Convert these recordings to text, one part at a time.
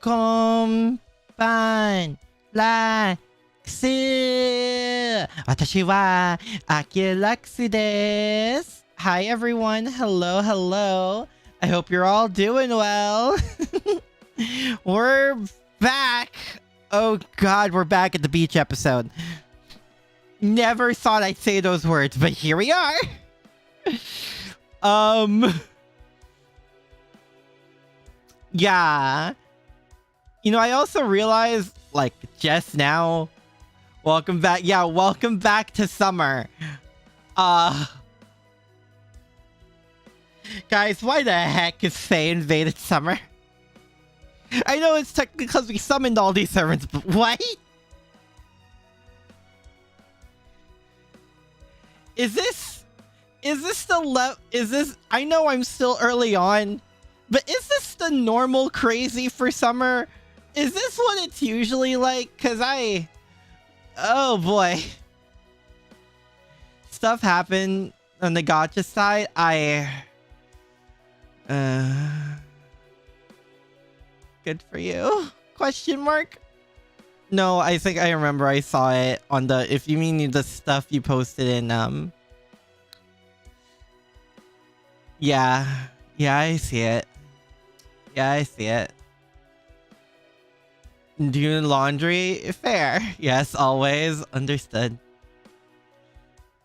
Konbanlux. Watashi wa Akira Lux desu. Hi everyone. Hello, hello. I hope you're all doing well. We're back. Oh god, we're back at the beach episode. Never thought I'd say those words, but here we are. Yeah. You know, I also realized, like, just now, welcome back. Yeah, welcome back to summer. Guys, why the heck is Faye invaded summer? I know it's technically because we summoned all these servants, but what? Is this I know I'm still early on, but is this the normal crazy for summer? Is this what it's usually like? Cause oh boy. Stuff happened on the gacha side. Good for you? Question mark? No, I think I remember I saw it on the, if you mean the stuff you posted in, yeah, I see it. Yeah, I see it. Doing laundry? Fair. Yes, always. Understood.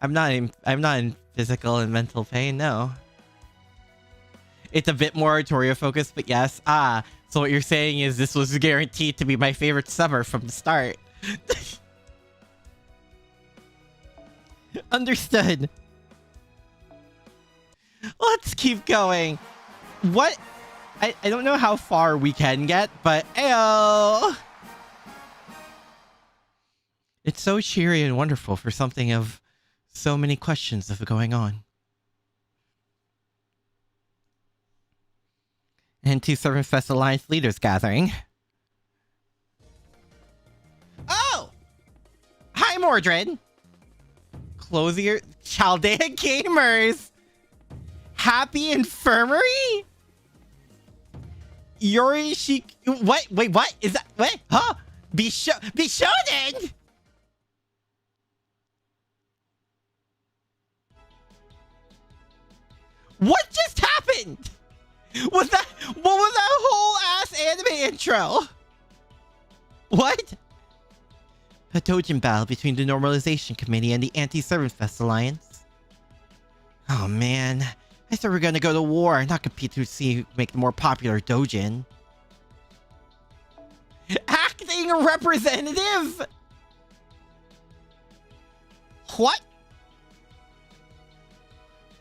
I'm not in physical and mental pain, no. It's a bit more Artoria focused, but yes. So what you're saying is this was guaranteed to be my favorite summer from the start. Understood. Let's keep going. What? I don't know how far we can get, but ayo! It's so cheery and wonderful for something of so many questions of going on. And two Servant Fest Alliance leaders gathering. Oh! Hi, Mordred! Closier Chaldea Gamers! Happy Infirmary? Yuri what? Wait, what? Is that what? Huh? Bishonen? What just happened? What was that whole ass anime intro? What? A Dojin battle between the Normalization Committee and the Anti-Servant Fest Alliance. Oh man, I thought we were gonna go to war, not compete to see make the more popular Dojin. Acting representative? What?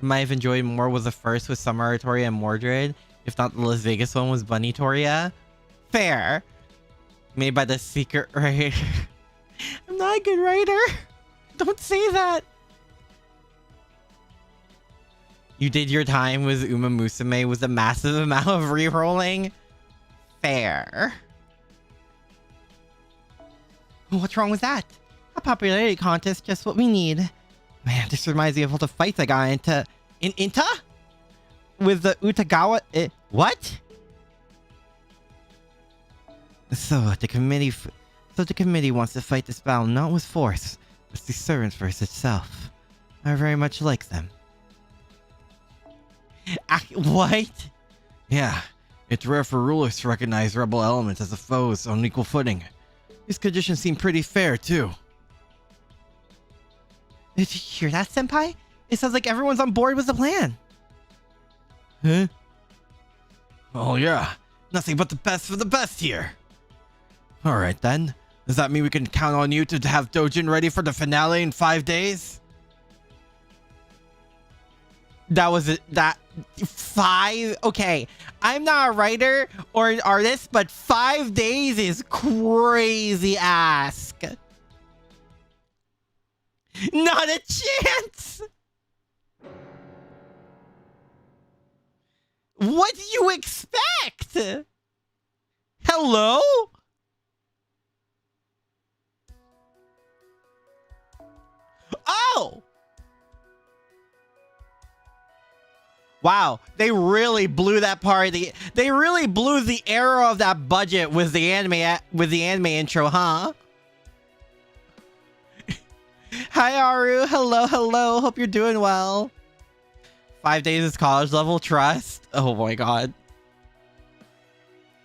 Might have enjoyed more was the first with Summer Artoria and Mordred. If not, the Las Vegas one was Bunny Toria. Fair. Made by the secret writer. I'm not a good writer. Don't say that. You did your time with Uma Musume with a massive amount of rerolling. Fair. What's wrong with that? A popularity contest, just what we need. Man, this reminds me of all the fights I got into in Inta with the Utagawa. What? So the committee wants to fight this battle not with force, but the servant verse itself. I very much like them. What? Yeah, it's rare for rulers to recognize rebel elements as foes on equal footing. These conditions seem pretty fair too. Did you hear that, Senpai? It sounds like everyone's on board with the plan. Huh? Oh yeah, nothing but the best for the best here. Alright then, does that mean we can count on you to have Dojin ready for the finale in 5 days? That was it. That 5? Okay, I'm not a writer or an artist, but 5 days is crazy ask. Not a chance! What do you expect? Hello? Oh! Wow, they really blew that part. They really blew the arrow of that budget with the anime intro, huh? Hi Aru, hello, hello. Hope you're doing well. 5 days is college level trust. Oh my god.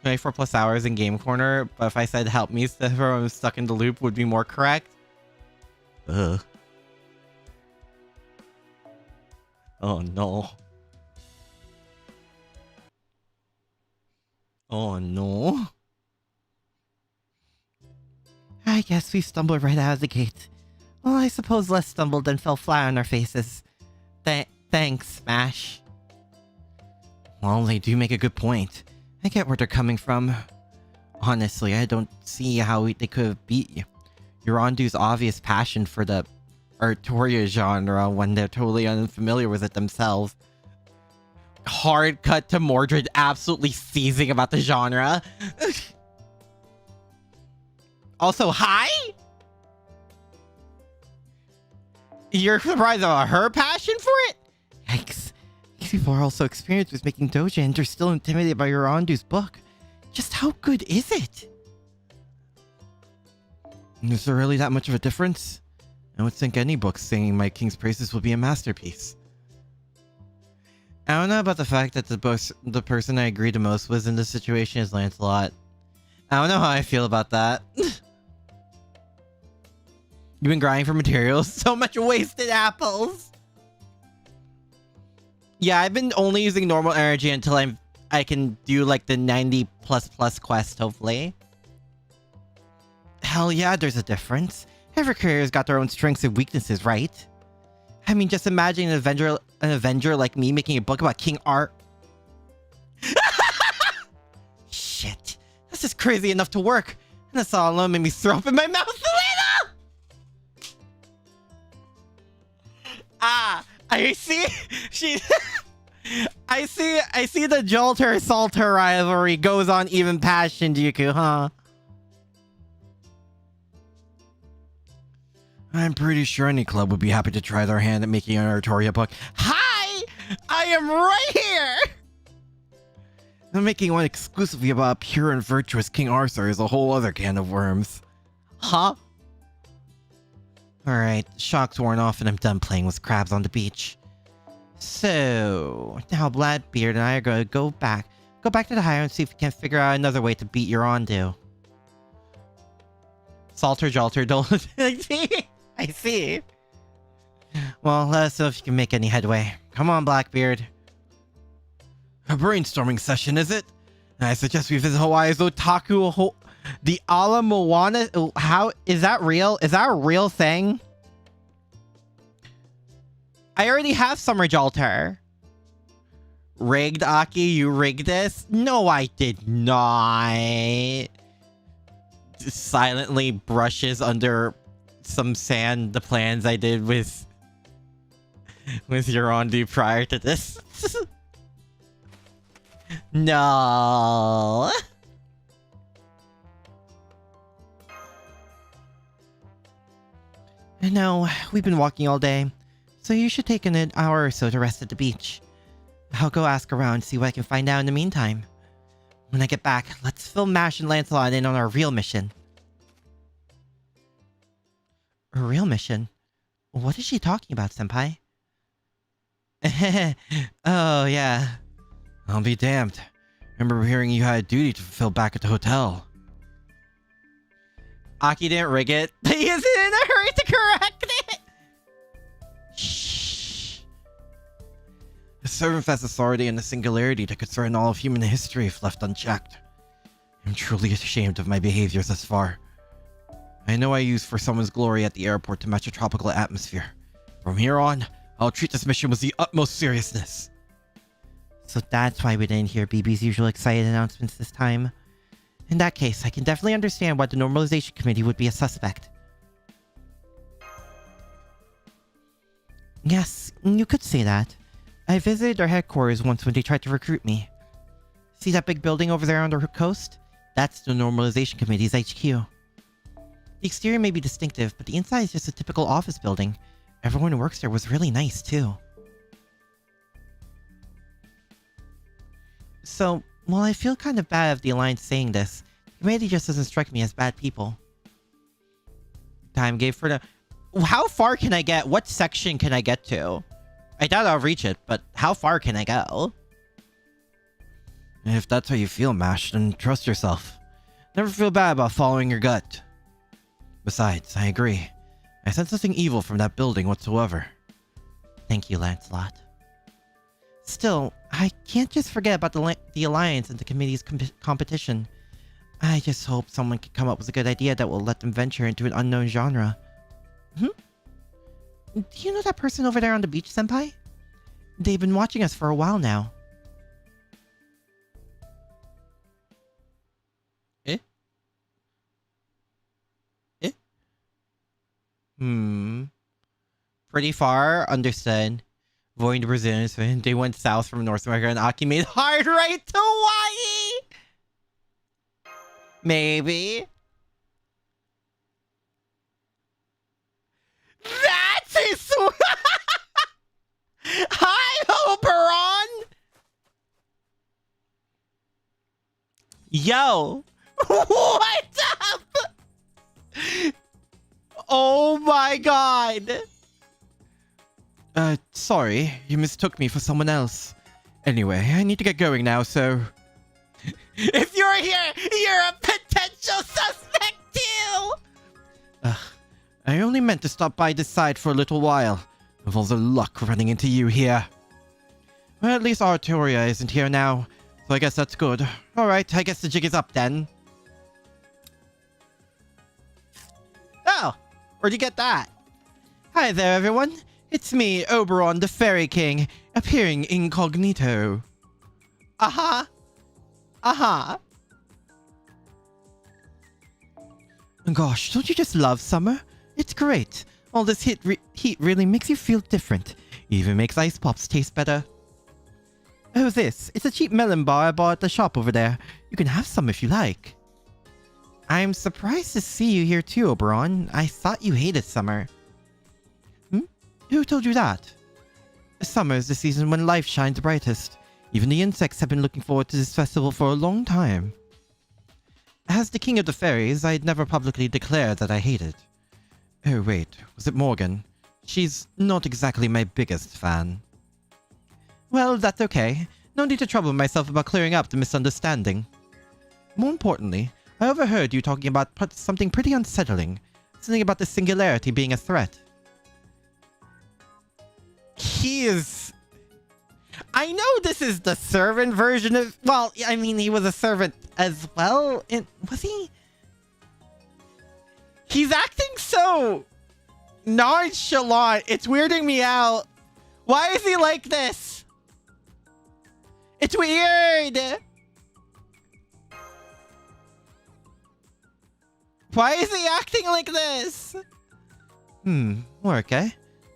24 plus hours in game corner, but if I said help me from I'm stuck in the loop would be more correct. Ugh. Oh no. Oh no. I guess we stumbled right out of the gate. Well, I suppose less stumbled than fell flat on our faces. Thanks, Smash. Well, they do make a good point. I get where they're coming from. Honestly, I don't see how they could have beat you. Yorandu's obvious passion for the Artoria genre when they're totally unfamiliar with it themselves. Hard cut to Mordred absolutely seizing about the genre. Also, hi? You're surprised about her passion for it? Yikes. These people are also experienced with making doja and they're still intimidated by Yorandu's book. Just how good is it? Is there really that much of a difference? I would think any book singing my king's praises would be a masterpiece. I don't know about the fact that the person I agree the most with in this situation is Lancelot. I don't know how I feel about that. You've been grinding for materials? So much wasted apples! Yeah, I've been only using normal energy until I can do like the 90++ quest, hopefully. Hell yeah, there's a difference. Every career's got their own strengths and weaknesses, right? I mean, just imagine an Avenger like me making a book about King Art. Shit. That's just crazy enough to work. And this all alone made me throw up in my mouth a little! Ah, I see. I see the Jolter-Salter rivalry goes on even past Shinjuku, huh? I'm pretty sure any club would be happy to try their hand at making an Artoria book. Hi! I am right here! And making one exclusively about pure and virtuous King Arthur is a whole other can of worms. Huh? Alright, shock's worn off and I'm done playing with crabs on the beach. So, now Blackbeard and I are going to go back to the higher and see if we can figure out another way to beat Yorandu. Salter Jolter don't. I see. Well, let us know if you can make any headway. Come on, Blackbeard. A brainstorming session, is it? I suggest we visit Hawaii's Otaku the Ala Moana. How is that real? Is that a real thing? I already have Summer Jolter. Rigged, Aki? You rigged this? No, I did not. Silently brushes under some sand the plans I did with Yorandu prior to this. No. No, we've been walking all day, so you should take an hour or so to rest at the beach. I'll go ask around, see what I can find out in the meantime. When I get back, let's fill Mash and Lancelot in on our real mission. A real mission? What is she talking about, senpai? Oh, yeah. I'll be damned. Remember hearing you had a duty to fulfill back at the hotel. Aki didn't rig it. He isn't in a hurry to correct it! Shh. The servant has authority and a singularity that could threaten all of human history if left unchecked. I'm truly ashamed of my behaviors thus far. I know I used for someone's glory at the airport to match a tropical atmosphere. From here on, I'll treat this mission with the utmost seriousness. So that's why we didn't hear BB's usual excited announcements this time. In that case, I can definitely understand why the Normalization Committee would be a suspect. Yes, you could say that. I visited their headquarters once when they tried to recruit me. See that big building over there on the coast? That's the Normalization Committee's HQ. The exterior may be distinctive, but the inside is just a typical office building. Everyone who works there was really nice, too. So, while I feel kind of bad of the Alliance saying this, the community just doesn't strike me as bad people. Time gave for the... How far can I get? What section can I get to? I doubt I'll reach it, but how far can I go? If that's how you feel, Mash, then trust yourself. Never feel bad about following your gut. Besides, I agree. I sense nothing evil from that building whatsoever. Thank you, Lancelot. Still, I can't just forget about the Alliance and the committee's competition. I just hope someone can come up with a good idea that will let them venture into an unknown genre. Do you know that person over there on the beach, Senpai? They've been watching us for a while now. Eh? Eh? Pretty far, understood. Avoiding the Brazilians, they went south from North America and Aki made hard right to Hawaii! Maybe. That's his... Hi, Oberon! Yo! What up? Oh my god! Sorry. You mistook me for someone else. Anyway, I need to get going now, so... If you're here, you're a potential suspect too! I only meant to stop by this side for a little while. Of all the luck running into you here. Well, at least Arturia isn't here now, so I guess that's good. Alright, I guess the jig is up then. Oh! Where'd you get that? Hi there, everyone. It's me, Oberon the Fairy King, appearing incognito. Aha! Aha! Gosh, don't you just love summer? It's great. All this heat really makes you feel different. Even makes ice pops taste better. Oh, this. It's a cheap melon bar I bought at the shop over there. You can have some if you like. I'm surprised to see you here too, Oberon. I thought you hated summer. Who told you that? Summer is the season when life shines brightest. Even the insects have been looking forward to this festival for a long time. As the king of the fairies, I'd never publicly declared that I hate it. Oh wait, was it Morgan? She's not exactly my biggest fan. Well, that's okay. No need to trouble myself about clearing up the misunderstanding. More importantly, I overheard you talking about something pretty unsettling. Something about the singularity being a threat. He is... I know this is the servant version of... Well, I mean, he was a servant as well. Was he? He's acting so nonchalant. It's weirding me out. Why is he like this? It's weird. Why is he acting like this? Okay.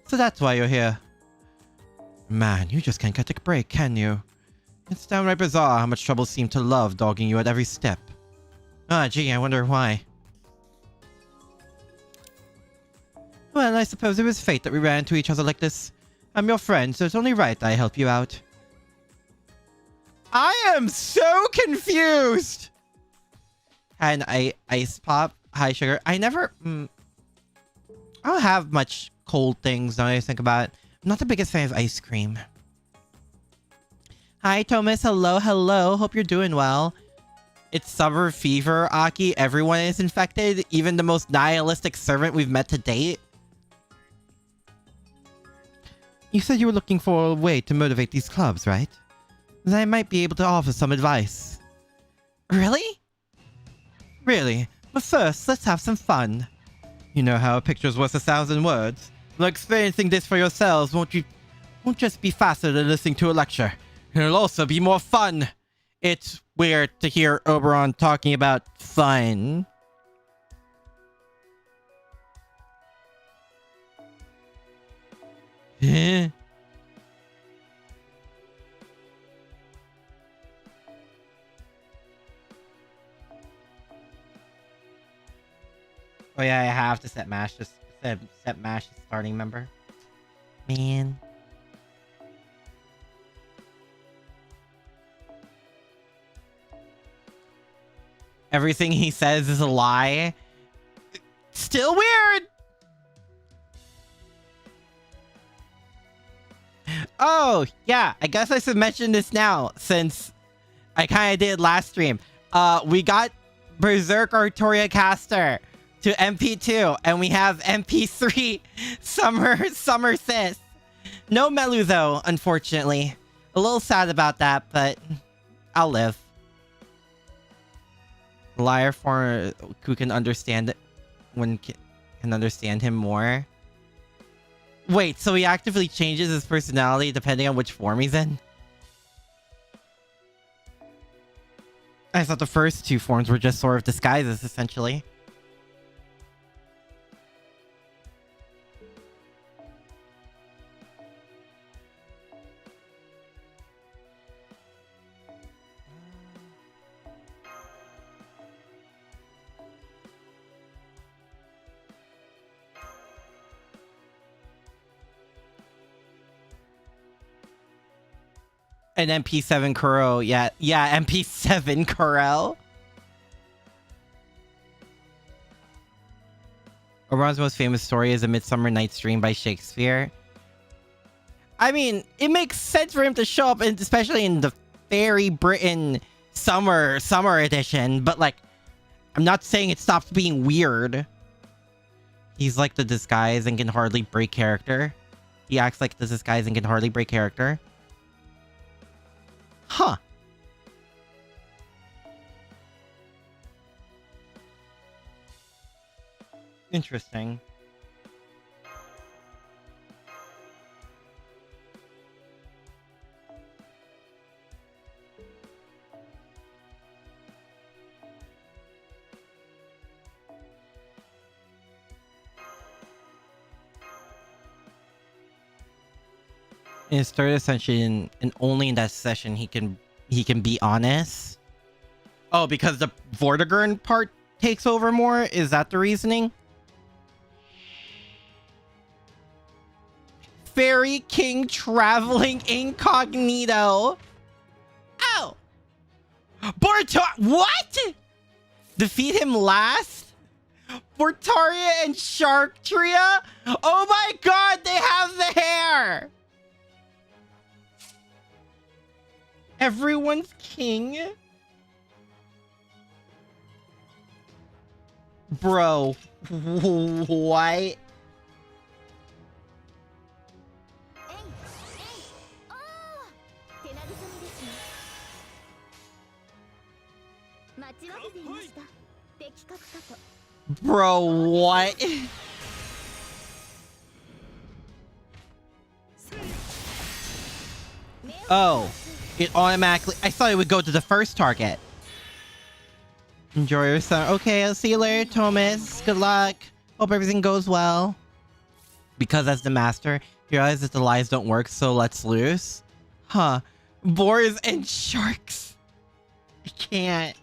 So that's why you're here. Man, you just can't get a break, can you? It's downright bizarre how much trouble seemed to love dogging you at every step. Ah, gee, I wonder why. Well, I suppose it was fate that we ran into each other like this. I'm your friend, so it's only right that I help you out. I am so confused! And ice pop, high sugar. I never... I don't have much cold things now I think about it. I'm not the biggest fan of ice cream. Hi, Thomas. Hello, hello. Hope you're doing well. It's summer fever, Aki. Everyone is infected. Even the most nihilistic servant we've met to date. You said you were looking for a way to motivate these clubs, right? Then I might be able to offer some advice. Really? Really? But first, let's have some fun. You know how a picture's worth 1,000 words. Well, experiencing this for yourselves won't just be faster than listening to a lecture. It'll also be more fun. It's weird to hear Oberon talking about fun. Eh? Oh yeah, I have to set Mash as starting member. Man. Everything he says is a lie. Still weird. Oh, yeah. I guess I should mention this now since I kind of did last stream. We got Berserk Artoria Caster to MP2 and we have MP3 Summer Sis. No Melu though, unfortunately. A little sad about that, but I'll live. Liar for who can understand it when can understand him more. Wait, so he actively changes his personality depending on which form he's in? I thought the first two forms were just sort of disguises, essentially. An MP7 Kuro, yeah, MP7 Kuro. Oberon's most famous story is A Midsummer Night's Dream by Shakespeare. I mean, it makes sense for him to show up, especially in the Fairy Britain summer edition, but like, I'm not saying it stops being weird. He's like the disguise and can hardly break character. He acts like the disguise and can hardly break character. Huh. Interesting. In his third ascension, and only in that session he can be honest. Oh, because the Vortigern part takes over more? Is that the reasoning? Fairy King traveling incognito. Ow! What? Defeat him last? Bortaria and Sharktria? Oh my god, they have the hair! Everyone's king? Bro, what? Bro, what? Oh, it automatically... I thought it would go to the first target. Enjoy your summer. Okay, I'll see you later, Thomas. Good luck. Hope everything goes well. Because as the master, you realize that the lies don't work, so let's loose. Huh. Boars and sharks. I can't.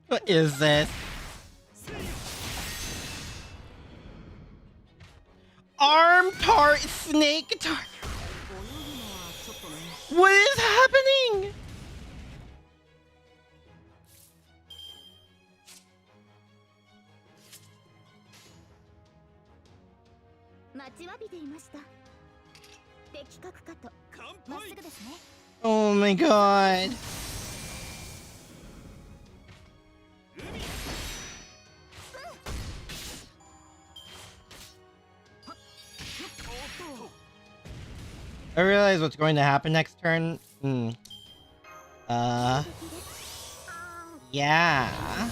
What is this? Arm tart snake tart. What is happening? Oh my god. I realize what's going to happen next turn. Yeah.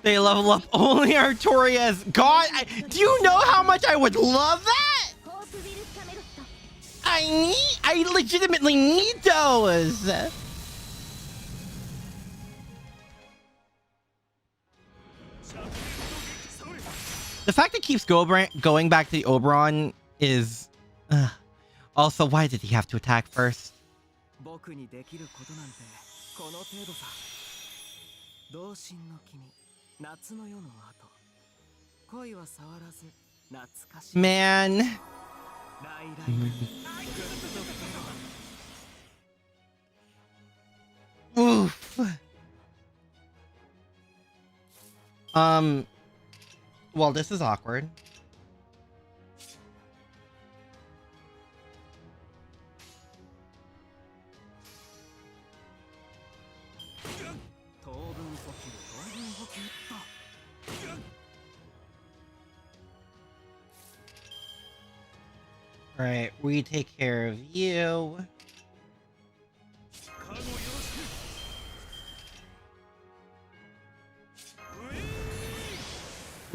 They level up only Artorias. God, do you know how much I would love that? I legitimately need those. The fact it keeps going back to the Oberon is... Also, why did he have to attack first? Man. Oof. Well, this is awkward. Alright, we take care of you.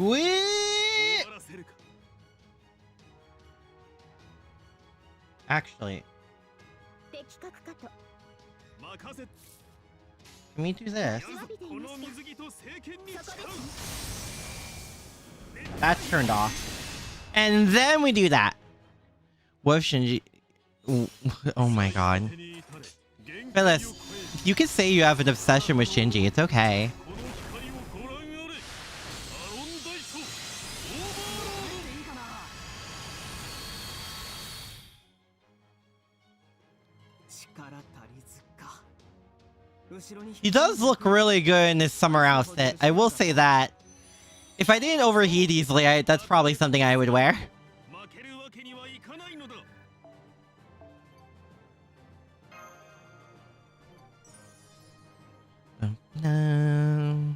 Whee! Actually, can we do this? That's turned off. And then we do that. What if Shinji... Oh my god. Phyllis, you can say you have an obsession with Shinji. It's okay. He does look really good in his summer outfit. I will say that. If I didn't overheat easily, that's probably something I would wear. Oh, no.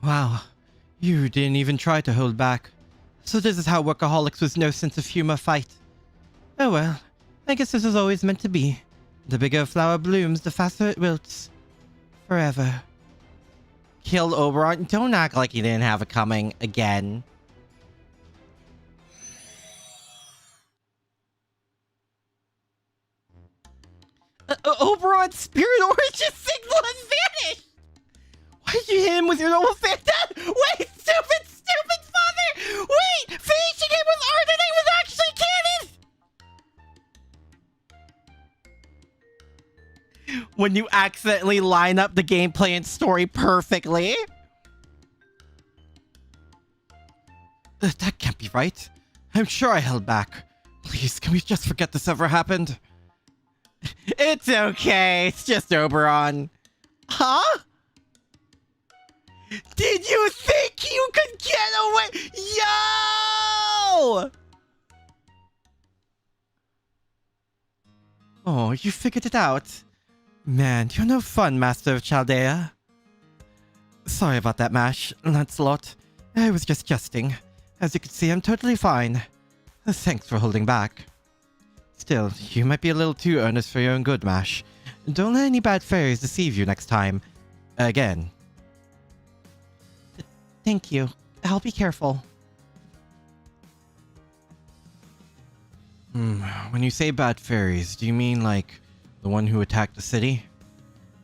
Wow, you didn't even try to hold back. So this is how workaholics with no sense of humor fight. Oh well, I guess this was always meant to be. The bigger a flower blooms, the faster it wilts. Forever. Killed Oberon? Don't act like he didn't have it coming again. Oberon's spirit origin signal has vanished! Why did you hit him with your normal fan? Wait, stupid father! Wait, finishing him with Ardenate was actually canon! When you accidentally line up the gameplay and story perfectly. That can't be right. I'm sure I held back. Please, can we just forget this ever happened? It's okay. It's just Oberon. Huh? Did you think you could get away? Yo! Oh, you figured it out. Man, you're no fun, Master of Chaldea. Sorry about that, Mash, Lancelot. I was just jesting. As you can see, I'm totally fine. Thanks for holding back. Still, you might be a little too earnest for your own good, Mash. Don't let any bad fairies deceive you next time. Again. Thank you. I'll be careful. When you say bad fairies, do you mean like the one who attacked the city?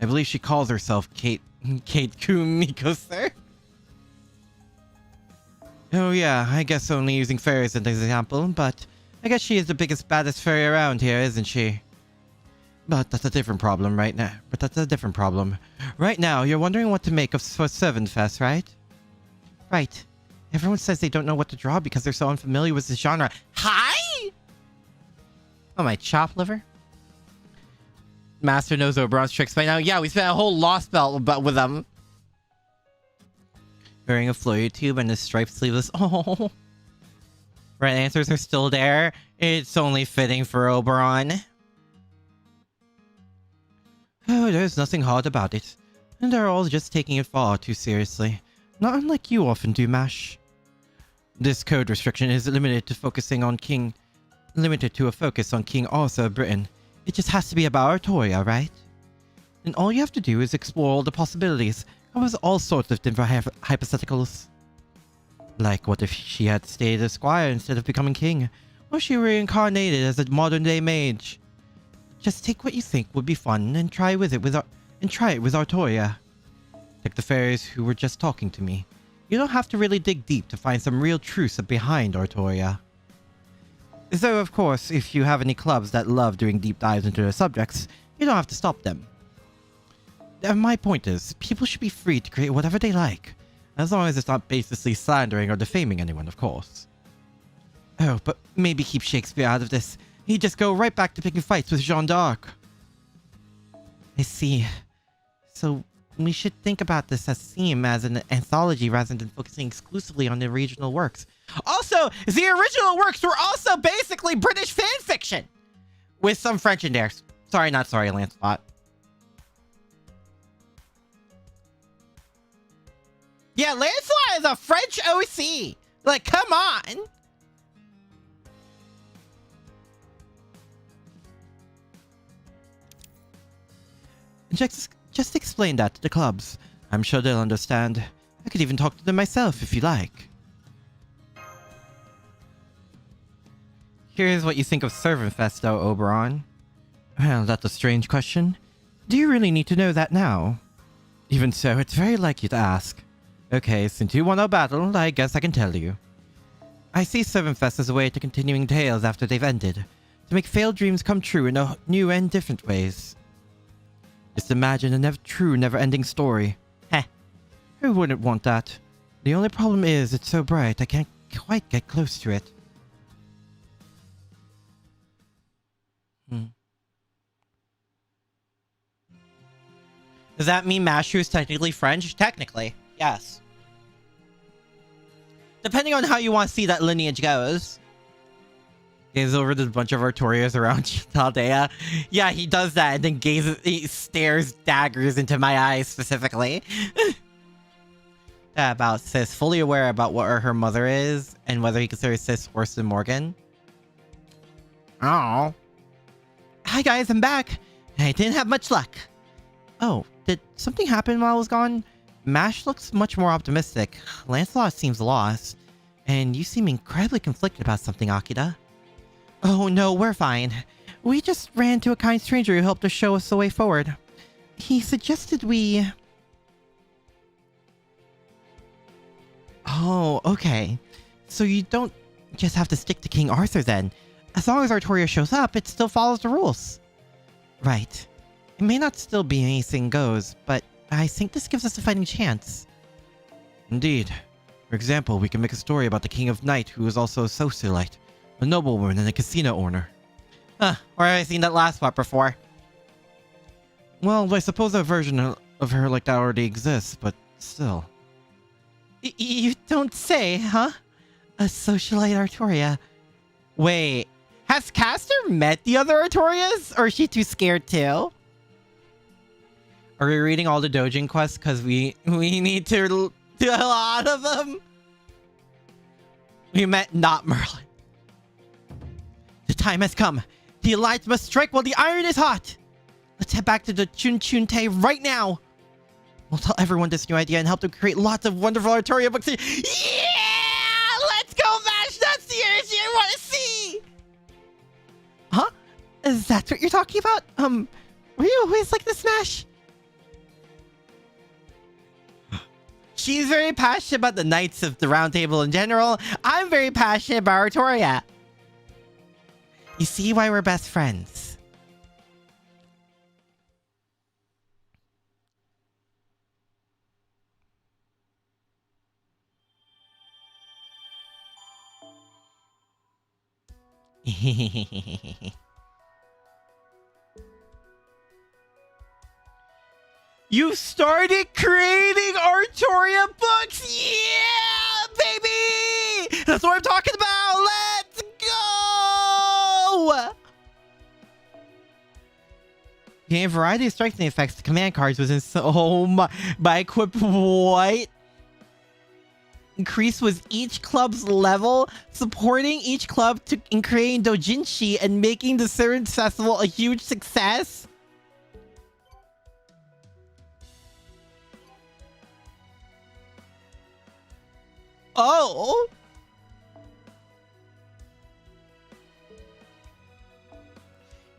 I believe she calls herself Kate Kumiko, sir. Oh yeah, I guess only using fairies as an example, but I guess she is the biggest, baddest fairy around here, isn't she? But that's a different problem right now. Right now, you're wondering what to make of for Seven Fest, right? Right. Everyone says they don't know what to draw because they're so unfamiliar with the genre. Hi? Oh, my chop liver? Master knows Oberon's tricks by now. Yeah, we spent a whole lost belt with them. Wearing a flowy tube and a striped sleeveless. Oh. Right answers are still there. It's only fitting for Oberon. Oh, there's nothing hard about it. And they're all just taking it far too seriously. Not unlike you often do, Mash. This code restriction is limited to a focus on King Arthur of Britain. It just has to be about our toy, alright? And all you have to do is explore all the possibilities. Come with all sorts of different hypotheticals. Like, what if she had stayed a squire instead of becoming king? Or she reincarnated as a modern-day mage? Just take what you think would be fun and try it with Artoria. Like the fairies who were just talking to me. You don't have to really dig deep to find some real truths behind Artoria. Though, of course, if you have any clubs that love doing deep dives into their subjects, you don't have to stop them. My point is, people should be free to create whatever they like, as long as it's not basically slandering or defaming anyone, of course. Oh, but maybe keep Shakespeare out of this. He'd just go right back to picking fights with Jeanne d'Arc. I see. So, we should think about this as theme as an anthology rather than focusing exclusively on the original works. Also, the original works were also basically British fan fiction! With some French in there. Sorry, not sorry, Lancelot. Yeah, Lancelot is a French OC! Like, come on! Just explain that to the clubs. I'm sure they'll understand. I could even talk to them myself if you like. Here's what you think of Servantfest, though, Oberon. Well, that's a strange question. Do you really need to know that now? Even so, it's very like you to ask. Okay, since you want a battle, I guess I can tell you. I see Servantfest as a way to continuing tales after they've ended, to make failed dreams come true in new and different ways. Just imagine a true, never-ending story. Heh. Who wouldn't want that? The only problem is it's so bright I can't quite get close to it. Does that mean Mashu is technically French? Technically, yes. Depending on how you want to see that lineage goes. Gaze over the bunch of Artorias around Chaldea. Yeah, he does that and then he stares daggers into my eyes specifically. About Sis, fully aware about what her mother is and whether he considers Sis worse than Morgan. Oh. Hi guys, I'm back. I didn't have much luck. Oh, did something happen while I was gone? Mash looks much more optimistic. Lancelot seems lost. And you seem incredibly conflicted about something, Akira. Oh no, we're fine. We just ran into a kind stranger who helped us show us the way forward. He suggested we... Oh, okay. So you don't just have to stick to King Arthur then. As long as Artoria shows up, it still follows the rules. Right. It may not still be anything goes, but I think this gives us a fighting chance. Indeed. For example, we can make a story about the King of Night who is also a socialite, a noblewoman and a casino owner. Huh, where have I seen that last part before? Well, I suppose a version of her like that already exists, but still. You don't say, huh? A socialite Artoria. Wait, has Caster met the other Artorias? Or is she too scared too? Are we reading all the Dojin quests? Because we need to do a lot of them. We met not Merlin. The time has come. The Alliance must strike while the iron is hot. Let's head back to the Chun Chun Tay right now. We'll tell everyone this new idea and help them create lots of wonderful Artoria books. Yeah! Let's go, Mash! That's the energy I want to see! Huh? Is that what you're talking about? Were you always like this, Mash? She's very passionate about the Knights of the Round Table in general. I'm very passionate about Artoria. You see why we're best friends. You started creating Artoria books? Yeah, baby! That's what I'm talking about! Let's go! Gain a variety of strengthening effects to command cards within by equip what? Increase with each club's level, supporting each club in creating doujinshi and making the Servant Festival a huge success. Oh!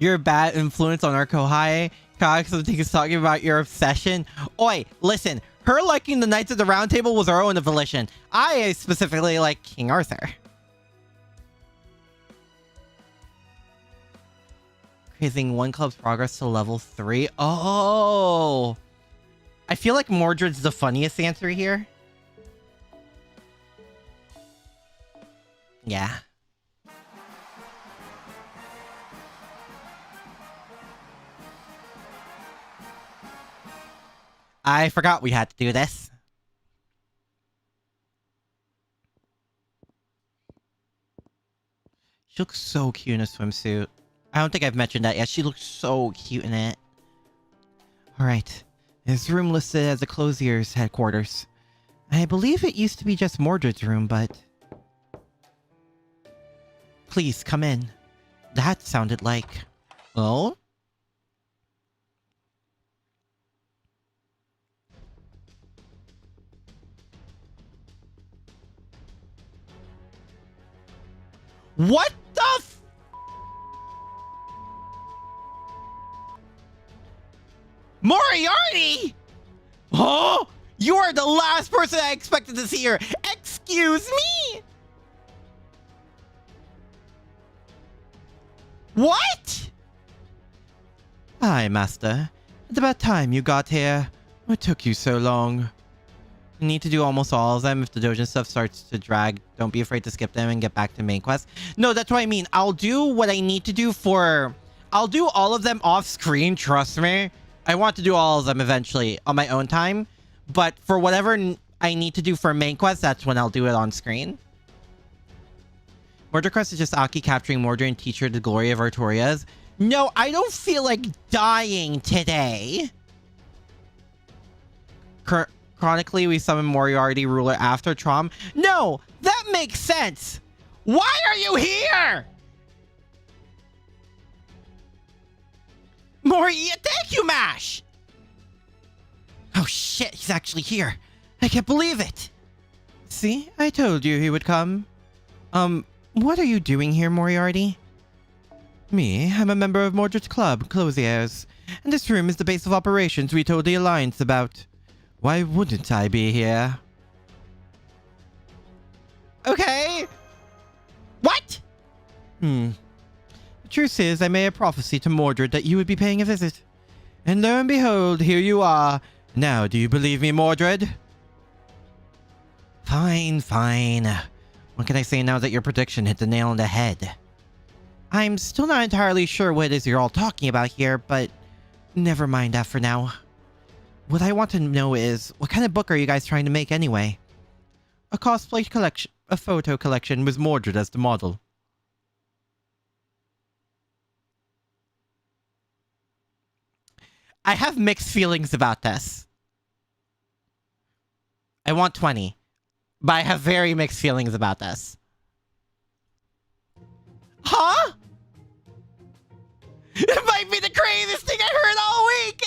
You're a bad influence on our Kohai. Kakasutik is talking about your obsession. Oi, listen. Her liking the Knights of the Round Table was her own volition. I specifically like King Arthur. Increasing one club's progress to level 3. Oh! I feel like Mordred's the funniest answer here. Yeah. I forgot we had to do this. She looks so cute in a swimsuit. I don't think I've mentioned that yet. She looks so cute in it. Alright. This room listed as the Closier's headquarters. I believe it used to be just Mordred's room, but... Please, come in. That sounded like... Oh? What the f... Moriarty? Oh, you are the last person I expected to see here. Excuse me? What? Hi, Master. It's about time you got here. What took you so long? You need to do almost all of them. If the dojo stuff starts to drag, don't be afraid to skip them and get back to main quest. No, that's what I mean. I'll do what I need to do for... I'll do all of them off screen, trust me. I want to do all of them eventually on my own time. But for whatever I need to do for main quest, that's when I'll do it on screen. Mordred quest is just Aki capturing Mordred and teach her the glory of Artorias. No, I don't feel like dying today. Chronically, we summon Moriarty ruler after Trom. No, that makes sense. Why are you here? Thank you, Mash. Oh shit, he's actually here. I can't believe it. See, I told you he would come. What are you doing here, Moriarty? Me, I'm a member of Mordred's club, Closiers. And this room is the base of operations we told the Alliance about. Why wouldn't I be here? Okay. What? The truth is, I made a prophecy to Mordred that you would be paying a visit. And lo and behold, here you are. Now, do you believe me, Mordred? Fine, fine. What can I say now that your prediction hit the nail on the head? I'm still not entirely sure what it is you're all talking about here, but never mind that for now. What I want to know is, what kind of book are you guys trying to make anyway? A cosplay collection, a photo collection with Mordred as the model. I have mixed feelings about this. I want 20, but I have very mixed feelings about this. Huh? It might be the craziest thing I heard all week!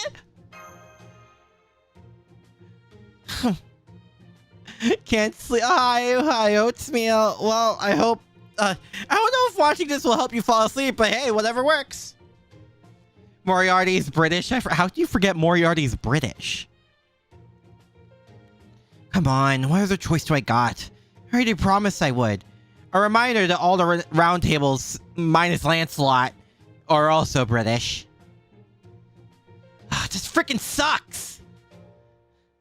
Can't sleep. Hi, oatmeal. Well, I hope... I don't know if watching this will help you fall asleep, but hey, whatever works. Moriarty's British. How do you forget Moriarty's British? Come on, what other choice do I got? I already promised I would. A reminder that all the round tables, minus Lancelot, are also British. This freaking sucks!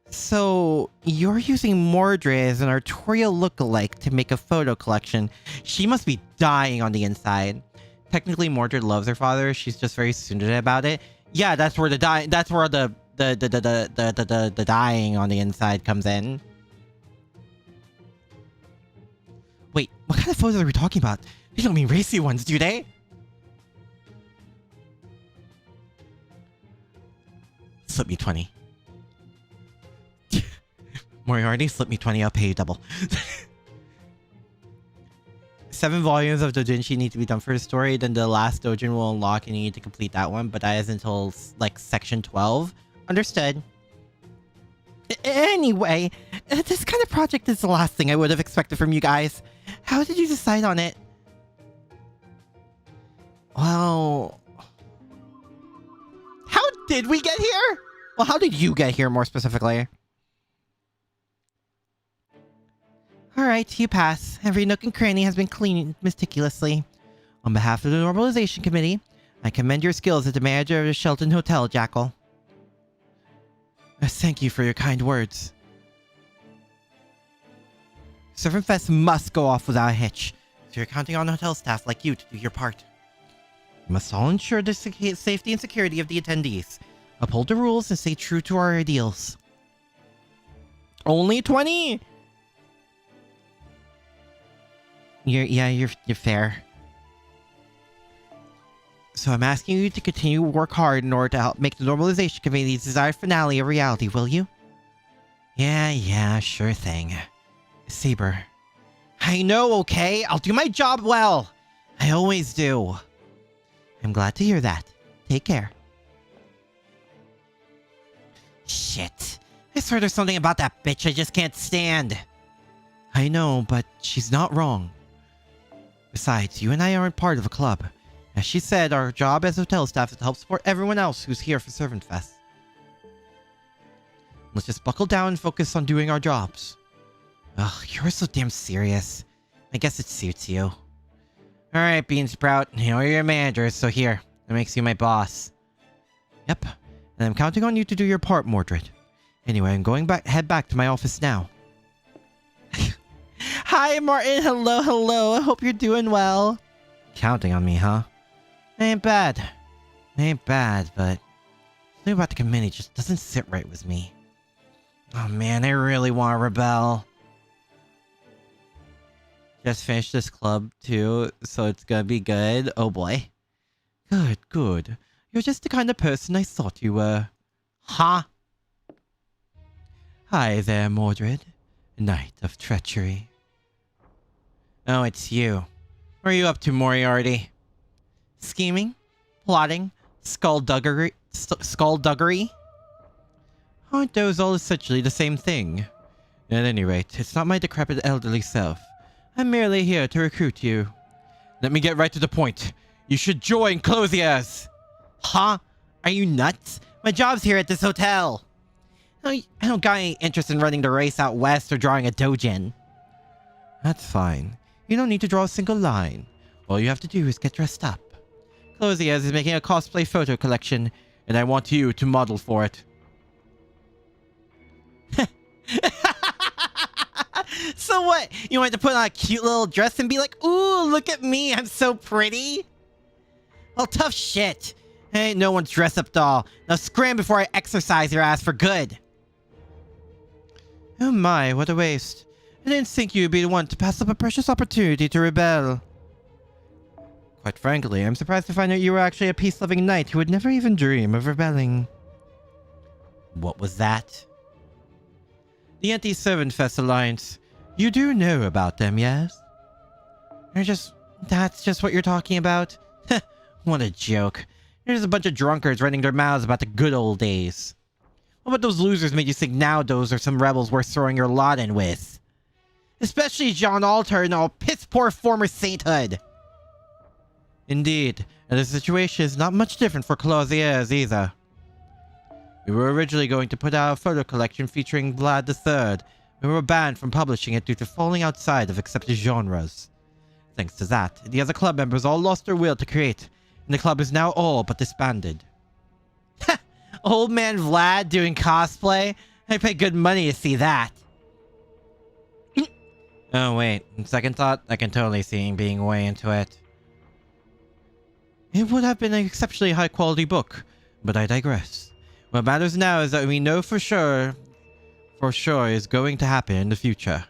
So, you're using Mordred as an Artoria lookalike to make a photo collection. She must be dying on the inside. Technically, Mordred loves her father. She's just very suited about it. Yeah, that's where the dying on the inside comes in. Wait, what kind of photos are we talking about? They don't mean racy ones, do they? Slip me 20. Moriarty, slip me 20, I'll pay you double. 7 volumes of Dojinshi need to be done for the story, then the last Dojin will unlock and you need to complete that one, but that is until, like, section 12. Understood. Anyway, this kind of project is the last thing I would have expected from you guys. How did you decide on it? Well, Did we get here? Well, how did you get here more specifically? Alright, you pass. Every nook and cranny has been cleaned meticulously. On behalf of the Normalization Committee, I commend your skills as the manager of the Shelton Hotel, Jackal. Thank you for your kind words. Servant Fest must go off without a hitch, so you're counting on hotel staff like you to do your part. We must all ensure the safety and security of the attendees, uphold the rules, and stay true to our ideals. Only 20! You're fair. So I'm asking you to continue to work hard in order to help make the Normalization Committee's desired finale a reality, will you? Yeah, sure thing. Saber. I know, okay? I'll do my job well. I always do. I'm glad to hear that. Take care. Shit. I swear there's something about that bitch I just can't stand. I know, but she's not wrong. Besides, you and I aren't part of a club. As she said, our job as hotel staff is to help support everyone else who's here for Servant Fest. Let's just buckle down and focus on doing our jobs. Ugh, you're so damn serious. I guess it suits you. Alright, Beansprout. You're your manager, so here. That makes you my boss. Yep. And I'm counting on you to do your part, Mordred. Anyway, I'm going head back to my office now. Hi, Martin. Hello. I hope you're doing well. Counting on me, huh? Ain't bad, but something about the committee just doesn't sit right with me. Oh man, I really want to rebel. Just finished this club too, so it's gonna be good. Oh boy. Good. You're just the kind of person I thought you were. Huh? Hi there, Mordred. Knight of Treachery. Oh, it's you. What are you up to, Moriarty? Scheming? Plotting? Skullduggery? Aren't those all essentially the same thing? At any rate, it's not my decrepit elderly self. I'm merely here to recruit you. Let me get right to the point. You should join Clothiers! Huh? Are you nuts? My job's here at this hotel. I don't got any interest in running the race out west or drawing a dojin. That's fine. You don't need to draw a single line. All you have to do is get dressed up. Clothiers is making a cosplay photo collection, and I want you to model for it. So what? You want to put on a cute little dress and be like, ooh, look at me, I'm so pretty? Well, tough shit. Ain't no one's dress-up doll. Now scram before I exercise your ass for good. Oh my, what a waste. I didn't think you'd be the one to pass up a precious opportunity to rebel. Quite frankly, I'm surprised to find out you were actually a peace-loving knight who would never even dream of rebelling. What was that? The Anti-Servant Fest Alliance. You do know about them, yes? That's just what you're talking about? What a joke. You're just a bunch of drunkards running their mouths about the good old days. What about those losers made you think now those are some rebels worth throwing your lot in with? Especially John Alter and all piss-poor former sainthood. Indeed, and the situation is not much different for Clothiers either. We were originally going to put out a photo collection featuring Vlad III. We were banned from publishing it due to falling outside of accepted genres. Thanks to that, the other club members all lost their will to create, and the club is now all but disbanded. Old man Vlad doing cosplay? I pay good money to see that. Oh wait, in second thought, I can totally see him being way into it. It would have been an exceptionally high quality book, but I digress. What matters now is that we know for sure is going to happen in the future.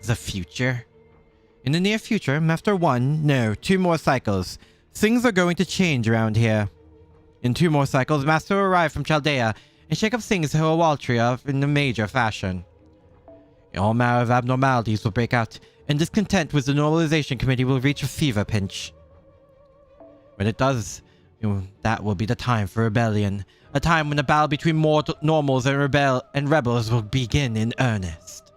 The future? In the near future, after 2 more cycles, things are going to change around here. In 2 more cycles, Master will arrive from Chaldea and shake up things to Hawaltria in a major fashion. All manner of abnormalities will break out, and discontent with the Normalization Committee will reach a fever pinch. When it does, that will be the time for rebellion. A time when the battle between normals and rebels will begin in earnest.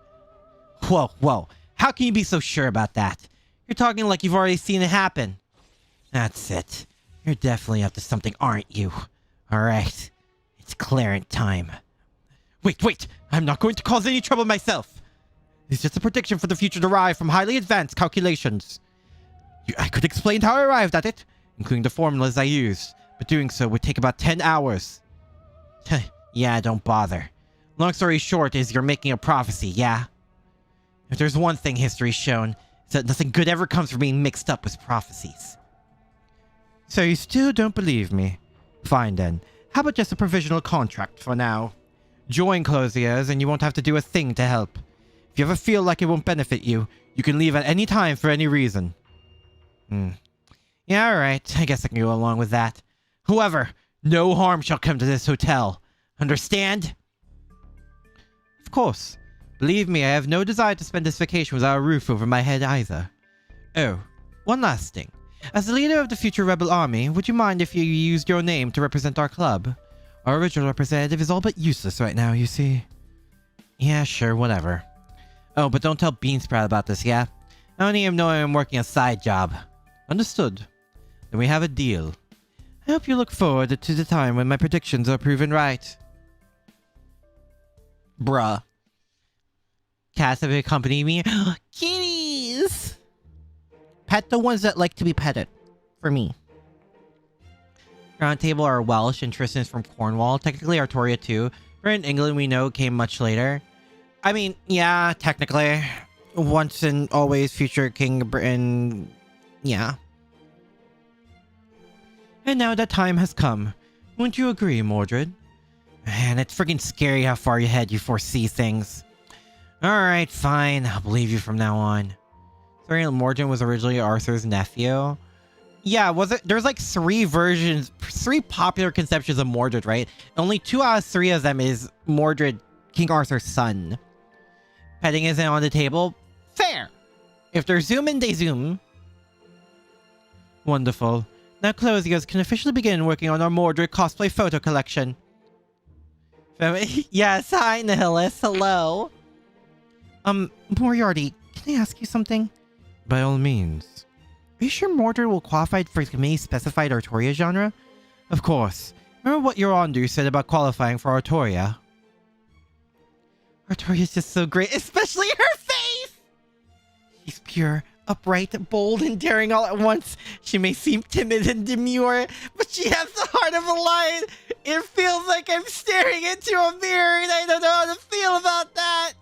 Whoa. How can you be so sure about that? You're talking like you've already seen it happen. That's it. You're definitely up to something, aren't you? Alright. It's Clarent time. Wait! I'm not going to cause any trouble myself. It's just a prediction for the future derived from highly advanced calculations. I could explain how I arrived at it, including the formulas I used, but doing so would take about 10 hours. Yeah, don't bother. Long story short is you're making a prophecy, yeah? If there's one thing history's shown, it's that nothing good ever comes from being mixed up with prophecies. So you still don't believe me? Fine then. How about just a provisional contract for now? Join Closiers and you won't have to do a thing to help. If you ever feel like it won't benefit you, you can leave at any time for any reason. Yeah, alright. I guess I can go along with that. However, no harm shall come to this hotel. Understand? Of course. Believe me, I have no desire to spend this vacation without a roof over my head either. Oh, one last thing. As the leader of the future rebel army, would you mind if you used your name to represent our club? Our original representative is all but useless right now, you see. Yeah, sure, whatever. Oh, but don't tell Beansprout about this, yeah? I don't need him knowing I'm working a side job. Understood. Then we have a deal. I hope you look forward to the time when my predictions are proven right. Bruh. Cats have accompanied me. Kitties! Pet the ones that like to be petted. For me. Round table are Welsh and Tristan's from Cornwall. Technically Artoria too. We're in England, we know, came much later. I mean, yeah, technically. Once and always future King of Britain. Yeah. And now that time has come. Wouldn't you agree, Mordred? Man, it's freaking scary how far ahead you foresee things. Alright, fine. I'll believe you from now on. Sorry, Mordred was originally Arthur's nephew. Yeah, was it? There's like 3 versions, 3 popular conceptions of Mordred, right? Only 2 out of 3 of them is Mordred, King Arthur's son. Petting isn't on the table? Fair. If they're zooming, they zoom. Wonderful. Now Closiers can officially begin working on our Mordred cosplay photo collection. Yes, hi Nihilus, hello. Moriarty, can I ask you something? By all means. Are you sure Mordred will qualify for the committee-specified Artoria genre? Of course. Remember what your Yondu said about qualifying for Artoria? Artoria's just so great, especially her face! She's pure, upright, bold, and daring all at once. She may seem timid and demure, but she has the heart of a lion. It feels like I'm staring into a mirror, and I don't know how to feel about that.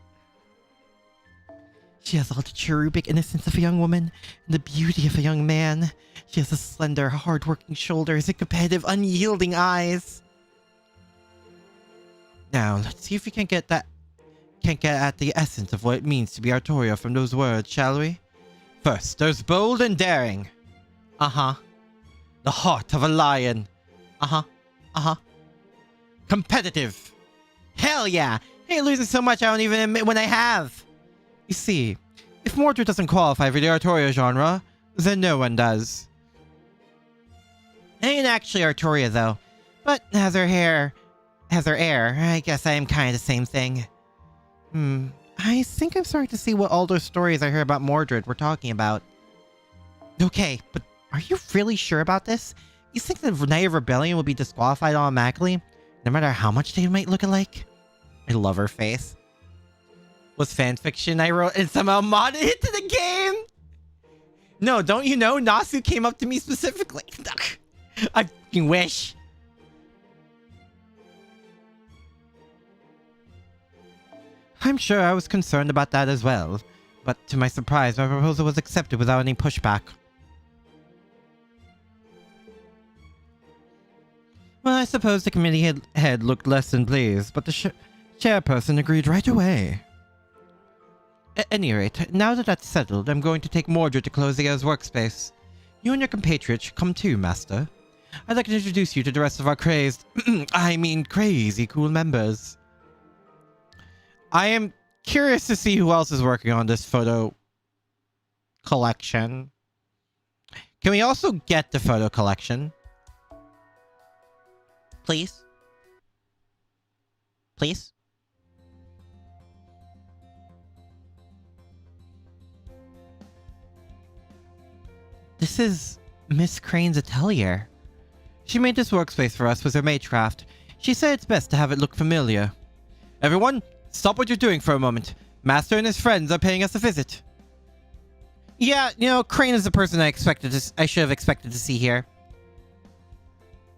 She has all the cherubic innocence of a young woman and the beauty of a young man. She has the slender, hard-working shoulders and competitive, unyielding eyes. Now, let's see if we can get at the essence of what it means to be Artoria from those words, shall we? First, there's bold and daring. Uh-huh. The heart of a lion. Uh-huh. Uh-huh. Competitive. Hell yeah! I ain't losing so much I don't even admit when I have. You see, if Mordred doesn't qualify for the Artoria genre, then no one does. It ain't actually Artoria though, but has her air. I guess I am kind of the same thing. I think I'm starting to see what all those stories I heard about Mordred were talking about. Okay, but are you really sure about this? You think the Night of Rebellion will be disqualified automatically, no matter how much they might look alike? I love her face. Was fanfiction I wrote and somehow modded it to the game? No, don't you know? Nasu came up to me specifically. I fucking wish. I'm sure I was concerned about that as well, but to my surprise, my proposal was accepted without any pushback. Well, I suppose the committee head looked less than pleased, but the chairperson agreed right away. At any rate, now that that's settled, I'm going to take Mordred to Closier's workspace. You and your compatriot should come too, Master. I'd like to introduce you to the rest of our crazy cool members. I am curious to see who else is working on this photo collection. Can we also get the photo collection? Please? Please? This is Miss Crane's atelier. She made this workspace for us with her magecraft. She said it's best to have it look familiar. Everyone, stop what you're doing for a moment. Master and his friends are paying us a visit. Yeah, you know, Crane is the person I should have expected to see here.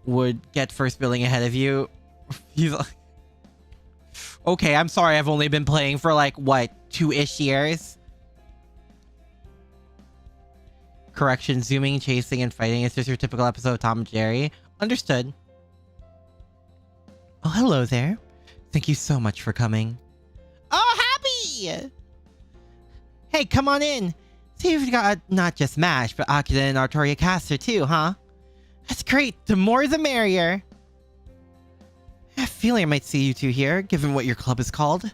Would get first billing ahead of you. He's like... Okay, I'm sorry, I've only been playing for like, what, 2-ish years? Correction, zooming, chasing, and fighting. It's just your typical episode of Tom and Jerry. Understood. Oh, hello there. Thank you so much for coming. Oh, happy! Hey, come on in. See, we've got not just Mash, but Akira and Artoria Caster too, huh? That's great. The more the merrier. I have a feeling I might see you two here, given what your club is called.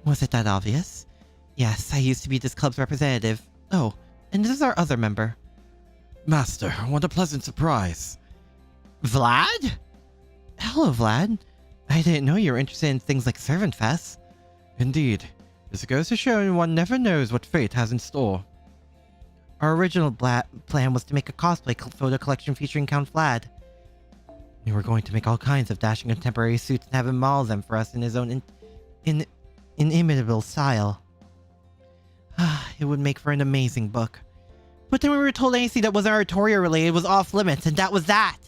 Was it that obvious? Yes, I used to be this club's representative. Oh, and this is our other member. Master, what a pleasant surprise. Vlad? Hello, Vlad. I didn't know you were interested in things like Servant Fest. Indeed. This goes to show one never knows what fate has in store. Our original plan was to make a cosplay photo collection featuring Count Vlad. We were going to make all kinds of dashing contemporary suits and have him model them for us in his own inimitable style. It would make for an amazing book. But then we were told anything that wasn't Artoria related was off limits, and that was that!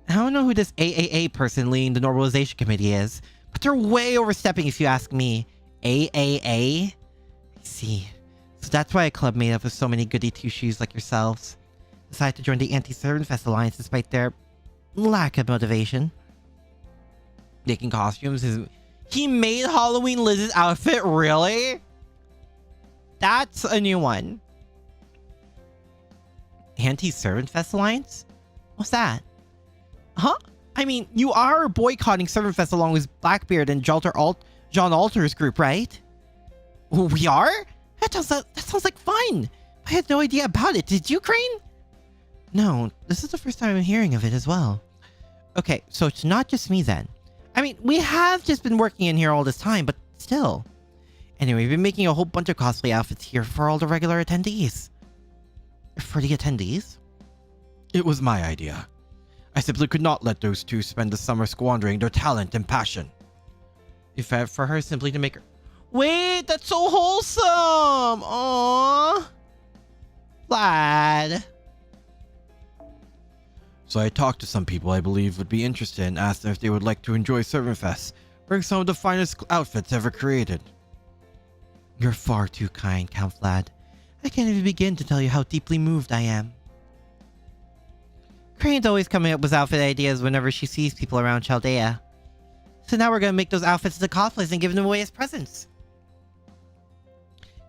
I don't know who this AAA person leading the normalization committee is, but they're way overstepping if you ask me. AAA? I see. So that's why a club made up of so many goody two-shoes like yourselves decided to join the Anti-Servant Fest Alliance despite their lack of motivation. Making costumes is... He made Halloween Liz's outfit? Really? That's a new one. Anti-Servant Fest Alliance? What's that? Huh? I mean, you are boycotting Servant Fest along with Blackbeard and John Alter's group, right? We are? That sounds like fun. I had no idea about it. Did you, Crane? No, this is the first time I'm hearing of it as well. Okay, so it's not just me then. I mean, we have just been working in here all this time, but still. Anyway, we've been making a whole bunch of cosplay outfits here for all the regular attendees. For the attendees? It was my idea. I simply could not let those two spend the summer squandering their talent and passion. If for her simply to make her... Wait, that's so wholesome! Aww. Vlad. So I talked to some people I believe would be interested and asked them if they would like to enjoy Servant Fest, wearing some of the finest outfits ever created. You're far too kind, Count Vlad. I can't even begin to tell you how deeply moved I am. Crane's always coming up with outfit ideas whenever she sees people around Chaldea. So now we're gonna make those outfits into cosplays and give them away as presents.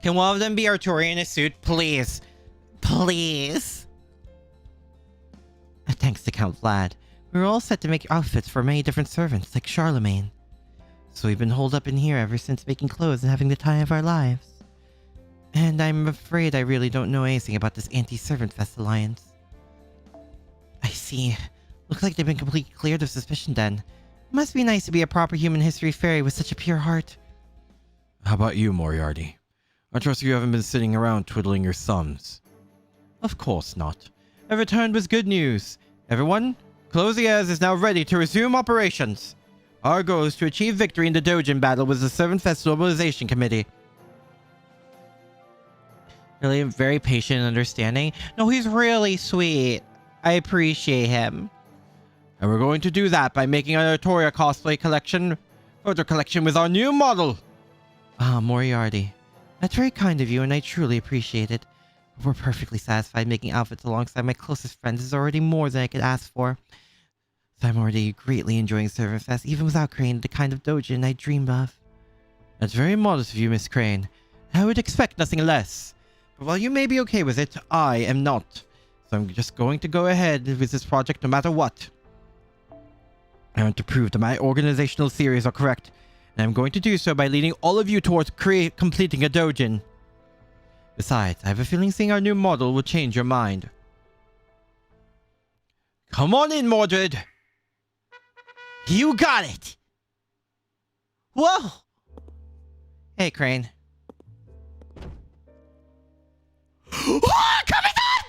Can one of them be Artoria in a suit? Please. Please. Thanks to Count Vlad, we were all set to make outfits for many different servants, like Charlemagne. So we've been holed up in here ever since making clothes and having the time of our lives. And I'm afraid I really don't know anything about this Anti-Servant Fest Alliance. I see. Looks like they've been completely cleared of suspicion then. It must be nice to be a proper human history fairy with such a pure heart. How about you, Moriarty? I trust you haven't been sitting around twiddling your thumbs. Of course not. I returned with good news. Everyone, Closiers is now ready to resume operations. Our goal is to achieve victory in the Dojin battle with the Servant Fest Mobilization Committee. Really very patient and understanding. No, he's really sweet. I appreciate him. And we're going to do that by making an Artoria cosplay photo collection with our new model. Ah, Moriarty. That's very kind of you, and I truly appreciate it. We're perfectly satisfied making outfits alongside my closest friends is already more than I could ask for. So I'm already greatly enjoying Servant Fest, even without Crane, the kind of Dojin I dreamed of. That's very modest of you, Miss Crane. I would expect nothing less. But while you may be okay with it, I am not. So I'm just going to go ahead with this project no matter what. I want to prove that my organizational theories are correct, and I'm going to do so by leading all of you towards completing a Dojin. Besides, I have a feeling seeing our new model will change your mind. Come on in, Mordred! You got it! Whoa! Hey, Crane. Oh, Kapitan!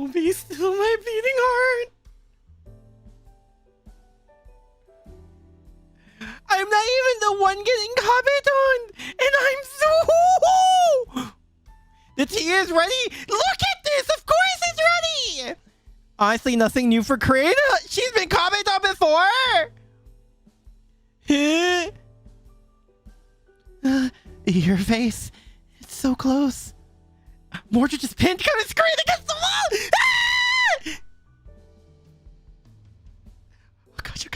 Oh, be still my beating heart. I'm not even the one getting commented on, and I'm so... The tea is ready. Look at this. Of course it's ready. Honestly, nothing new for Crane. She's been commented on before. Your face. It's so close. Mordred just pinned kind of screen against the wall. Ah! Oh, gotcha.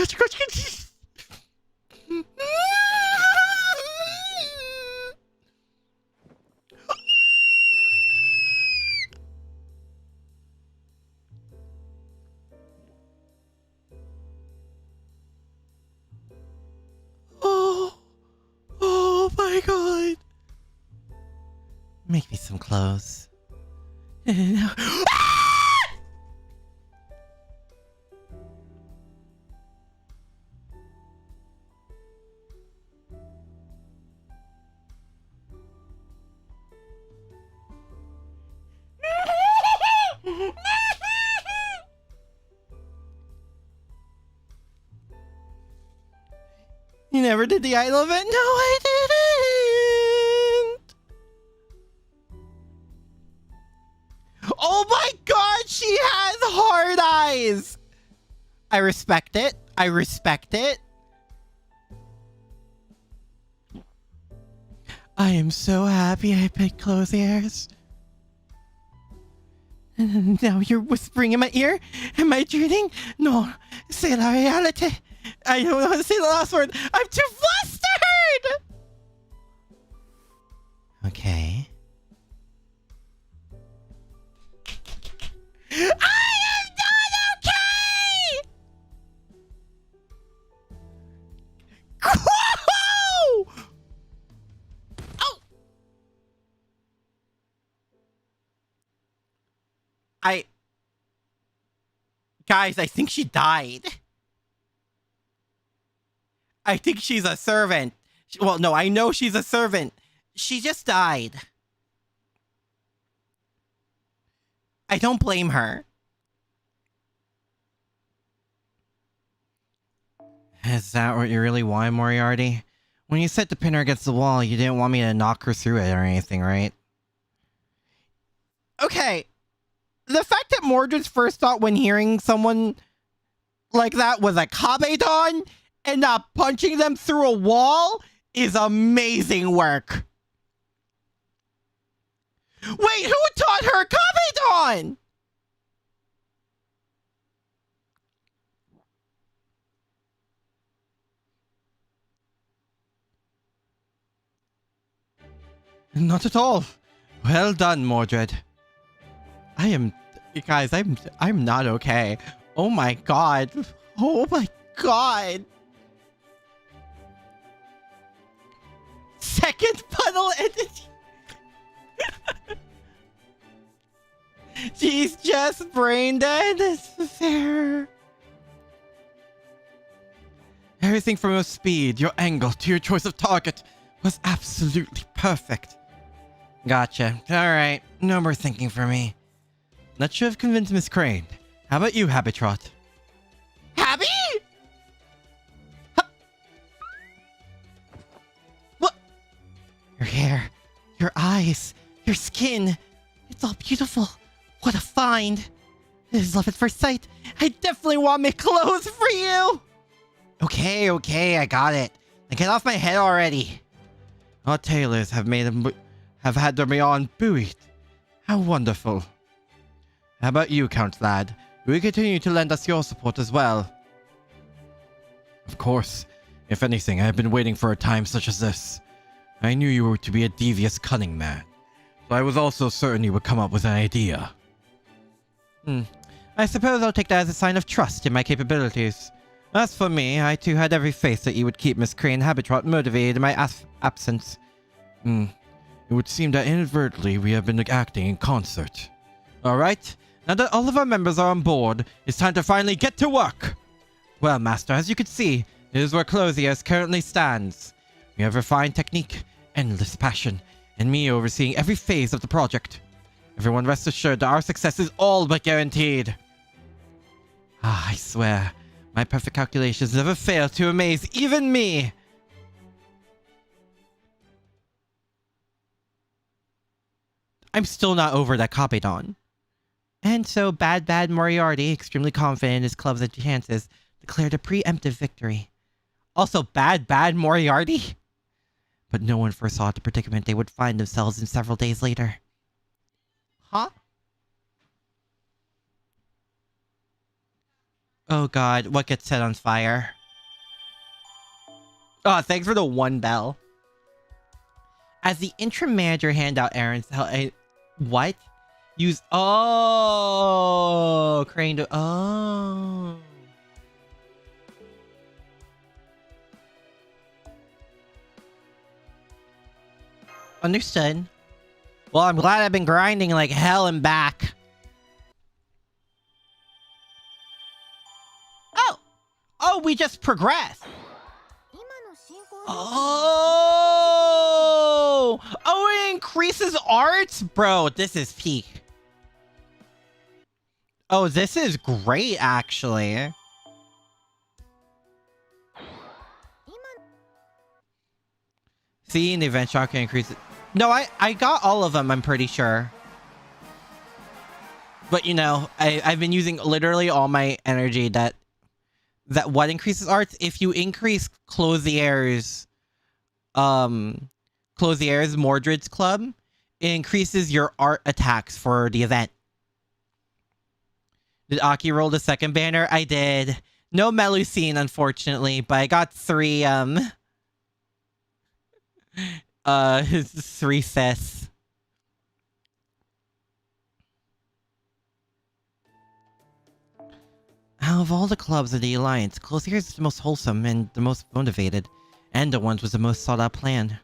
Oh my god. Make me some clothes. You never did the idol event? No, I didn't. Oh my god, she has hard eyes. I respect it. I am so happy I picked clothiers. And now you're whispering in my ear? Am I dreaming? No, say la reality. I don't know how to say the last word. I'm too flustered! Okay. I am not okay! Whoa! Oh! Guys, I think she died. I think she's a servant. Well, no, I know she's a servant. She just died. I don't blame her. Is that what you really want, Moriarty? When you set the pin her against the wall, you didn't want me to knock her through it or anything, right? Okay. The fact that Mordred's first thought when hearing someone like that was a Kabedon and not punching them through a wall is amazing work. Wait, who taught her Kabedon? Not at all. Well done, Mordred. Guys, I'm not okay. Oh my god. Oh my god. Second puddle entity. She's just brain dead. It's fair. Everything from your speed, your angle, to your choice of target was absolutely perfect. Gotcha. Alright, no more thinking for me. That should have convinced Miss Crane. How about you, Habitrot? Happy? What? Your hair, your eyes, your skin. It's all beautiful. What a find. This is love at first sight. I definitely want my clothes for you. Okay, I got it. Now get off my head already. Our tailors have had their beyond buoyed. How wonderful. How about you, Count Lad? Will you continue to lend us your support as well? Of course. If anything, I have been waiting for a time such as this. I knew you were to be a devious, cunning man. So I was also certain you would come up with an idea. I suppose I'll take that as a sign of trust in my capabilities. As for me, I too had every faith that you would keep Miss Crane Habitrot motivated in my absence. It would seem that inadvertently we have been acting in concert. Alright, now that all of our members are on board, it's time to finally get to work! Well, Master, as you can see, it is where Clothiers currently stands. We have refined technique, endless passion, and me overseeing every phase of the project. Everyone rest assured that our success is all but guaranteed. I swear, my perfect calculations never fail to amaze even me. I'm still not over that Kapedon. And so Bad Moriarty, extremely confident in his club's chances, declared a preemptive victory. Also Bad Moriarty? But no one foresaw the predicament they would find themselves in several days later. Huh? Oh god, what gets set on fire? Oh, thanks for the 1 bell. As the interim manager hand out errands, what? Use... Oh! Crane to... Oh. Understood. Well, I'm glad I've been grinding like hell and back. Oh, we just progressed. Oh, it increases arts? Bro, this is peak. Oh, this is great, actually. See, the event shock can increase it. No, I got all of them, I'm pretty sure. But, you know, I've been using literally all my energy that what increases arts. If you increase Clothier's Mordred's Club, it increases your art attacks for the event. Did Aki roll the second banner? I did. No Melusine, unfortunately, but I got 3 3 Siths. Out of all the clubs of the Alliance, Clothier's is the most wholesome and the most motivated, and the ones with the most sought out plan.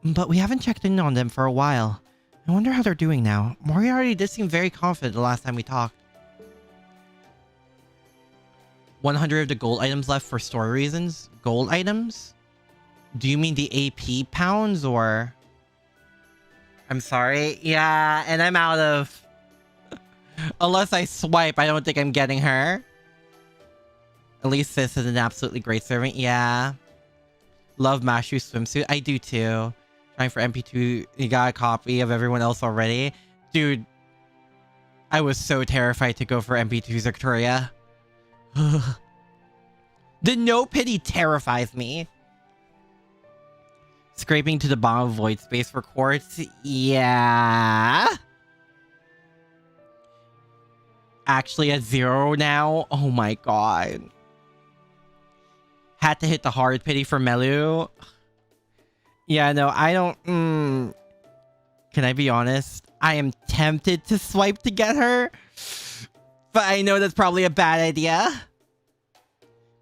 But we haven't checked in on them for a while. I wonder how they're doing now. Moriarty did seem very confident the last time we talked. 100 of the gold items left for store reasons? Gold items? Do you mean the AP pounds or... I'm sorry. Yeah, and I'm out of... Unless I swipe, I don't think I'm getting her. At least this is an absolutely great servant. Yeah. Love Mashu's swimsuit. I do too. Trying for MP2. You got a copy of everyone else already? Dude. I was so terrified to go for MP2's Victoria. The no pity terrifies me. Scraping to the bottom of void space for quartz. Yeah. Actually at 0 now. Oh my god. Had to hit the hard pity for Melu. Yeah, no, I don't... Can I be honest? I am tempted to swipe to get her. But I know that's probably a bad idea.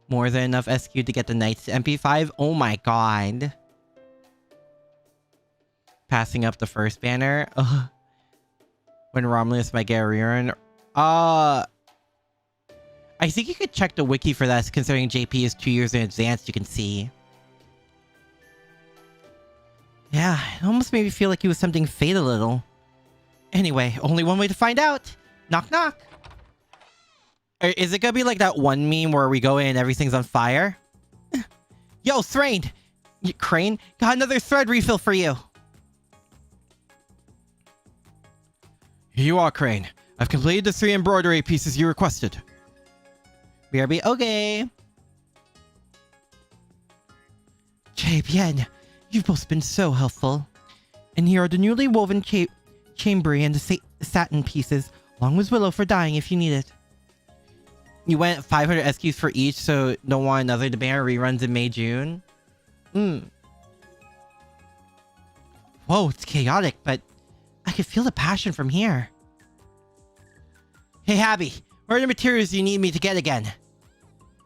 More than enough SQ to get the Knights to MP5. Oh my god. Passing up the first banner. Ugh. When Romulus might get a rerun. I think you could check the wiki for that, considering JP is 2 years in advance, you can see. Yeah, it almost made me feel like he was tempting fate a little. Anyway, only one way to find out. Knock knock. Is it gonna be like that one meme where we go in and everything's on fire? Yo, Thrain! Crane, got another thread refill for you. Here you are, Crane. I've completed the 3 embroidery pieces you requested. BRB, okay. Bien, you've both been so helpful. And here are the newly woven chambery and the satin pieces, along with Willow for dyeing if you need it. You went 500 SQs for each, so don't want another to banner reruns in May, June? Whoa, it's chaotic, but I can feel the passion from here. Hey, Abby, where are the materials you need me to get again?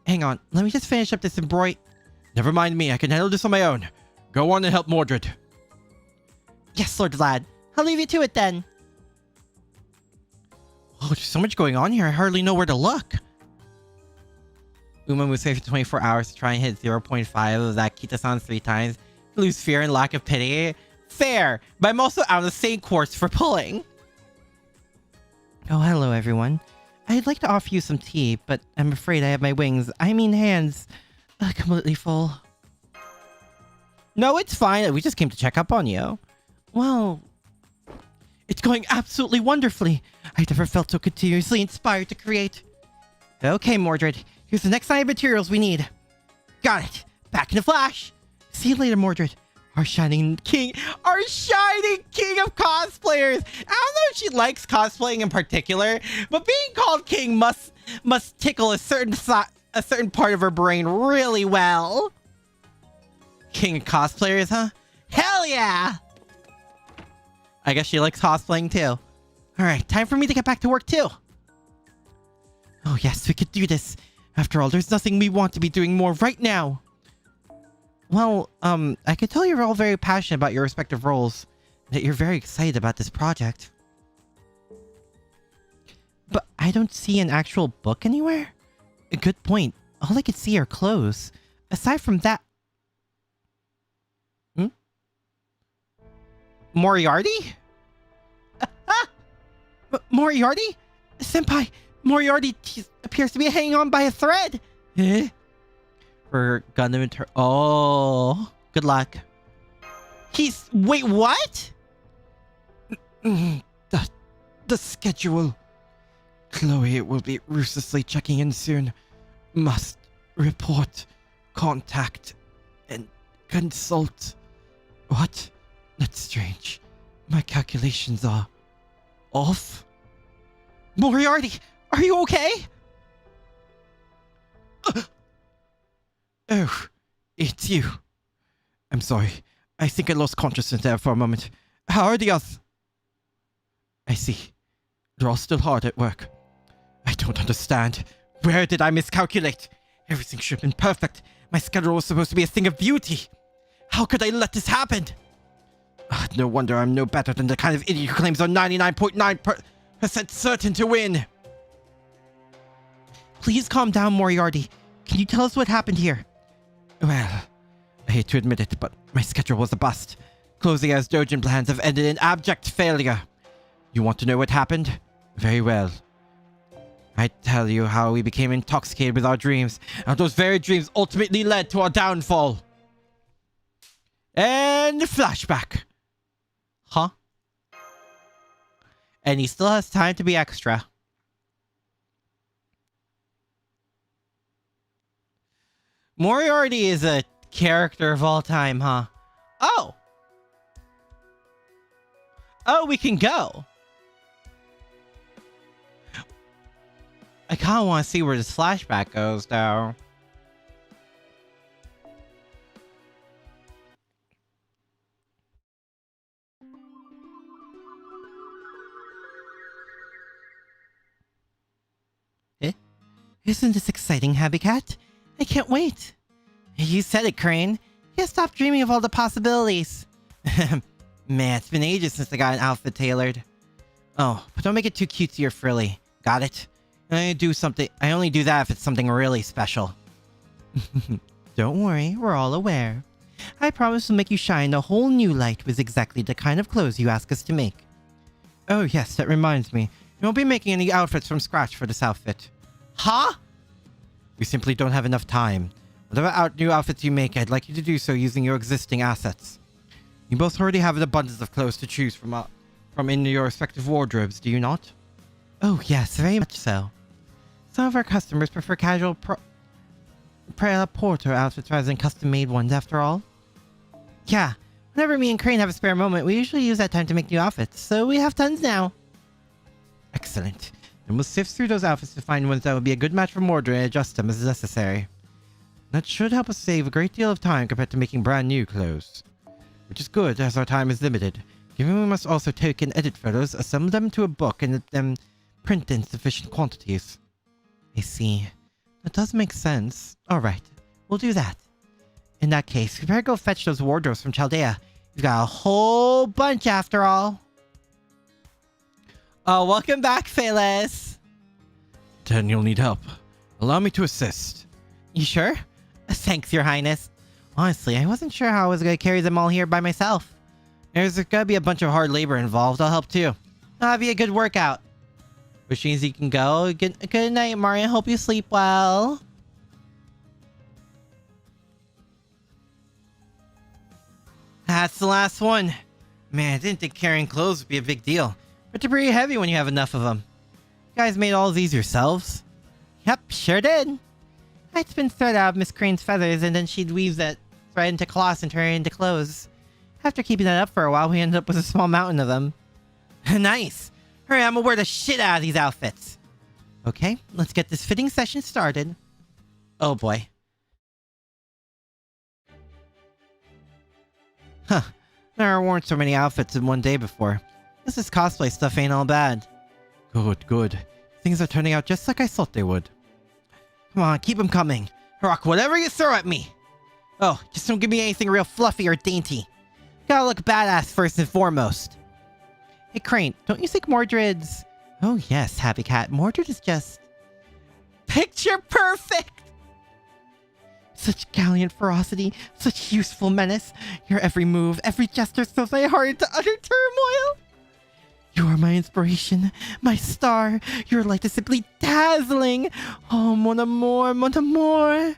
Hang on, let me just finish up this embroidery. Never mind me, I can handle this on my own. Go on and help Mordred. Yes, Lord Vlad. I'll leave you to it then. Oh, there's so much going on here, I hardly know where to look. Uma moves away for 24 hours to try and hit 0.5 of that Kita-san 3 times. Lose fear and lack of pity. Fair, but I'm also out of the same course for pulling. Oh, hello everyone. I'd like to offer you some tea, but I'm afraid I have my hands, completely full. No, it's fine. We just came to check up on you. Well, it's going absolutely wonderfully. I've never felt so continuously inspired to create. Okay, Mordred. Here's the next line of materials we need. Got it. Back in a flash. See you later, Mordred. Our shining king of cosplayers. I don't know if she likes cosplaying in particular, but being called king must tickle a certain part of her brain really well. King of cosplayers, huh? Hell yeah! I guess she likes cosplaying too. Alright, time for me to get back to work too. Oh yes, we could do this. After all, there's nothing we want to be doing more right now. Well, I could tell you're all very passionate about your respective roles, that you're very excited about this project. But I don't see an actual book anywhere. A good point. All I could see are clothes. Aside from that... Moriarty? Moriarty? Senpai, Moriarty appears to be hanging on by a thread. Eh? For Gundam inter... Oh, good luck. Wait, what? The schedule. Chloe will be ruthlessly checking in soon. Must report, contact, and consult. What? That's strange. My calculations are off. Moriarty, are you okay? Oh, it's you. I'm sorry. I think I lost consciousness there for a moment. How are the others? I see. They're all still hard at work. I don't understand. Where did I miscalculate? Everything should have been perfect. My schedule was supposed to be a thing of beauty. How could I let this happen? No wonder I'm no better than the kind of idiot who claims they're 99.9% certain to win. Please calm down, Moriarty. Can you tell us what happened here? Well, I hate to admit it, but my schedule was a bust. Closing as Dojin plans have ended in abject failure. You want to know what happened? Very well. I tell you how we became intoxicated with our dreams, and those very dreams ultimately led to our downfall. And flashback. Huh? And he still has time to be extra. Moriarty is a character of all time, huh? Oh! Oh, we can go! I kind of want to see where this flashback goes, though. Eh? Isn't this exciting, Happy Cat? I can't wait. You said it, Crane. You stop dreaming of all the possibilities. Man, it's been ages since I got an outfit tailored. Oh, but don't make it too cutesy or frilly. Got it? I only do that if it's something really special. Don't worry, we're all aware. I promise to make you shine a whole new light with exactly the kind of clothes you ask us to make. Oh yes, that reminds me. You won't be making any outfits from scratch for this outfit. Huh? We simply don't have enough time. Whatever new outfits you make, I'd like you to do so using your existing assets. You both already have an abundance of clothes to choose from in your respective wardrobes, do you not? Oh yes, very much so. Some of our customers prefer casual porter outfits rather than custom-made ones, after all. Yeah, whenever me and Crane have a spare moment, we usually use that time to make new outfits, so we have tons now. Excellent. Then we'll sift through those outfits to find ones that would be a good match for Mordred and adjust them as necessary. That should help us save a great deal of time compared to making brand new clothes. Which is good, as our time is limited. Given we must also take and edit photos, assemble them to a book, and then print in sufficient quantities. I see. That does make sense. Alright, we'll do that. In that case, we better go fetch those wardrobes from Chaldea. We've got a whole bunch after all. Oh, welcome back, Phyllis. Then you'll need help. Allow me to assist. You sure? Thanks, Your Highness. Honestly, I wasn't sure how I was going to carry them all here by myself. There's going to be a bunch of hard labor involved. I'll help too. That'll be a good workout. Which means you can go. Good night, Mario. Hope you sleep well. That's the last one. Man, I didn't think carrying clothes would be a big deal. But they're pretty heavy when you have enough of them. You guys made all of these yourselves? Yep, sure did. I'd spin thread out of Miss Crane's feathers, and then she'd weave that thread into cloths and turn it into clothes. After keeping that up for a while, we ended up with a small mountain of them. Nice! Hurry, I'm gonna wear the shit out of these outfits. Okay, let's get this fitting session started. Oh boy. Huh. Never worn so many outfits in one day before. Guess this cosplay stuff ain't all bad. Good, good. Things are turning out just like I thought they would. Come on, keep them coming. Rock whatever you throw at me. Oh, just don't give me anything real fluffy or dainty. Gotta look badass first and foremost. Hey Crane, don't you think Mordred's... Oh yes, Happy Cat, Mordred is just... picture perfect! Such gallant ferocity, such useful menace. Your every move, every gesture fills my heart into utter turmoil. You are my inspiration, my star. Your light is simply dazzling. Oh, mon amour, mon amour.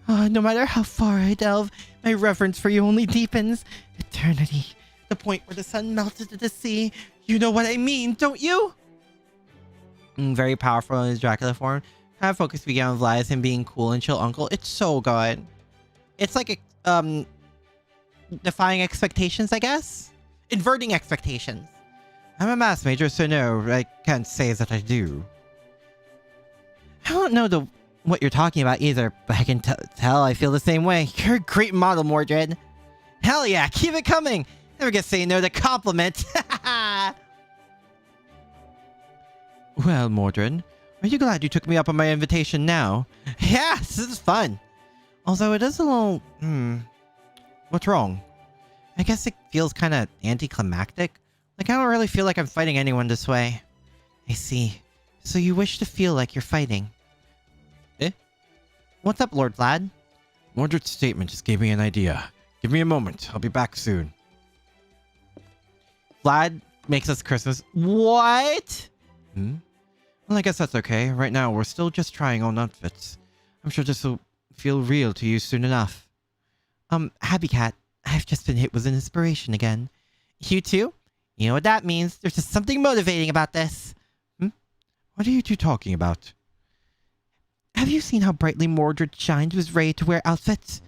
No matter how far I delve, my reverence for you only deepens. Eternity, the point where the sun melts into the sea. You know what I mean, don't you? Very powerful in his Dracula form. Kind of focus began on Vlad as him being cool and chill uncle. It's so good. It's like a, defying expectations, I guess? Inverting expectations. I'm a math major, so no, I can't say that I do. I don't know what you're talking about either, but I can tell I feel the same way. You're a great model, Mordred. Hell yeah, keep it coming. Never get say no to compliment. Well, Mordred, are you glad you took me up on my invitation now? Yeah, this is fun. Although it is a little... What's wrong? I guess it feels kind of anticlimactic. Like I don't really feel like I'm fighting anyone this way. I see. So you wish to feel like you're fighting. Eh? What's up, Lord Vlad? Mordred's statement just gave me an idea. Give me a moment. I'll be back soon. Vlad makes us Christmas. What? Well, I guess that's okay. Right now, we're still just trying on outfits. I'm sure this will feel real to you soon enough. Happy Cat, I've just been hit with an inspiration again. You too? You know what that means. There's just something motivating about this. What are you two talking about? Have you seen how brightly Mordred shines with ready to wear outfits?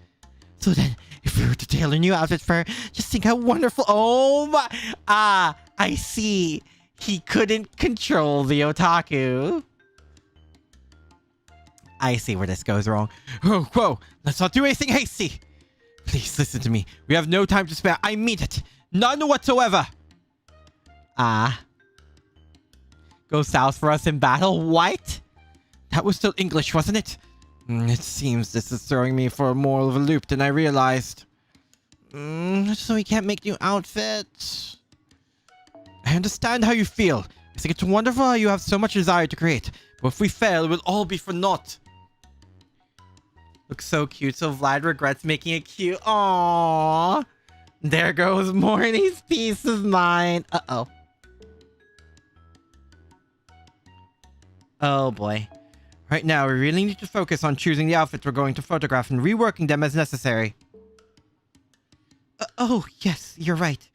So then, if we were to tailor new outfits for her, just think how wonderful... Oh my... Ah, I see. He couldn't control the otaku. I see where this goes wrong. Oh, whoa! Let's not do anything hasty! Please listen to me. We have no time to spare. I mean it. None whatsoever. Go south for us in battle? What? That was still English, wasn't it? It seems this is throwing me for more of a loop than I realized. So we can't make new outfits. I understand how you feel. I think it's wonderful how you have so much desire to create. But if we fail, it will all be for naught. Looks so cute, so Vlad regrets making it cute. Aww. There goes Morty's peace of mind. Uh-oh. Oh boy. Right now, we really need to focus on choosing the outfits we're going to photograph and reworking them as necessary. Oh, yes, you're right.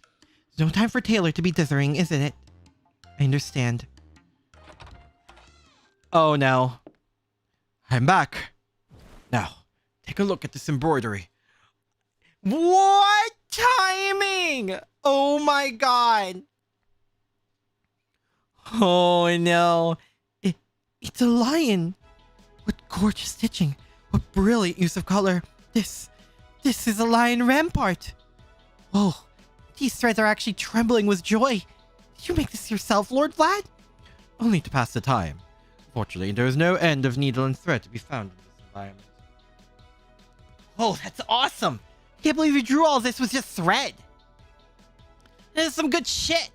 There's no time for Taylor to be dithering, isn't it? I understand. Oh no. I'm back. Now, take a look at this embroidery. What timing? Oh my god. Oh no. It's a lion. What gorgeous stitching. What brilliant use of color. This is a lion rampart. Whoa. These threads are actually trembling with joy. Did you make this yourself, Lord Vlad? Only to pass the time. Fortunately, there is no end of needle and thread to be found in this environment. Oh, that's awesome. Can't believe you drew all this with just thread. This is some good shit.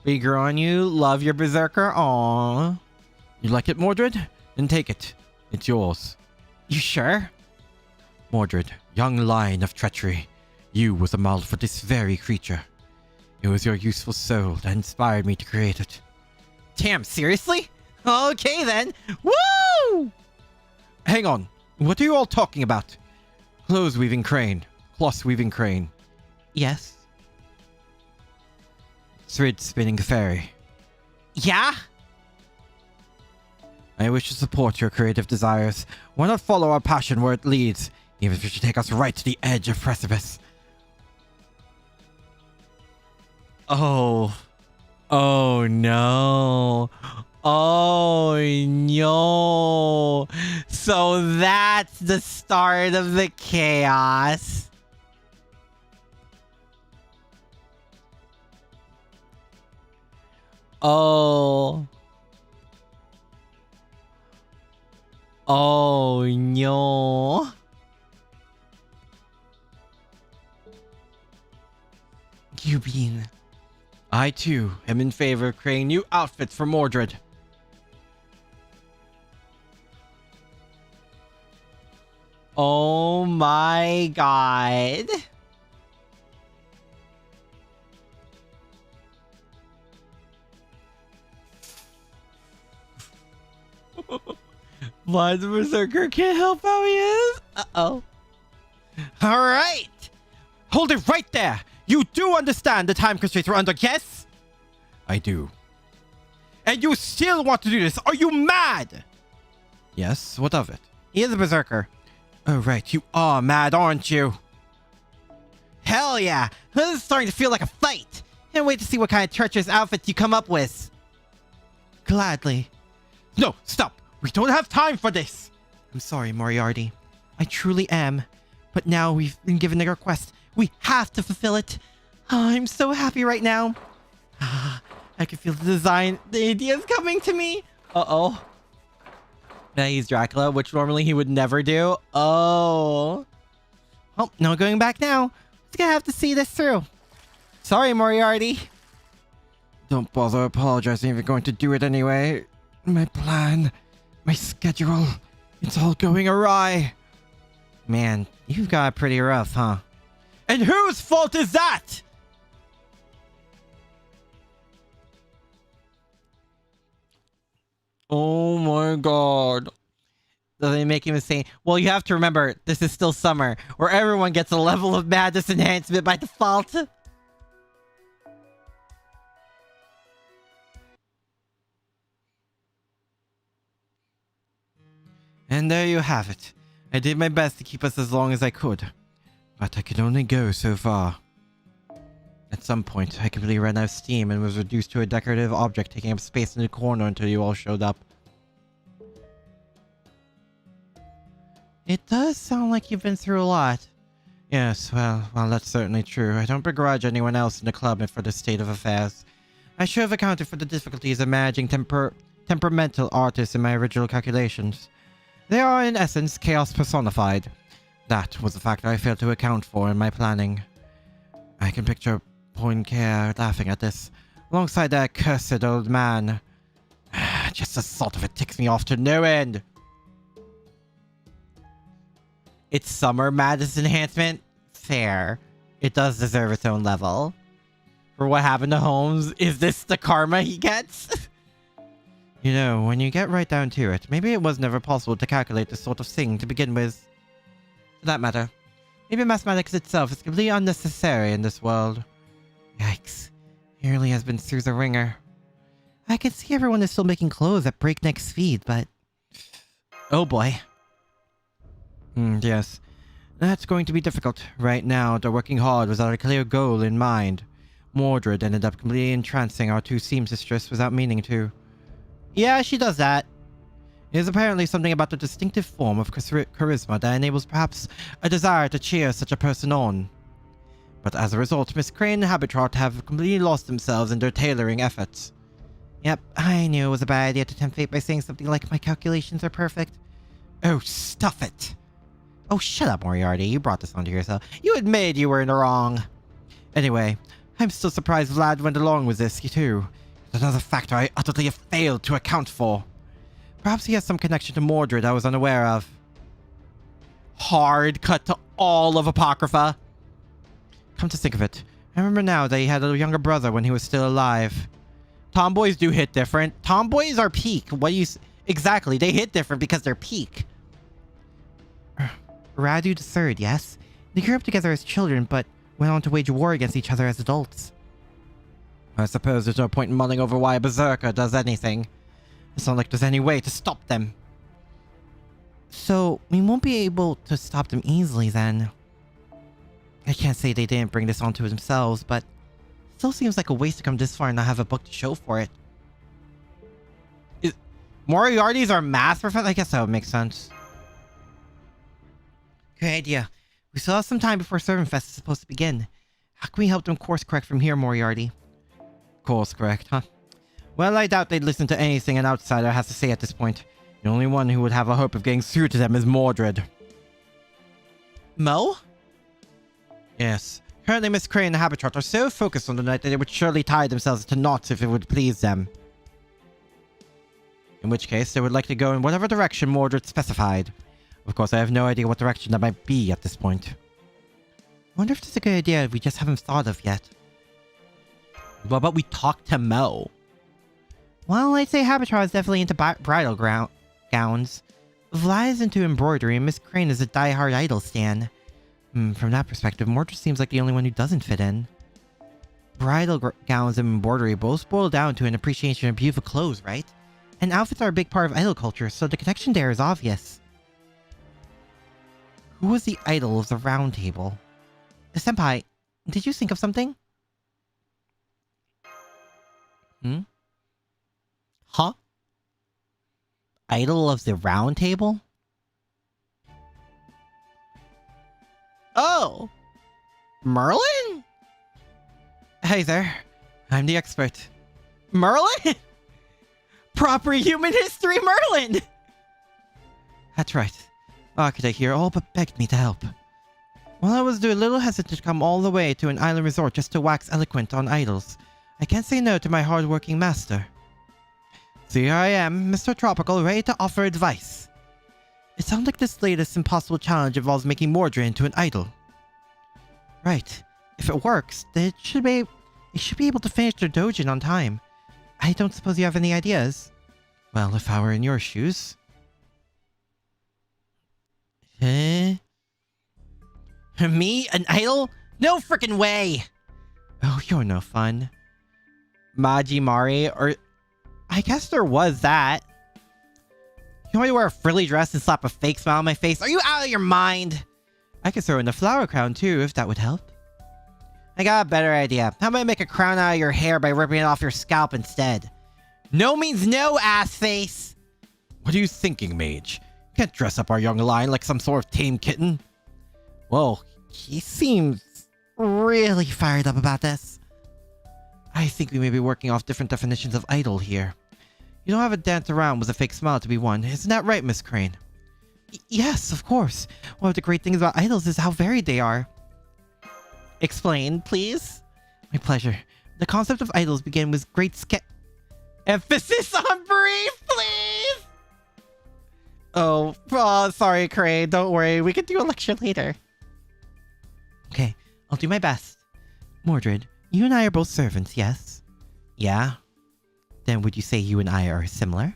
Bigger on you. Love your berserker. Aww. You like it, Mordred? Then take it. It's yours. You sure? Mordred, young lion of treachery. You was a model for this very creature. It was your useful soul that inspired me to create it. Damn, seriously? Okay then. Woo! Hang on. What are you all talking about? Clothes weaving crane. Cloth weaving crane. Yes. Thread spinning fairy. Yeah? I wish to support your creative desires. Why not follow our passion where it leads, even if it should take us right to the edge of precipice? Oh. Oh no. Oh no. So that's the start of the chaos. Oh. Oh no. You mean... I too am in favor of creating new outfits for Mordred. Oh my god. Blood Berserker can't help how he is. Uh-oh. Alright. Hold it right there! You do understand the time constraints we're under, yes? I do. And you still want to do this? Are you mad? Yes, what of it? He is a Berserker. Oh, right. You are mad, aren't you? Hell yeah. This is starting to feel like a fight. Can't wait to see what kind of treacherous outfits you come up with. Gladly. No, stop. We don't have time for this. I'm sorry, Moriarty. I truly am. But now we've been given a request. We have to fulfill it. Oh, I'm so happy right now. I can feel the ideas coming to me. Uh-oh. Now he's Dracula, which normally he would never do. Oh. Oh, no going back now. Just gonna have to see this through. Sorry, Moriarty. Don't bother apologizing if you're going to do it anyway. My plan, my schedule, it's all going awry. Man, you've got it pretty rough, huh? And whose fault is that? Oh my god. Doesn't it make him insane? Well, you have to remember, this is still summer, where everyone gets a level of madness enhancement by default. And there you have it. I did my best to keep us as long as I could. But I could only go so far. At some point, I completely ran out of steam and was reduced to a decorative object taking up space in the corner until you all showed up. It does sound like you've been through a lot. Yes, well, that's certainly true. I don't begrudge anyone else in the club for the state of affairs. I should have accounted for the difficulties of managing temperamental artists in my original calculations. They are, in essence, chaos personified. That was a factor I failed to account for in my planning. I can picture Poincare laughing at this, alongside that cursed old man. Just the thought of it ticks me off to no end. It's summer madness enhancement? Fair. It does deserve its own level. For what happened to Holmes, is this the karma he gets? You know, when you get right down to it, maybe it was never possible to calculate this sort of thing to begin with. For that matter, maybe mathematics itself is completely unnecessary in this world. Yikes. He really has been through the ringer. I can see everyone is still making clothes at breakneck speed, but... Oh boy. Yes. That's going to be difficult. Right now, they're working hard without a clear goal in mind. Mordred ended up completely entrancing our two seamstresses without meaning to. Yeah, she does that. It is apparently something about the distinctive form of charisma that enables perhaps a desire to cheer such a person on. But as a result, Miss Crane and Habitrot have completely lost themselves in their tailoring efforts. Yep, I knew it was a bad idea to tempt fate by saying something like my calculations are perfect. Oh, stuff it! Oh, shut up, Moriarty. You brought this onto yourself. You admitted you were in the wrong. Anyway, I'm still surprised Vlad went along with this, too. It's another factor I utterly failed to account for. Perhaps he has some connection to Mordred I was unaware of. Hard cut to all of Apocrypha. Come to think of it, I remember now that he had a younger brother when he was still alive. Tomboys do hit different. Tomboys are peak. What do you... Exactly, they hit different because they're peak. Radu III, yes? They grew up together as children, but went on to wage war against each other as adults. I suppose there's no point in mulling over why a berserker does anything. It's not like there's any way to stop them. So, we won't be able to stop them easily then. I can't say they didn't bring this onto themselves, but it still seems like a waste to come this far and not have a book to show for it. Moriarty's are math professor? I guess that would make sense. Good idea. We still have some time before Servant Fest is supposed to begin. How can we help them course correct from here, Moriarty? Course correct, huh? Well, I doubt they'd listen to anything an outsider has to say at this point. The only one who would have a hope of getting through to them is Mordred. Mo? Yes. Currently, Miss Crane and the Habitat are so focused on the night that they would surely tie themselves to knots if it would please them. In which case, they would like to go in whatever direction Mordred specified. Of course, I have no idea what direction that might be at this point. I wonder if it's a good idea we just haven't thought of yet. What about we talk to Mo? Well, I'd say Habitat is definitely into bridal gowns. Vly is into embroidery, and Miss Crane is a die-hard idol stan. From that perspective, Mordred seems like the only one who doesn't fit in. Bridal gowns and embroidery both boil down to an appreciation of beautiful clothes, right? And outfits are a big part of idol culture, so the connection there is obvious. Who was the idol of the round table? Senpai, did you think of something? Huh? Idol of the round table? Oh! Merlin? Hey there. I'm the expert. Merlin? Proper human history Merlin! That's right. Architect here all but begged me to help. While I was a little hesitant to come all the way to an island resort just to wax eloquent on idols, I can't say no to my hard-working master. So here I am, Mr. Tropical, ready to offer advice. It sounds like this latest impossible challenge involves making Mordred into an idol. Right. If it works, they should be able to finish their doujin on time. I don't suppose you have any ideas? Well, if I were in your shoes... Me? An idol? No frickin' way! Oh, you're no fun. Majimari, or... I guess there was that. You want me to wear a frilly dress and slap a fake smile on my face? Are you out of your mind? I could throw in a flower crown too, if that would help. I got a better idea. How about I make a crown out of your hair by ripping it off your scalp instead? No means no, ass face! What are you thinking, mage? Can't dress up our young lion like some sort of tame kitten. Whoa, he seems really fired up about this. I think we may be working off different definitions of idol here. You don't have to dance around with a fake smile to be one, isn't that right, Miss Crane? Yes, of course. One of the great things about idols is how varied they are. Explain, please? My pleasure. The concept of idols began with great emphasis on brief, please! Oh, sorry, Crane. Don't worry. We can do a lecture later. Okay, I'll do my best. Mordred, you and I are both servants, yes? Yeah? Then would you say you and I are similar?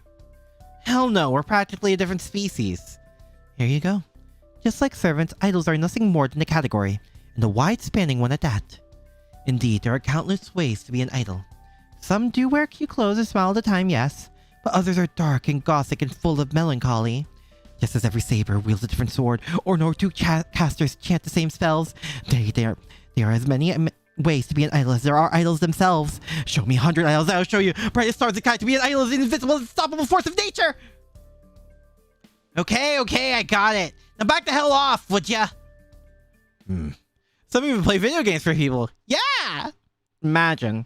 Hell no, we're practically a different species. Here you go. Just like servants, idols are nothing more than a category, and a wide-spanning one at that. Indeed, there are countless ways to be an idol. Some do wear cute clothes and smile all the time, yes, but others are dark and gothic and full of melancholy. Just as every saber wields a different sword, or no two casters chant the same spells, there are as many ways to be an idol as there are idols themselves. Show me 100 idols, I'll show you. Brightest stars in the sky. To be an idol is an invisible, unstoppable force of nature. Okay, I got it. Now back the hell off, would ya? Some even play video games for people. Yeah! Imagine.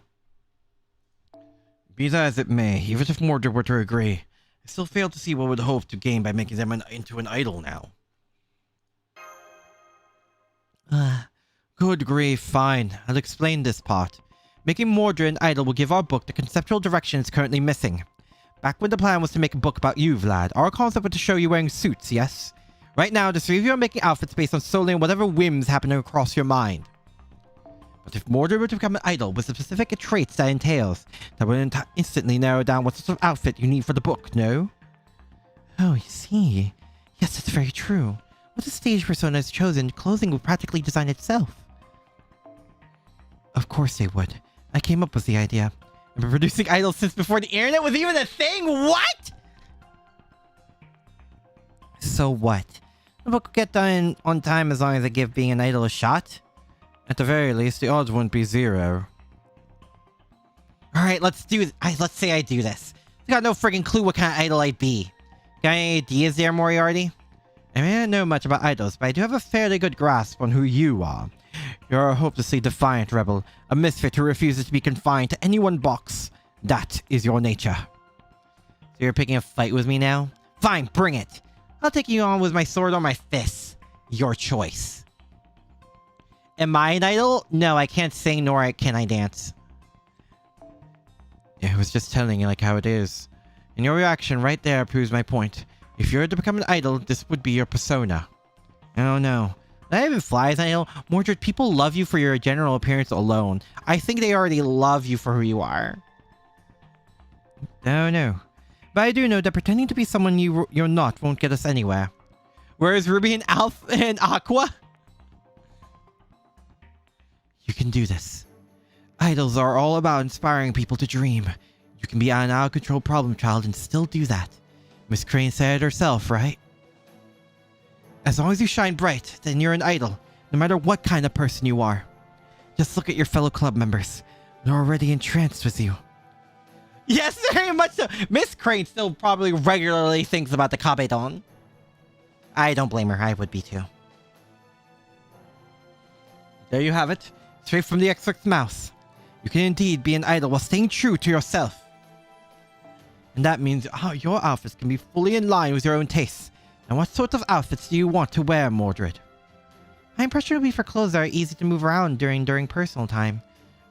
Be that as it may, even if Mordred were to agree, I still fail to see what would hope to gain by making them into an idol now. Good grief, fine. I'll explain this part. Making Mordred an idol will give our book the conceptual direction it's currently missing. Back when the plan was to make a book about you, Vlad, our concept was to show you wearing suits, yes? Right now, the three of you are making outfits based on solely on whatever whims happen to cross your mind. But if Mordred were to become an idol with the specific traits that entails, that would instantly narrow down what sort of outfit you need for the book, no? Oh, you see. Yes, that's very true. Once a stage persona is chosen, clothing will practically design itself. Of course they would. I came up with the idea. I've been producing idols since before the internet was even a thing. What? So what? The book will get done on time as long as I give being an idol a shot. At the very least, the odds wouldn't be 0. Alright, let's say I do this. I got no friggin' clue what kind of idol I'd be. Got any ideas there, Moriarty? I may not know much about idols, but I do have a fairly good grasp on who you are. You're a hopelessly defiant rebel, a misfit who refuses to be confined to any one box. That is your nature. So you're picking a fight with me now? Fine, bring it. I'll take you on with my sword or my fists. Your choice. Am I an idol? No, I can't sing nor can I dance. Yeah, I was just telling you like how it is. And your reaction right there proves my point. If you were to become an idol, this would be your persona. Oh no. Not even fly as an idol. Mordred, people love you for your general appearance alone. I think they already love you for who you are. Oh no. But I do know that pretending to be someone you're not won't get us anywhere. Whereas Ruby and Alpha and Aqua? You can do this. Idols are all about inspiring people to dream. You can be an out-of-control problem child and still do that. Miss Crane said it herself, right? As long as you shine bright, then you're an idol, no matter what kind of person you are. Just look at your fellow club members. They're already entranced with you. Yes, very much so. Miss Crane still probably regularly thinks about the Kabedon. I don't blame her. I would be too. There you have it. Straight from the expert's mouth. You can indeed be an idol while staying true to yourself. And that means your outfits can be fully in line with your own tastes. And what sort of outfits do you want to wear, Mordred? My impression would be for clothes that are easy to move around during personal time.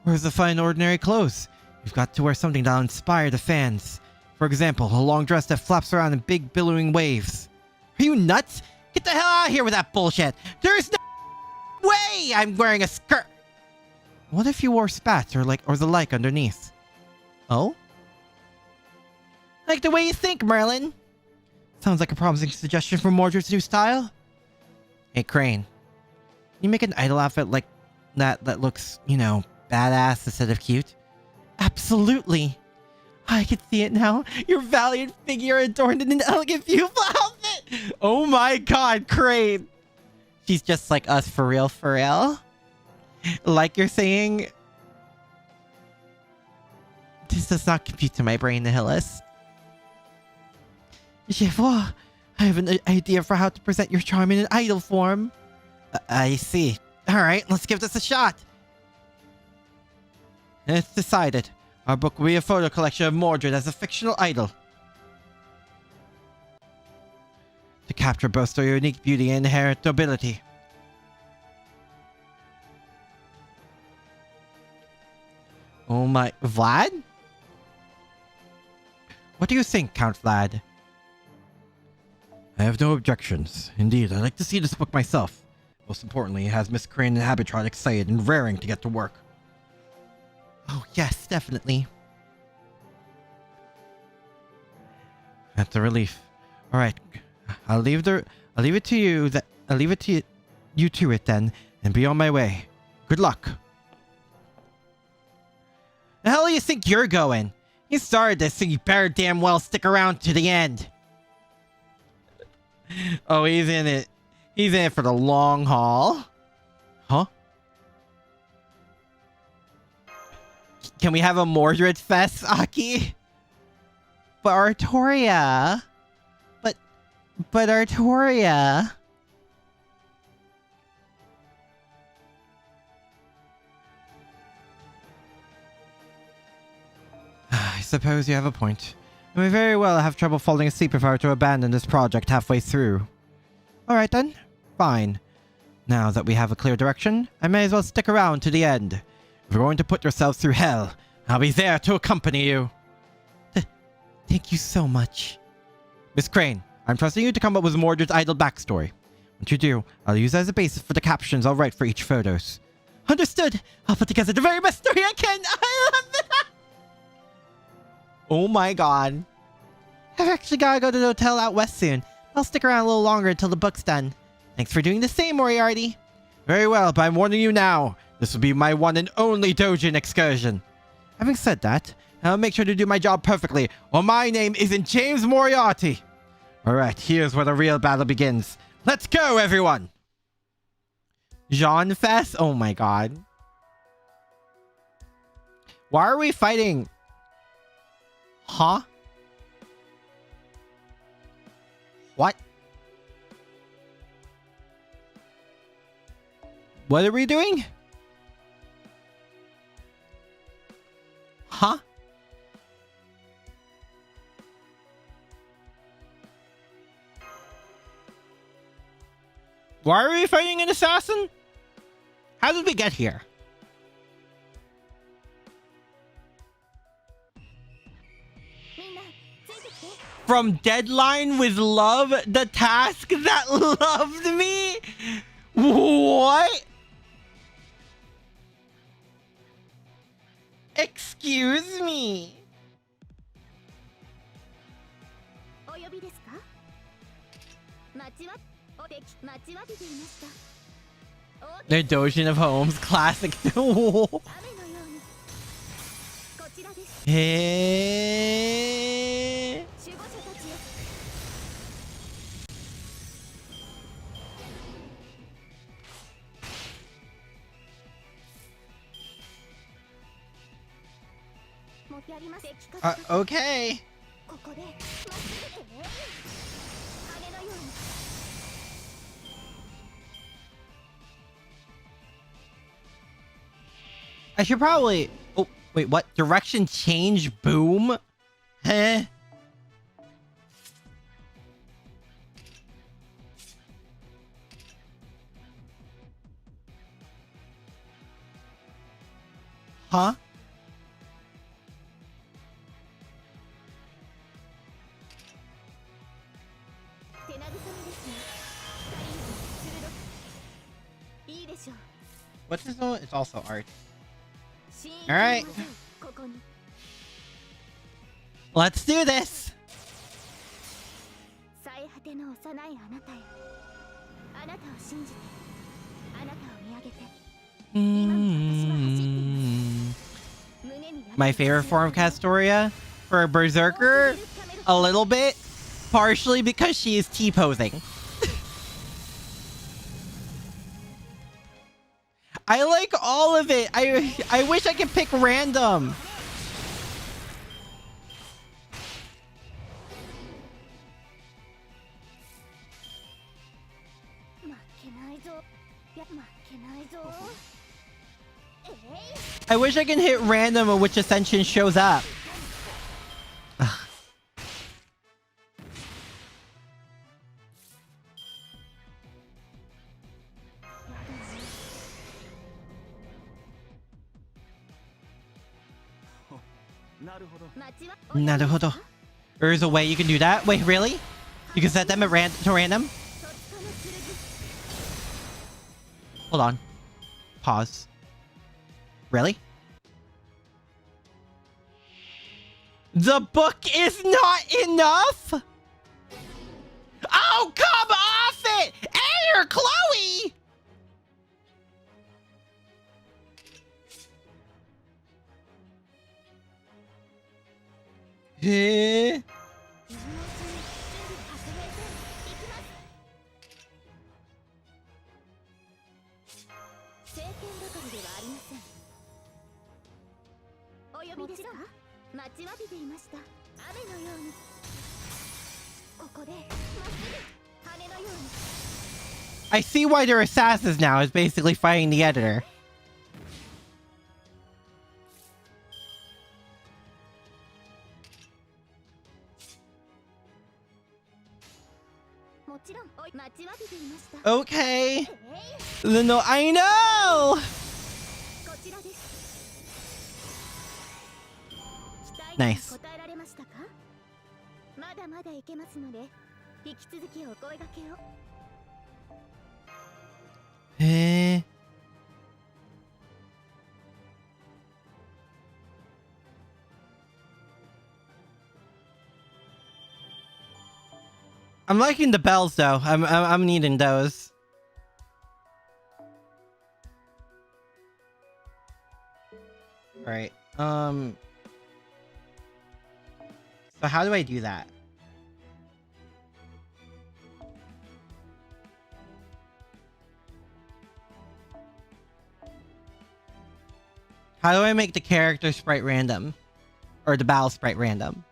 Whereas the fine ordinary clothes? You've got to wear something that'll inspire the fans. For example, a long dress that flaps around in big billowing waves. Are you nuts? Get the hell out of here with that bullshit! There's no way I'm wearing a skirt! What if you wore spats or the like underneath? Oh? Like the way you think, Merlin. Sounds like a promising suggestion for Mordred's new style. Hey, Crane. Can you make an idol outfit like that looks, you know, badass instead of cute? Absolutely. I can see it now. Your valiant figure adorned in an elegant, beautiful outfit. Oh my god, Crane. She's just like us for real, for real. Like you're saying... This does not compute to my brain, Nihilist. Je vois. I have an idea for how to present your charm in an idol form. I see. Alright, let's give this a shot. It's decided. Our book will be a photo collection of Mordred as a fictional idol. To capture both her unique beauty and inherent nobility. Oh my... Vlad? What do you think, Count Vlad? I have no objections. Indeed, I'd like to see this book myself. Most importantly, it has Miss Crane and Habitron excited and raring to get to work. Oh, yes, definitely. That's a relief. Alright. I'll leave it to you to it then, and be on my way. Good luck. The hell do you think you're going? You started this, so you better damn well stick around to the end. Oh, he's in it. He's in it for the long haul. Huh? Can we have a Mordred Fest, Aki? But Artoria. But Artoria. I suppose you have a point. I may very well have trouble falling asleep if I were to abandon this project halfway through. Alright then. Fine. Now that we have a clear direction, I may as well stick around to the end. If you're going to put yourselves through hell, I'll be there to accompany you. Thank you so much. Miss Crane, I'm trusting you to come up with Mordred's idol backstory. Once you do, I'll use that as a basis for the captions I'll write for each photos. Understood. I'll put together the very best story I can. I love that. Oh my god. I've actually gotta go to the hotel out west soon. I'll stick around a little longer until the book's done. Thanks for doing the same, Moriarty. Very well, but I'm warning you now. This will be my one and only Dojin excursion. Having said that, I'll make sure to do my job perfectly, or my name isn't James Moriarty. Alright, here's where the real battle begins. Let's go, everyone! Jean Fest? Oh my god. Why are we fighting? Huh? What? What are we doing? Huh? Why are we fighting an assassin? How did we get here? From Deadline with Love, the task that loved me? What? Excuse me. The Dojin of Homes classic. Hey. Okay. I should probably... Oh, wait, what? Direction change? Boom? Huh? Huh? What's this one? It's also art. Alright. Let's do this! My favorite form of Castoria? For a Berserker? A little bit. Partially because she is T-posing. I like all of it. I wish I could pick random. I wish I can hit random of which ascension shows up. Ugh. Naruhodo. There's a way you can do that? Wait, really? You can set them at random? Hold on. Pause. Really? The book is not enough? Oh, come off it! Air, Chloe! Eh? I see why they're assassins now, is basically fighting the editor. Okay. No, I know! Nice. I'm liking the bells though. I'm needing those. All right. So how do I do that? How do I make the character sprite random? Or the battle sprite random?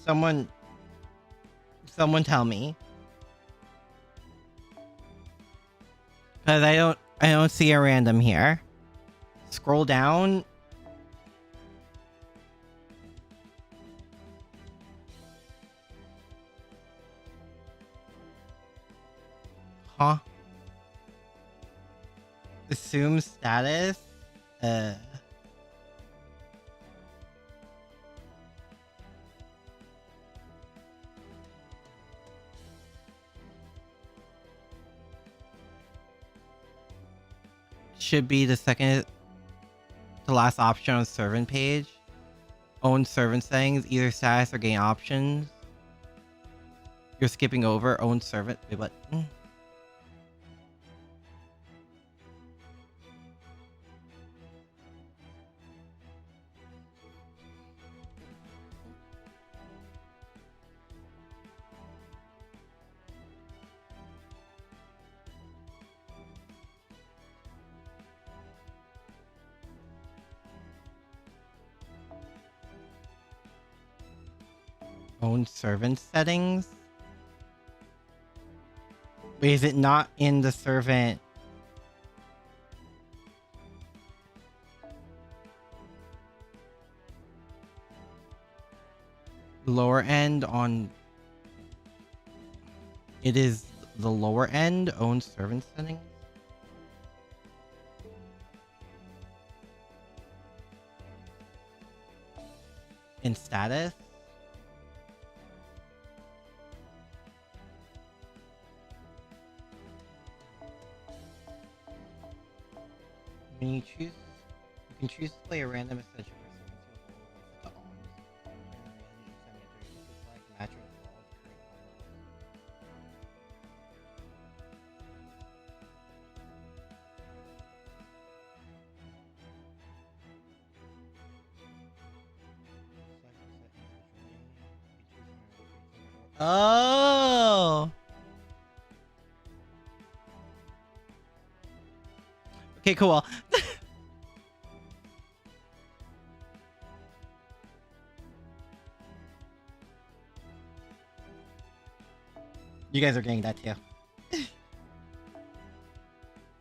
Someone tell me. Cause I don't see a random here. Scroll down. Huh? Assume status? Should be the second to last option on the servant page. Own servant settings, either status or gain options. You're skipping over own servant. Wait, what? Own servant settings? Wait, is it not in the servant? Lower end on... It is the lower end, own servant settings? In status? When you choose, you can choose to play a random essential for servants who hold the arms. Oh. Okay, cool. You guys are getting that too.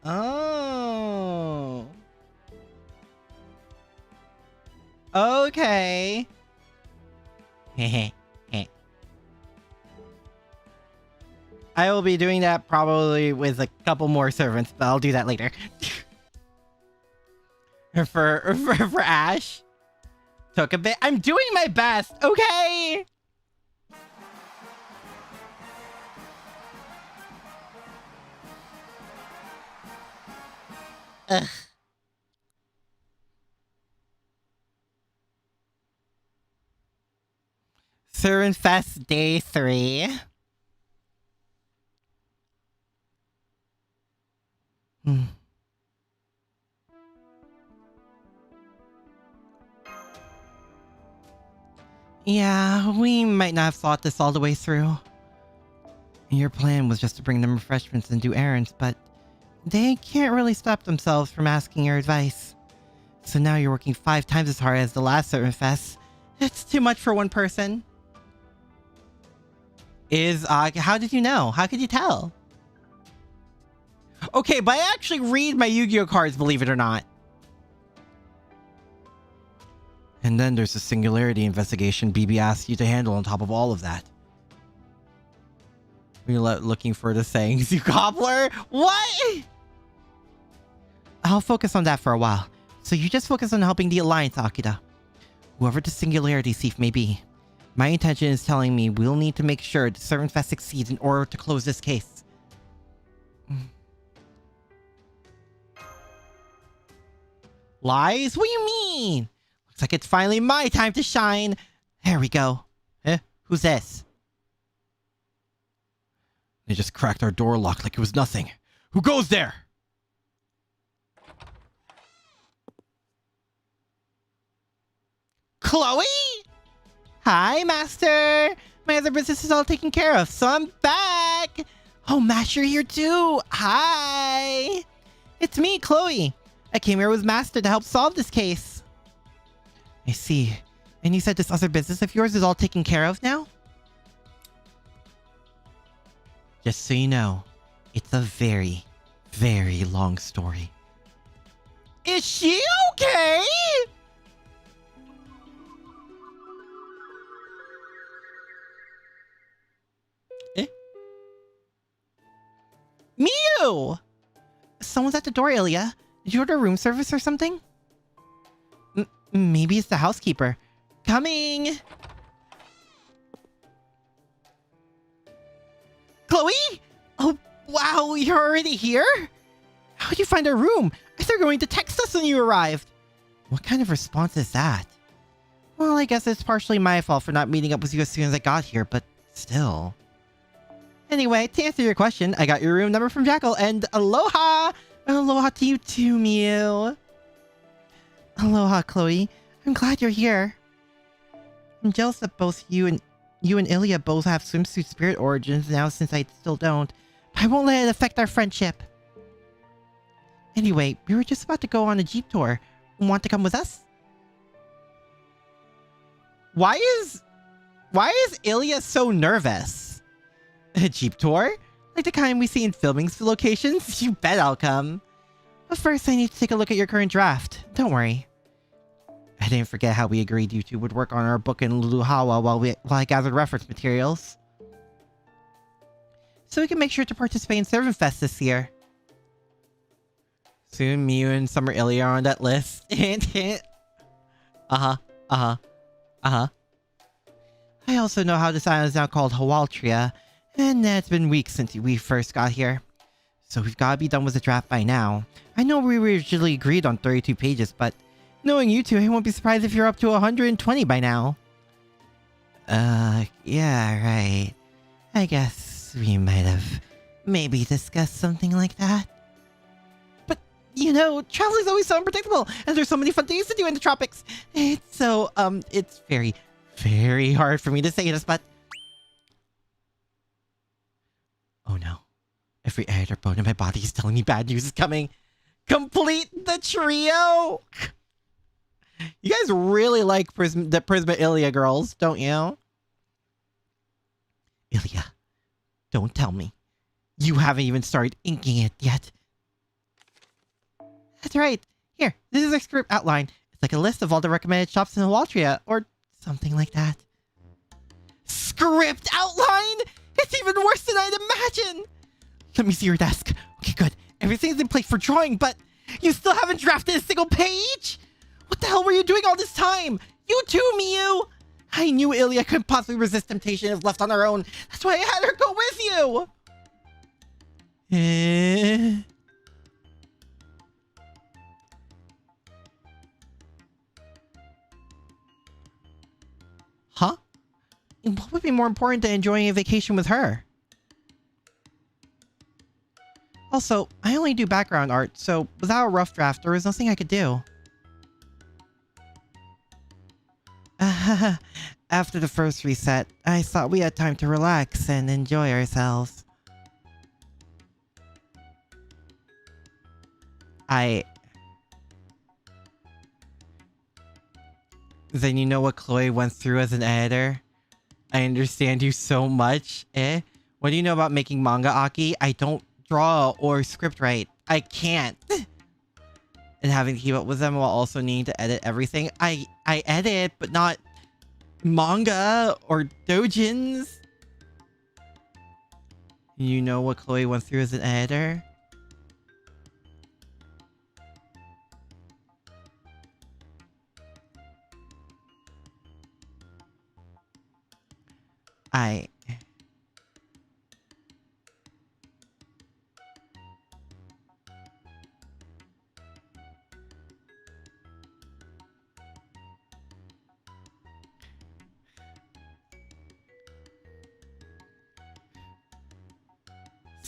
Oh. Okay. I will be doing that probably with a couple more servants, but I'll do that later. for Ash. Took a bit. I'm doing my best, okay? Ugh. Servant Fest Day 3. Yeah, we might not have thought this all the way through. Your plan was just to bring them refreshments and do errands, but they can't really stop themselves from asking your advice. So now you're working 5 times as hard as the last Servant Fest. It's too much for one person. How did you know? How could you tell? Okay, but I actually read my Yu-Gi-Oh cards, believe it or not. And then there's the singularity investigation BB asked you to handle on top of all of that. We're looking for the sayings, you cobbler? What? I'll focus on that for a while. So you just focus on helping the Alliance, Akira. Whoever the singularity thief may be. My intention is telling me we'll need to make sure the Servant Fest succeeds in order to close this case. Lies? What do you mean? Looks like it's finally my time to shine. There we go. Eh? Who's this? They just cracked our door lock like it was nothing. Who goes there? Chloe? Hi, Master. My other business is all taken care of, so I'm back. Oh, Master, you're here too. Hi. It's me, Chloe. I came here with Master to help solve this case. I see. And you said this other business of yours is all taken care of now? Just so you know, it's a very, very long story. Is she okay? Eh? Mew! Someone's at the door, Ilya. Did you order room service or something? Maybe it's the housekeeper. Coming! Chloe? Oh, wow, you're already here? How'd you find our room? I thought you were going to text us when you arrived. What kind of response is that? Well, I guess it's partially my fault for not meeting up with you as soon as I got here, but still. Anyway, to answer your question, I got your room number from Jackal, and aloha! Aloha to you too, Mew. Aloha, Chloe. I'm glad you're here. I'm jealous that both you and Ilya both have swimsuit spirit origins now, since I still don't. But I won't let it affect our friendship. Anyway, we were just about to go on a jeep tour. Want to come with us? Why is Ilya so nervous? A jeep tour? Like the kind we see in filming locations? You bet I'll come. But first I need to take a look at your current draft. Don't worry. I didn't forget how we agreed you two would work on our book in Luluhawa while I gathered reference materials. So we can make sure to participate in Servant Fest this year. Soon Mew and Summer Ilya are on that list. Uh-huh. I also know how this island is now called Hawaltria, and it's been weeks since we first got here. So we've got to be done with the draft by now. I know we originally agreed on 32 pages, but knowing you two, I won't be surprised if you're up to 120 by now. Yeah, right. I guess we might have maybe discussed something like that. But, you know, traveling's always so unpredictable, and there's so many fun things to do in the tropics. It's very, very hard for me to say this, but... Oh no. Every editor bone in my body is telling me bad news is coming. Complete the trio! You guys really like the Prisma Ilya girls, don't you? Ilya, don't tell me. You haven't even started inking it yet. That's right. Here, this is our script outline. It's like a list of all the recommended shops in Hawaltria, or something like that. Script outline? It's even worse than I'd imagine! Let me see your desk. Okay, good. Everything's in place for drawing, but you still haven't drafted a single page? What the hell were you doing all this time? You too, Mew! I knew Ilya couldn't possibly resist temptation if left on her own. That's why I had her go with you! Huh? What would be more important than enjoying a vacation with her? Also, I only do background art, so without a rough draft, there was nothing I could do. After the first reset, I thought we had time to relax and enjoy ourselves. Then you know what Chloe went through as an editor? I understand you so much, eh? What do you know about making manga, Aki? I don't draw or script write. I can't. And having to keep up with them while also needing to edit everything. I edit, but not manga or doujins. You know what Chloe went through as an editor?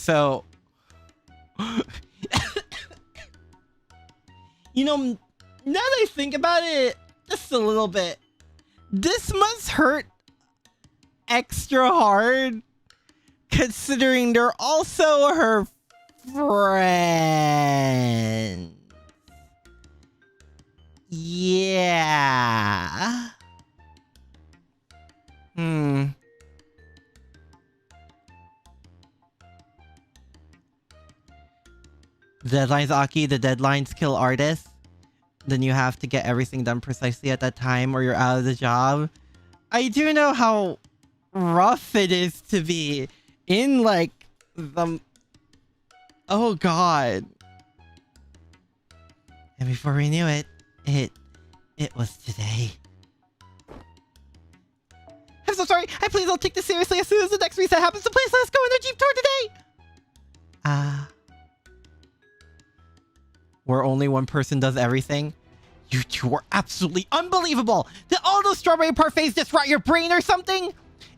So, you know, now that I think about it just a little bit, this must hurt extra hard considering they're also her friends. Yeah. Deadlines, Aki. The deadlines kill artists. Then you have to get everything done precisely at that time or you're out of the job. I do know how rough it is to be in, like, the... Oh, God. And before we knew it, it was today. I'm so sorry. Please don't take this seriously. As soon as the next reset happens, so please let us go on our Jeep tour today. Where only one person does everything? You two are absolutely unbelievable! Did all those strawberry parfaits just rot your brain or something?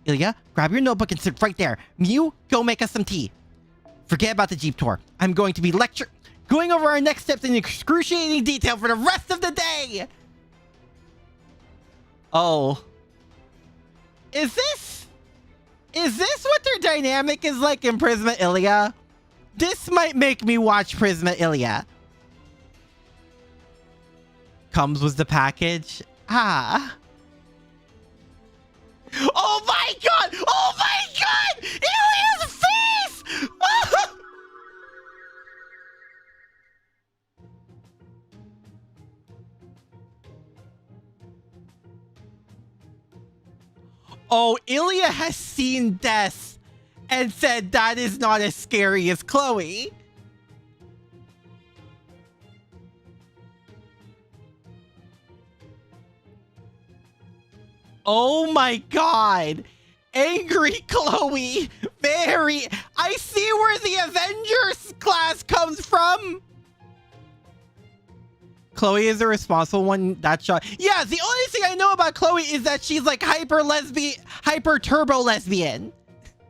Ilya, grab your notebook and sit right there. Mew, go make us some tea. Forget about the Jeep tour. I'm going to be going over our next steps in excruciating detail for the rest of the day! Oh. Is this what their dynamic is like in Prisma Ilya? This might make me watch Prisma Ilya. Comes with the package. Oh my god! Oh my god! Ilya's face! Oh, Ilya has seen death and said that is not as scary as Chloe. Oh my god! Angry Chloe! Very... I see where the Avengers class comes from! Chloe is the responsible one that shot. Yeah, the only thing I know about Chloe is that she's like hyper turbo lesbian.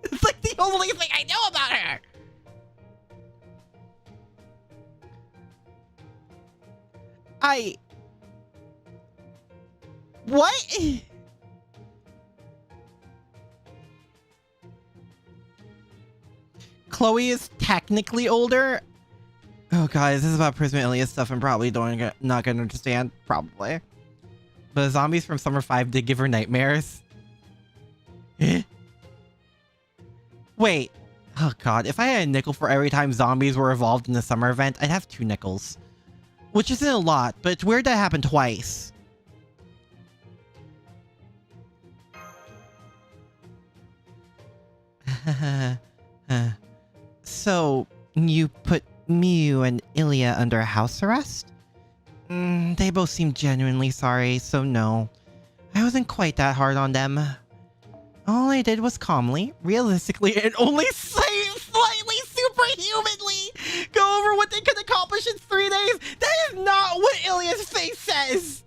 It's like the only thing I know about her. What? Chloe is technically older. Oh, guys, this is about Prisma Ilya stuff I'm probably not going to understand. Probably. But the zombies from Summer 5 did give her nightmares. Wait. Oh, God. If I had a nickel for every time zombies were evolved in the summer event, I'd have 2 nickels. Which isn't a lot, but it's weird that happened twice. So, you put Mew and Ilya under house arrest? They both seem genuinely sorry, so no. I wasn't quite that hard on them. All I did was calmly, realistically, and only slightly superhumanly go over what they could accomplish in 3 days. That is not what Ilya's face says!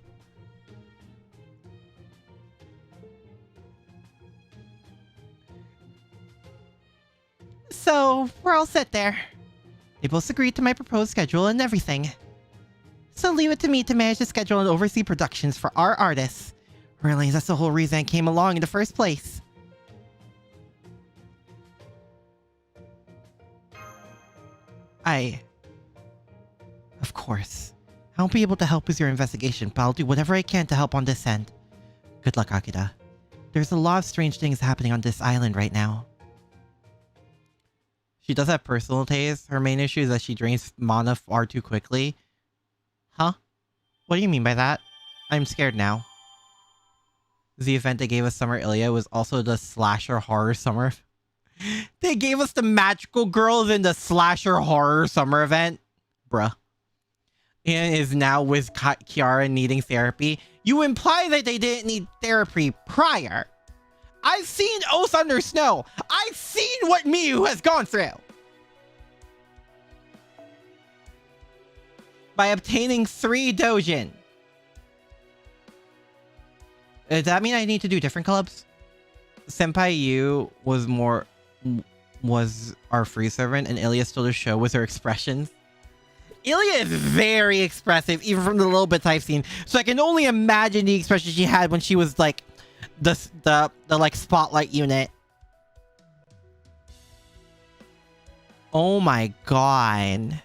So, we're all set there. They both agreed to my proposed schedule and everything. So leave it to me to manage the schedule and oversee productions for our artists. Really, that's the whole reason I came along in the first place. Of course. I won't be able to help with your investigation, but I'll do whatever I can to help on this end. Good luck, Akira. There's a lot of strange things happening on this island right now. She does have personal taste. Her main issue is that she drains mana far too quickly. Huh? What do you mean by that? I'm scared now. The event they gave us Summer Ilya was also the slasher horror summer. They gave us the magical girls in the slasher horror summer event. Bruh. And is now with Kiara needing therapy. You imply that they didn't need therapy prior. I've seen Oath Under Snow. I've seen what Mew has gone through. By obtaining 3 Dojin. Does that mean I need to do different clubs? Senpai Yu was more... was our free servant, and Ilya stole the show with her expressions. Ilya is very expressive, even from the little bits I've seen. So I can only imagine the expression she had when she was like the like spotlight unit. Oh my god.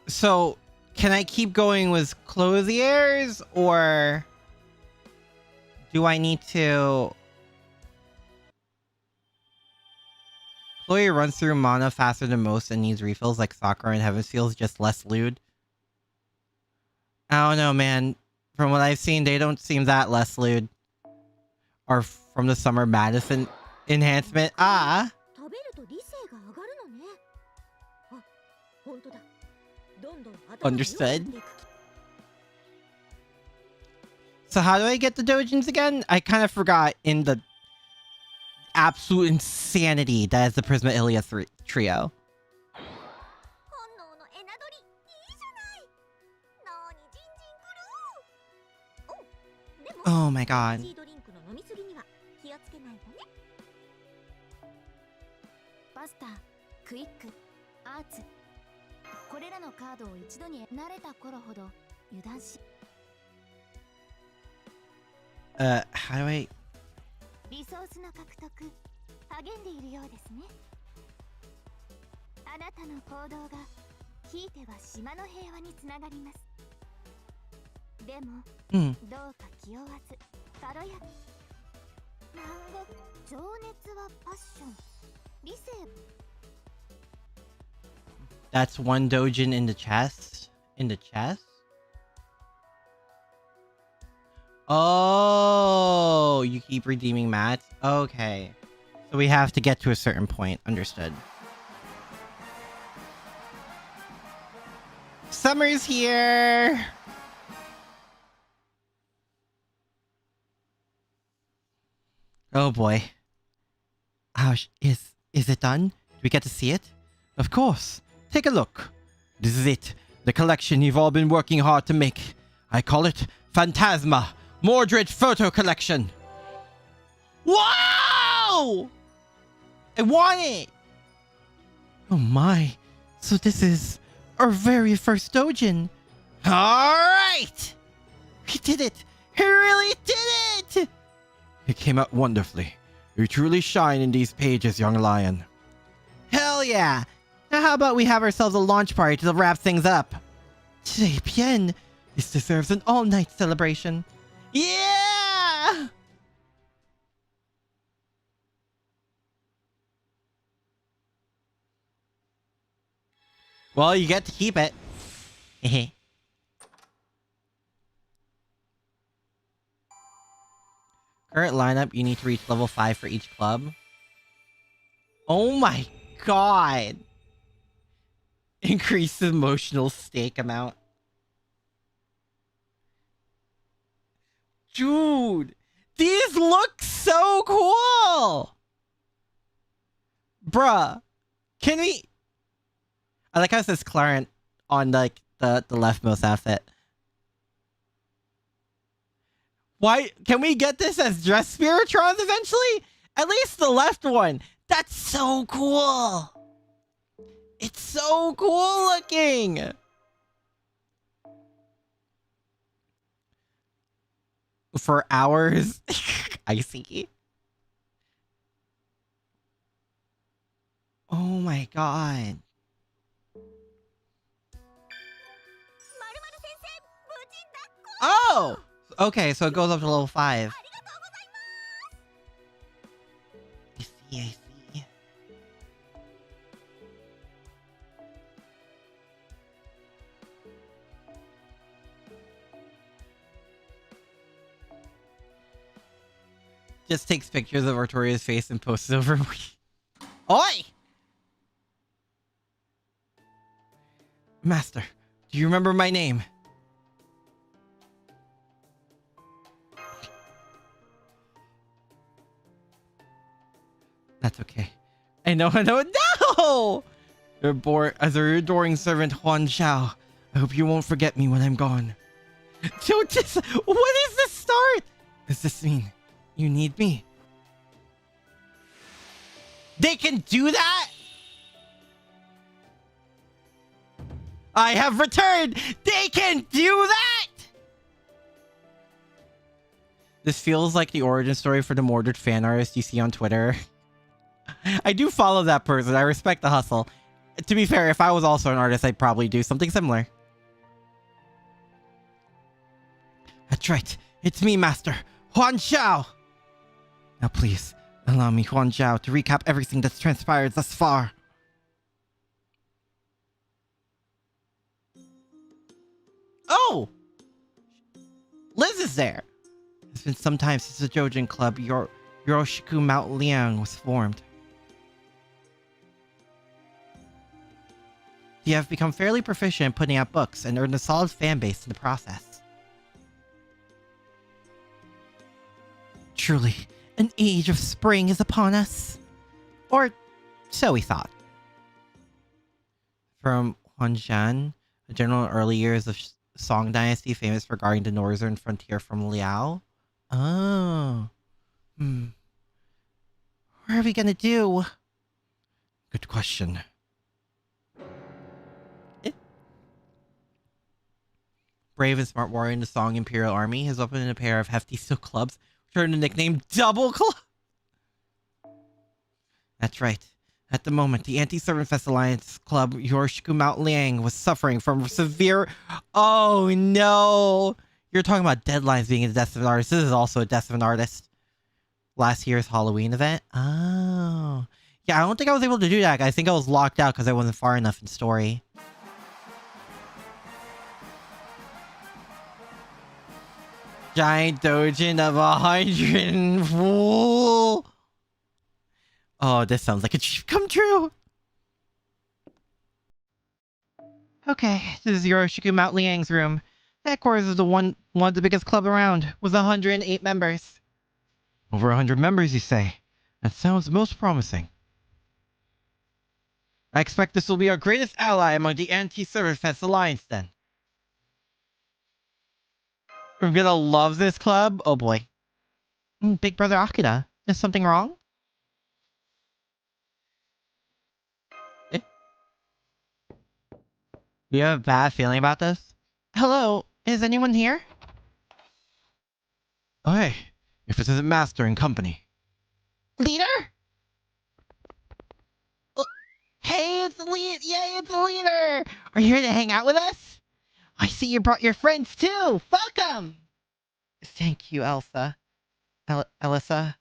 So, can I keep going with clothiers, or do I need to... Chloe runs through mana faster than most and needs refills like Sakura and Heaven feels just less lewd. I don't know, man. From what I've seen, they don't seem that less lewd. Or from the Summer Madison enhancement. Ah! Understood. So how do I get the dojins again? I kind of forgot in the absolute insanity that is the Prisma Ilya trio. Oh my god. How do I... That's one dojin in the chest? In the chest? Oh, you keep redeeming mats? Okay. So we have to get to a certain point. Understood. Summer's here! Oh boy. Ouch. Is it done? Do we get to see it? Of course. Take a look. This is it. The collection you've all been working hard to make. I call it Phantasma Mordred Photo Collection. Wow! I want it! Oh my. So this is our very first dojin. Alright! We did it! We really did it! It came out wonderfully. You truly shine in these pages, young lion. Hell yeah! Now how about we have ourselves a launch party to wrap things up? Très bien. This deserves an all-night celebration. Yeah! Well, you get to keep it. Current lineup, you need to reach level 5 for each club. Oh my god! Increase the emotional stake amount. Dude! These look so cool! Bruh. Can we... I like how it says Clarent on like the leftmost outfit. Why can we get this as dress Spiritrons eventually? At least the left one. That's so cool. It's so cool looking. For hours. I see. Oh my god. Oh! Okay, so it goes up to level 5. I see. Just takes pictures of Artoria's face and posts it over. Oi! Master, do you remember my name? That's okay. I know, no! As your adoring servant Huan Xiao, I hope you won't forget me when I'm gone. What is the start? Does this mean you need me? They can do that? I have returned! They can do that? This feels like the origin story for the Mordred fan artist you see on Twitter. I do follow that person. I respect the hustle. To be fair, if I was also an artist, I'd probably do something similar. That's right. It's me, Master. Huan Xiao! Now please, allow me, Huan Xiao, to recap everything that's transpired thus far. Oh! Liz is there. It's been some time since the Jojin Club, Yoroshiku Mount Liang, was formed. You have become fairly proficient in putting out books and earned a solid fan base in the process. Truly, an age of spring is upon us. Or so we thought. From Huanshan, a general in early years of Song Dynasty famous for guarding the northern frontier from Liao. Oh. What are we gonna do? Good question. Brave and smart warrior in the Song Imperial Army has opened a pair of hefty steel clubs, which earned the nickname Double Club. That's right. At the moment, the Anti-Servant Fest Alliance Club Yoroshiku Mount Liang was suffering from severe... Oh no! You're talking about deadlines being a death of an artist. This is also a death of an artist. Last year's Halloween event? Oh. Yeah, I don't think I was able to do that. I think I was locked out because I wasn't far enough in story. Giant Dojin of 100 fool. Oh, this sounds like a dream come true. Okay, this is Yoroshiku Mount Liang's room. The headquarters is one of the biggest club around, with 108 members. Over 100 members, you say? That sounds most promising. I expect this will be our greatest ally among the Anti-Servant Fest Alliance, then. We're gonna love this club? Oh boy. Big Brother Akira, is something wrong? Eh? Do you have a bad feeling about this? Hello, is anyone here? Oh hey, if this isn't Master and company. Leader? Hey, it's the lead! Yay, it's the leader! Are you here to hang out with us? I see you brought your friends too! Welcome! Thank you, Elsa. Elisa?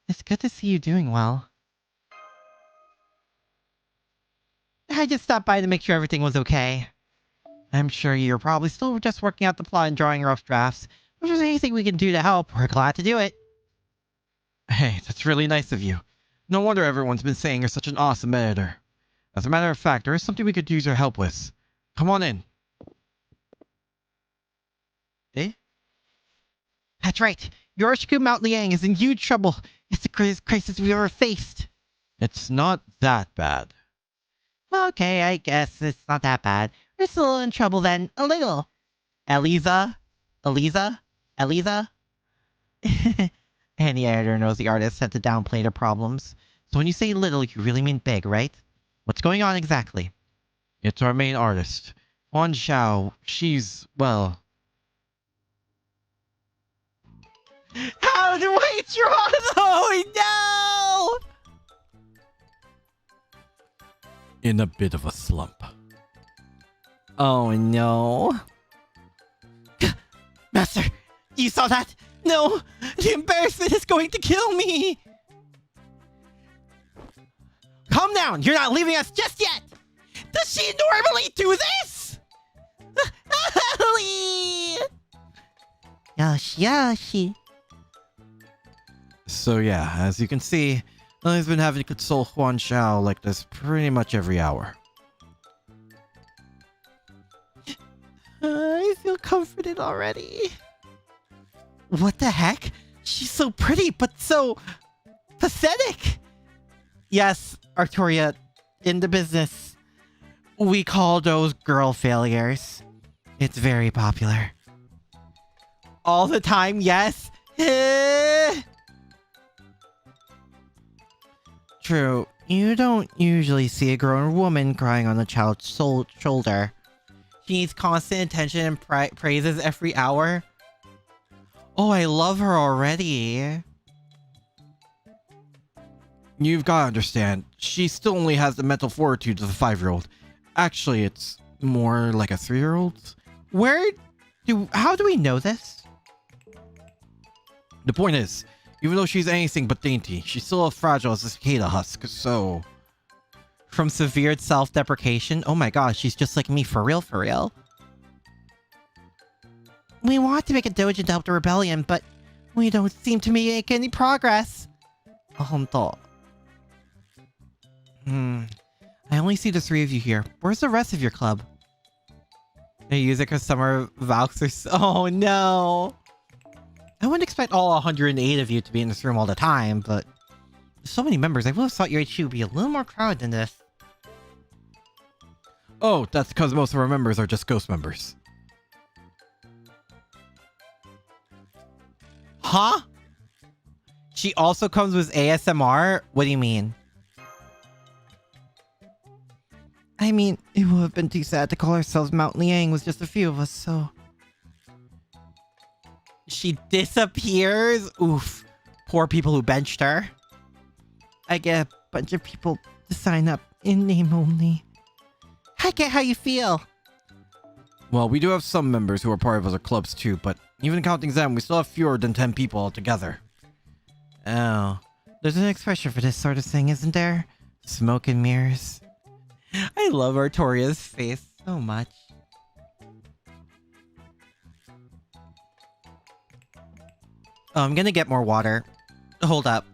It's good to see you doing well. I just stopped by to make sure everything was okay. I'm sure you're probably still just working out the plot and drawing rough drafts. If there's anything we can do to help, we're glad to do it. Hey, that's really nice of you. No wonder everyone's been saying you're such an awesome editor. As a matter of fact, there is something we could use your help with. Come on in. Eh? That's right. Yoroshiku Mount Liang is in huge trouble. It's the greatest crisis we've ever faced. It's not that bad. Okay, I guess it's not that bad. We're still in trouble then. A little. Eliza? Any editor knows the artist had to downplay their problems. So when you say little, you really mean big, right? What's going on exactly? It's our main artist. Huan Xiao. She's, well... How do I draw? Oh no! In a bit of a slump. Oh no. Master, you saw that? No! The embarrassment is going to kill me! Calm down! You're not leaving us just yet! Does she normally do this? Yoshi. So yeah, as you can see, Lily's been having to console Huan Xiao like this pretty much every hour. I feel comforted already. What the heck? She's so pretty, but so pathetic. Yes, Artoria, in the business, we call those girl failures. It's very popular. All the time, yes. True. You don't usually see a grown woman crying on a child's shoulder. She needs constant attention and praises every hour. Oh, I love her already. You've got to understand, she still only has the mental fortitude of a 5-year-old. Actually, it's more like a 3-year-old. How do we know this? The point is, even though she's anything but dainty, she's still as fragile as a cicada husk, so... From severe self-deprecation? Oh my gosh, she's just like me, for real, for real. We want to make a doujin to help the rebellion, but we don't seem to make any progress. Honto. I only see the 3 of you here. Where's the rest of your club? They use it because summer vouchers. Oh no! I wouldn't expect all 108 of you to be in this room all the time, but there's so many members. I would have thought your HQ would be a little more crowded than this. Oh, that's because most of our members are just ghost members. Huh? She also comes with ASMR? What do you mean? I mean, it would have been too sad to call ourselves Mount Liang with just a few of us, so... She disappears? Oof. Poor people who benched her. I get a bunch of people to sign up in name only. I get how you feel. Well, we do have some members who are part of other clubs too, but even counting them, we still have fewer than 10 people altogether. Oh. There's an expression for this sort of thing, isn't there? Smoke and mirrors. I love Artoria's face so much. Oh, I'm gonna get more water. Hold up.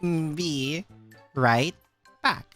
Be right back.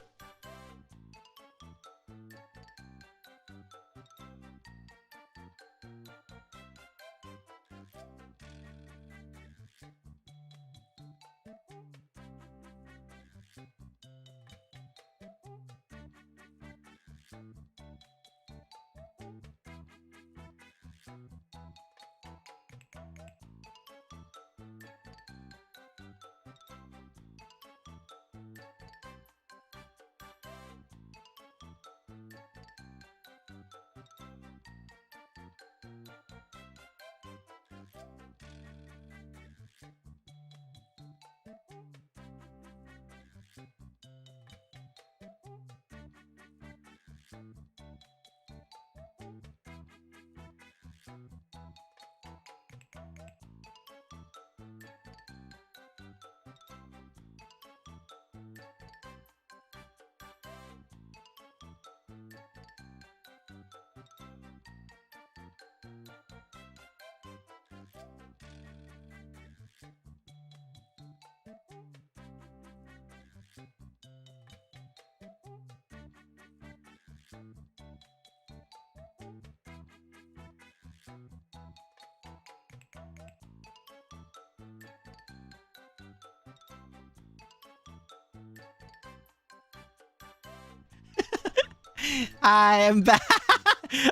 I am back.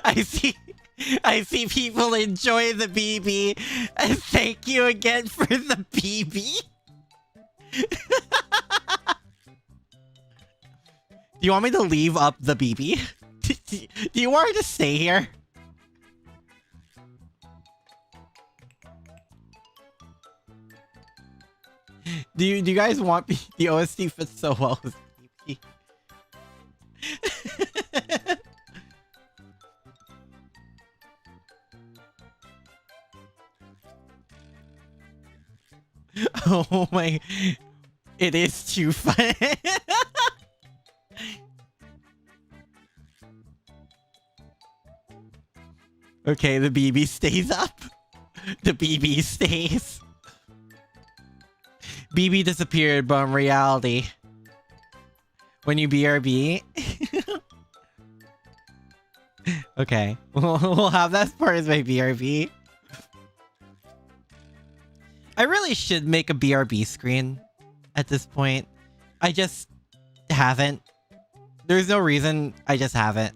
I see people enjoy the BB. Thank you again for the BB. Do you want me to leave up the BB? Do you want her to stay here? Do you guys want the OST fits so well with BB? Oh my, it is too fun. Okay, the BB stays up. The BB stays. BB disappeared, but in reality, when you BRB, okay, we'll have that as part of my BRB. I really should make a BRB screen at this point. I just haven't. There's no reason. I just haven't.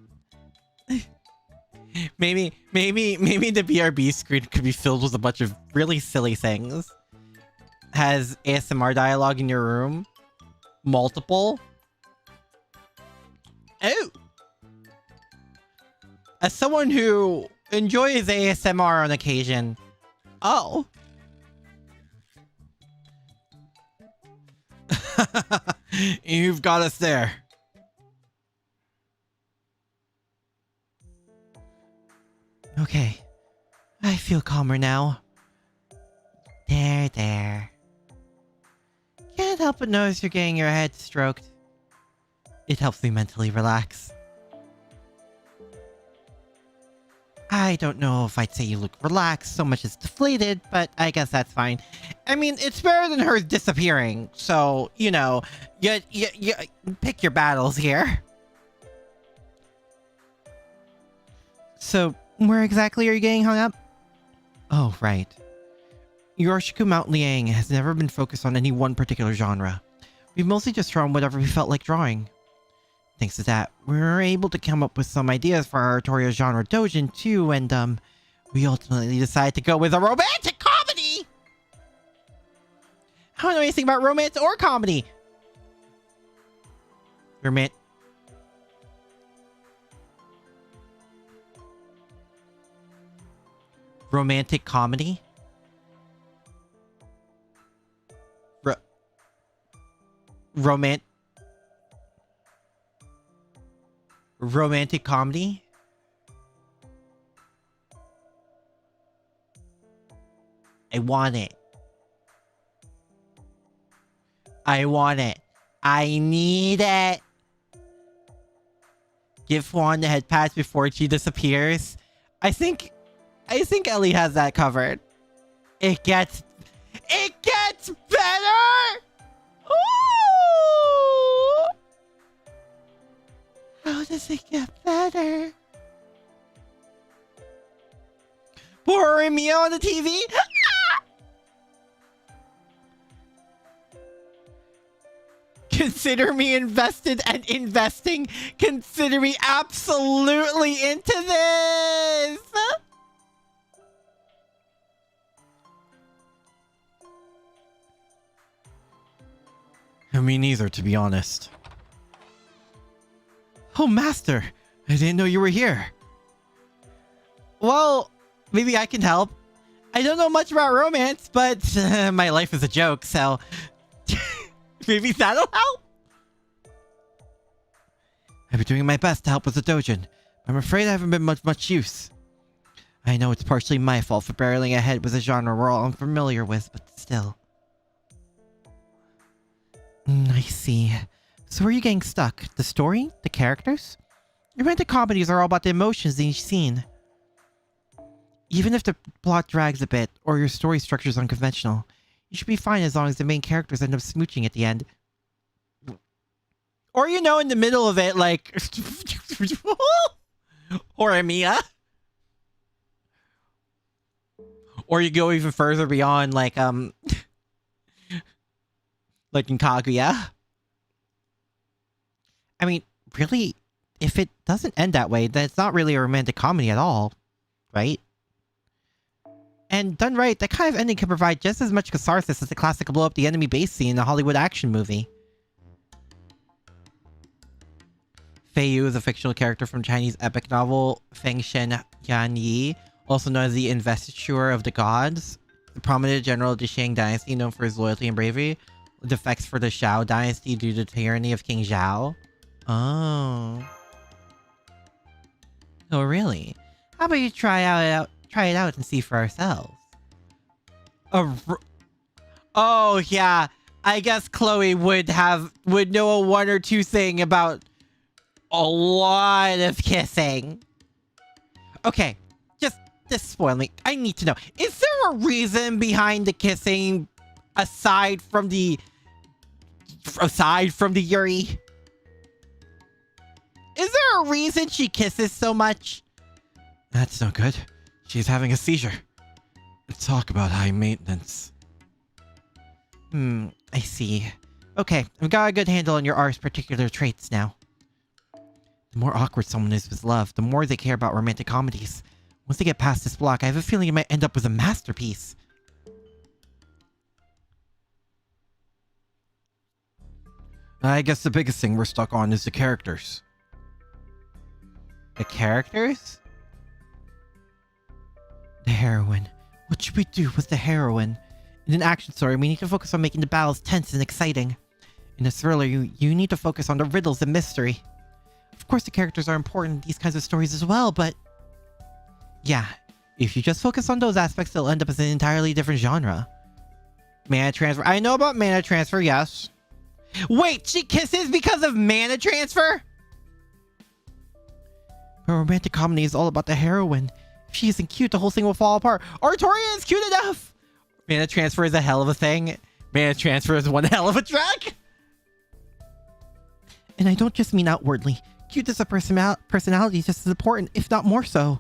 maybe the BRB screen could be filled with a bunch of really silly things. Has ASMR dialogue in your room. Multiple. Oh. As someone who enjoys ASMR on occasion. Oh. You've got us there. Okay. I feel calmer now. There. Can't help but notice you're getting your head stroked. It helps me mentally relax. I don't know if I'd say you look relaxed so much as deflated, but I guess that's fine. I mean, it's better than her disappearing, so, you know, you pick your battles here. So, where exactly are you getting hung up? Oh, right. Yoroshiku Mount Liang has never been focused on any one particular genre. We've mostly just drawn whatever we felt like drawing. Thanks to that, we were able to come up with some ideas for our Torio genre doujin too, and we ultimately decided to go with a romantic comedy! I don't know anything about romance or comedy! Romantic comedy? Romantic comedy? I want it. I need it. Give Juan the head patch before she disappears. I think Ellie has that covered. It gets better. Ooh! How does it get better? Poor Mia on the TV? Consider me invested and investing. Consider me absolutely into this. Me neither, to be honest. Oh, Master! I didn't know you were here. Well, maybe I can help. I don't know much about romance, but my life is a joke, so maybe that'll help. I've been doing my best to help with the doujin. I'm afraid I haven't been much use. I know it's partially my fault for barreling ahead with a genre we're all unfamiliar with, but still. I see. So where are you getting stuck? The story? The characters? Romantic comedies are all about the emotions in each scene. Even if the plot drags a bit, or your story structure is unconventional, you should be fine as long as the main characters end up smooching at the end. Or, you know, in the middle of it, like... or Mia. Or you go even further beyond, like in Kaguya. I mean, really, if it doesn't end that way, then it's not really a romantic comedy at all, right? And done right, that kind of ending can provide just as much catharsis as the classic blow up the enemy base scene in a Hollywood action movie. Fei Yu is a fictional character from Chinese epic novel Feng Shen Yan Yi, also known as the Investiture of the Gods. The prominent general of the Shang dynasty known for his loyalty and bravery, defects for the Shao dynasty due to the tyranny of King Zhao. Oh. Oh, really? How about you try it out and see for ourselves? Oh, yeah. I guess Chloe would know a one or two thing about a lot of kissing. Okay, just spoil me. I need to know. Is there a reason behind the kissing aside from the Yuri? Is there a reason she kisses so much? That's no good. She's having a seizure. Talk about high maintenance. I see. Okay, I've got a good handle on your R's particular traits now. The more awkward someone is with love, the more they care about romantic comedies. Once they get past this block, I have a feeling it might end up with a masterpiece. I guess the biggest thing we're stuck on is the characters. The characters? The heroine. What should we do with the heroine? In an action story, we need to focus on making the battles tense and exciting. In a thriller, you need to focus on the riddles and mystery. Of course, the characters are important in these kinds of stories as well, but... yeah, if you just focus on those aspects, they'll end up as an entirely different genre. Mana transfer. I know about mana transfer, yes. Wait, she kisses because of mana transfer? A romantic comedy is all about the heroine. If she isn't cute, the whole thing will fall apart. Artoria is cute enough! Mana transfer is a hell of a thing. Mana transfer is one hell of a drug! And I don't just mean outwardly. Cuteness of personality is just as important, if not more so.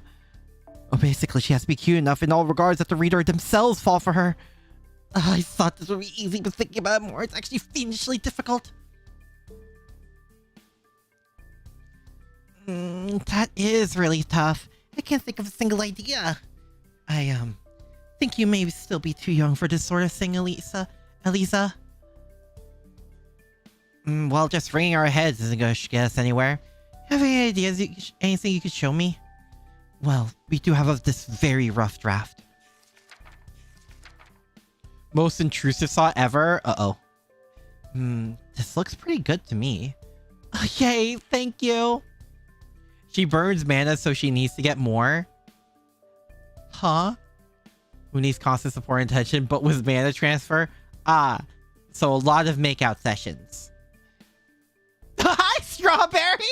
Well, basically, she has to be cute enough in all regards that the reader themselves fall for her. I thought this would be easy, but thinking about it more, it's actually fiendishly difficult. That is really tough. I can't think of a single idea. I think you may still be too young for this sort of thing, Eliza. Well, just ringing our heads isn't going to get us anywhere. Have any ideas? Anything you could show me? Well, we do have this very rough draft. Most intrusive saw ever? Uh-oh. This looks pretty good to me. Oh, yay, thank you. She burns mana, so she needs to get more. Huh? Who needs constant support and attention, but with mana transfer? Ah, so a lot of makeout sessions. Hi, Strawberry!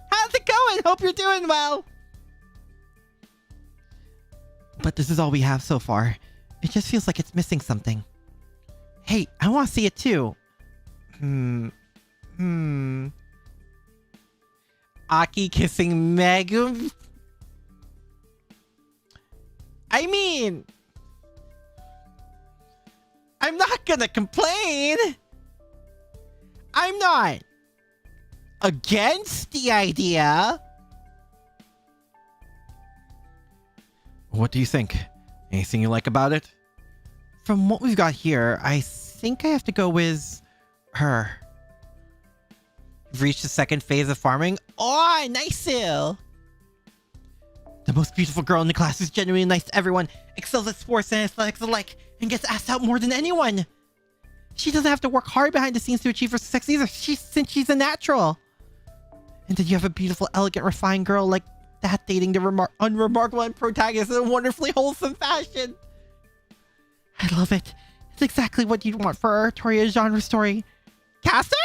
How's it going? Hope you're doing well. But this is all we have so far. It just feels like it's missing something. Hey, I want to see it too. Aki kissing Megum? I mean... I'm not gonna complain! I'm not against the idea. What do you think? Anything you like about it? From what we've got here, I think I have to go with her. You've reached the second phase of farming. Oh, nice! The most beautiful girl in the class is genuinely nice to everyone, excels at sports and athletics alike, and gets asked out more than anyone. She doesn't have to work hard behind the scenes to achieve her success either, since she's a natural. And then you have a beautiful, elegant, refined girl like that dating the unremarkable and protagonist in a wonderfully wholesome fashion. I love it. It's exactly what you'd want for a Artoria genre story. Caster?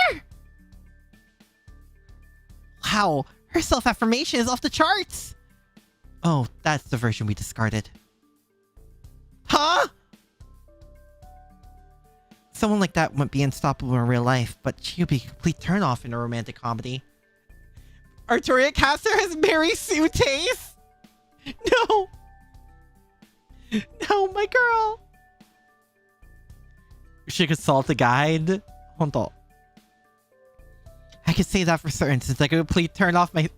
Wow, her self-affirmation is off the charts. Oh, that's the version we discarded. Huh? Someone like that wouldn't be unstoppable in real life, but she would be a complete turn-off in a romantic comedy. Artoria Caster has Mary Sue taste? No. No, my girl. She consult a guide? Hold on. I can say that for certain since I could complete turn off my...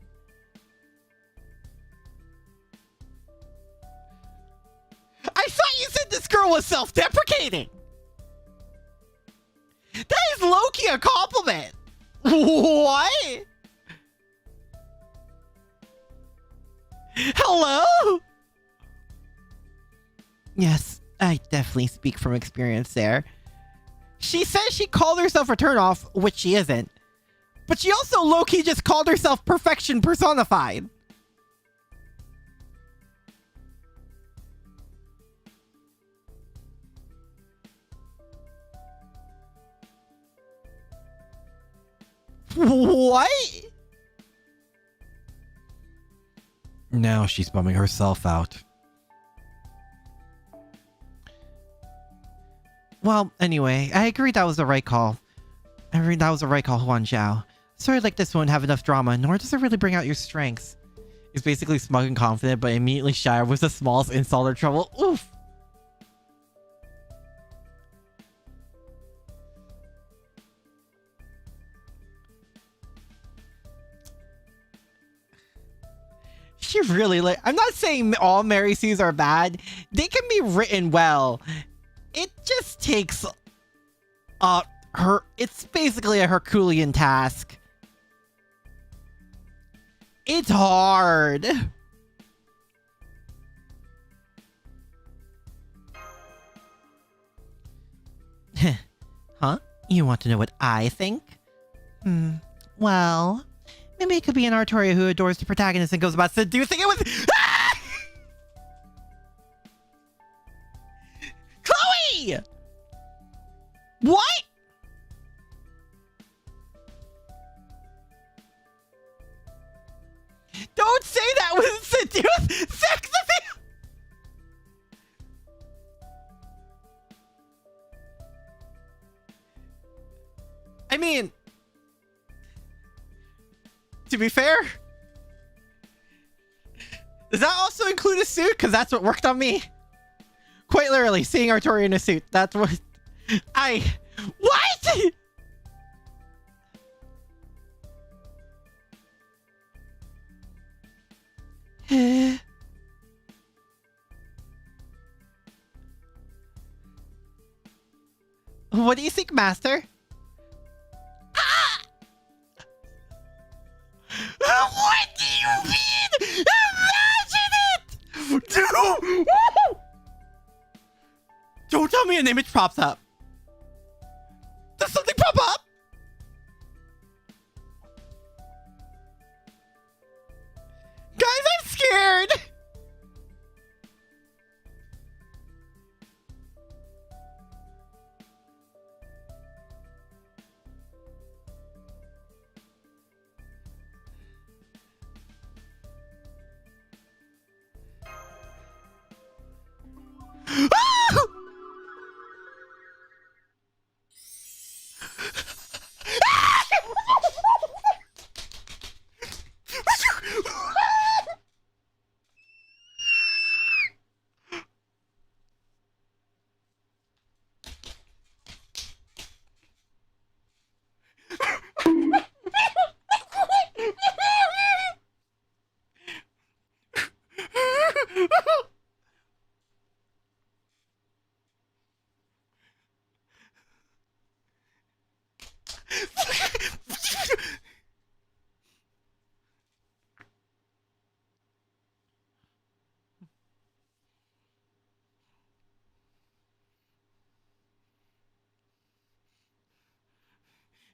I thought you said this girl was self-deprecating. That is low-key a compliment. What? Hello? Yes, I definitely speak from experience there. She says she called herself a turnoff, which she isn't. But she also low-key just called herself perfection personified. What? Now she's bumming herself out. Well, anyway, I agree that was the right call. Huan Zhao. Story like this won't have enough drama, nor does it really bring out your strengths. He's basically smug and confident, but immediately shy was the smallest insult or trouble. Oof! actually really like. I'm not saying all Mary Sues are bad. They can be written well. It just takes it's basically a Herculean task. It's hard. Huh? You want to know what I think? Well, maybe it could be an Artoria who adores the protagonist and goes about seducing it with... Ah! Chloe! What? Don't say that with seduce sex appeal! I mean... To be fair, does that also include a suit? Because that's what worked on me. Quite literally, seeing Artoria in a suit. That's what What? What do you think, Master? What do you mean? Imagine it! Dude! Don't tell me an image pops up. Does something pop up? Guys, I'm scared!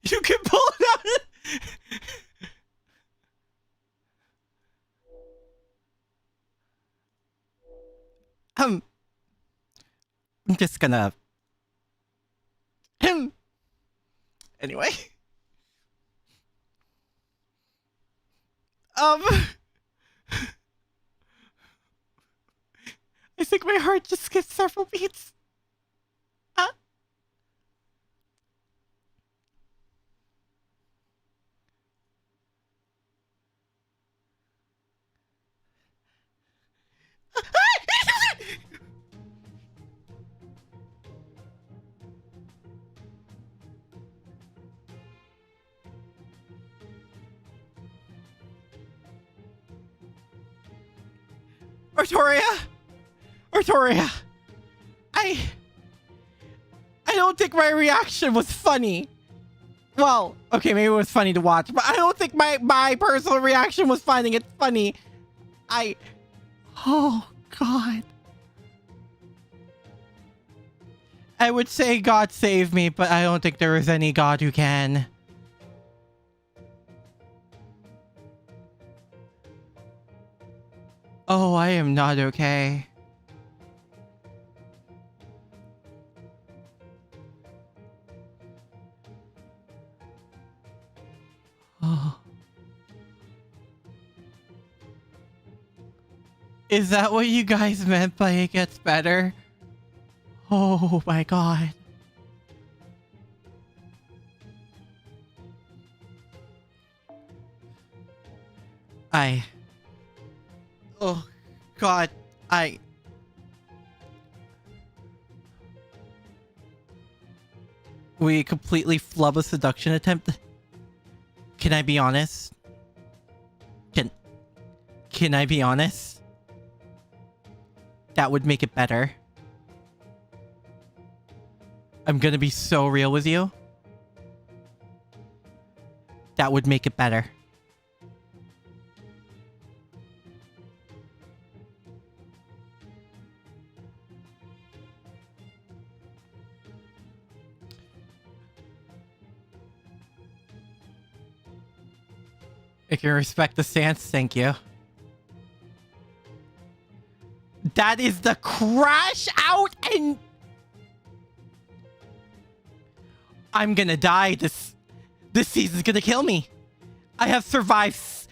You can pull it out. I'm just gonna. Anyway. I think my heart just skipped several beats. Artoria! I don't think my reaction was funny. Well, okay, maybe it was funny to watch, but I don't think my personal reaction was finding it funny. Oh, God. I would say God save me, but I don't think there is any God who can. Oh, I am not okay. Oh. Is that what you guys meant by it gets better? Oh my God. Oh God, we completely flub a seduction attempt. Can I be honest? Can I be honest? That would make it better. I'm gonna be so real with you. That would make it better. I can respect the stance, thank you. That is the crash out and... I'm gonna die. This season's gonna kill me. I have survived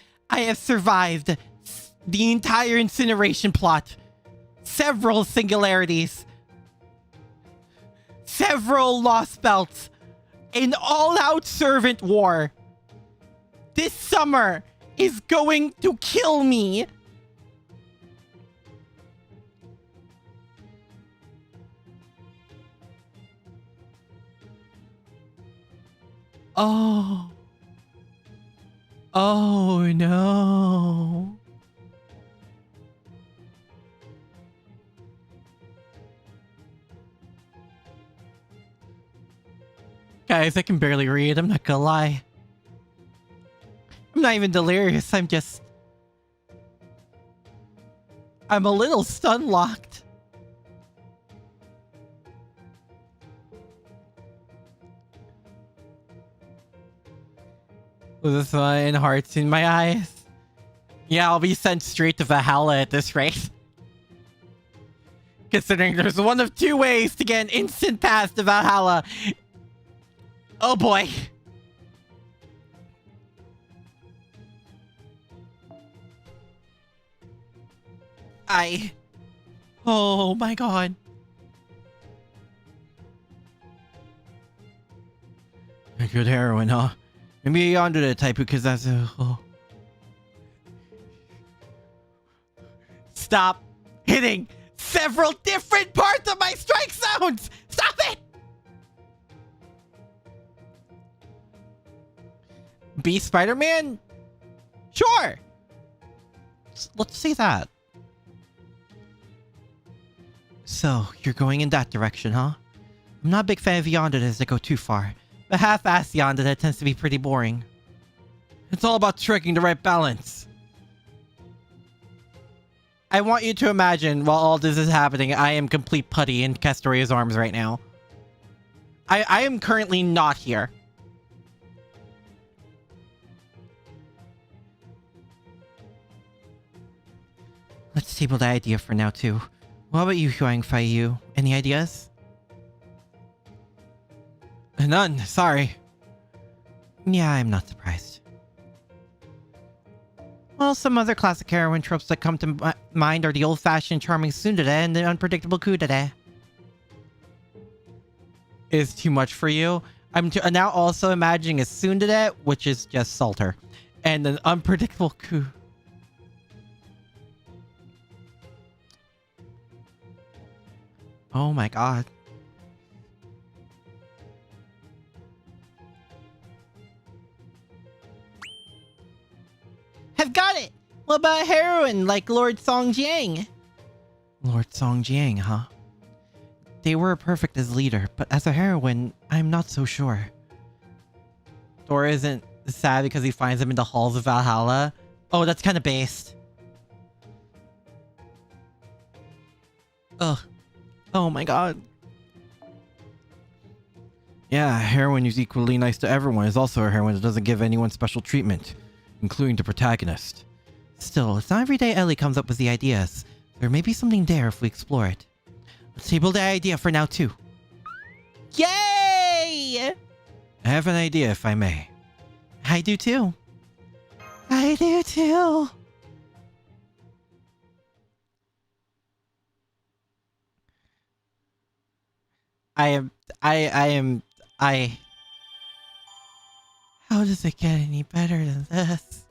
the entire incineration plot. Several singularities. Several lost belts. An all-out servant war. This summer is going to kill me. Oh. Oh no. Guys, I can barely read. I'm not gonna lie. I'm not even delirious. I'm a little stun locked. With a sun and hearts in my eyes. Yeah, I'll be sent straight to Valhalla at this rate. Considering there's one of two ways to get an instant pass to Valhalla. Oh boy. Oh my god. A good heroine, huh? Maybe onto the type because that's a... Oh. Stop hitting several different parts of my strike zones! Stop it! Be Spider-Man? Sure! Let's see that. So, you're going in that direction, huh? I'm not a big fan of Yanderes that go too far. But half-assed Yandere tends to be pretty boring. It's all about striking the right balance. I want you to imagine while all this is happening, I am complete putty in Castoria's arms right now. I am currently not here. Let's table that idea for now, too. What about you, Huang Fai Yu? Any ideas? None, sorry. Yeah, I'm not surprised. Well, some other classic heroine tropes that come to mind are the old-fashioned charming tsundere and the unpredictable kudere. Is too much for you? I'm now also imagining a tsundere, which is just Salter, and an unpredictable coup. Oh my god. I've got it! What about a heroine like Lord Songjiang? Lord Songjiang, huh? They were perfect as leader, but as a heroine, I'm not so sure. Thor isn't sad because he finds them in the halls of Valhalla. Oh, that's kind of based. Ugh. Oh my god. Yeah, a heroine who's equally nice to everyone is also a heroine that doesn't give anyone special treatment, including the protagonist. Still, it's not every day Ellie comes up with the ideas. There may be something there if we explore it. Let's table that idea for now, too. Yay! I have an idea, if I may. I do, too. I do, too. How does it get any better than this?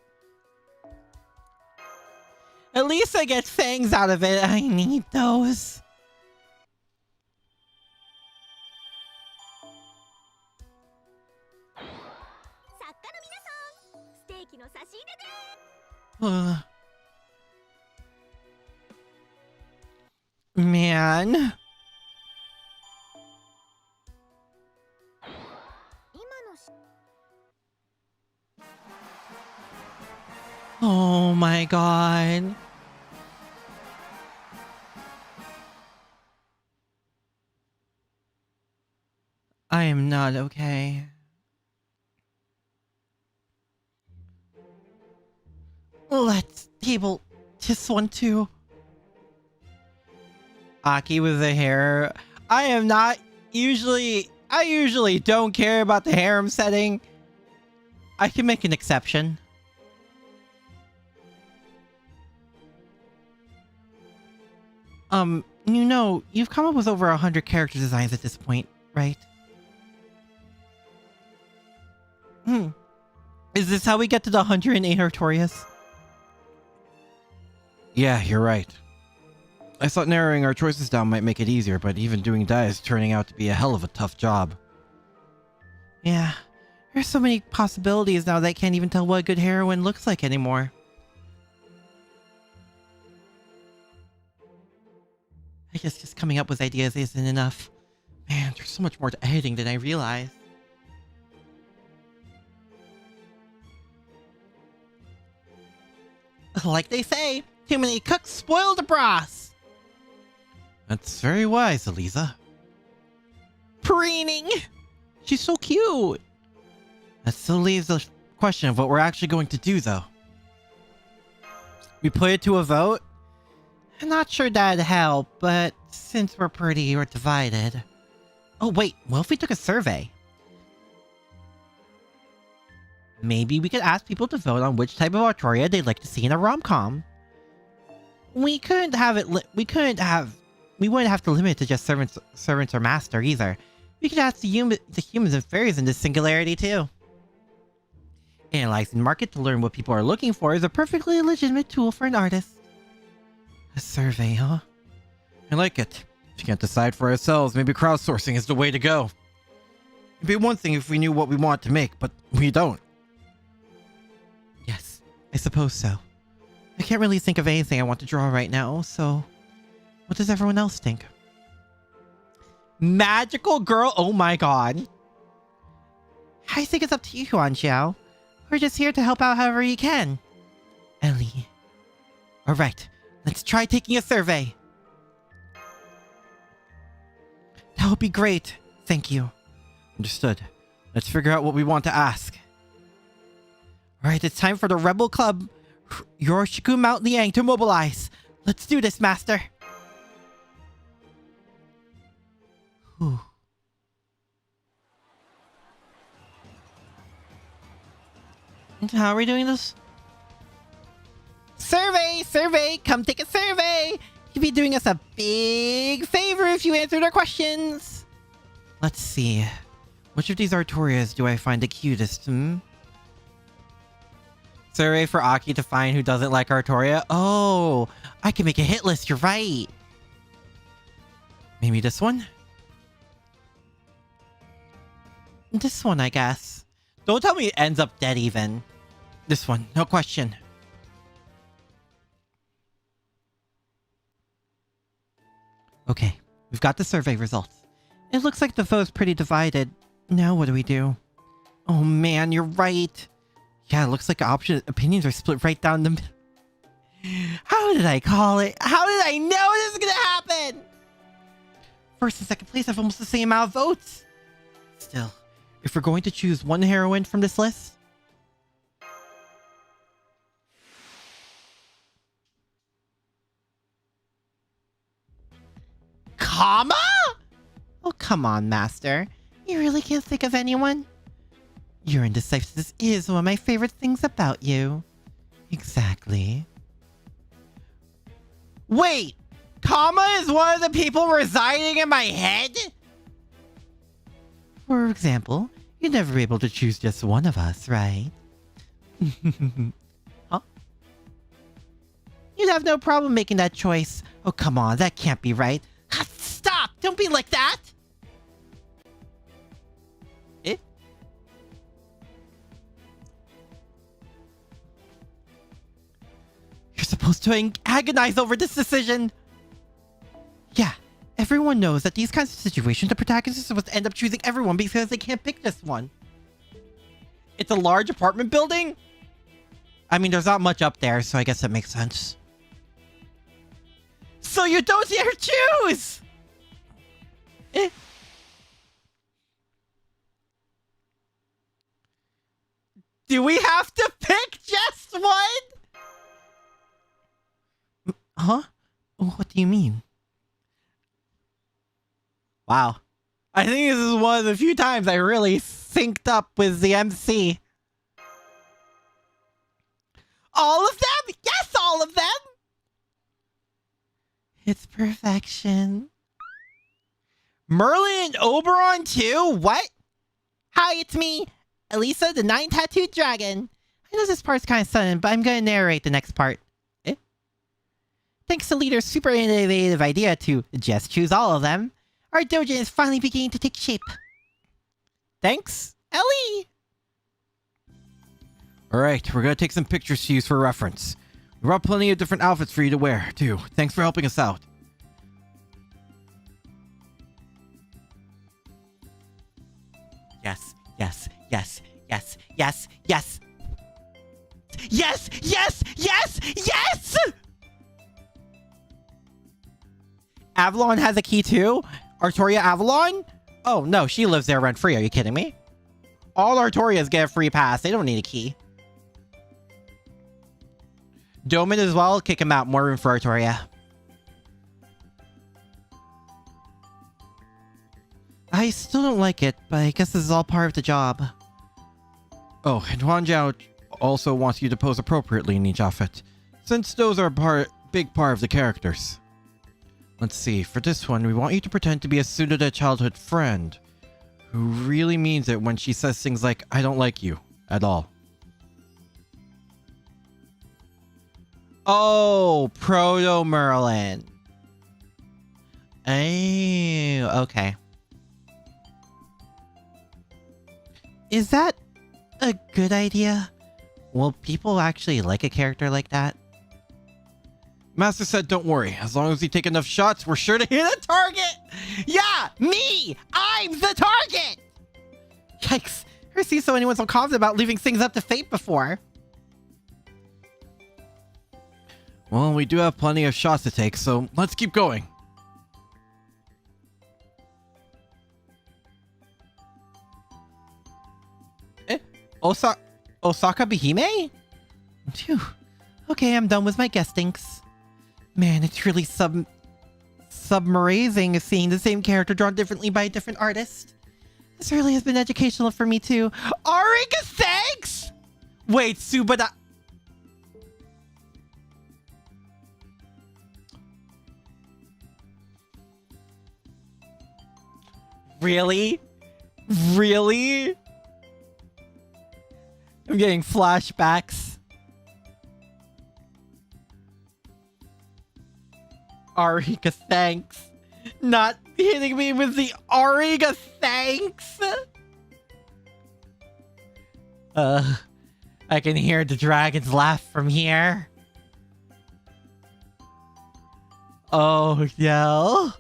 At least I get fangs out of it. I need those. man. Oh my god. I am not okay. Let's table this one too. Aki with the hair. I usually don't care about the harem setting. I can make an exception. You've come up with over 100 character designs at this point, right? Is this how we get to the 108 Artorias? Yeah, you're right. I thought narrowing our choices down might make it easier, but even doing that is turning out to be a hell of a tough job. Yeah, there's so many possibilities now that I can't even tell what a good heroine looks like anymore. I guess just coming up with ideas isn't enough. Man, there's so much more to editing than I realized. Like they say, too many cooks spoil the broth. That's very wise, Eliza. Preening! She's so cute. That still leaves the question of what we're actually going to do, though. We put it to a vote? I'm not sure that'd help, but since we're divided. Oh wait, what if we took a survey? Maybe we could ask people to vote on which type of Artoria they'd like to see in a rom-com. We wouldn't have to limit it to just servants or master either. We could ask the humans and fairies in this singularity too. Analyzing the market to learn what people are looking for is a perfectly legitimate tool for an artist. A survey, huh? I like it. If we can't decide for ourselves, maybe crowdsourcing is the way to go. It'd be one thing if we knew what we want to make, but we don't. Yes, I suppose so. I can't really think of anything I want to draw right now, so... What does everyone else think? Magical girl? Oh my god. I think it's up to you, Huan Xiao. We're just here to help out however you can. Ellie. Alright, let's try taking a survey. That would be great. Thank you. Understood. Let's figure out what we want to ask. Alright, it's time for the Rebel Club Yoroshiku Mount Liang to mobilize. Let's do this, Master. Whew. And how are we doing this? Survey! Come take a survey! You'd be doing us a big favor if you answered our questions. Let's see. Which of these Artorias do I find the cutest, Survey for Aki to find who doesn't like Artoria? Oh, I can make a hit list, you're right. Maybe this one? This one, I guess. Don't tell me it ends up dead even. This one, no question. Okay, we've got the survey results. It looks like the vote's pretty divided. Now what do we do? Oh man, you're right. Yeah, it looks like opinions are split right down the middle. How did I call it? How did I know this was gonna happen? First and second place have almost the same amount of votes. Still, if we're going to choose one heroine from this list... Comma? Oh, come on, Master. You really can't think of anyone? Your indecisiveness is one of my favorite things about you. Exactly. Wait! Comma is one of the people residing in my head? For example, you'd never be able to choose just one of us, right? Huh? You'd have no problem making that choice. Oh, come on, that can't be right. Stop! Don't be like that! Eh? You're supposed to agonize over this decision. Yeah, Everyone knows that these kinds of situations, the protagonist is supposed to end up choosing everyone because they can't pick this one. It's a large apartment building? I mean, there's not much up there, so I guess that makes sense. So you don't dare choose! Eh. Do we have to pick just one? Huh? What do you mean? Wow. I think this is one of the few times I really synced up with the MC. All of them? Yes, all of them! It's perfection. Merlin and Oberon too? What? Hi, it's me, Elisa, the 9-tattooed dragon. I know this part's kind of sudden, but I'm gonna narrate the next part. Thanks to Leader's super innovative idea to just choose all of them, our dojo is finally beginning to take shape. Thanks, Ellie! Alright, we're gonna take some pictures to use for reference. We brought plenty of different outfits for you to wear, too. Thanks for helping us out. Yes, yes, yes, yes, yes, yes. Yes, yes, yes, yes! Avalon has a key too? Artoria Avalon? Oh no, she lives there rent-free. Are you kidding me? All Artorias get a free pass. They don't need a key. Doman as well. Kick him out. More room for Artoria. I still don't like it, but I guess this is all part of the job. Oh, and Huan Zhao also wants you to pose appropriately in each outfit, since those are a big part of the characters. Let's see, for this one, we want you to pretend to be a pseudo childhood friend, who really means it when she says things like, I don't like you, at all. Oh, Proto Merlin. Oh, okay. Is that a good idea? Will people actually like a character like that? Master said don't worry. As long as you take enough shots, we're sure to hit a target. Yeah, me! I'm the target! Yikes. Never seen anyone so confident about leaving things up to fate before. Well, we do have plenty of shots to take, so let's keep going. Osaka Behime? Phew. Okay, I'm done with my guestings. Man, it's really submerazing seeing the same character drawn differently by a different artist. This really has been educational for me too. Ariga, thanks! Wait, Subada... Really? Really? I'm getting flashbacks. Ariga, thanks. Not hitting me with the Ariga, thanks. I can hear the dragons laugh from here. Oh, no.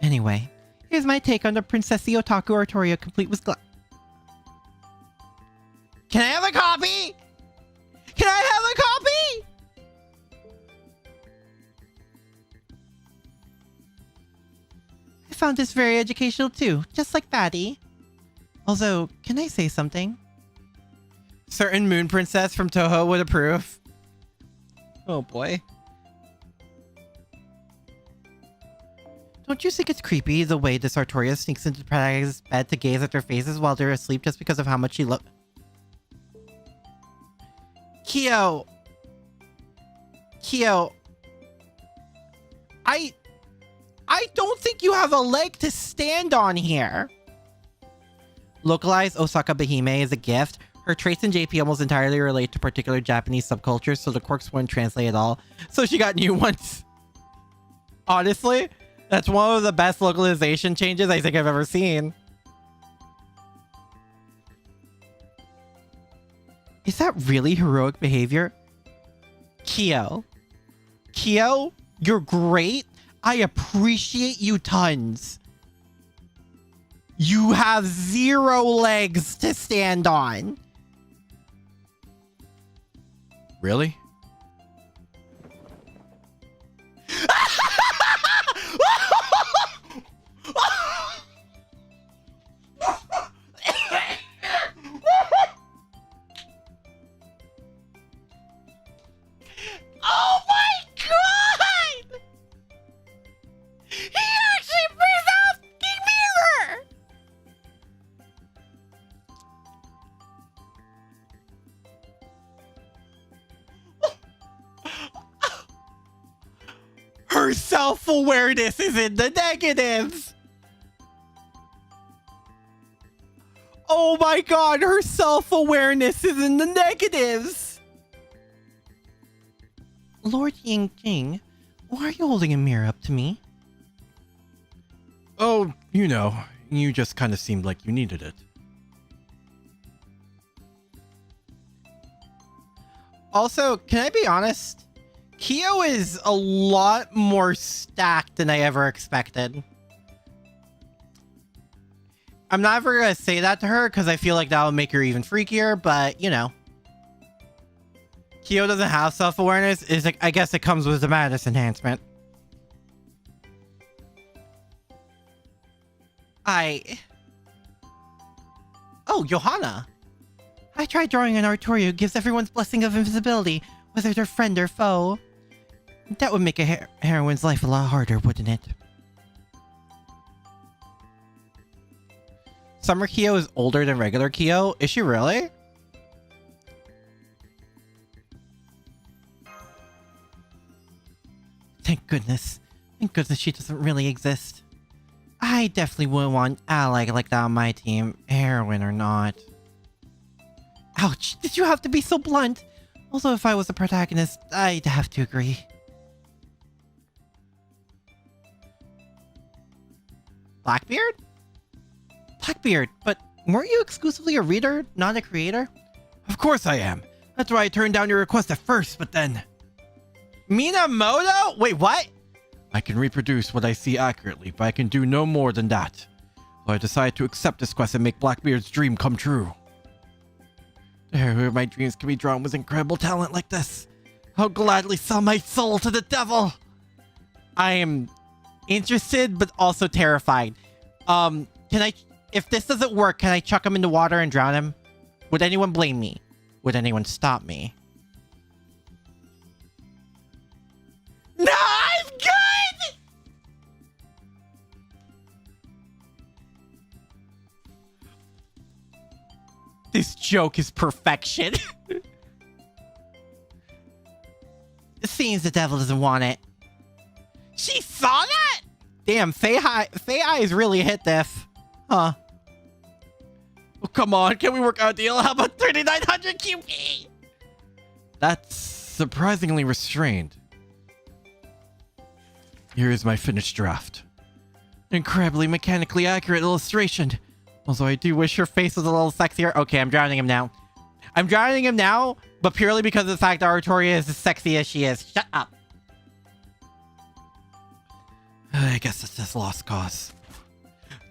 Anyway, here's my take on the Princessi Otaku Artoria complete with Can I have a copy? Can I have a copy? I found this very educational too, just like Batty. Also, can I say something? Certain moon princess from Toho would approve. Oh boy. Don't you think it's creepy the way this Artoria sneaks into the protagonist's bed to gaze at their faces while they're asleep just because of how much she loves? Kyo, I don't think you have a leg to stand on here. Localized Osaka Behime is a gift. Her traits in JP almost entirely relate to particular Japanese subcultures, so the quirks wouldn't translate at all. So she got new ones. Honestly, that's one of the best localization changes I think I've ever seen. Is that really heroic behavior? Kyo, Kyo, you're great. I appreciate you tons. You have 0 legs to stand on. Really? Oh my god! He actually brings out the mirror! Her self-awareness is in the negatives! Oh my god, her self-awareness is in the negatives! Lord Ying Jing, why are you holding a mirror up to me? Oh, you know, you just kind of seemed like you needed it. Also, can I be honest? Kyo is a lot more stacked than I ever expected. I'm not ever going to say that to her because I feel like that would make her even freakier, but you know. Kyo doesn't have self-awareness. Is like, I guess it comes with the madness enhancement. Oh, Johanna. I tried drawing an Artoria who gives everyone's blessing of invisibility, whether they're friend or foe. That would make a heroine's life a lot harder, wouldn't it? Summer Kyo is older than regular Kyo. Is she really? Thank goodness. Thank goodness she doesn't really exist. I definitely wouldn't want ally like that on my team, heroine or not. Ouch, did you have to be so blunt? Also, if I was the protagonist, I'd have to agree. Blackbeard? Blackbeard, but weren't you exclusively a reader, not a creator? Of course I am. That's why I turned down your request at first, but then... Minamoto? Wait, what? I can reproduce what I see accurately, but I can do no more than that. So I decided to accept this quest and make Blackbeard's dream come true. Where my dreams can be drawn with incredible talent like this. I'll gladly sell my soul to the devil. I am interested, but also terrified. If this doesn't work, can I chuck him in the water and drown him? Would anyone blame me? Would anyone stop me? No, I'm good! This joke is perfection. It seems the devil doesn't want it. She saw that? Damn, Fei Eyes really hit diff. Huh. Oh, come on, can we work out a deal? How about 3,900 QP? That's surprisingly restrained. Here is my finished draft. Incredibly mechanically accurate illustration. Also, I do wish her face was a little sexier. Okay, I'm drowning him now. I'm drowning him now, but purely because of the fact that Artoria is as sexy as she is. Shut up. I guess it's just lost cause.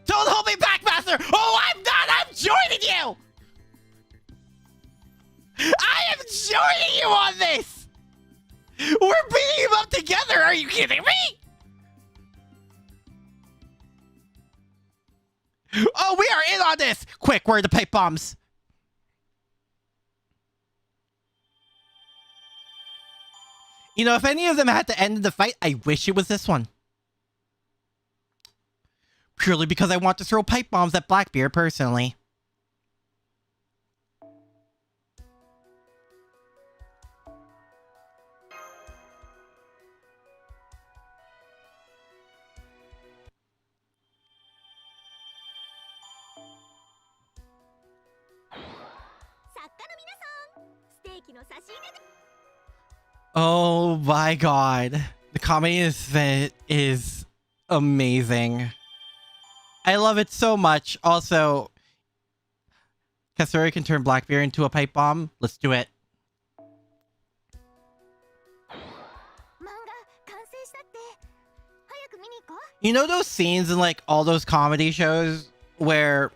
Don't hold me back, Master! Oh, I'm not! I'm joining you! I am joining you on this! We're beating him up together! Are you kidding me? Oh, we are in on this! Quick, where are the pipe bombs? You know, if any of them had to end the fight, I wish it was this one. Purely because I want to throw pipe bombs at Blackbeard personally. Oh my god. The comedy is amazing. I love it so much. Also, Kasuri can turn Blackbeard into a pipe bomb. Let's do it. You know those scenes in like all those comedy shows where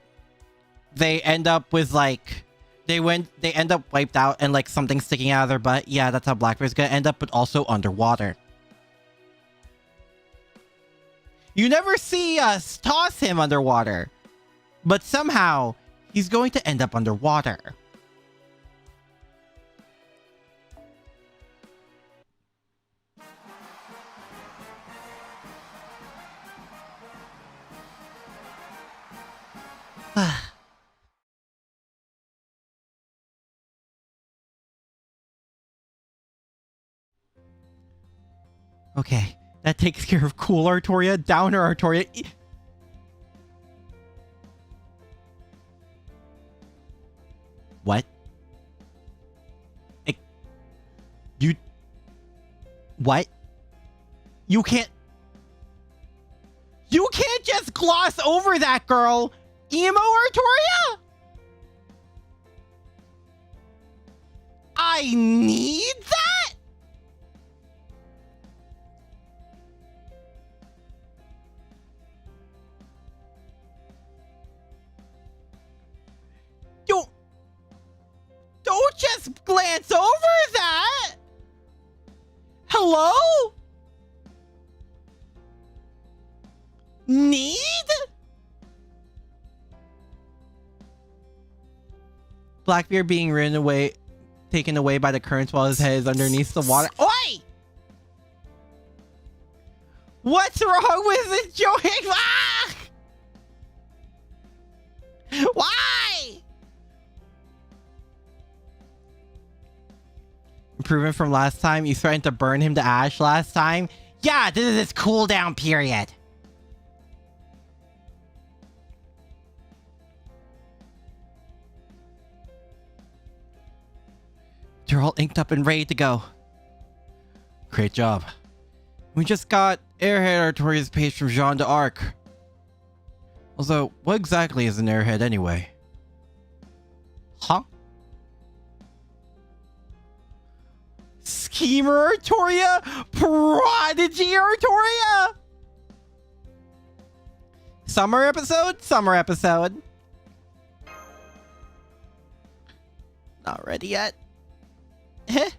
they end up with like they end up wiped out and like something sticking out of their butt? Yeah, that's how Blackbeard's gonna end up, but also underwater. You never see us toss him underwater, but somehow he's going to end up underwater. Okay, that takes care of cool Artoria, downer Artoria. What? You... What? You can't just gloss over that, girl! Emo Artoria? I need that? Don't just glance over that! Hello? Need? Blackbeard being taken away by the currents while his head is underneath the water. Oi! What's wrong with enjoying? Ah! Why? Improvement from last time. You threatened to burn him to ash last time. Yeah, this is his cooldown period. They're all inked up and ready to go. Great job. We just got Airhead Artoria's page from Jean d'Arc. Although, what exactly is an airhead anyway? Huh? Schemer Artoria? Prodigy Artoria? Summer episode? Summer episode. Not ready yet. Eh?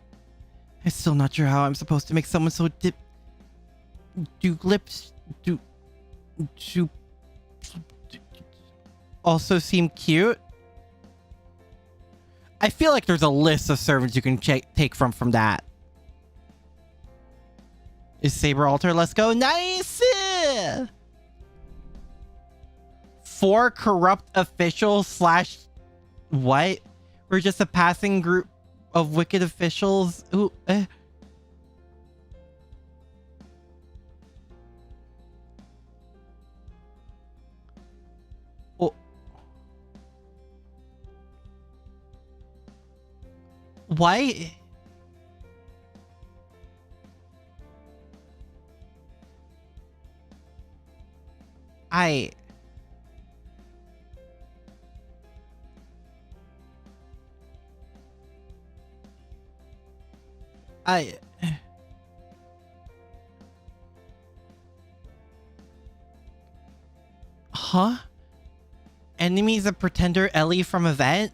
I'm still not sure how I'm supposed to make someone so also seem cute. I feel like there's a list of servants you can take from that. Is Saber Alter? Let's go. Nice! 4 corrupt officials / what? We're just a passing group of wicked officials. Ooh, Oh. Why? Huh? Enemies of Pretender Ellie from event?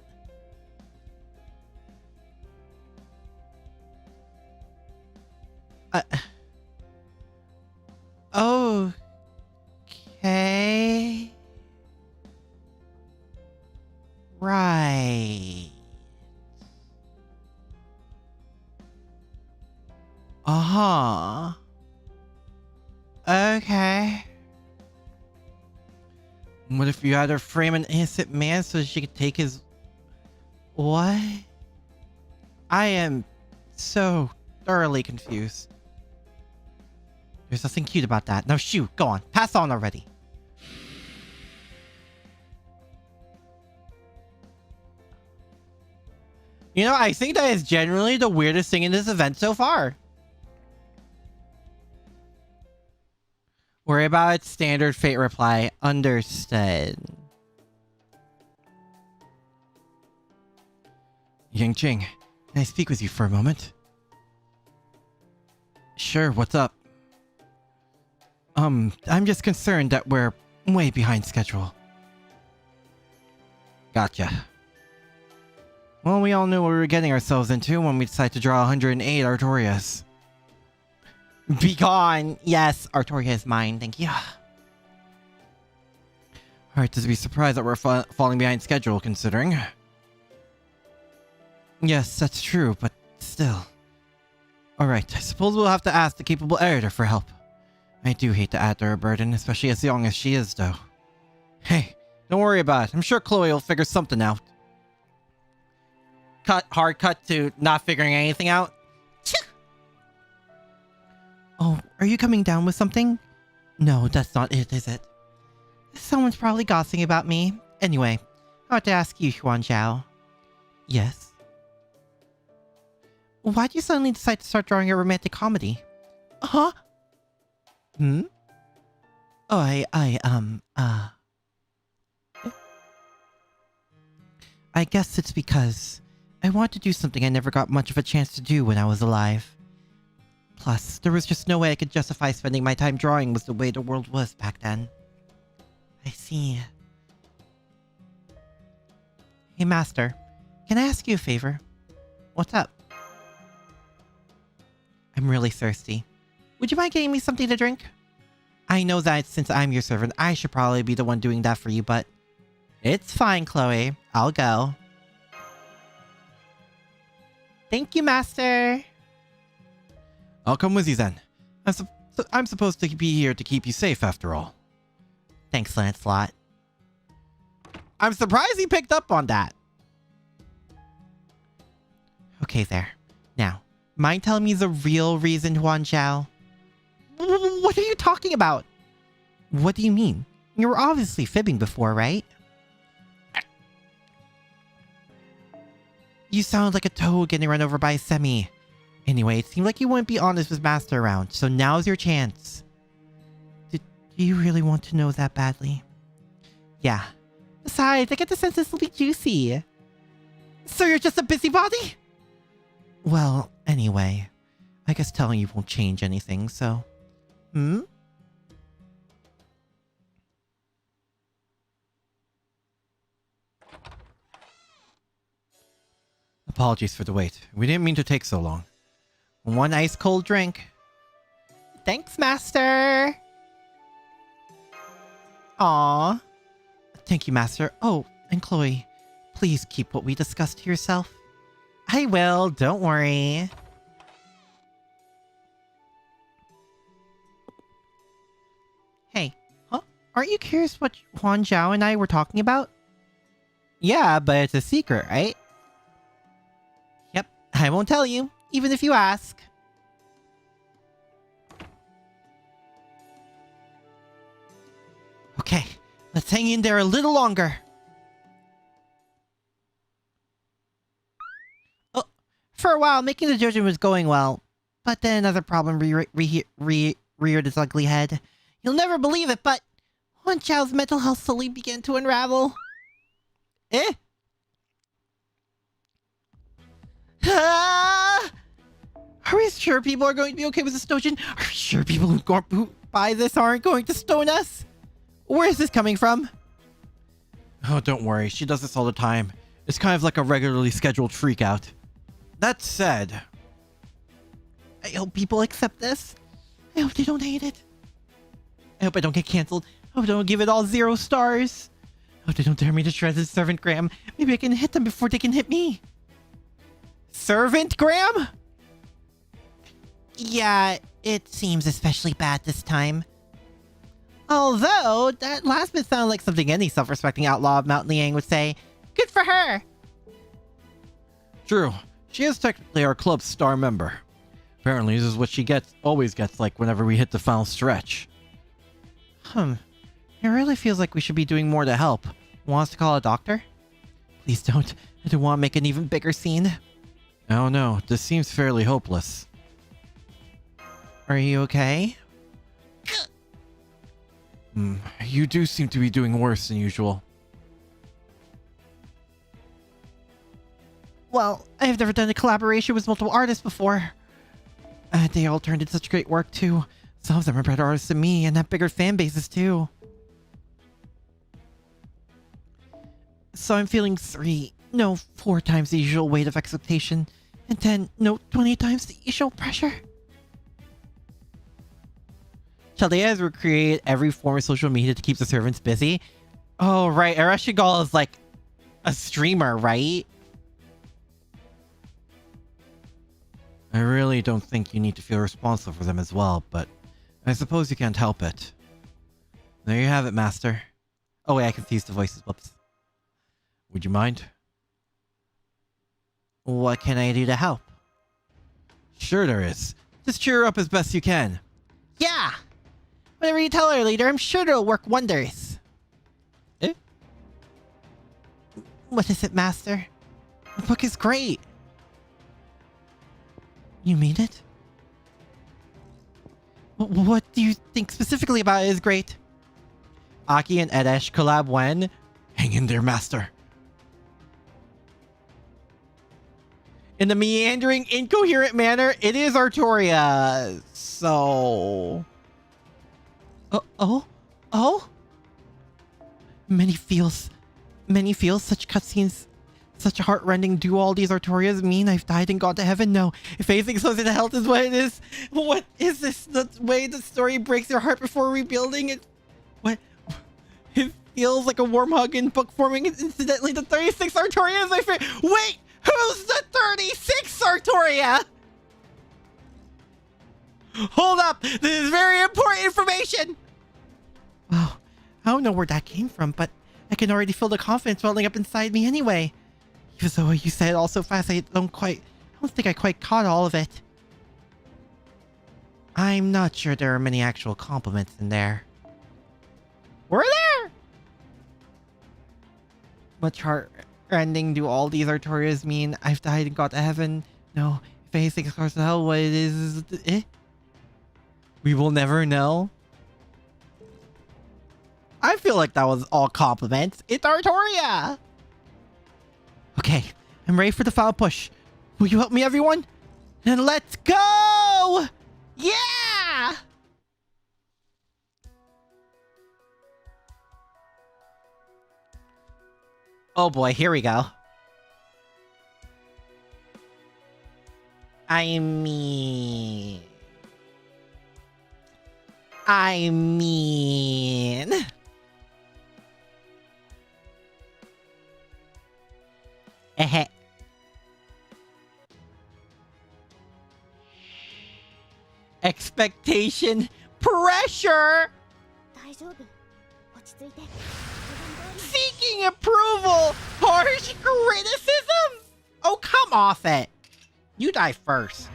Okay. Right. Uh-huh. Okay. What if you had her frame an innocent man so she could take his... What? I am so thoroughly confused. There's nothing cute about that. Now shoot, go on. Pass on already. You know, I think that is generally the weirdest thing in this event so far. Worry about it. Standard fate reply. Understood. Yang Ching, can I speak with you for a moment? Sure, what's up? I'm just concerned that we're way behind schedule. Gotcha. Well, we all knew what we were getting ourselves into when we decided to draw 108 Artorias. Be gone! Yes, Artoria is mine, thank you. Hard to be surprised that we're falling behind schedule, considering. Yes, that's true, but still. Alright, I suppose we'll have to ask the capable editor for help. I do hate to add to her burden, especially as young as she is, though. Hey, don't worry about it. I'm sure Chloe will figure something out. Hard cut to not figuring anything out. Oh, are you coming down with something? No, that's not it, is it? Someone's probably gossiping about me. Anyway, I want to ask you, Huan Zhao. Yes? Why'd you suddenly decide to start drawing a romantic comedy? Huh? Hmm? Oh, I guess it's because I want to do something I never got much of a chance to do when I was alive. Plus, there was just no way I could justify spending my time drawing was the way the world was back then. I see. Hey, Master. Can I ask you a favor? What's up? I'm really thirsty. Would you mind getting me something to drink? I know that since I'm your servant, I should probably be the one doing that for you, but... It's fine, Chloe. I'll go. Thank you, Master. I'll come with you then. I'm supposed to be here to keep you safe after all. Thanks, Lancelot. I'm surprised he picked up on that. Okay, there. Now, mind telling me the real reason, Huan Zhao? What are you talking about? What do you mean? You were obviously fibbing before, right? You sound like a toad getting run over by a semi. Anyway, it seemed like you wouldn't be honest with Master around, so now's your chance. Do you really want to know that badly? Yeah. Besides, I get the sense this will be juicy. So you're just a busybody? Well, anyway, I guess telling you won't change anything, so... Hmm? Apologies for the wait. We didn't mean to take so long. One ice cold drink. Thanks, Master. Aww. Thank you, Master. Oh, and Chloe, please keep what we discussed to yourself. I will, don't worry. Hey, huh? Aren't you curious what Huan Zhao and I were talking about? Yeah, but it's a secret, right? Yep, I won't tell you, even if you ask. Okay, let's hang in there a little longer. Oh, for a while, making the judgment was going well. But then another problem reared its ugly head. You'll never believe it, but Huan Zhao's mental health slowly began to unravel. Eh? Ah! Are we sure people are going to be okay with this notion? Are we sure people who buy this aren't going to stone us? Where is this coming from? Oh, don't worry. She does this all the time. It's kind of like a regularly scheduled freakout. That said... I hope people accept this. I hope they don't hate it. I hope I don't get cancelled. I hope I don't give it all 0 stars. I hope they don't dare me to shred this servant Graham. Maybe I can hit them before they can hit me. Servant Graham? Yeah, it seems especially bad this time. Although, that last bit sounded like something any self-respecting outlaw of Mount Liang would say. Good for her! True. She is technically our club's star member. Apparently, this is what she always gets like whenever we hit the final stretch. It really feels like we should be doing more to help. Want us to call a doctor? Please don't. I don't want to make an even bigger scene. Oh no, this seems fairly hopeless. Are you okay? You do seem to be doing worse than usual. Well, I've never done a collaboration with multiple artists before. They all turned in such great work too, Some of them are better artists than me and have bigger fan bases too. So I'm feeling 3, no, 4 times the usual weight of expectation, and 10, no, 20 times the usual pressure. Chaldea has recreated every form of social media to keep the servants busy. Oh, right. Ereshigal is like a streamer, right? I really don't think you need to feel responsible for them as well, but I suppose you can't help it. There you have it, Master. Oh wait, I confused the voices. Whoops. Would you mind? What can I do to help? Sure there is. Just cheer her up as best you can. Yeah! Whatever you tell her, leader, I'm sure it'll work wonders. Eh? What is it, Master? The book is great. You mean it? What do you think specifically about it is great? Aki and Edesh collab when? Hang in there, Master. In the meandering, incoherent manner, it is Artoria. So... Oh? Many feels such cutscenes, such heart-rending do all these Artorias mean I've died and gone to heaven? No. If anything closer to health is what it is. What is this? The way the story breaks your heart before rebuilding it? What? It feels like a warm hug in book forming. Incidentally, the 36 Artoria is my favorite. Wait! Who's the 36 Artoria? Hold up! This is very important information! Wow, I don't know where that came from, but I can already feel the confidence welling up inside me anyway. Even though you said it all so fast, I don't think I quite caught all of it. I'm not sure there are many actual compliments in there. Were there? Much heart-rending do all these Artorias mean I've died and got to heaven? No, if anything starts to hell, what it is... We will never know. I feel like that was all compliments. It's Artoria! Okay, I'm ready for the final push. Will you help me, everyone? Then let's go! Yeah! Oh boy, here we go. I mean... Expectation, pressure, seeking approval, harsh criticism. Oh, come off it. You die first.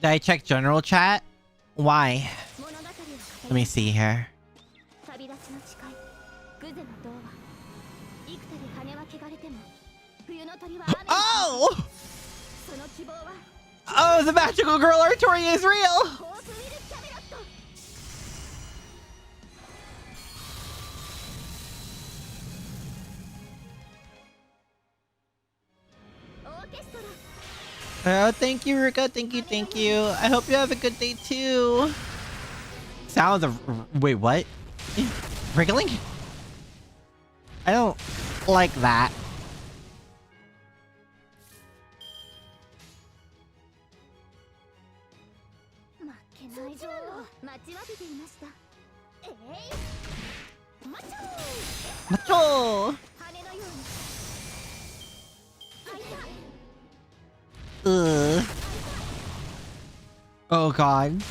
Did I check general chat? Why? Let me see here. Oh! Oh, the magical girl Artoria is real! Oh, thank you, Ruka. Thank you. I hope you have a good day too. Sounds of... Wait, what? Wriggling? I don't like that. Macho! Oh god.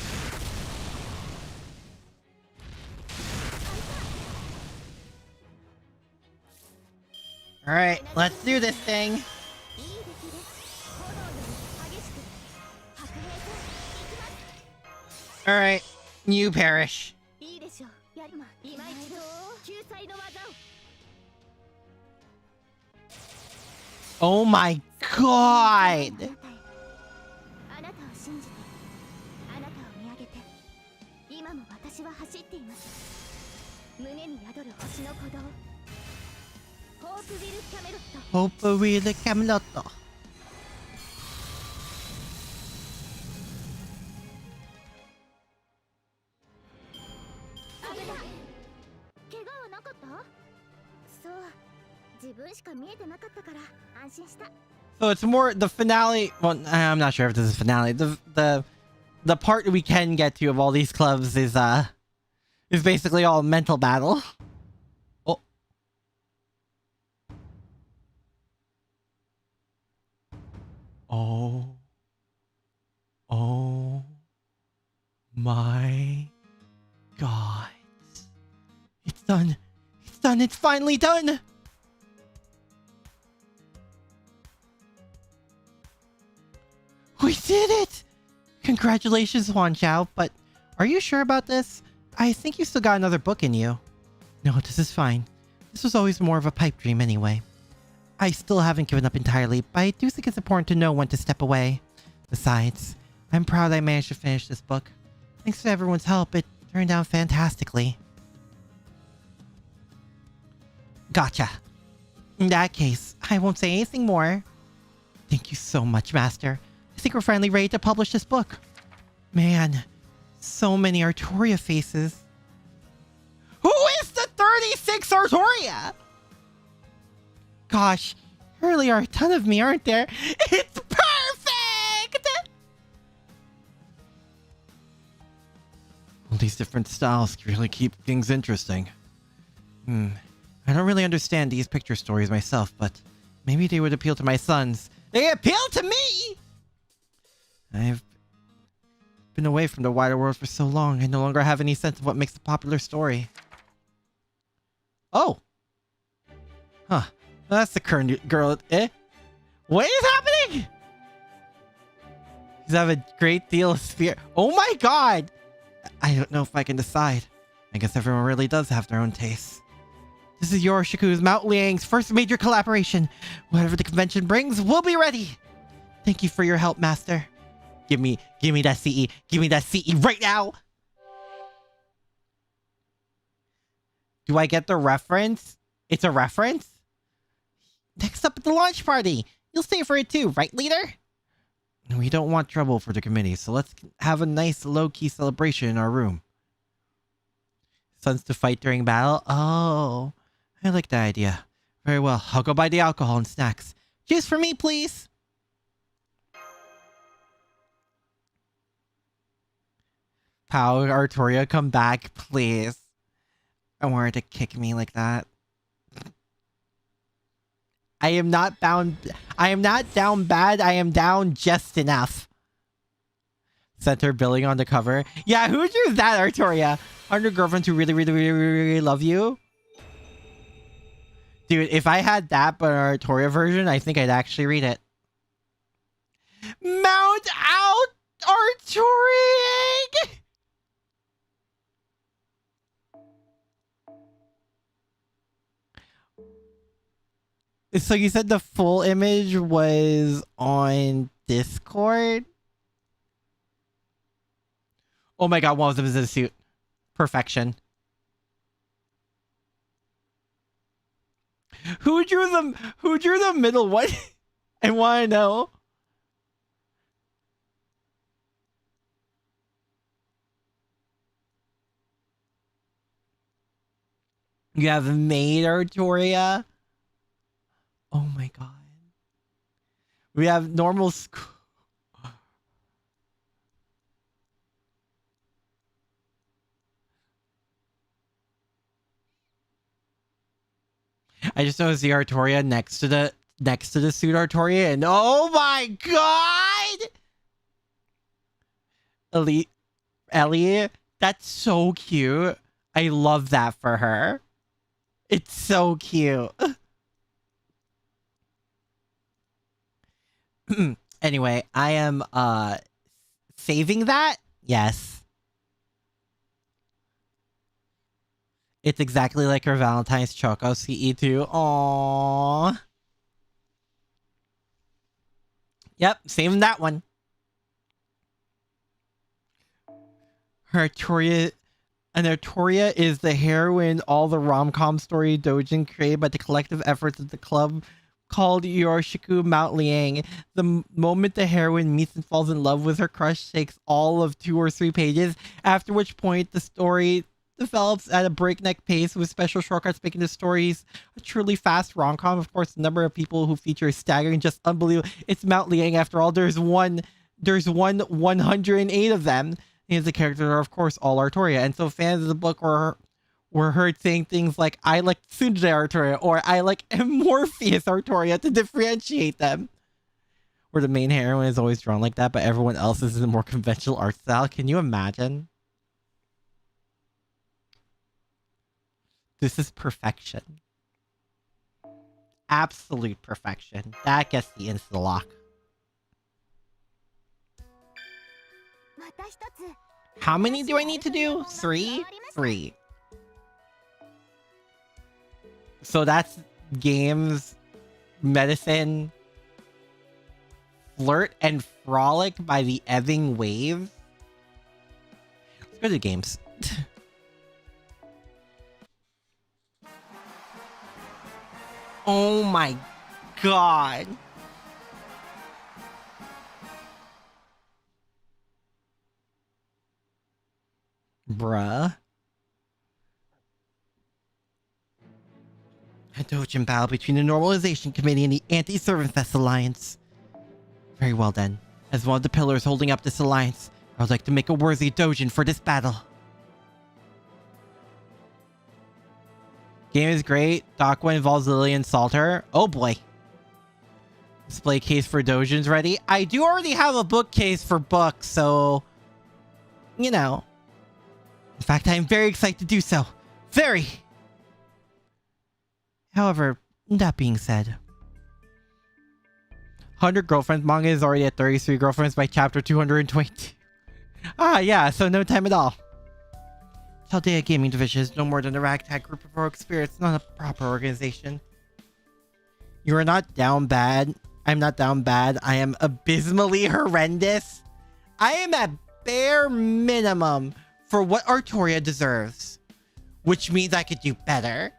Alright, let's do this thing. Alright, you perish. Oh my god! あなたを信じて、あなたを見上げて、今も私は走っています。胸に宿る星の鼓動。ホープウィル・キャメロット。Hope we the Camelot. 怪我はなかった？そう、自分しか見えてなかったから安心した。 So it's more the finale. Well, I'm not sure if this is finale. The part we can get to of all these clubs is basically all mental battle. Oh. Oh. Oh my god. It's done. It's done. It's finally done. We did it! Congratulations, Huan Chao, but are you sure about this? I think you still got another book in you. No, this is fine. This was always more of a pipe dream anyway. I still haven't given up entirely, but I do think it's important to know when to step away. Besides, I'm proud I managed to finish this book. Thanks to everyone's help, it turned out fantastically. Gotcha. In that case, I won't say anything more. Thank you so much, Master. I think we're finally ready to publish this book. Man, so many Artoria faces. Who is the 36 Artoria? Gosh, there really are a ton of me, aren't there? It's perfect! All these different styles really keep things interesting. I don't really understand these picture stories myself, but maybe they would appeal to my sons. They appeal to me! I've been away from the wider world for so long, I no longer have any sense of what makes a popular story. Oh! Huh. Well, that's the current girl. What is happening? He's have a great deal of fear. Oh my god! I don't know if I can decide. I guess everyone really does have their own tastes. This is Yoroshiki's Mount Liang's first major collaboration. Whatever the convention brings, we'll be ready. Thank you for your help, Master. Give me that CE. Give me that CE right now. Do I get the reference? It's a reference? Next up at the launch party. You'll stay for it too, right, leader? We don't want trouble for the committee, so let's have a nice low-key celebration in our room. Sons to fight during battle? Oh, I like that idea. Very well, I'll go buy the alcohol and snacks. Juice for me, please. Pao, Artoria, come back, please. I want her to kick me like that. I am not bound. I am not down bad. I am down just enough. Center billing on the cover. Yeah, who drew that, Artoria? Aren't your girlfriends who really love you? Dude, if I had that but an Artoria version, I think I'd actually read it. Mount out Artoria! So you said the full image was on Discord? Oh my god, one of them is in a suit. Perfection. Who drew the middle one? I want to know. You have made Artoria. Oh my god. We have normal I just noticed the Artoria next to the suit Artoria, and oh my god! Ellie, that's so cute. I love that for her. It's so cute. Anyway, I am saving that. Yes. It's exactly like her Valentine's Choco CE2. Aww. Yep, saving that one. Artoria is the heroine all the rom-com story Dojin created by the collective efforts of the club called Yoroshiku Mount Liang. The moment the heroine meets and falls in love with her crush takes all of 2 or 3 pages, after which point the story develops at a breakneck pace with special shortcuts making the stories a truly fast rom-com. Of course, the number of people who feature is staggering, just unbelievable. It's Mount Liang after all. There's 108 of them. And the characters are, of course, all Artoria. And so fans of the book were heard saying things like, I like Tsundere Artoria, or I like Morpheus Artoria to differentiate them. Where the main heroine is always drawn like that, but everyone else is in a more conventional art style. Can you imagine? This is perfection. Absolute perfection. That gets the insta-lock. How many do I need to do? 3? 3. So that's games, medicine, flirt, and frolic by the ebbing wave. Let's go to games. Oh my god. Bruh. A Dojin battle between the Normalization Committee and the Anti-Servant Fest Alliance. Very well then. As one of the pillars holding up this alliance, I would like to make a worthy Dojin for this battle. Game is great. Dakwa involves Lillian Salter. Oh boy. Display case for Dojins ready. I do already have a bookcase for books, so... You know. In fact, I am very excited to do so. Very! However, that being said... 100 Girlfriends manga is already at 33 girlfriends by chapter 220. Ah, yeah, so no time at all. Chaldea Gaming Division is no more than a ragtag group of heroic spirits, not a proper organization. You are not down bad. I'm not down bad. I am abysmally horrendous. I am at bare minimum for what Artoria deserves. Which means I could do better.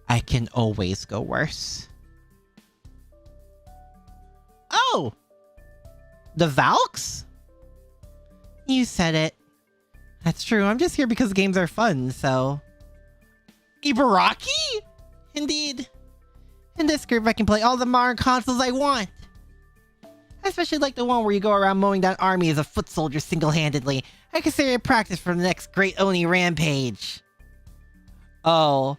I can always go worse. Oh! The Valks? You said it. That's true. I'm just here because games are fun, so... Ibaraki? Indeed. In this group, I can play all the modern consoles I want. I especially like the one where you go around mowing down armies as a foot soldier single-handedly. I consider it practice for the next Great Oni Rampage. Oh,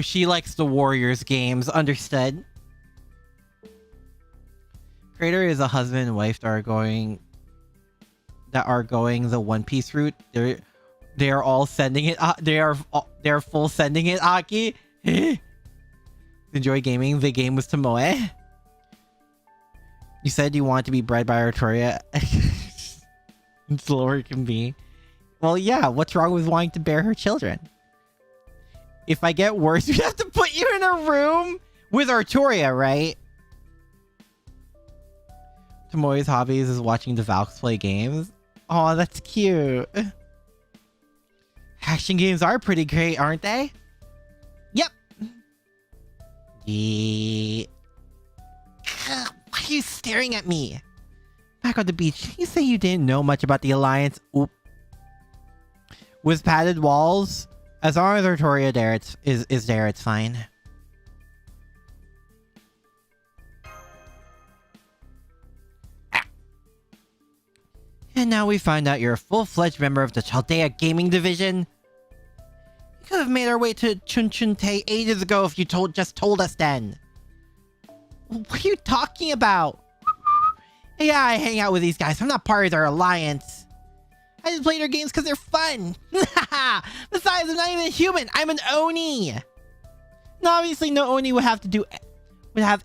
she likes the Warriors games. Understood. Creator is a husband and wife that are going the One Piece route. They are all sending it. They're full sending it. Aki. Enjoy gaming. The game was Tomoe. You said you want to be bred by Artoria. It's slower it can be. Well, yeah. What's wrong with wanting to bear her children? If I get worse, we have to put you in a room with Artoria, right? Tomoe's hobbies is watching the Valks play games. Oh, that's cute. Action games are pretty great, aren't they? Yep. Yeah. Why are you staring at me? Back on the beach, you say you didn't know much about the Alliance. Oop. With padded walls, as long as Artoria is there, it's fine. And now we find out you're a full-fledged member of the Chaldea Gaming Division. We could have made our way to Chunchunte ages ago if you just told us then. What are you talking about? Yeah, I hang out with these guys. I'm not part of their alliance. I just play their games because they're fun. Besides, I'm not even a human. I'm an Oni. Now, obviously, no Oni would have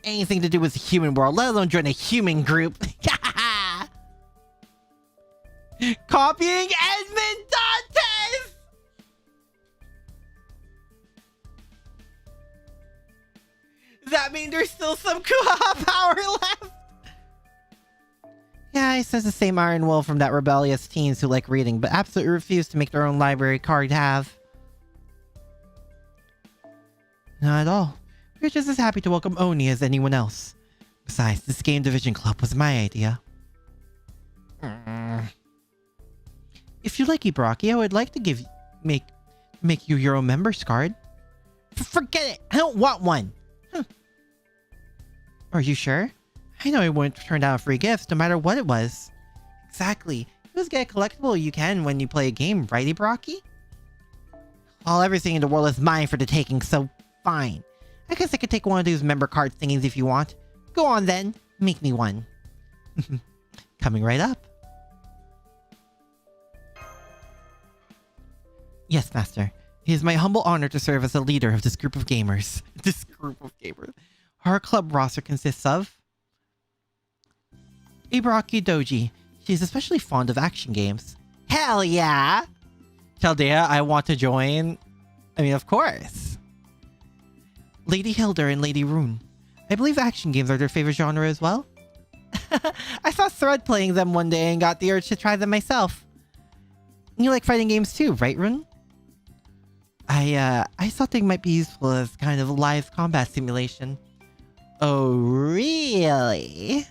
anything to do with the human world, let alone join a human group. Copying Edmond Dantes! that mean there's still some Kuha power left? Yeah, he says the same Iron Will from that rebellious teens who like reading, but absolutely refuse to make their own library card have. Not at all. We're just as happy to welcome Oni as anyone else. Besides, this game division club was my idea. If you like Ibaraki, I would like to make you your own member's card. Forget it! I don't want one! Are you sure? I know I wouldn't turn down free gifts no matter what it was. Exactly. You just get a collectible you can when you play a game, right, Ibaraki? Well, everything in the world is mine for the taking, so fine. I guess I could take one of those member card thingies if you want. Go on then, make me one. Coming right up. Yes, Master. It is my humble honor to serve as the leader of this group of gamers. This group of gamers. Our club roster consists of Ibaraki Doji. She's especially fond of action games. Hell yeah! Chaldea, I want to join. I mean, of course. Lady Hilda and Lady Rune. I believe action games are their favorite genre as well. I saw Thread playing them one day and got the urge to try them myself. You like fighting games too, right, Rune? I thought they might be useful as kind of live combat simulation. Oh, really?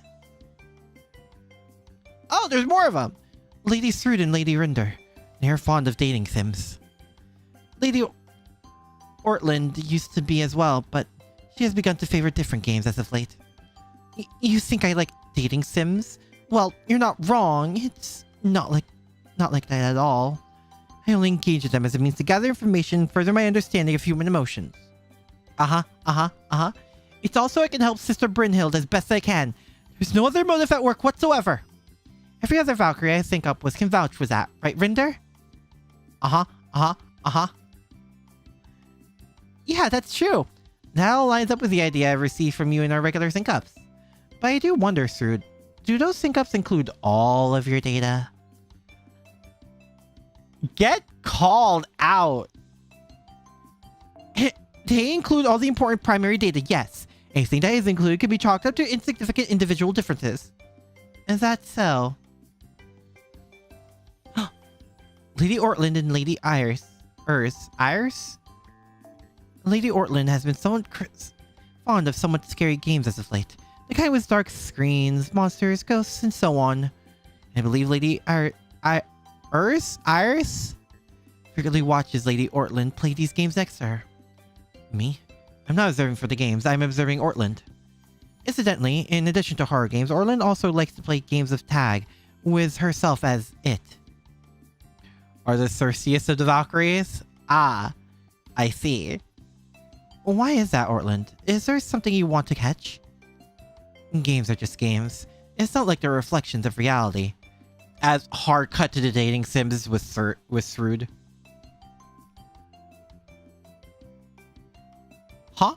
Oh, there's more of them! Lady Srud and Lady Rinder. They're fond of dating sims. Lady Ortland used to be as well, but she has begun to favor different games as of late. You think I like dating sims? Well, you're not wrong. It's not like that at all. I only engage with them as a means to gather information and further my understanding of human emotions. It's also I can help Sister Brynhild as best I can. There's no other motive at work whatsoever. Every other Valkyrie I think up can vouch for that, right, Rinder? Yeah, that's true. That all lines up with the idea I received from you in our regular sync-ups. But I do wonder, Srud, do those sync-ups include all of your data? Get called out! They include all the important primary data, yes. Anything that is included can be chalked up to insignificant individual differences. Is that so? Lady Ortland and Lady Iris. Iris? Lady Ortland has been somewhat fond of somewhat scary games as of late. The kind with dark screens, monsters, ghosts, and so on. I believe Lady Iris frequently watches Lady Ortland play these games next to her. Me? I'm not observing for the games, I'm observing Ortland. Incidentally, in addition to horror games, Ortland also likes to play games of tag, with herself as it. Are the thirstiest of the Valkyries? Ah, I see. Why is that, Ortland? Is there something you want to catch? Games are just games. It's not like they're reflections of reality. As hard cut to the dating sims with Srud. Huh?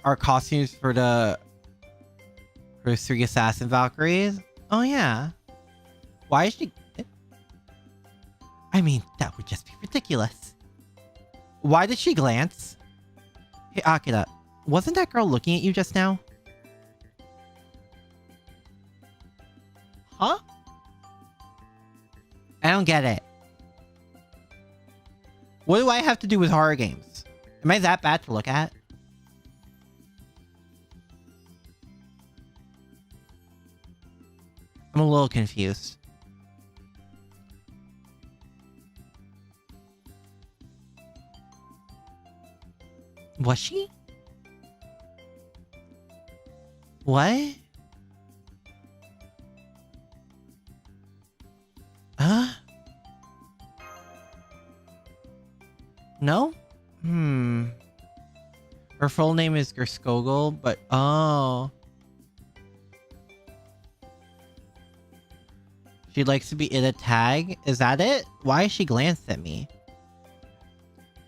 Our costumes for the three assassin Valkyries? Oh yeah. Why is she... I mean, that would just be ridiculous. Why did she glance? Hey Akira, wasn't that girl looking at you just now? Huh? I don't get it. What do I have to do with horror games? Am I that bad to look at? I'm a little confused. Was she? What? Huh? No? Her full name is Gerskogel, but oh. She likes to be in a tag? Is that it? Why she glanced at me?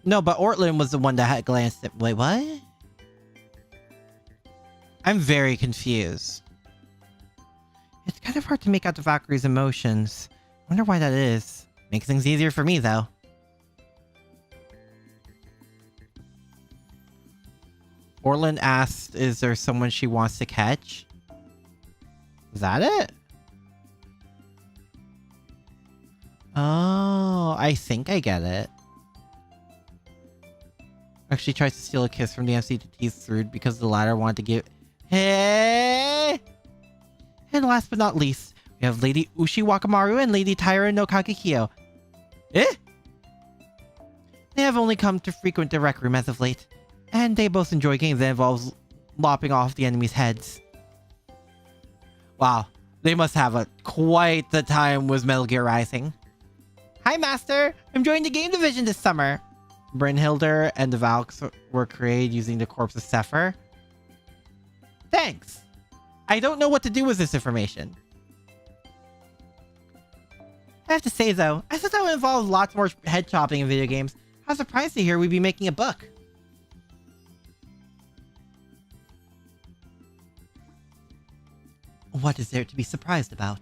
No, but Ortland was the one that had glanced at... Wait, what? I'm very confused. It's kind of hard to make out the Valkyrie's emotions. I wonder why that is. Makes things easier for me, though. Orlin asked, is there someone she wants to catch? Is that it? Oh, I think I get it. Actually tries to steal a kiss from the MC to tease Thrud because the latter wanted to give... Hey! And last but not least, we have Lady Ushi Wakamaru and Lady Taira no Kagekyo. Eh? They have only come to frequent the rec room as of late, and they both enjoy games that involves lopping off the enemy's heads. Wow, they must have quite the time with Metal Gear Rising. Hi, Master! I'm joining the game division this summer. Brynhilder and the Valks were created using the corpse of Sepher. Thanks! I don't know what to do with this information. I have to say, though, I thought that would involve lots more head chopping in video games. I was surprised to hear we'd be making a book. What is there to be surprised about?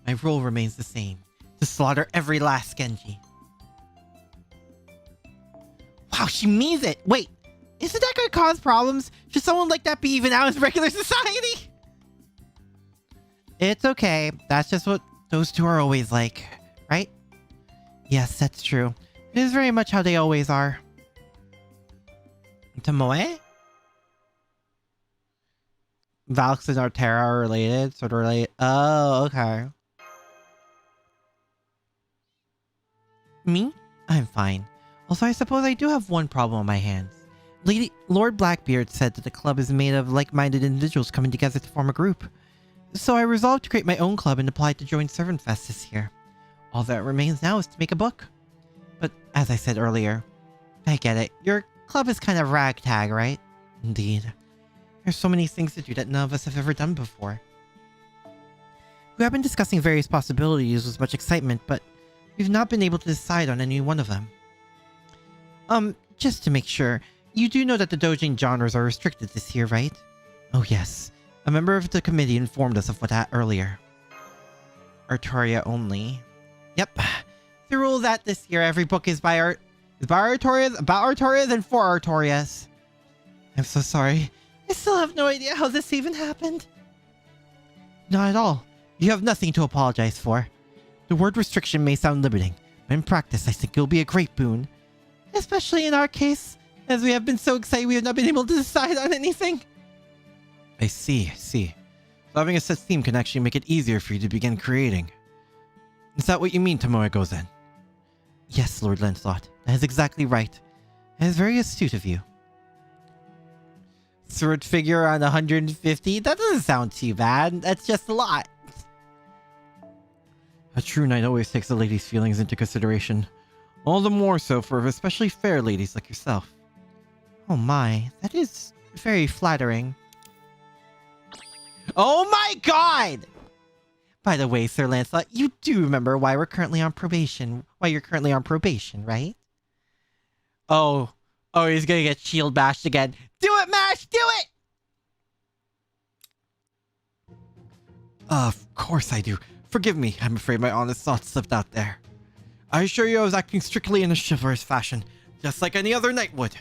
My role remains the same. To slaughter every last Genji. Wow, she means it! Wait, isn't that gonna cause problems? Should someone like that be even out in regular society? It's okay. That's just what those two are always like, right? Yes, that's true. It is very much how they always are. Tomoe? Valks and Artera are related, sort of related. Oh, okay. Me? I'm fine. Also, I suppose I do have one problem on my hands. Lord Blackbeard said that the club is made of like-minded individuals coming together to form a group. So I resolved to create my own club and applied to join Servant Fest this year. All that remains now is to make a book. But as I said earlier, I get it. Your club is kind of ragtag, right? Indeed. There's so many things to do that none of us have ever done before. We have been discussing various possibilities with much excitement, but we've not been able to decide on any one of them. Just to make sure, you do know that the doujin genres are restricted this year, right? Oh yes. A member of the committee informed us of that earlier. Artoria only. Yep. The rule that this year every book is by Artorias, about Artorias, and for Artorias. I'm so sorry. I still have no idea how this even happened. Not at all. You have nothing to apologize for. The word restriction may sound limiting, but in practice I think it will be a great boon. Especially in our case, as we have been so excited we have not been able to decide on anything. I see. So having a set theme can actually make it easier for you to begin creating. Is that what you mean, Tomoe Gozen? Yes, Lord Lancelot. That is exactly right. That is very astute of you. Sword figure on 150? That doesn't sound too bad. That's just a lot. A true knight always takes a lady's feelings into consideration. All the more so for especially fair ladies like yourself. Oh my, that is very flattering. Oh my god! By the way, Sir Lancelot, you do remember why we're currently on probation. Why you're currently on probation, right? Oh, he's gonna get shield bashed again. Do it, Mash! Do it! Of course I do. Forgive me, I'm afraid my honest thoughts slipped out there. I assure you I was acting strictly in a chivalrous fashion, just like any other knight would.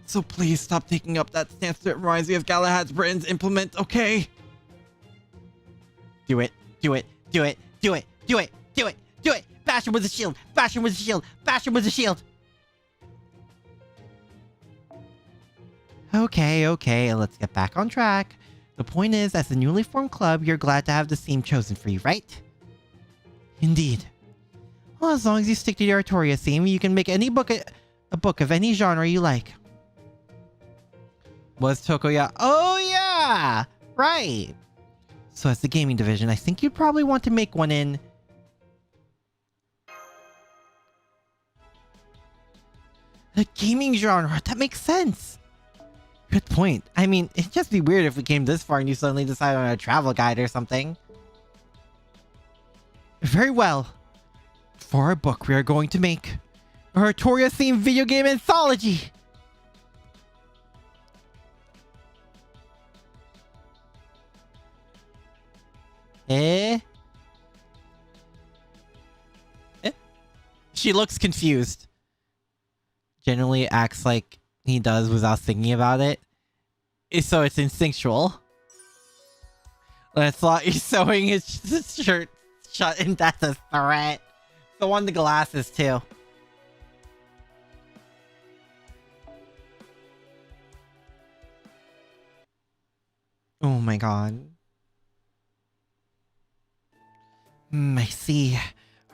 So please stop taking up that stance that reminds me of Galahad's Britain's implement, okay? Do it. Bash him with a shield. Bash him with a shield. Okay, let's get back on track. The point is, as a newly formed club, you're glad to have the theme chosen for you, right? Indeed. Well, as long as you stick to your Artoria theme, you can make any book a book of any genre you like. Was Tokoya? Oh yeah! Right! So as the gaming division, I think you'd probably want to make one in... the gaming genre! That makes sense! Good point. I mean, it'd just be weird if we came this far and you suddenly decided on a travel guide or something. Very well. For our book, we are going to make a Artoria-themed video game anthology! She looks confused. Generally acts like he does without thinking about it. So it's instinctual. Lancelot, he's sewing his shirt shut, and that's a threat. So on the glasses, too. Oh my god. I see.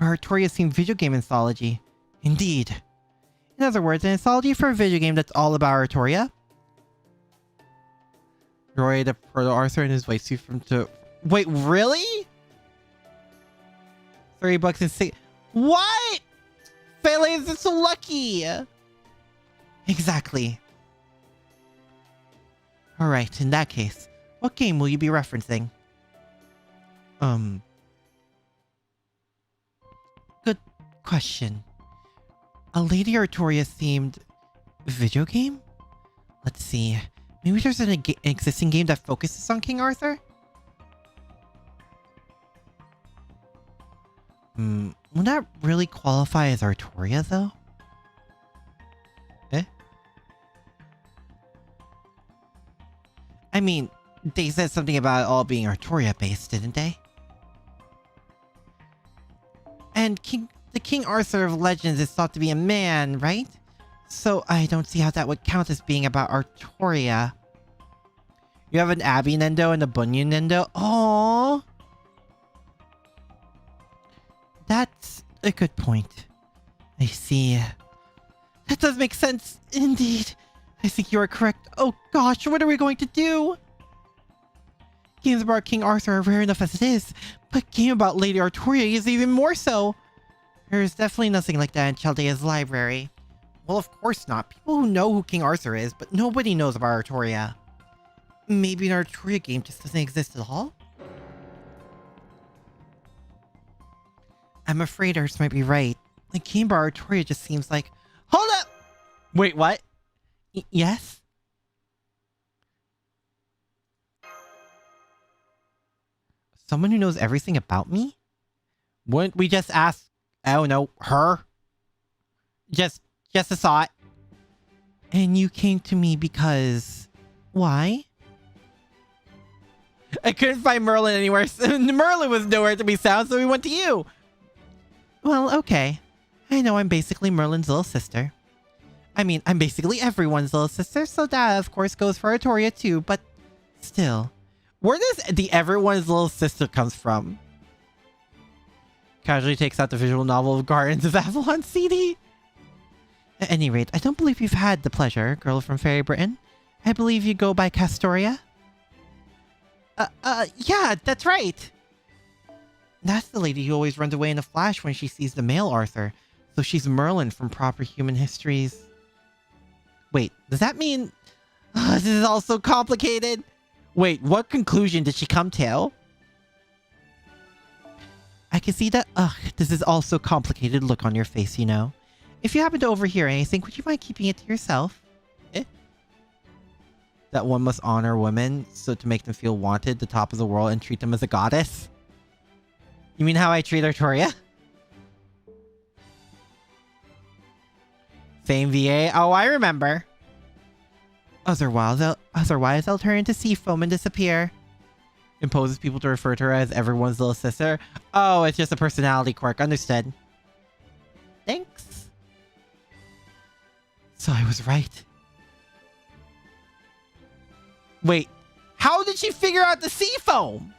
Our Artoria-themed video game anthology. Indeed. In other words, an anthology for a video game that's all about Artoria. Roy, the Proto-Arthur, and his wife suit from to... Wait, really? $30 and six... What? Pele is so lucky. Exactly. Alright, in that case, what game will you be referencing? Good question. A Lady Artoria themed video game? Let's see. Maybe there's an existing game that focuses on King Arthur? Would that really qualify as Artoria, though? I mean, they said something about it all being Artoria-based, didn't they? And the King Arthur of Legends is thought to be a man, right? So I don't see how that would count as being about Artoria. You have an Abby Nendo and a Bunyan Nendo? Aww! That's a good point. I see. That does make sense, indeed. I think you are correct. Oh gosh, what are we going to do? Games about King Arthur are rare enough as it is, but game about Lady Artoria is even more so. There's definitely nothing like that in Chaldea's library. Well, of course not. People who know who King Arthur is, but nobody knows about Artoria. Maybe an Artoria game just doesn't exist at all? I'm afraid ours might be right. The game about Artoria just seems like... Hold up! Wait, what? Yes? Someone who knows everything about me? Wouldn't we just ask, I don't know, her? Just a thought. And you came to me because... Why? I couldn't find Merlin anywhere. Merlin was nowhere to be found, so we went to you. Well, okay. I know I'm basically Merlin's little sister. I mean, I'm basically everyone's little sister, so that, of course, goes for Artoria too, but still. Where does the everyone's little sister comes from? Casually takes out the visual novel of Gardens of Avalon CD. At any rate, I don't believe you've had the pleasure, girl from Fairy Britain. I believe you go by Castoria? Yeah, that's right. That's the lady who always runs away in a flash when she sees the male Arthur. So she's Merlin from Proper Human Histories. Wait, does that mean... this is all so complicated. Wait, what conclusion did she come to? I can see that, this is all so complicated look on your face, you know. If you happen to overhear anything, would you mind keeping it to yourself? That one must honor women, so to make them feel wanted, the top of the world, and treat them as a goddess? You mean how I treat Artoria? Same VA? Oh, I remember. Otherwise, they'll turn into sea foam and disappear. Imposes people to refer to her as everyone's little sister? Oh, it's just a personality quirk. Understood. Thanks. So I was right. Wait, how did she figure out the sea foam?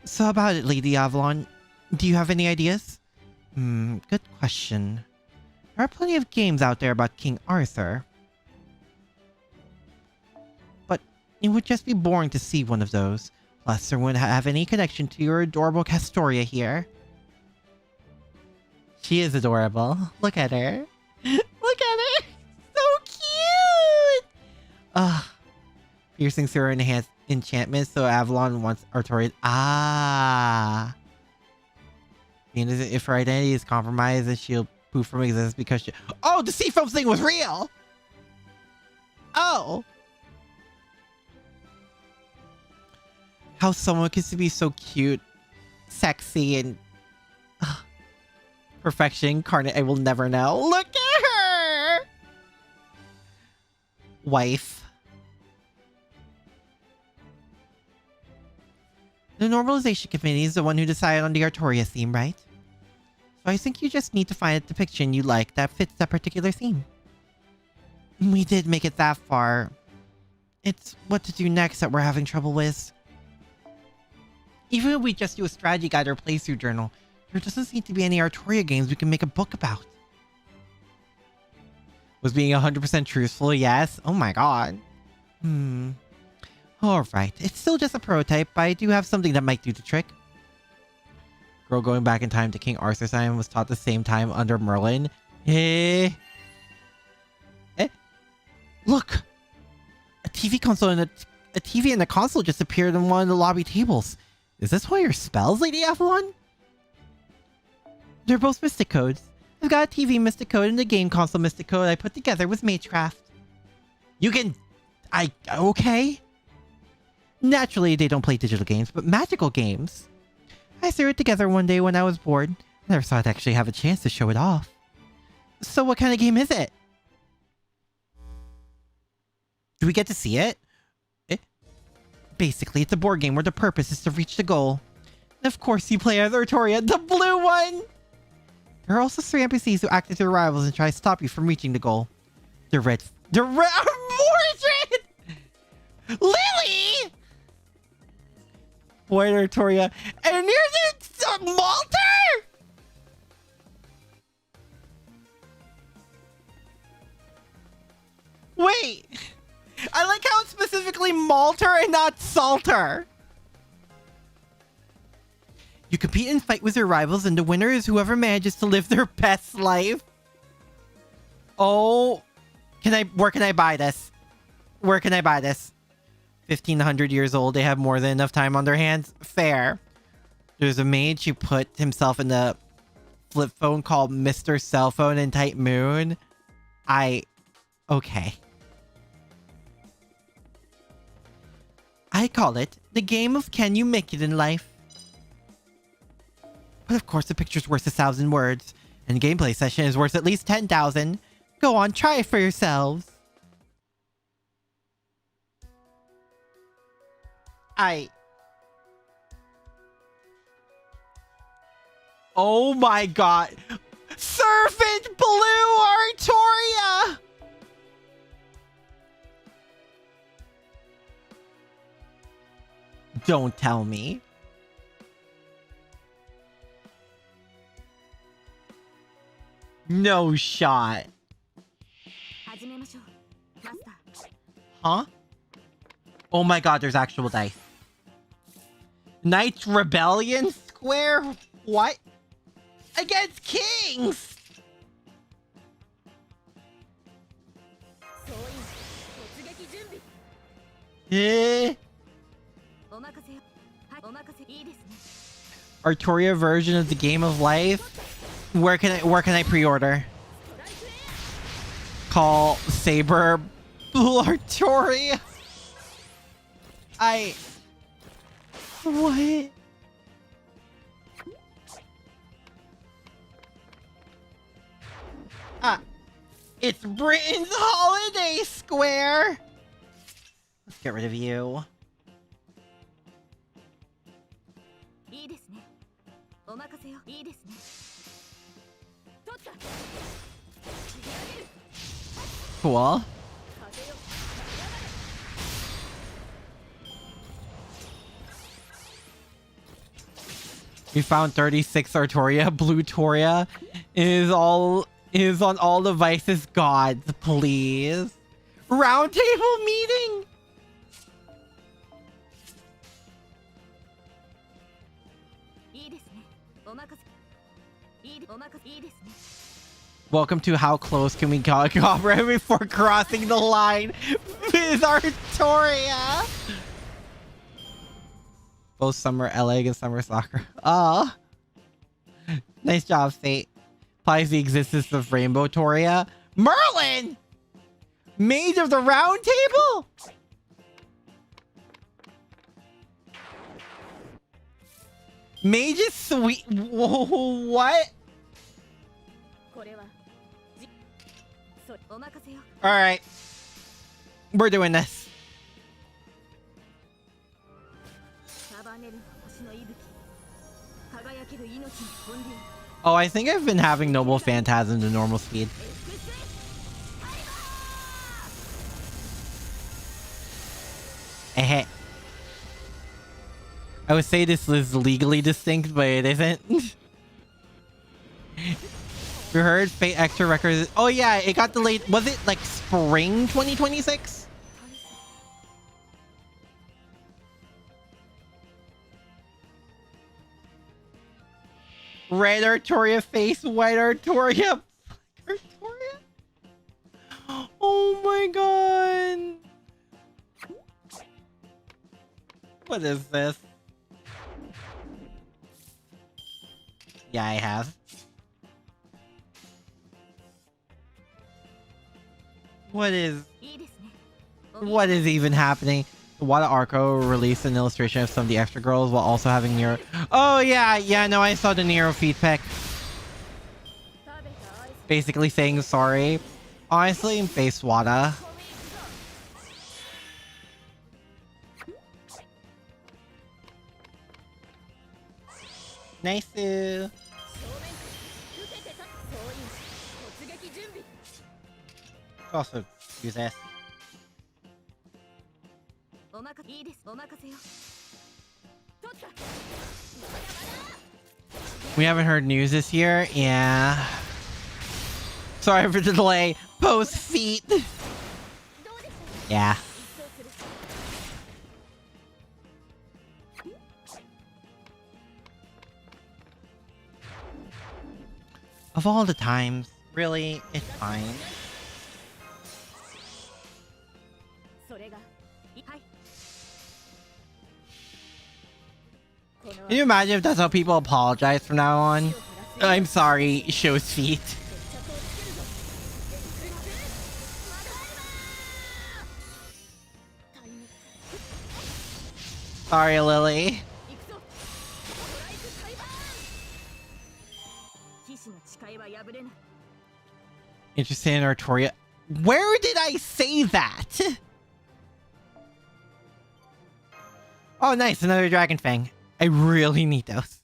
So about it, Lady Avalon. Do you have any ideas? Good question. There are plenty of games out there about King Arthur. But it would just be boring to see one of those. Plus, there wouldn't have any connection to your adorable Castoria here. She is adorable. Look at her. Look at her. So cute. Piercing through her enhanced enchantment, so Avalon wants Artoria. If her identity is compromised, then she'll poof from existence because she... Oh, the sea foam thing was real. Oh. How someone gets to be so cute, sexy, and... perfection incarnate, I will never know. Look at wife. The Normalization Committee is the one who decided on the Artoria theme, right? So I think you just need to find a depiction you like that fits that particular theme. We did make it that far. It's what to do next that we're having trouble with. Even if we just do a strategy guide or playthrough journal, there doesn't seem to be any Artoria games we can make a book about. Was being 100% truthful, yes? Oh my god. Alright, it's still just a prototype, but I do have something that might do the trick. Girl going back in time to King Arthur's time was taught the same time under Merlin. Look! A TV console and a TV and a console just appeared on one of the lobby tables. Is this one of your spells, Lady Avalon? They're both Mystic Codes. I've got a TV Mystic Code and a game console Mystic Code I put together with Magecraft. You can... okay? Naturally, they don't play digital games, but magical games. I threw it together one day when I was bored. I never thought I'd actually have a chance to show it off. So what kind of game is it? Do we get to see it? Basically, it's a board game where the purpose is to reach the goal. And of course, you play as Artoria, the blue one! There are also 3 NPCs who act as your rivals and try to stop you from reaching the goal. The red... Mordred! Lily! White Artoria. And here's Malter! Wait! I like how it's specifically Malter and not Salter. You compete and fight with your rivals, and the winner is whoever manages to live their best life. Oh, where can I buy this? Where can I buy this? 1,500 years old, they have more than enough time on their hands. Fair. There's a mage who put himself in the flip phone called Mr. Cell Phone in Type Moon. Okay. I call it the game of can you make it in life. But of course the picture's worth 1,000 words, and the gameplay session is worth at least 10,000. Go on, try it for yourselves. Oh my god. Servant Blue Artoria! Don't tell me. No shot. Huh? Oh my god, there's actual dice. Knights Rebellion Square? What? Against kings! Artoria version of the game of life? Where can I pre-order? Call Saber Artoria. What? It's Britain's holiday square. Let's get rid of you. Cool. We found 36 Artoria. Blue Toria is on all devices. Gods, please. Roundtable meeting. Welcome to How Close Can We Get right before crossing the line with Artoria. Both Summer LA and Summer Soccer. Oh. Nice job, Fate. Implies the existence of Rainbow Toria. Merlin! Mage of the Round Table? Mage is sweet. Whoa, what? Alright. We're doing this. Oh, I think I've been having Noble Phantasm to normal speed. Eh. I would say this is legally distinct, but it isn't. You heard Fate Extra Records? Oh yeah, it got delayed. Was it like spring 2026? Red Artoria face, white Artoria. Artoria? Oh my god. What is this? Yeah, I have. What is even happening? Wada Arco released an illustration of some of the extra girls while also having Nero. Oh yeah, no, I saw the Nero feed pic. Basically saying sorry. Honestly, face Wada. Nice. Also use this. We haven't heard news this year. Yeah. Sorry for the delay. Post feet. Yeah. Of all the times, really, it's fine. Can you imagine if that's how people apologize from now on? I'm sorry, shows feet. Sorry, Lily. Interesting in Artoria. Where did I say that? Oh, nice. Another Dragon Fang. I really need those.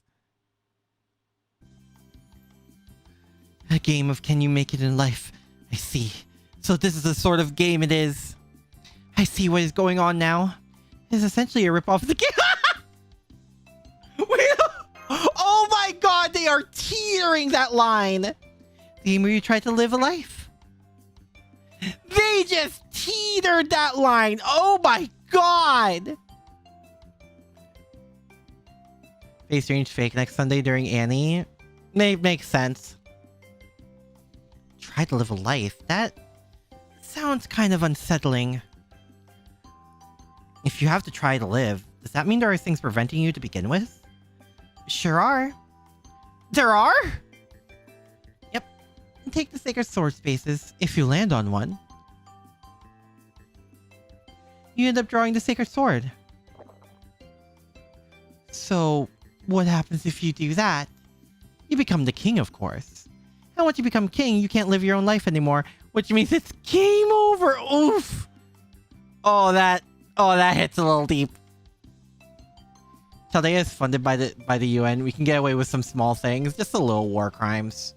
A game of can you make it in life? I see. So this is the sort of game it is. I see what is going on now. It's essentially a rip-off of the game. Wait, oh my god, they are teetering that line. The game where you try to live a life. They just teetered that line. Oh my god. Face Strange Fake next Sunday during Annie. Makes sense. Try to live a life. That sounds kind of unsettling. If you have to try to live, does that mean there are things preventing you to begin with? Sure are. There are? Yep. And take the Sacred Sword spaces if you land on one. You end up drawing the Sacred Sword. So, what happens if you do that? You become the king, of course. And once you become king, you can't live your own life anymore, which means it's game over. Oof. Oh, that hits a little deep. Chaldea is funded by the UN. We can get away with some small things, just a little war crimes.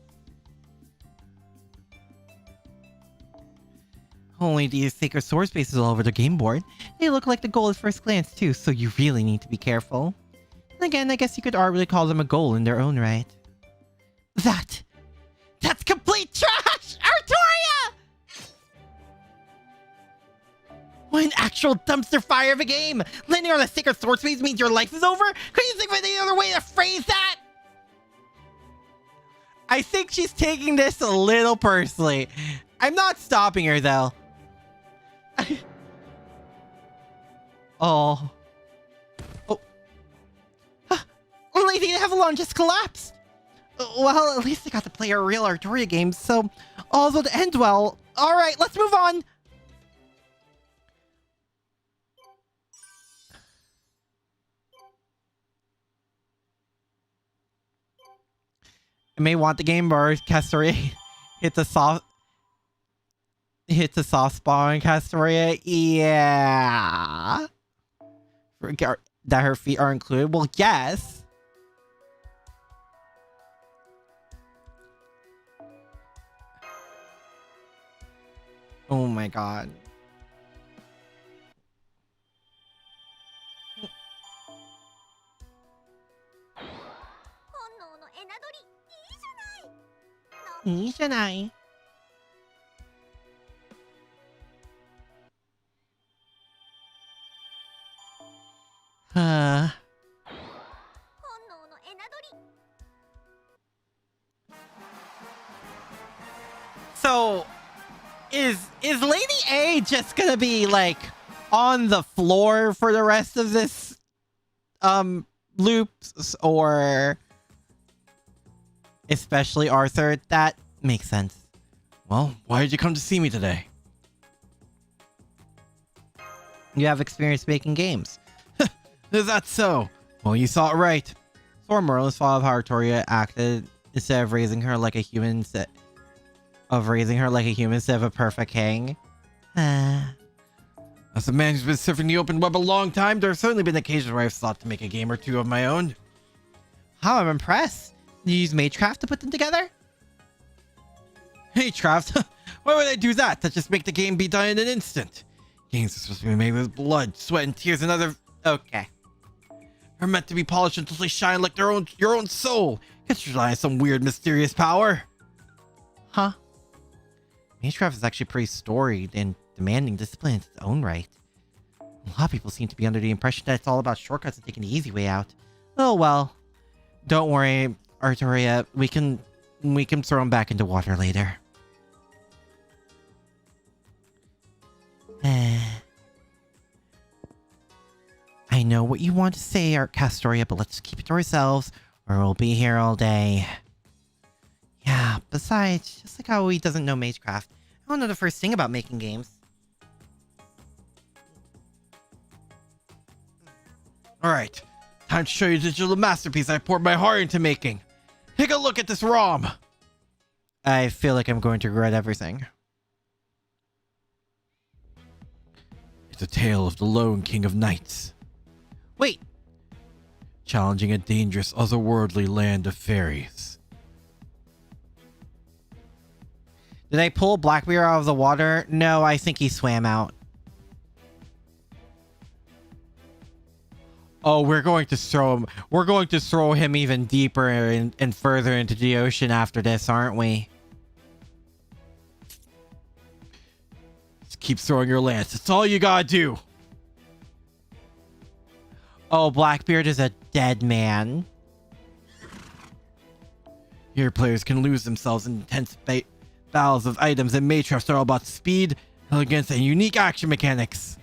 Only these Sacred Sword spaces all over the game board. They look like the goal at first glance too, so you really need to be careful. And again, I guess you could arguably call them a goal in their own right. That's complete trash! Artoria! What an actual dumpster fire of a game! Landing on a Sacred Sword space means your life is over? Couldn't you think of any other way to phrase that? I think she's taking this a little personally. I'm not stopping her though. Oh. Lady Avalon just collapsed. Well, at least I got to play a real Artoria game, so all's will end well. All right, let's move on. I may want the game, or Castoria hits a soft. hits a soft spot on Castoria. Yeah. That her feet are included. Well, yes. Oh my god. Iいじゃない。So, is Lady A just gonna be like on the floor for the rest of this loops, or especially Arthur? That makes sense. Well, why did you come to see me today? You have experience making games. Is that so? Well, you saw it right. For Merlin's fall of how Artoria acted instead of raising her like a human instead of a perfect king. As a man who's been surfing the open web a long time, there have certainly been occasions where I've thought to make a game or two of my own. How I'm impressed. You use Magecraft to put them together? Hey, Trav, why would I do that? That just make the game be done in an instant. Games are supposed to be made with blood, sweat, and tears, and other... Okay. Are meant to be polished until they shine like your own soul. Can't rely on some weird, mysterious power. Huh? Magecraft is actually pretty storied and demanding discipline in its own right. A lot of people seem to be under the impression that it's all about shortcuts and taking the easy way out. Oh well. Don't worry, Artoria. We can throw him back into water later. I know what you want to say, Art Castoria, but let's keep it to ourselves, or we'll be here all day. Yeah, besides, just like how he doesn't know Magecraft, I don't know the first thing about making games. Alright, time to show you the digital masterpiece I poured my heart into making. Take a look at this ROM! I feel like I'm going to regret everything. It's a tale of the lone king of knights. Wait! Challenging a dangerous otherworldly land of fairies. Did I pull Blackbeard out of the water? No, I think he swam out. Oh, we're going to throw him even deeper and further into the ocean after this, aren't we? Just keep throwing your lance. That's all you gotta do. Oh, Blackbeard is a dead man. Here, players can lose themselves in intense battles of items, and Magecraft are all about speed, elegance, and unique action mechanics.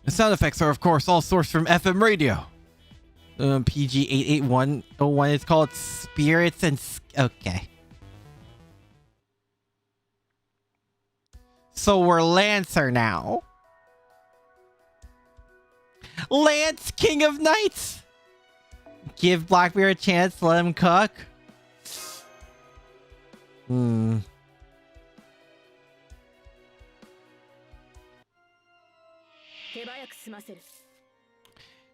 The sound effects are, of course, all sourced from FM radio. PG 88101. It's called Spirits and... Okay. So we're Lancer now. Lance, King of Knights! Give Blackbeard a chance, let him cook.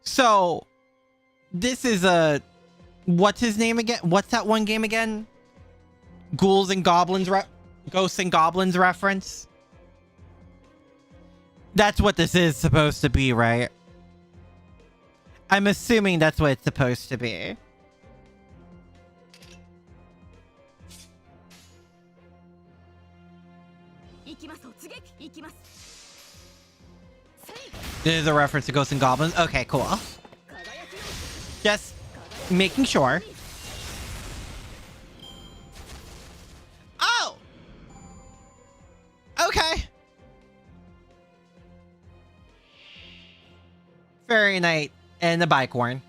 So, this is a... What's his name again? What's that one game again? Ghouls and Goblins Ghosts and Goblins reference? That's what this is supposed to be, right? I'm assuming that's what it's supposed to be. This is a reference to Ghosts and Goblins. Okay, cool. Just making sure. Oh! Okay. Fairy Knight and the Bicorn.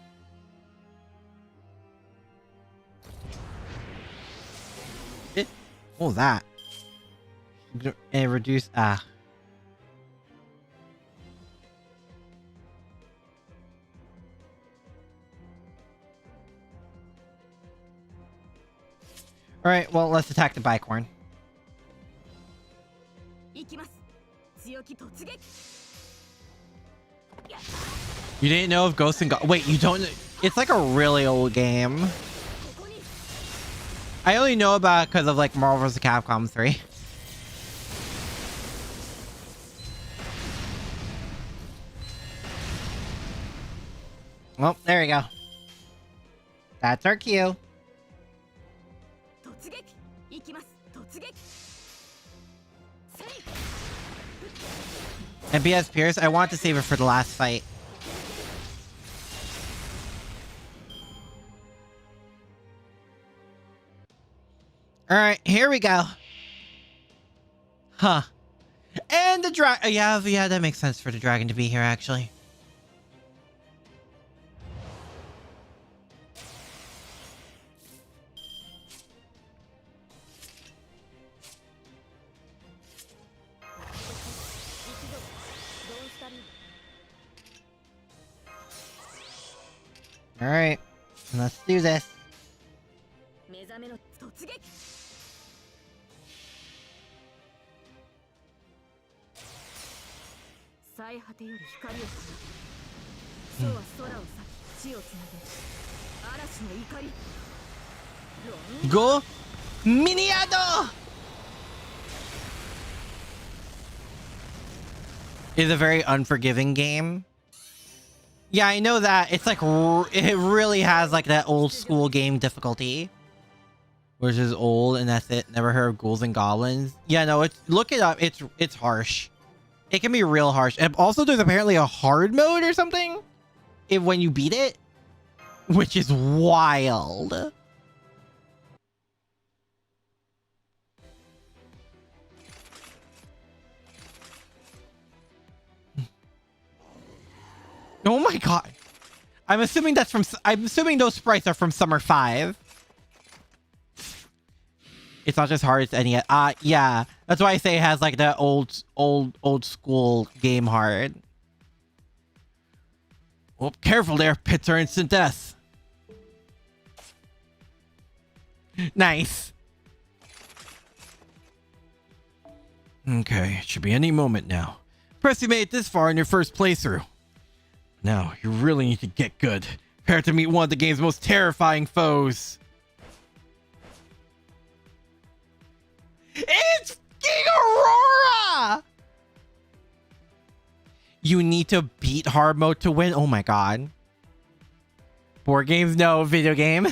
What was that? And reduce... Alright, well, let's attack the Bicorn. You didn't know of Ghosts and Wait, you don't? It's like a really old game. I only know about it because of like Marvel vs. Capcom 3. Well, there we go. That's our cue. And BS Pierce, I want to save it for the last fight. Alright, here we go. Huh. And the dragon. Yeah, that makes sense for the dragon to be here, actually. Alright, let's do this. Go Miniado! Is a very unforgiving game. Yeah, I know that. It's like, it really has like that old school game difficulty. Which is old and that's it. Never heard of Ghouls and Goblins. Yeah, no, look it up. It's harsh. It can be real harsh. And also there's apparently a hard mode or something when you beat it. Which is wild. Oh my god. I'm assuming those sprites are from Summer 5. It's not just hard, it's any yeah. That's why I say it has like that old school game hard. Oh, careful there, pits are instant death. Nice. Okay, it should be any moment now. Press, you made it this far in your first playthrough. Now, you really need to get good. Prepare to meet one of the game's most terrifying foes. It's King Aurora! You need to beat hard mode to win? Oh my god. Board games? No. Video game?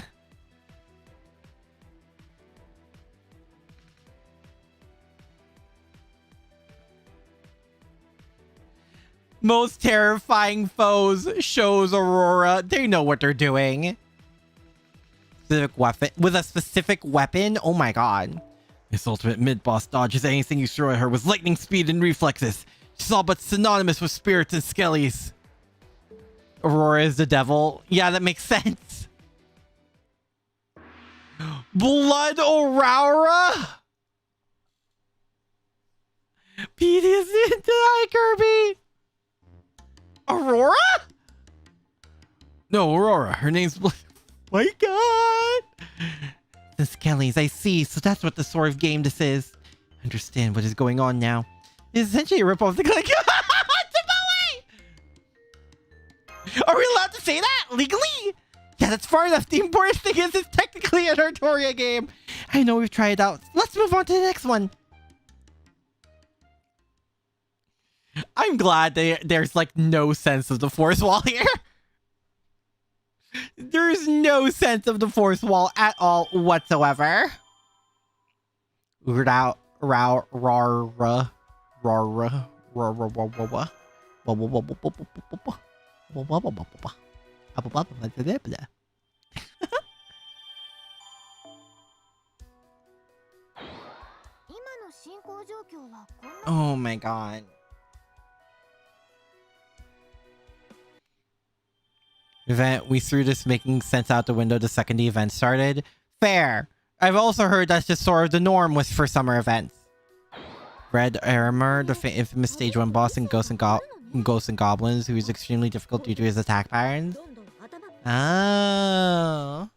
Most terrifying foes shows Aurora. They know what they're doing. Specific weapon. With a specific weapon? Oh my god. This ultimate mid-boss dodges anything you throw at her with lightning speed and reflexes. She's all but synonymous with spirits and skellies. Aurora is the devil. Yeah, that makes sense. Blood Aurora? Pete is into that, Kirby. Aurora? No, Aurora. Her name's Blood. My god. The Skellies, I see. So that's what the sort of game this is. I understand what is going on now. It's essentially a ripoff of the Click. Are we allowed to say that legally? Yeah, that's far enough. The important thing is it's technically an Artoria game. I know we've tried it out. Let's move on to the next one. I'm glad there's like no sense of the force wall here. There's no sense of the force wall at all whatsoever. Oh my god. Event, we threw this making sense out the window the second the event started. Fair. I've also heard that's just sort of the norm for summer events. Red Armor, the infamous stage 1 boss in Ghosts and Goblins, who is extremely difficult due to his attack patterns. Oh.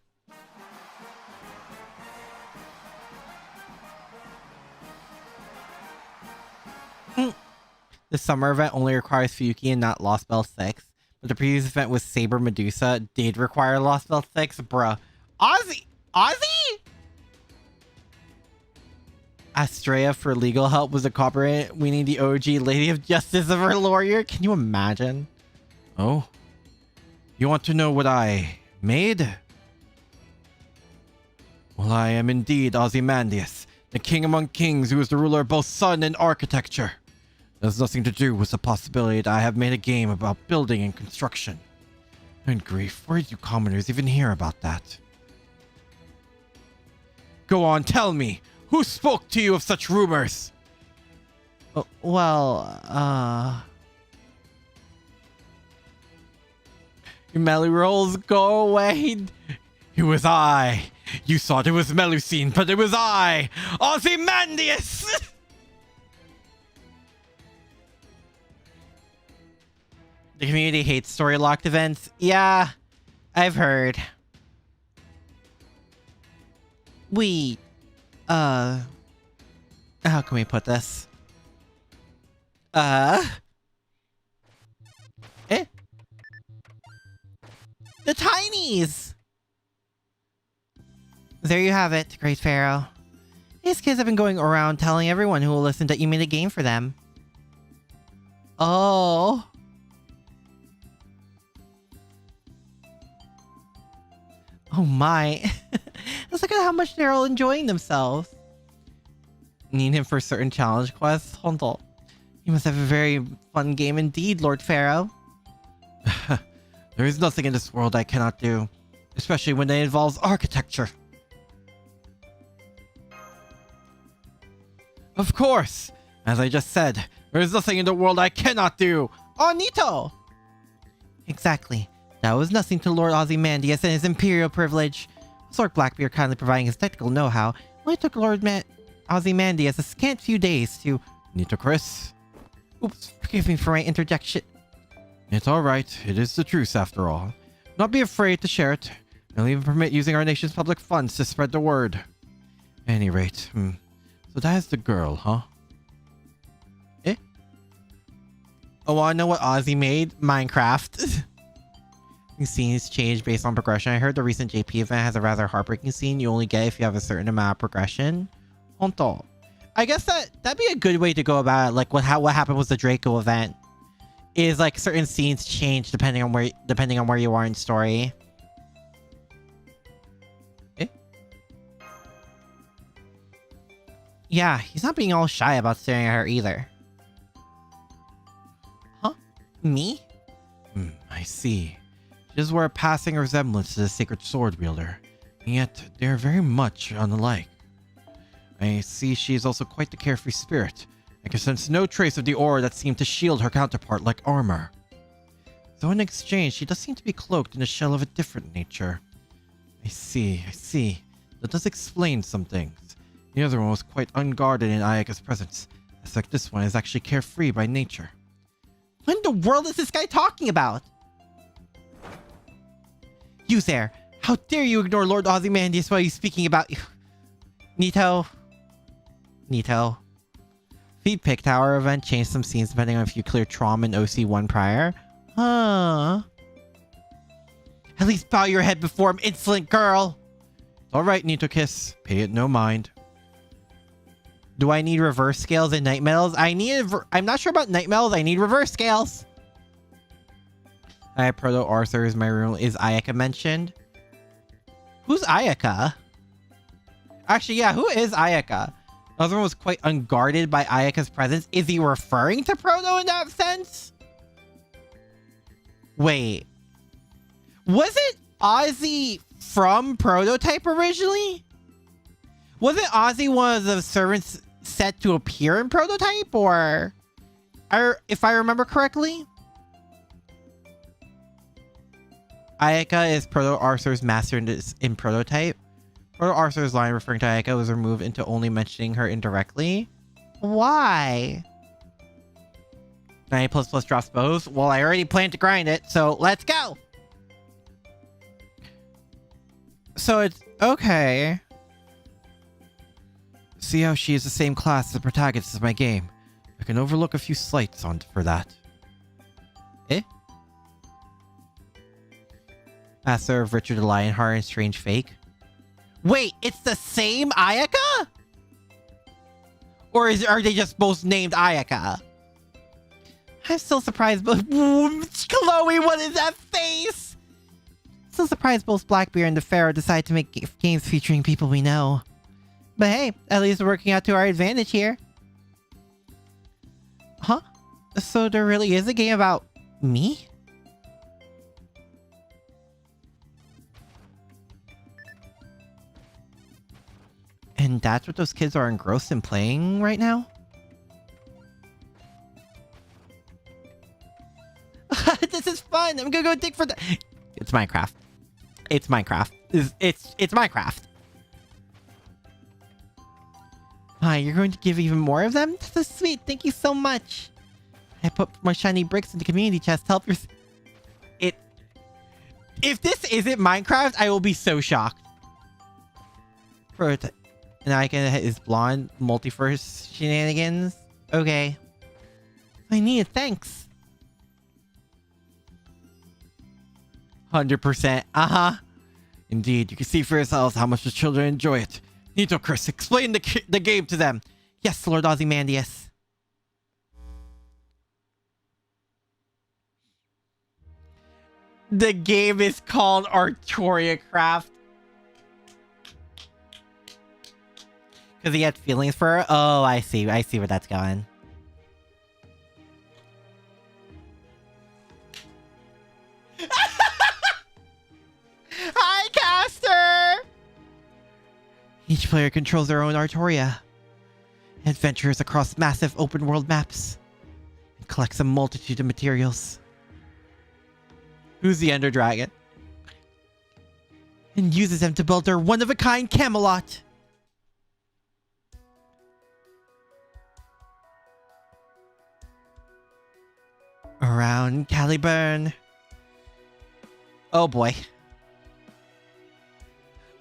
The summer event only requires Fuyuki and not Lost Bell 6. But the previous event with Saber Medusa did require Lost Bell 6. Bruh. Ozzy? Astrea for legal help was a copyright. We need the OG Lady of Justice of her lawyer. Can you imagine? Oh? You want to know what I made? Well, I am indeed Ozymandias, the king among kings who is the ruler of both sun and architecture. It has nothing to do with the possibility that I have made a game about building and construction. And grief, where did you commoners even hear about that? Go on, tell me! Who spoke to you of such rumors? Your Melly rolls, go away. It was I. You thought it was Melusine, but it was I, Ozymandias! The community hates story-locked events. Yeah, I've heard. How can we put this? The Tinies! There you have it, Great Pharaoh. These kids have been going around telling everyone who will listen that you made a game for them. Oh. Oh my. Let's look at how much they're all enjoying themselves. Need him for certain challenge quests? Honto. You must have a very fun game indeed, Lord Pharaoh. There is nothing in this world I cannot do, especially when it involves architecture. Of course! As I just said, there is nothing in the world I cannot do! Oh, Nito! Exactly. That was nothing to Lord Ozymandias and his imperial privilege. Lord Blackbeard kindly providing his technical know-how, only took Lord Ozymandias a scant few days to... Nito Chris? Oops, forgive me for my interjection. It's alright, it is the truth after all. Not be afraid to share it. I'll even permit using our nation's public funds to spread the word. At any rate, so that is the girl, huh? Eh? Oh, wanna know what Ozzy made? Minecraft. Scenes change based on progression. I heard the recent JP event has a rather heartbreaking scene you only get if you have a certain amount of progression. Honto. I guess that'd be a good way to go about it. Like what happened with the Draco event is like certain scenes change depending on where you are in story. Eh? Yeah, he's not being all shy about staring at her either. Huh? Me? I see. She does wear a passing resemblance to the sacred sword wielder, and yet they are very much unlike. I see she is also quite the carefree spirit. I can sense no trace of the aura that seemed to shield her counterpart like armor. Though in exchange, she does seem to be cloaked in a shell of a different nature. I see. That does explain some things. The other one was quite unguarded in Ayaka's presence. It's like this one is actually carefree by nature. What in the world is this guy talking about? You there! How dare you ignore Lord Ozymandias while he's speaking about you? Nito. Feed Pick Tower event changed some scenes depending on if you clear Trom and OC1 prior. Huh. At least bow your head before him, insolent girl! Alright, Nito Kiss. Pay it no mind. Do I need reverse scales and night metals? I'm not sure about night metals. I need reverse scales. Hi, Proto Arthur is my room. Is Ayaka mentioned? Who's Ayaka? Actually, yeah, who is Ayaka? The other one was quite unguarded by Ayaka's presence. Is he referring to Proto in that sense? Wait. Was it Ozzy from Prototype originally? Wasn't Ozzy one of the servants set to appear in Prototype? Or if I remember correctly? Ayaka is Proto Arthur's master in Prototype. Proto Arthur's line referring to Ayaka was removed into only mentioning her indirectly. Why? 90++ drops both. Well, I already planned to grind it, so let's go! So it's... okay. See how she is the same class as the protagonist of my game. I can overlook a few slights for that. Eh? Master of Richard the Lionheart and Strange Fake. Wait, it's the same Ayaka? Or are they just both named Ayaka? I'm still surprised, but Chloe, what is that face? Still surprised both Blackbeard and the Pharaoh decide to make games featuring people we know. But hey, at least we're working out to our advantage here. Huh? So there really is a game about me? And that's what those kids are engrossed in playing right now? This is fun. I'm gonna go dig for the... It's Minecraft. It's Minecraft. It's Minecraft. Hi, you're going to give even more of them? That's so sweet. Thank you so much. I put my shiny bricks in the community chest to help your... If this isn't Minecraft, I will be so shocked. And I can hit his blonde multiverse shenanigans. Okay. I need it. Thanks. 100%. Uh-huh. Indeed, you can see for yourselves how much the children enjoy it. Nito, Chris, explain the game to them. Yes, Lord Ozymandias. The game is called Artoria Craft. Because he had feelings for her? Oh, I see. I see where that's going. Hi, Caster! Each player controls their own Artoria. Adventures across massive open world maps. And collects a multitude of materials. Who's the Ender Dragon? And uses them to build their one-of-a-kind Camelot. Around Caliburn. Oh boy.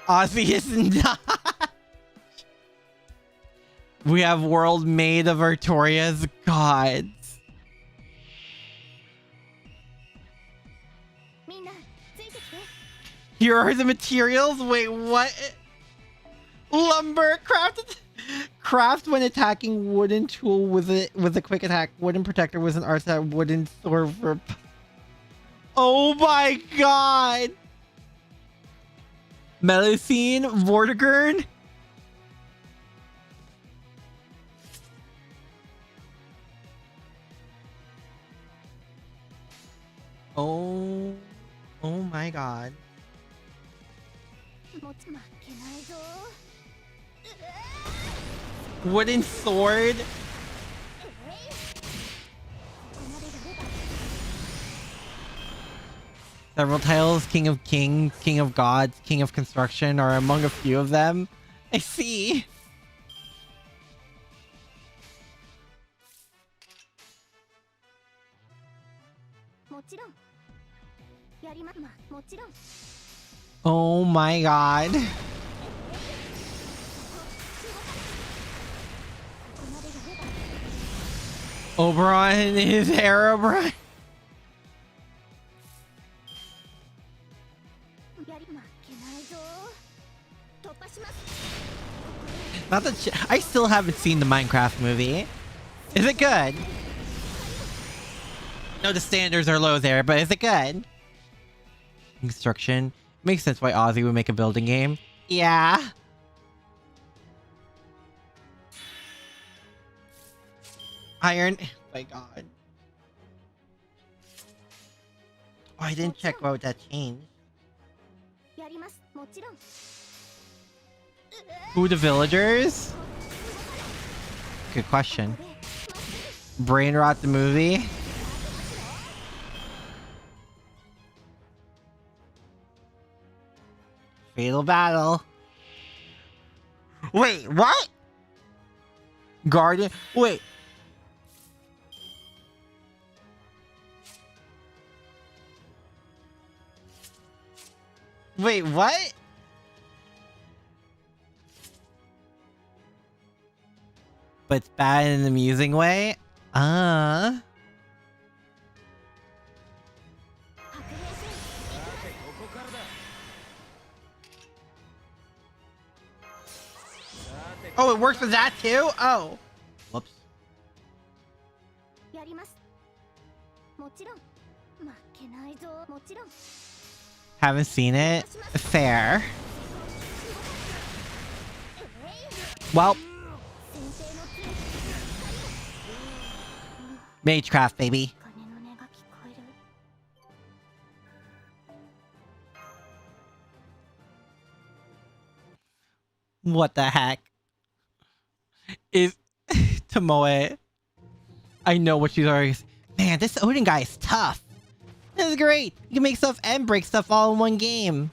Ozzy is not. We have world made of Artoria's gods. Here are the materials. Wait, what? Lumber crafted. Craft when attacking wooden tool with a quick attack. Wooden protector was an artifact. Wooden sword for... Oh my god! Melusine, Vortigern. Oh my god. Wooden sword. Several titles, King of Kings, King of Gods, King of Construction are among a few of them. I see. Oh my god. Oberon is Herobrine. Not that I still haven't seen the Minecraft movie. Is it good? No, the standards are low there, but is it good? Construction. Makes sense why Ozzy would make a building game. Yeah. Iron. Oh my god. Oh, I didn't check what that changed. Who the villagers? Good question. Brain Rot the movie? Fatal Battle. Wait, what? Guardian? Wait. Wait, what? But it's bad in an amusing way? Uh. Oh, it works with that too? Oh. Whoops. やります。もちろん。負けないぞ。もちろん。 Haven't seen it? Fair. Well. Magecraft, baby. What the heck? Is Tomoe. I know what she's already. Man, this Odin guy is tough. This is great. You can make stuff and break stuff all in one game.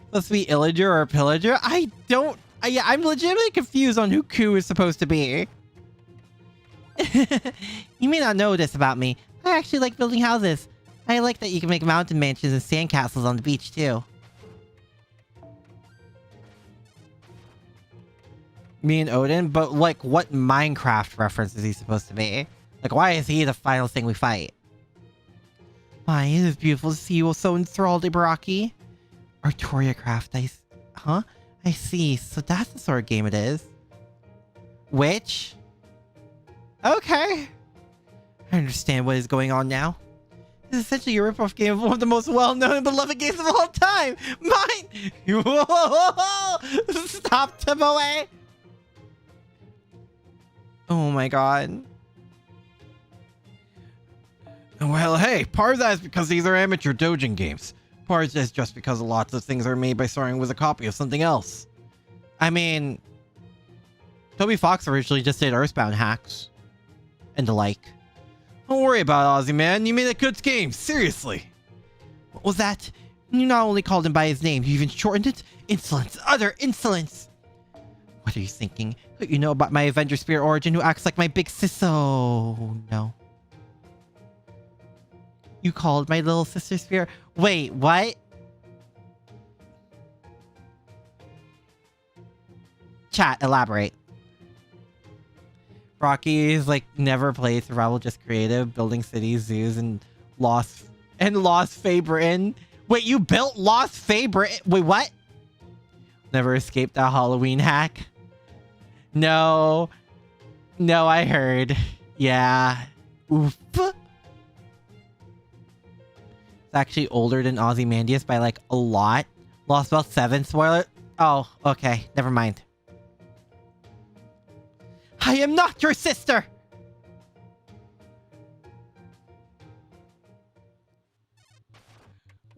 Supposed to be Illager or Pillager? I don't. Yeah, I'm legitimately confused on who Ku is supposed to be. You may not know this about me. I actually like building houses. I like that you can make mountain mansions and sandcastles on the beach too. Me and Odin? But like, what Minecraft reference is he supposed to be? Like, why is he the final thing we fight? Why, it is beautiful to see you so enthralled, Ibaraki. Artoria Craft, huh? I see, so that's the sort of game it is. Which? Okay. I understand what is going on now. This is essentially a rip-off game of one of the most well-known and beloved games of all time! Mine! Whoa! Stop, Tomoe! Oh my god. Well, hey, part of that is because these are amateur dojin games. Part of that is just because lots of things are made by starting with a copy of something else. I mean, Toby Fox originally just did Earthbound hacks. And the like. Don't worry about it, Ozzy, man. You made a good game. Seriously. What was that? You not only called him by his name, you even shortened it? Insolence! Utter insolence! What are you thinking? What you know about my Avenger Spirit origin who acts like my big sis? Oh, no. You called my little sister Spirit? Wait, what? Chat, elaborate. Rocky is like never played survival, just creative, building cities, zoos, and Lost Fae Britain. Wait, you built Lost Fae Britain? Wait, what? Never escaped that Halloween hack? No. No, I heard. Yeah. Oof. It's actually older than Ozymandias by like a lot. Lost about 7, spoiler. Oh, okay. Never mind. I am not your sister!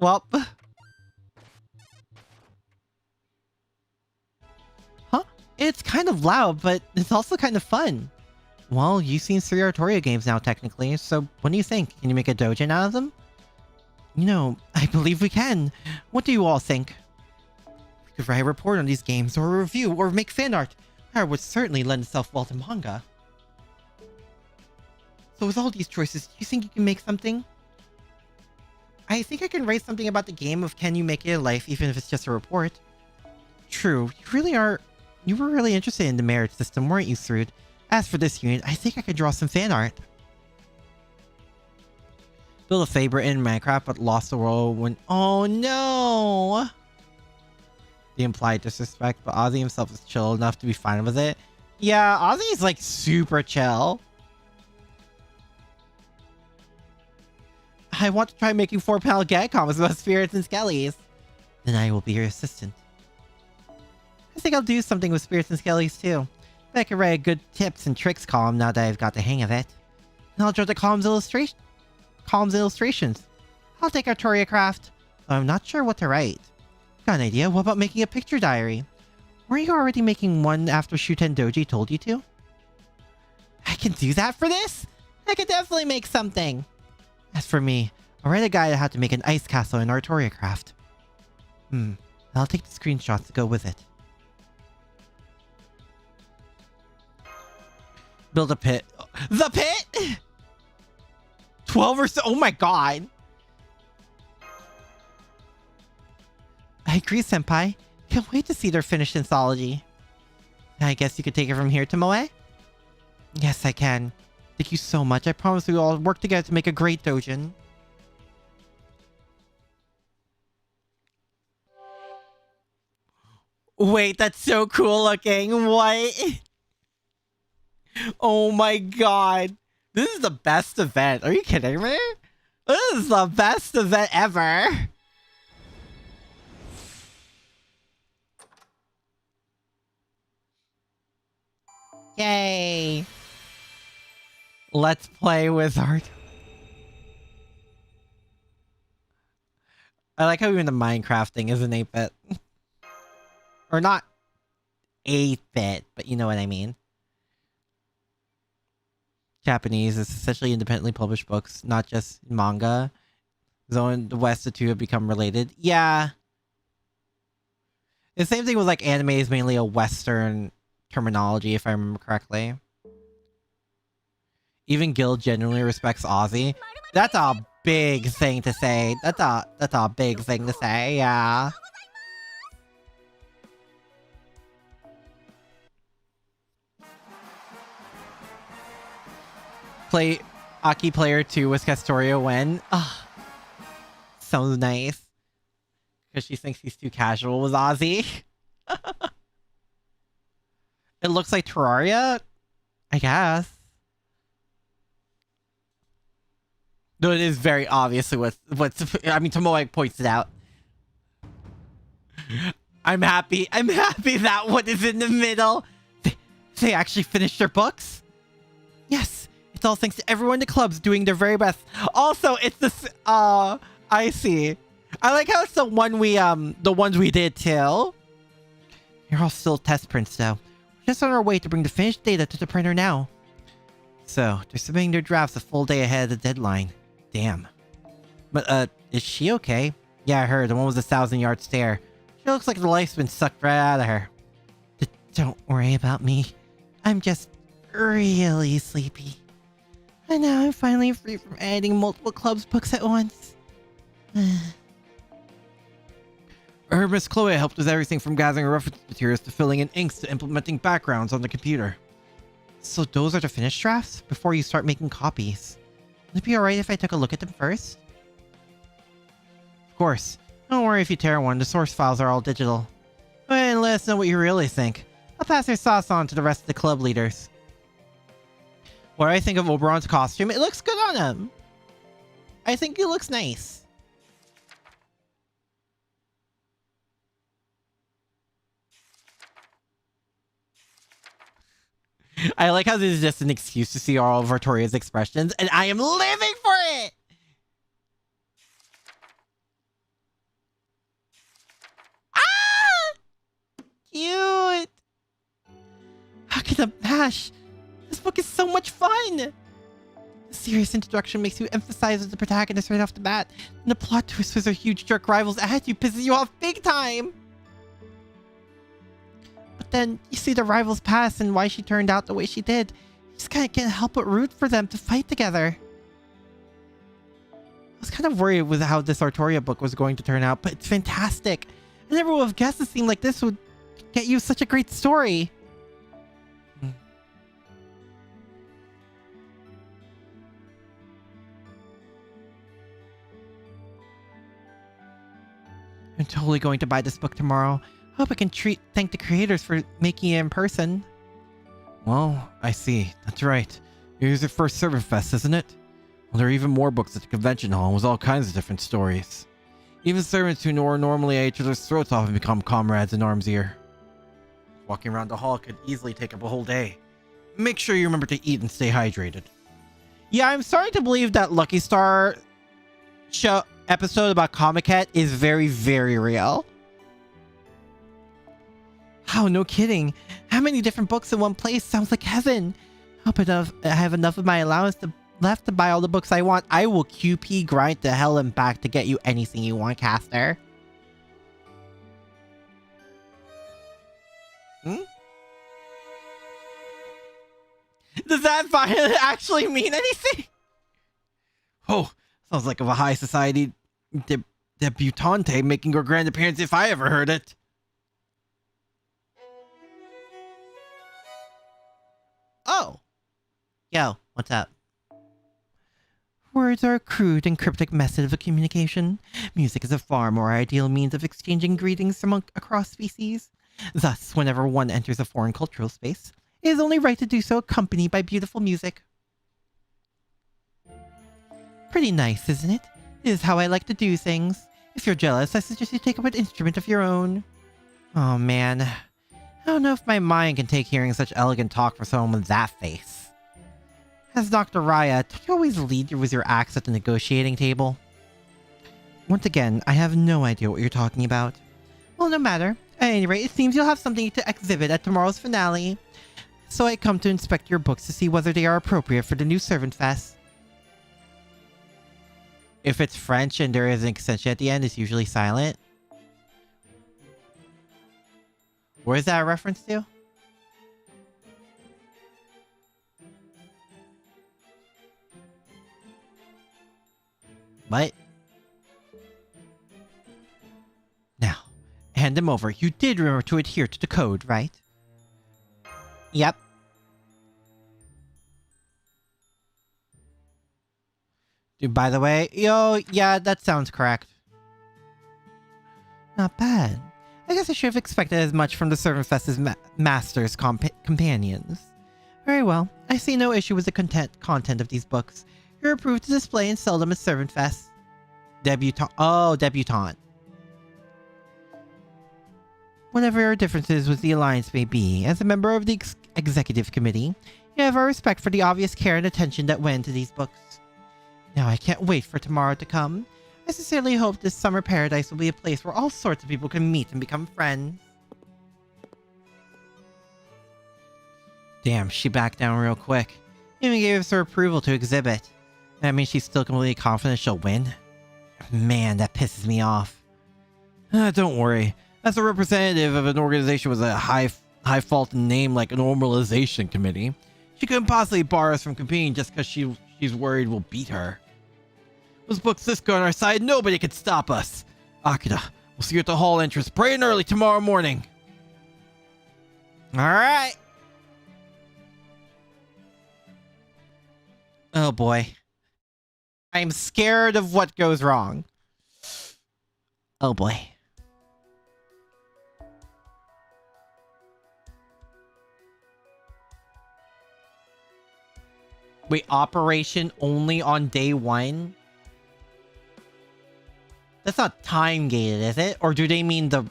Well. Huh? It's kind of loud, but it's also kind of fun. Well, you've seen 3 Artoria games now, technically, so what do you think? Can you make a dojin out of them? You know, I believe we can. What do you all think? We could write a report on these games, or a review, or make fan art. That would certainly lend itself well to manga. So with all these choices, do you think you can make something? I think I can write something about the game of can you make it a life, even if it's just a report. True, you were really interested in the marriage system, weren't you, Thrud? As for this unit, I think I could draw some fan art. Build a favorite in Minecraft, but lost the world when... Oh no! The implied disrespect, but Ozzy himself is chill enough to be fine with it. Yeah, Ozzy's like super chill. I want to try making 4-panel gag comics about spirits and skellies. Then I will be your assistant. I think I'll do something with spirits and skellies too. I can write a good tips and tricks column now that I've got the hang of it. And I'll draw the columns illustrations. I'll take Artoria Craft. I'm not sure what to write. Got an idea? What about making a picture diary? Were you already making one after Shuten Doji told you to? I can do that for this? I can definitely make something. As for me, I'll write a guide on how to make an ice castle in Artoria Craft. I'll take the screenshots to go with it. Build a pit. The pit?! 12 or so. Oh my god. I agree, Senpai. Can't wait to see their finished anthology. I guess you could take it from here, Tomoe? Yes, I can. Thank you so much. I promise we will all work together to make a great doujin. Wait, that's so cool looking. What? Oh my god. This is the best event. Are you kidding me? This is the best event ever. Yay. Let's play with art. I like how even the Minecraft thing is an 8-bit. Or not 8-bit, but you know what I mean. Japanese is essentially independently published books, not just manga. Though in the West, the two have become related. Yeah. The same thing with like anime is mainly a Western terminology, if I remember correctly. Even Guild genuinely respects Aussie. That's a big thing to say. That's a big thing to say, yeah. Play Aki Player 2 with Castoria when? Ah, sounds nice. Because she thinks he's too casual with Ozzy. It looks like Terraria, I guess. Though it is very obviously what's I mean, Tomoe points it out. I'm happy that one is in the middle. They actually finished their books? Yes. It's all thanks to everyone in the clubs doing their very best. Also, it's this I see. I like how it's the one we the ones we did too. You're all still test prints though. We're just on our way to bring the finished data to the printer now. So, they're submitting their drafts a full day ahead of the deadline. Damn. But is she okay? Yeah, I heard. The one with the 1,000-yard stare. She looks like the life's been sucked right out of her. Don't worry about me. I'm just really sleepy. And now I'm finally free from editing multiple clubs books at once. Miss Chloe helped with everything from gathering reference materials to filling in inks to implementing backgrounds on the computer. So those are the finished drafts? Before you start making copies. Would it be alright if I took a look at them first? Of course. Don't worry if you tear one, the source files are all digital. Go ahead and let us know what you really think. I'll pass your sauce on to the rest of the club leaders. What do I think of Oberon's costume? It looks good on him. I think it looks nice. I like how this is just an excuse to see all of Artoria's expressions, and I am living for it! Ah! Cute! How can I mash? This book is so much fun! The serious introduction makes you emphasize the protagonist right off the bat, and the plot twist with their huge jerk rivals at you pisses you off big time! But then, you see the rivals pass and why she turned out the way she did. You just kinda can't help but root for them to fight together. I was kind of worried with how this Artoria book was going to turn out, but it's fantastic. I never would have guessed it seemed like this would get you such a great story. I'm totally going to buy this book tomorrow. Hope I can thank the creators for making it in person. Well, I see. That's right. Here's your first Servant Fest, isn't it? Well, there are even more books at the convention hall with all kinds of different stories. Even servants who normally at each other's throats often become comrades in arms here. Walking around the hall could easily take up a whole day. Make sure you remember to eat and stay hydrated. Yeah, I'm starting to believe that Lucky Star show episode about Comiket is very, very real. Oh, no kidding. How many different books in one place sounds like heaven. Hope I have enough of my allowance left to buy all the books I want. I will QP grind to hell and back to get you anything you want, Caster. Does that finally actually mean anything? Oh, sounds like of a high society debutante making her grand appearance if I ever heard it. Oh. Yo, what's up? Words are a crude and cryptic method of communication. Music is a far more ideal means of exchanging greetings across species. Thus, whenever one enters a foreign cultural space, it is only right to do so accompanied by beautiful music. Pretty nice, isn't it? It is how I like to do things. If you're jealous, I suggest you take up an instrument of your own. Oh man, I don't know if my mind can take hearing such elegant talk from someone with that face. As Dr. Raya, don't you always lead with your axe at the negotiating table? Once again, I have no idea what you're talking about. Well, no matter. At any rate, it seems you'll have something to exhibit at tomorrow's finale. So I come to inspect your books to see whether they are appropriate for the new Servant Fest. If it's French and there is an extension at the end, it's usually silent. Where is that a reference to? What? Now, hand them over. You did remember to adhere to the code, right? Yep. Dude, by the way, yeah, that sounds correct. Not bad. I guess I should have expected as much from the Servant Fest's master's companions. Very well. I see no issue with the content of these books. You're approved to display and sell them at Servant Fest. Debutante. Oh, debutante. Whatever your differences with the Alliance may be, as a member of the Executive Committee, you have our respect for the obvious care and attention that went into these books. Now I can't wait for tomorrow to come. I sincerely hope this summer paradise will be a place where all sorts of people can meet and become friends. Damn, she backed down real quick. Even gave us her approval to exhibit. That means she's still completely confident she'll win? Man, that pisses me off. Don't worry. As a representative of an organization with a high-fault name like a Normalization Committee, she couldn't possibly bar us from competing just because she's worried we'll beat her. Those books this good on our side, nobody can stop us. Akira, we'll see you at the hall entrance bright and early tomorrow morning. Alright. Oh boy. I'm scared of what goes wrong. Oh boy. Wait, operation only on day 1? That's not time gated, is it? Or do they mean the...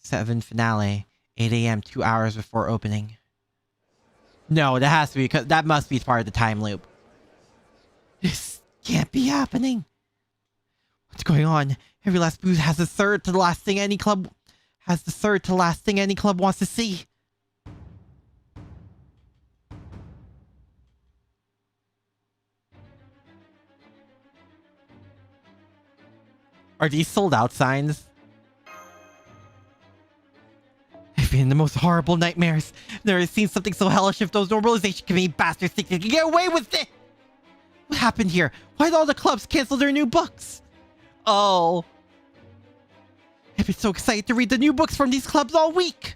Seven finale, 8 a.m., 2 hours before opening. No, that has to be, because that must be part of the time loop. This can't be happening. What's going on? Every last booth has the third to the last thing any club wants to see. Are these sold out signs? I've been in the most horrible nightmares. Never seen something so hellish if those Normalization Committee bastards think they can get away with it! What happened here? Why did all the clubs cancel their new books? Oh. I've been so excited to read the new books from these clubs all week.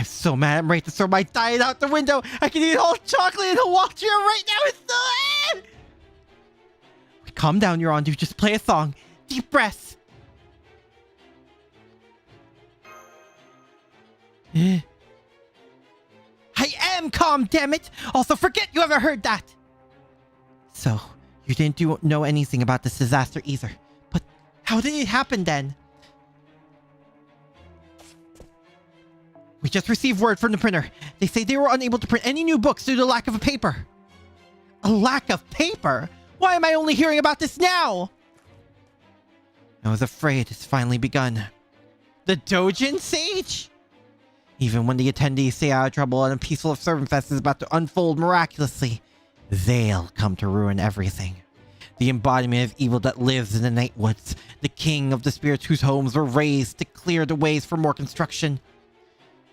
I'm so mad I'm ready to throw my diet out the window. I can eat all chocolate and a walk right now. It's so... Calm down, you're on, dude. Just play a song. Deep breaths. I am calm, damn it! Also, forget you ever heard that! So, you didn't know anything about this disaster either. But how did it happen then? We just received word from the printer. They say they were unable to print any new books due to lack of a paper. A lack of paper? Why am I only hearing about this now? I was afraid it's finally begun. The Dojin Sage? Even when the attendees stay out of trouble and a peaceful Servant Fest is about to unfold miraculously, they'll come to ruin everything. The embodiment of evil that lives in the night woods, the king of the spirits whose homes were raised to clear the ways for more construction.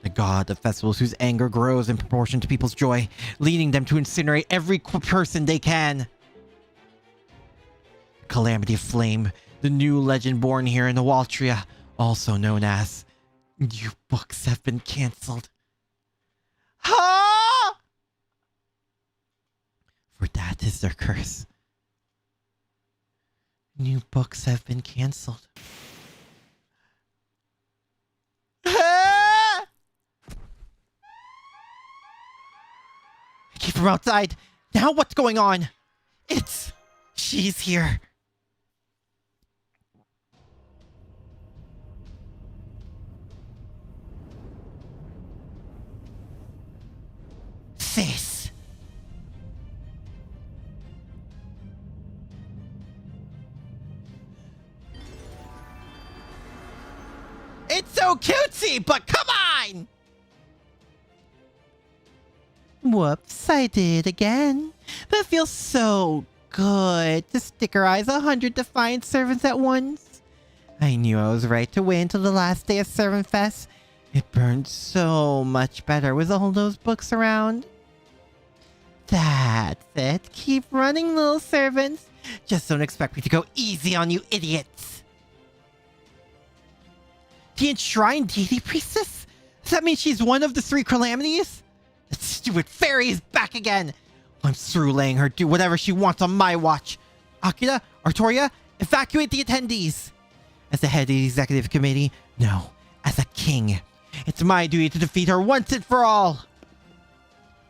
The god of festivals whose anger grows in proportion to people's joy, leading them to incinerate every person they can. Calamity of flame, The new legend born here in the Waltria, also known as new books have been cancelled. Huh? For that is their curse. New books have been cancelled. Huh? Keep her outside. Now what's going on? She's here. Sis. It's so cutesy, but come on! Whoops, I did again. That feels so good to stickerize 100 defiant servants at once. I knew I was right to wait until the last day of Servant Fest. It burned so much better with all those books around. That's it. Keep running, little servants. Just don't expect me to go easy on you idiots. The enshrined deity priestess? Does that mean she's one of the 3 calamities? That stupid fairy is back again. I'm through letting her do whatever she wants on my watch. Akira, Artoria, evacuate the attendees. As the head of the executive committee, no, as a king. It's my duty to defeat her once and for all.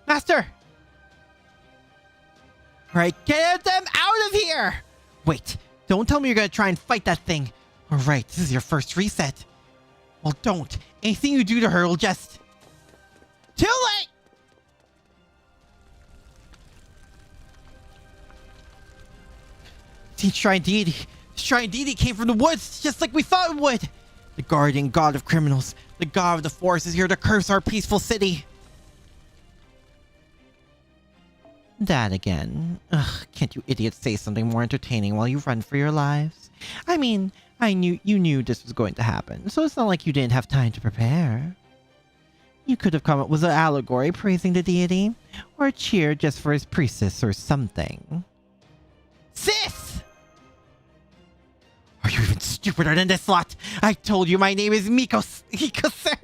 Master! Alright, get them out of here! Wait, don't tell me you're gonna try and fight that thing. Alright, this is your first reset. Well, don't. Anything you do to her will just... Too late! The Shrine Deity. The Shrine Deity came from the woods, just like we thought it would. The guardian god of criminals, the god of the forest is here to curse our peaceful city. That again. Ugh, can't you idiots say something more entertaining while you run for your lives? I mean, you knew this was going to happen, so it's not like you didn't have time to prepare. You could have come up with an allegory praising the deity, or a cheer just for his priestess or something. Sis! Are you even stupider than this lot? I told you my name is Hiko, sir.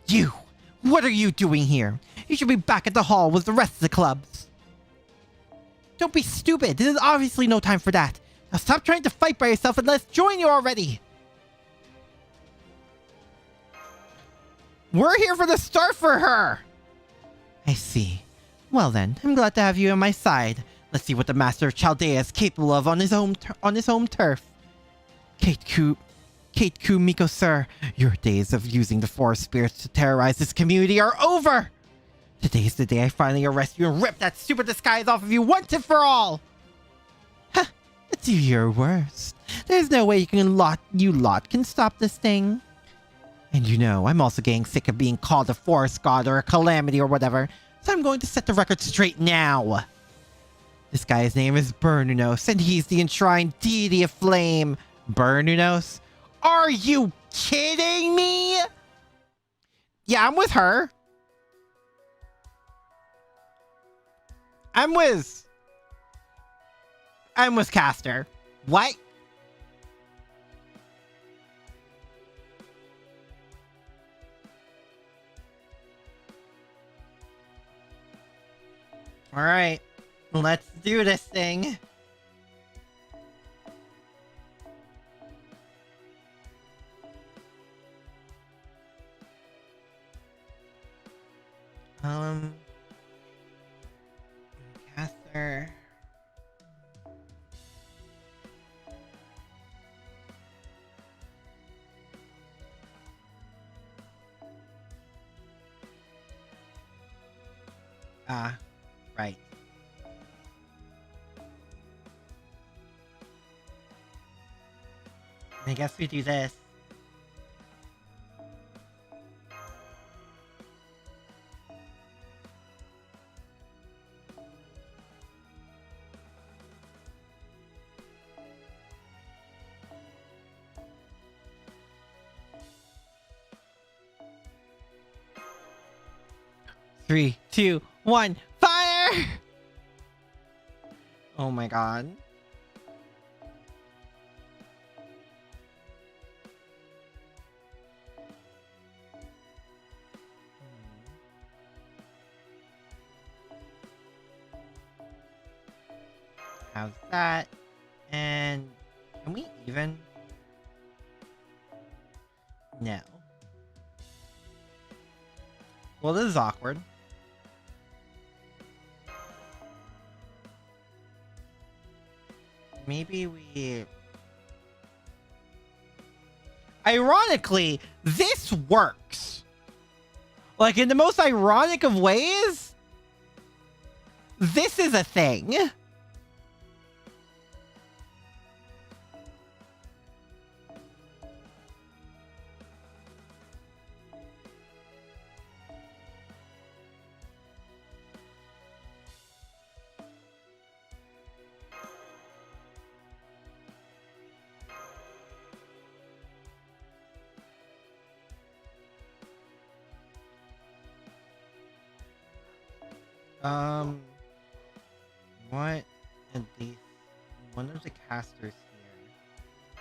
You! What are you doing here? You should be back at the hall with the rest of the clubs. Don't be stupid. This is obviously no time for that. Now stop trying to fight by yourself and let's join you already. We're here for the start for her. I see. Well then, I'm glad to have you on my side. Let's see what the Master of Chaldea is capable of on his home turf. Kate-ku Miko, sir, your days of using the forest spirits to terrorize this community are over! Today's the day I finally arrest you and rip that stupid disguise off of you once and for all! Ha! Do your worst. There's no way you lot can stop this thing. And you know, I'm also getting sick of being called a forest god or a calamity or whatever, so I'm going to set the record straight now. This guy's name is Burnunos, and he's the enshrined deity of flame. Burnunos? Are you kidding me? Yeah, I'm with her. I'm with Caster. What? All right, let's do this thing. Caster. Right. I guess we do this. Three, two, one, fire! Oh my god. have that. And can we even? No. Well, this is awkward. Maybe we... Ironically, this works. Like, in the most ironic of ways, this is a thing. What? At least one of the casters here.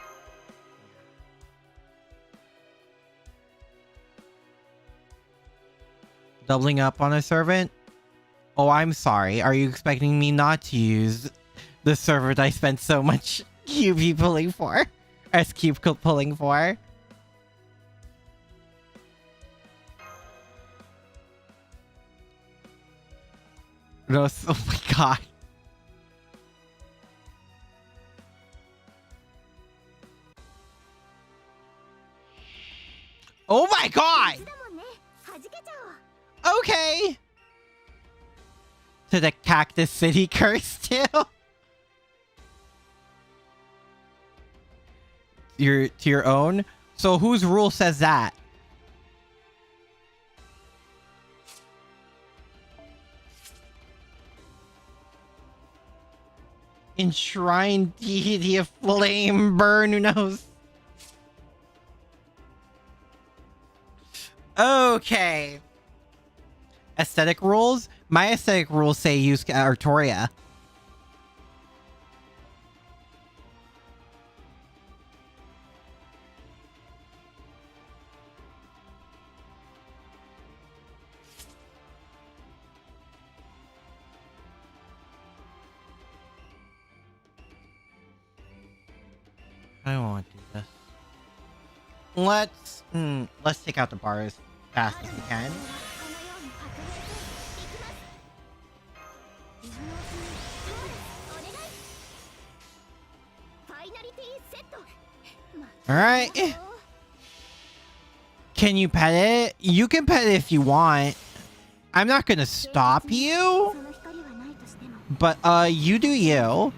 Doubling up on a servant? Oh, I'm sorry. Are you expecting me not to use the servant I spent so much QP pulling for? SQ pulling for? No, oh my god. Oh my god! Okay! To the Cactus City curse too? To your own? So whose rule says that? Enshrined deity of flame burn, who knows? Okay. Aesthetic rules? My aesthetic rules say use Artoria. I don't want to do this. Let's take out the bar as fast as we can. Alright. Can you pet it? You can pet it if you want. I'm not gonna stop you. But, you do you.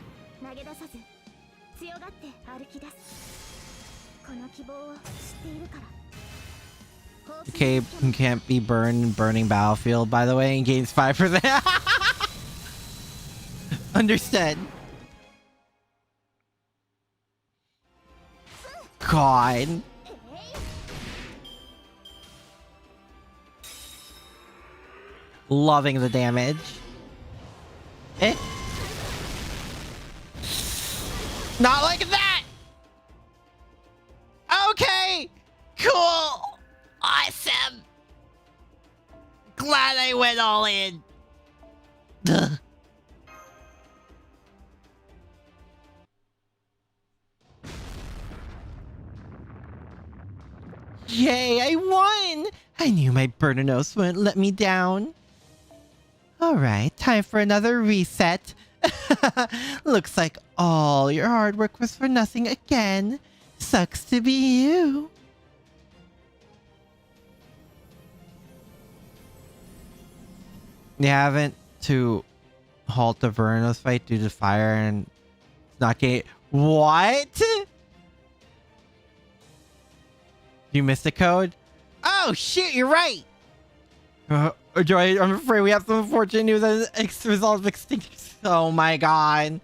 Okay, can't be burned in burning battlefield, by the way, and gains 5%. Understood. God. Loving the damage. Eh? Not like that! Okay! Cool! Awesome! Glad I went all in. Ugh. Yay, I won! I knew my Burninos wouldn't let me down. Alright, time for another reset. Looks like all your hard work was for nothing again. Sucks to be you. They haven't to halt the Burninos fight due to fire and not get... What? You missed the code? Oh shit, you're right! I'm afraid we have some unfortunate news as a result of extinction. Oh my god.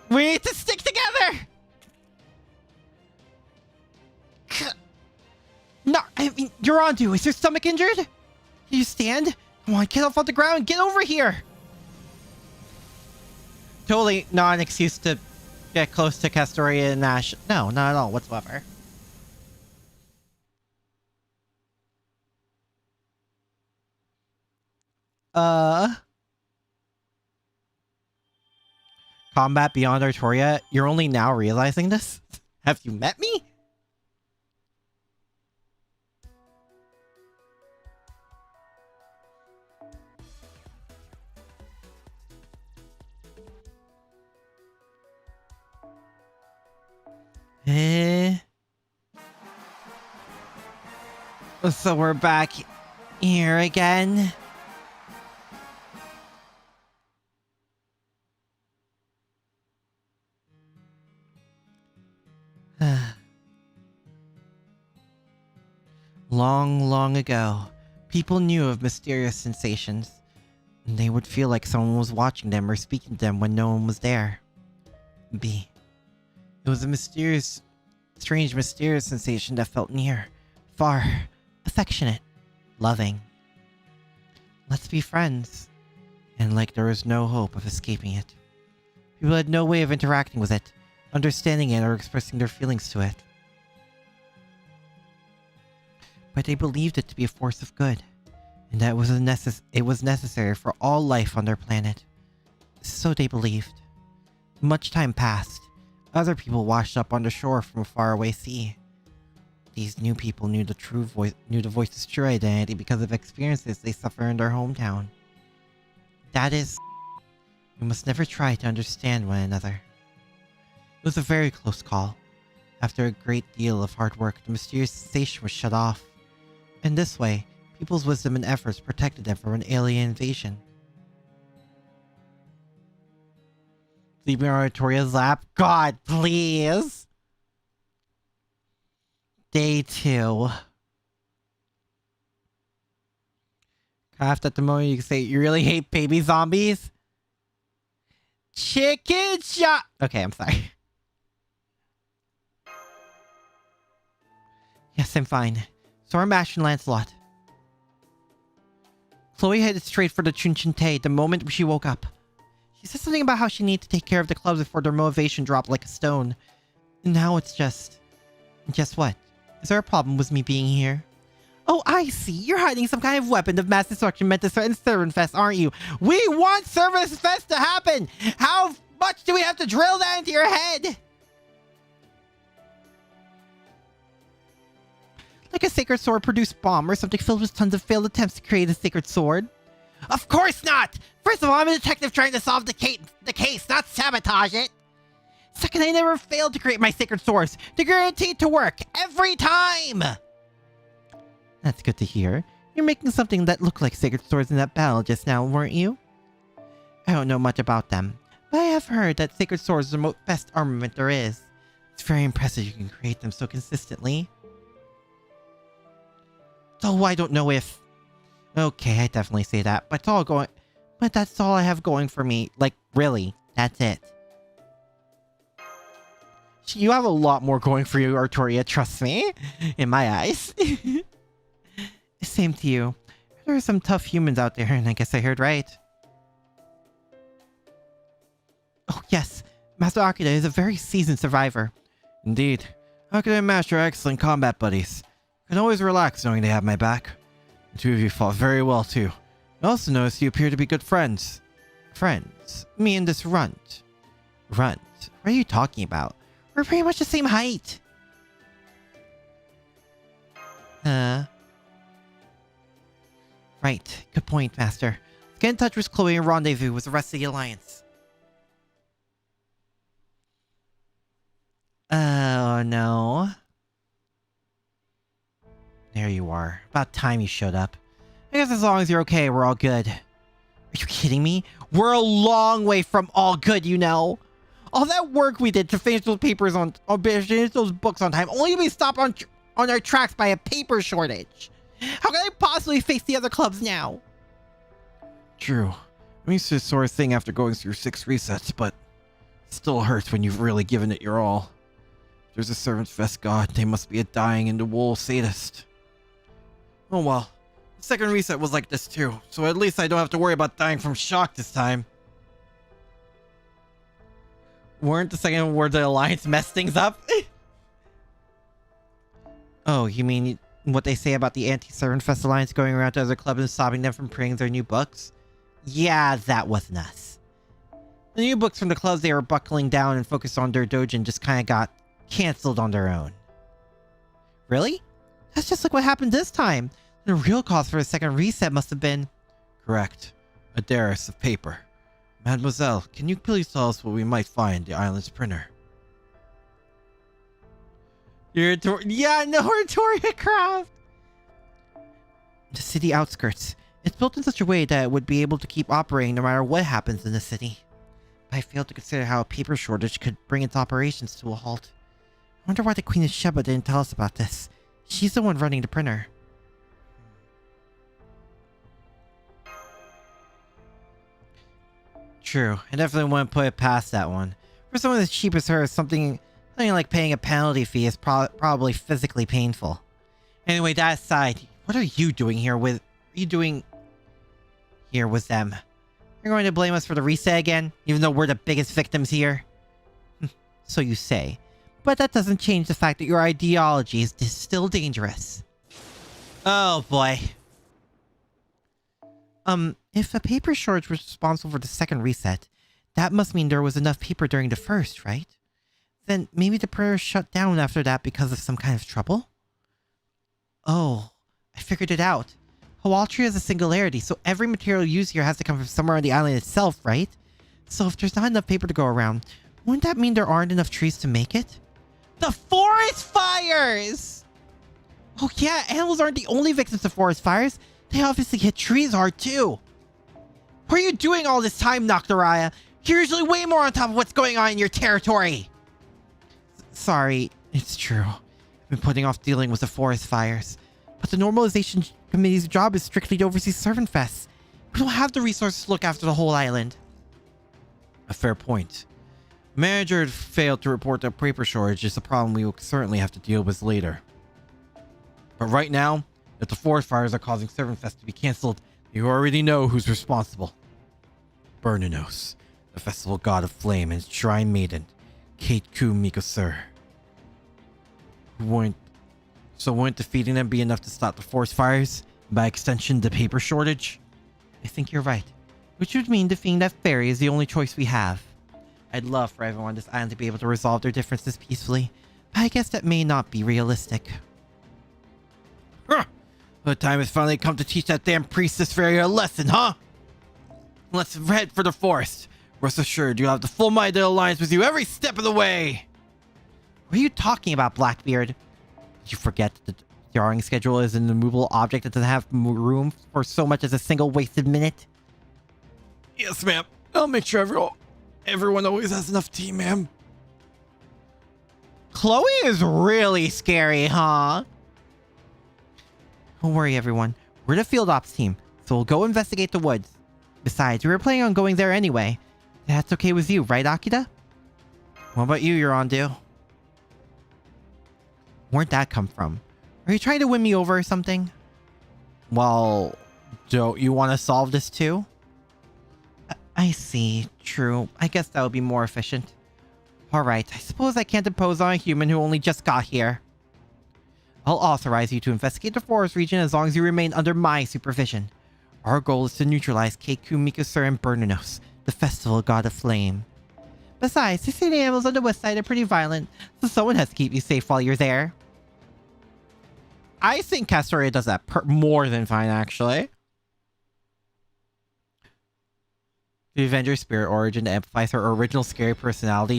We need to stick together! No, I mean, you're on to. Is your stomach injured? Can you stand? Come on, get off the ground and get over here! Totally not an excuse to get close to Castoria and Nash. No, not at all whatsoever. Combat beyond Artoria? You're only now realizing this? Have you met me? So we're back here again. Long, long ago, people knew of mysterious sensations. And they would feel like someone was watching them or speaking to them when no one was there. B. It was a strange, mysterious sensation that felt near, far, affectionate, loving. Let's be friends. And like there was no hope of escaping it. People had no way of interacting with it, understanding it, or expressing their feelings to it. But they believed it to be a force of good, and that it was necessary for all life on their planet. So they believed. Much time passed. Other people washed up on the shore from a faraway sea. These new people knew the voice's true identity because of experiences they suffered in their hometown. That is, we must never try to understand one another. It was a very close call. After a great deal of hard work, the mysterious sensation was shut off. In this way, people's wisdom and efforts protected them from an alien invasion. Sleeping on Artoria's lap? God, please! Day 2. Craft at the moment you can say you really hate baby zombies? Chicken shot! Okay, I'm sorry. Yes, I'm fine. So are Mash and Lancelot. Chloe headed straight for the Chunchinte the moment she woke up. She said something about how she needed to take care of the clubs before their motivation dropped like a stone. And now it's just... Just what? Is there a problem with me being here? Oh, I see. You're hiding some kind of weapon of mass destruction meant to threaten Servant Fest, aren't you? We want Servant Fest to happen! How much do we have to drill that into your head? Like a sacred sword produced bomb or something filled with tons of failed attempts to create a sacred sword? Of course not! First of all, I'm a detective trying to solve the case, not sabotage it! Second, I never failed to create my sacred swords. They're guaranteed to work every time! That's good to hear. You're making something that looked like sacred swords in that battle just now, weren't you? I don't know much about them, but I have heard that sacred swords are the best armament there is. It's very impressive you can create them so consistently. So I don't know if... Okay, I definitely say that, but that's all I have going for me. Like, really, that's it. You have a lot more going for you, Artoria, trust me. In my eyes. Same to you. There are some tough humans out there, and I guess I heard right. Oh, yes. Master Akira is a very seasoned survivor. Indeed. Akira and Master are excellent combat buddies. I can always relax knowing they have my back. The two of you fought very well, too. I also noticed you appear to be good friends. Friends? Me and this runt. Runt? What are you talking about? We're pretty much the same height. Right. Good point, Master. Let's get in touch with Chloe and rendezvous with the rest of the Alliance. Oh, no. There you are. About time you showed up. I guess as long as you're okay, we're all good. Are you kidding me? We're a long way from all good, you know. All that work we did to finish those papers finish those books on time, only to be stopped on our tracks by a paper shortage. How can I possibly face the other clubs now? True. I'm used to this sort of thing after going through 6 resets, but it still hurts when you've really given it your all. If there's a Servant Fest god, they must be a dying in the wool sadist. Oh well. The second reset was like this too, so at least I don't have to worry about dying from shock this time. Weren't the second where the Alliance messed things up? Oh, you mean what they say about the Anti-Servant Fest Alliance going around to other clubs and stopping them from printing their new books? Yeah, that wasn't us. The new books from the clubs they were buckling down and focused on their dojin just kind of got cancelled on their own. Really? That's just like what happened this time. The real cause for the second reset must have been... Correct. A derris of paper. Mademoiselle, can you please tell us what we might find in the island's printer? Oratoria craft! The city outskirts. It's built in such a way that it would be able to keep operating no matter what happens in the city. But I failed to consider how a paper shortage could bring its operations to a halt. I wonder why the Queen of Sheba didn't tell us about this. She's the one running the printer. True. I definitely wouldn't put it past that one. For someone as cheap as her, something like paying a penalty fee is probably physically painful. Anyway, that aside, what are you doing here with... them? You're going to blame us for the reset again, even though we're the biggest victims here? So you say. But that doesn't change the fact that your ideology is still dangerous. Oh boy. If a paper shortage was responsible for the second reset, that must mean there was enough paper during the first, right? Then maybe the printer shut down after that because of some kind of trouble? Oh, I figured it out. Hawaltria is a singularity, so every material used here has to come from somewhere on the island itself, right? So if there's not enough paper to go around, wouldn't that mean there aren't enough trees to make it? The forest fires! Oh yeah, animals aren't the only victims of forest fires. They obviously hit trees hard too. What are you doing all this time, Nocturaya? You're usually way more on top of what's going on in your territory. Sorry, it's true. I've been putting off dealing with the forest fires. But the Normalization Committee's job is strictly to oversee servant fests. We don't have the resources to look after the whole island. A fair point. Manager had failed to report that paper shortage is a problem we will certainly have to deal with later. But right now, if the forest fires are causing servant fests to be cancelled, you already know who's responsible. Burninos, the festival god of flame and shrine maiden, Kate Ku Mikosur. Wouldn't defeating them be enough to stop the forest fires? And by extension, the paper shortage? I think you're right. Which would mean defeating that fairy is the only choice we have. I'd love for everyone on this island to be able to resolve their differences peacefully, but I guess that may not be realistic. The time has finally come to teach that damn priestess fairy a lesson, huh? Let's head for the forest. Rest assured, you'll have the full might of the Alliance with you every step of the way. What are you talking about, Blackbeard? Did you forget that the drawing schedule is an immovable object that doesn't have room for so much as a single wasted minute? Yes, ma'am. I'll make sure everyone always has enough tea, ma'am. Chloe is really scary, huh? Don't worry, everyone. We're the field ops team, so we'll go investigate the woods. Besides, we were planning on going there anyway. That's okay with you, right, Akira? What about you, Yondu? Where'd that come from? Are you trying to win me over or something? Well, don't you want to solve this too? I see. True. I guess that would be more efficient. Alright, I suppose I can't impose on a human who only just got here. I'll authorize you to investigate the forest region as long as you remain under my supervision. Our goal is to neutralize Keiku Mikosur and Burninos, the festival god of flame. Besides, the city animals on the west side are pretty violent, so someone has to keep you safe while you're there. I think Castoria does that more than fine, actually. The Avenger Spirit origin amplifies her original scary personality.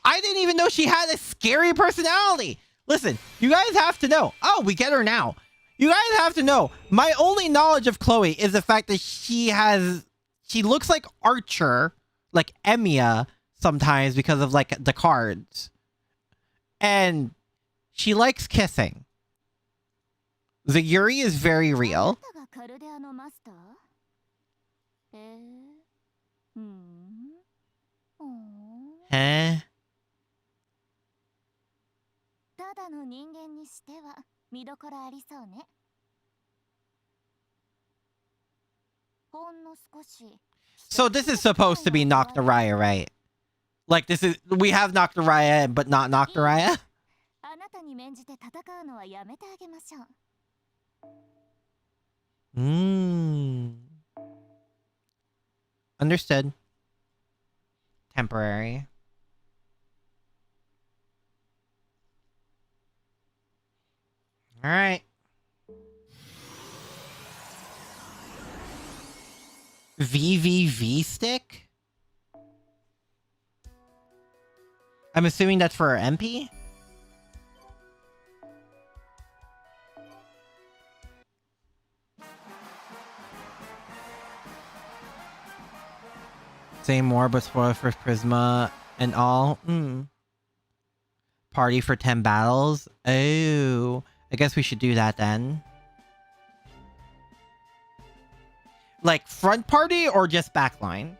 I didn't even know she had a scary personality! Listen, you guys have to know. Oh, we get her now. You guys have to know. My only knowledge of Chloe is the fact that she looks like Archer, like Emiya sometimes because of like the cards. And she likes kissing. The Yuri is very real. Huh? So this is supposed to be Nocturaya, right? Like we have Nocturaya, but not Nocturaya? Understood. Temporary. Alright. VVV stick? I'm assuming that's for our MP? Say more, but spoiler for Prisma and all. Party for 10 battles? Oh. I guess we should do that then. Like front party or just backline?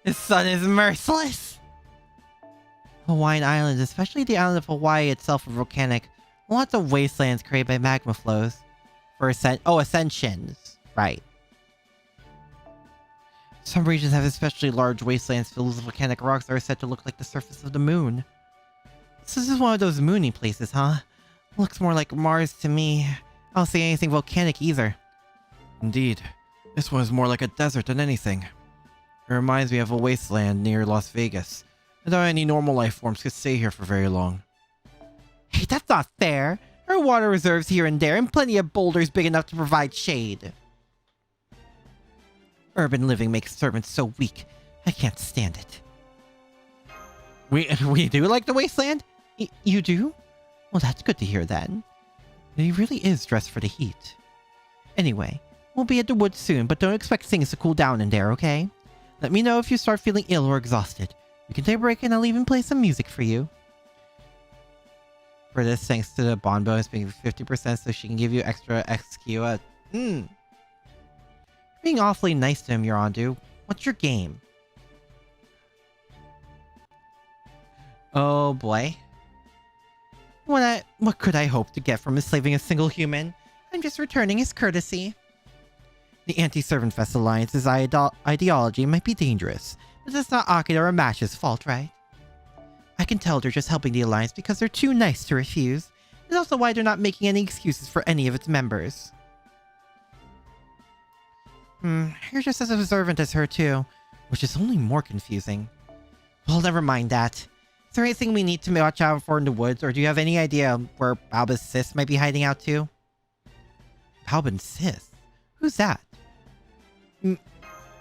The sun is merciless. Hawaiian Islands, especially the island of Hawaii itself, are volcanic. Lots of wastelands created by magma flows. For ascensions. Right. Some regions have especially large wastelands filled with volcanic rocks that are said to look like the surface of the moon. So this is one of those moony places, huh? Looks more like Mars to me. I don't see anything volcanic either. Indeed. This one is more like a desert than anything. It reminds me of a wasteland near Las Vegas. I doubt any normal life forms could stay here for very long. Hey, that's not fair. There are water reserves here and there, and plenty of boulders big enough to provide shade. Urban living makes servants so weak. I can't stand it. We do like the wasteland? You do? Well, that's good to hear then. He really is dressed for the heat. Anyway, we'll be at the woods soon, but don't expect things to cool down in there, okay? Let me know if you start feeling ill or exhausted. You can take a break and I'll even play some music for you. For this, thanks to the bond bonus being 50% so she can give you extra XQ. Being awfully nice to him, Yorandu. What's your game? Oh boy. What could I hope to get from enslaving a single human? I'm just returning his courtesy. The Anti-Servant Fest Alliance's ideology might be dangerous, but that's not Akira or Mash's fault, right? I can tell they're just helping the Alliance because they're too nice to refuse. It's also why they're not making any excuses for any of its members. You're just as observant as her too, which is only more confusing. Well, never mind that. Is there anything we need to watch out for in the woods, or do you have any idea where Balba's sis might be hiding out too? Balba's sis? Who's that?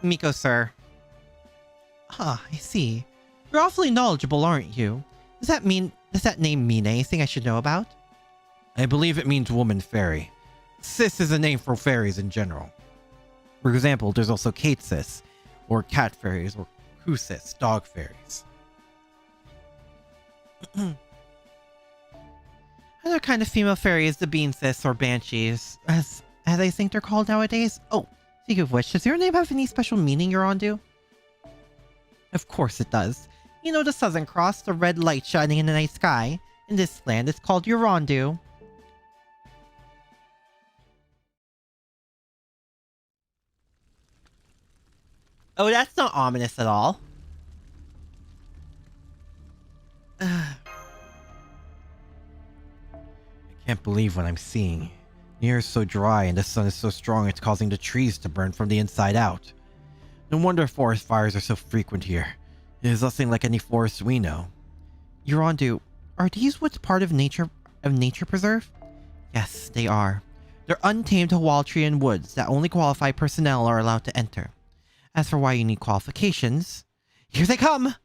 Miko, sir. Ah, I see. You're awfully knowledgeable, aren't you? Does that name mean anything I should know about? I believe it means woman fairy. Sis is a name for fairies in general. For example, there's also Kate sis, or cat fairies, or Who sis, dog fairies. Other kind of female fairy is the Bean sis, or banshees, as I think they're called nowadays. Oh, speaking of which, does your name have any special meaning, Yorandu? Of course it does. You know the Southern Cross, the red light shining in the night sky? In this land, it's called Yorandu. Oh, that's not ominous at all. I can't believe what I'm seeing. The air is so dry and the sun is so strong it's causing the trees to burn from the inside out. No wonder forest fires are so frequent here. It is nothing like any forest we know. Yorandu, are these woods part of nature preserve? Yes, they are. They're untamed Hawaltrian woods that only qualified personnel are allowed to enter. As for why you need qualifications, here they come!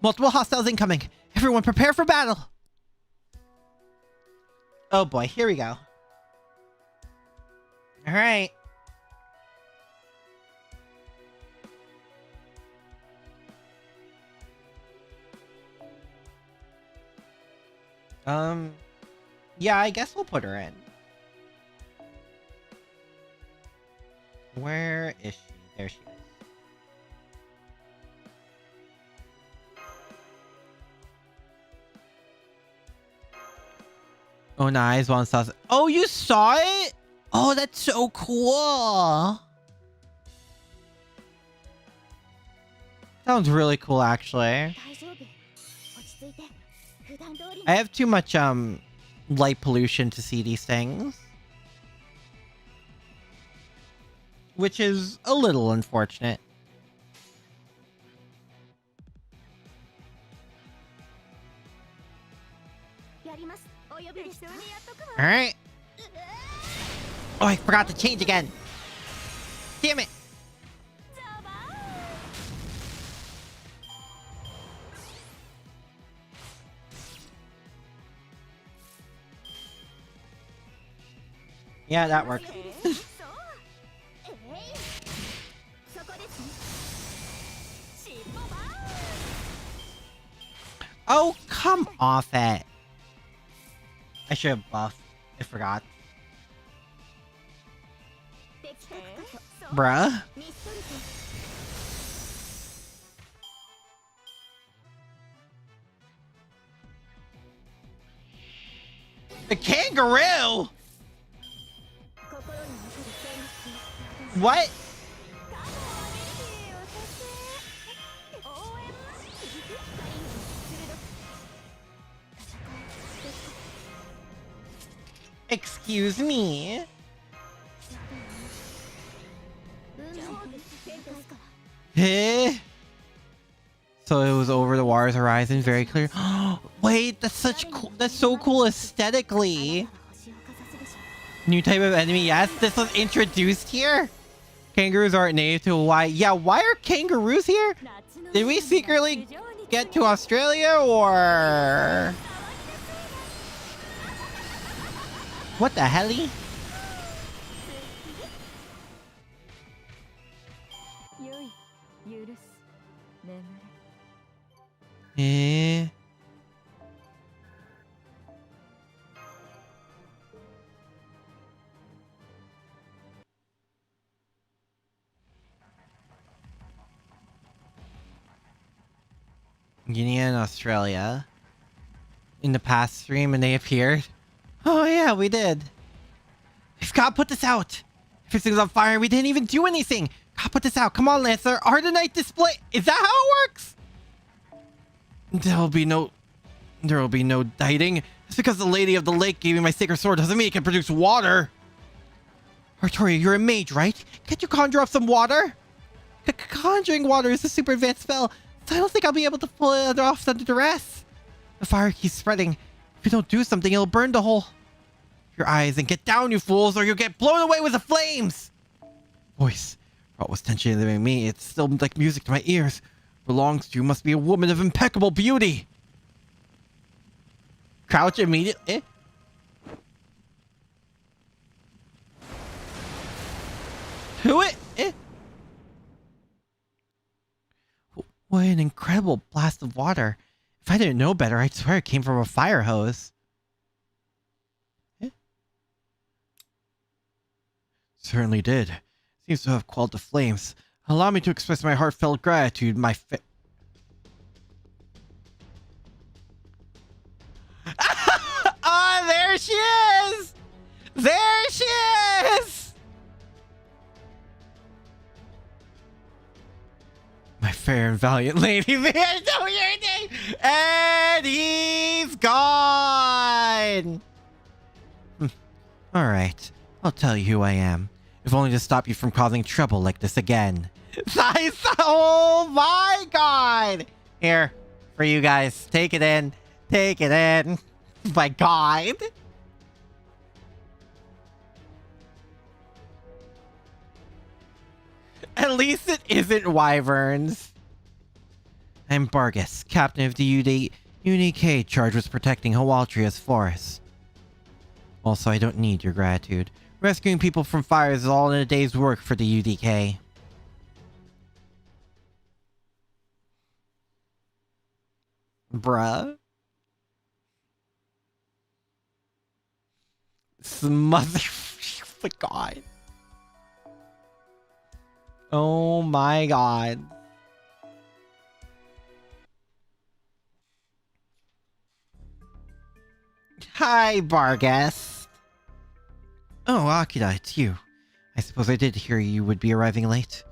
Multiple hostiles incoming! Everyone prepare for battle! Oh boy, here we go. Alright. Yeah, I guess we'll put her in. Where is she? There she is. Oh, nice. One saw. Oh, you saw it? Oh, that's so cool. Sounds really cool, actually. I have too much light pollution to see these things. which is a little unfortunate. All right. Oh, I forgot to change again. Damn it. Yeah, that works. Oh, come off it. I should have buffed. I forgot. Bruh. The kangaroo? What? Excuse me? Eh? So it was over the water's horizon, very clear. Wait, that's so cool aesthetically. New type of enemy, yes, this was introduced here. Kangaroos aren't native to Hawaii. Yeah, why are kangaroos here? Did we secretly get to Australia or... What the hell? Eh? Guinea and Australia in the past stream and they appeared. Oh yeah, we did. We've got to put this out. Everything's on fire and we didn't even do anything. Gotta put this out. Come on, Lancer. Ardenite display. Is that how it works? There will be no dieting. Just because the lady of the lake gave me my sacred sword doesn't mean it can produce water. Artoria, you're a mage, right? Can't you conjure up some water? Conjuring water is a super advanced spell, so I don't think I'll be able to pull it off under duress. The fire keeps spreading. If you don't do something, it'll burn the whole... your eyes and get down, you fools, or you'll get blown away with the flames. Voice. What was tension in me? It's still like music to my ears. Belongs to you must be a woman of impeccable beauty. Crouch immediately. Eh? Who it? Eh? What an incredible blast of water. If I didn't know better, I'd swear it came from a fire hose. Eh? Certainly did. Seems to have quelled the flames. Allow me to express my heartfelt gratitude, Ah, there she is! There she is! My fair and valiant lady, there's no your name! And he's gone! Alright, I'll tell you who I am. If only to stop you from causing trouble like this again. Oh my god! Here, for you guys. Take it in. Take it in. My god. At least it isn't wyverns. I'm Bargus, captain of the UDK charged with protecting Hawaltria's forests. Also, I don't need your gratitude. Rescuing people from fires is all in a day's work for the UDK. Bruh. Smother. Oh my god. Oh my god. Hi, Bargus. Oh, Akira, it's you. I suppose I did hear you would be arriving late.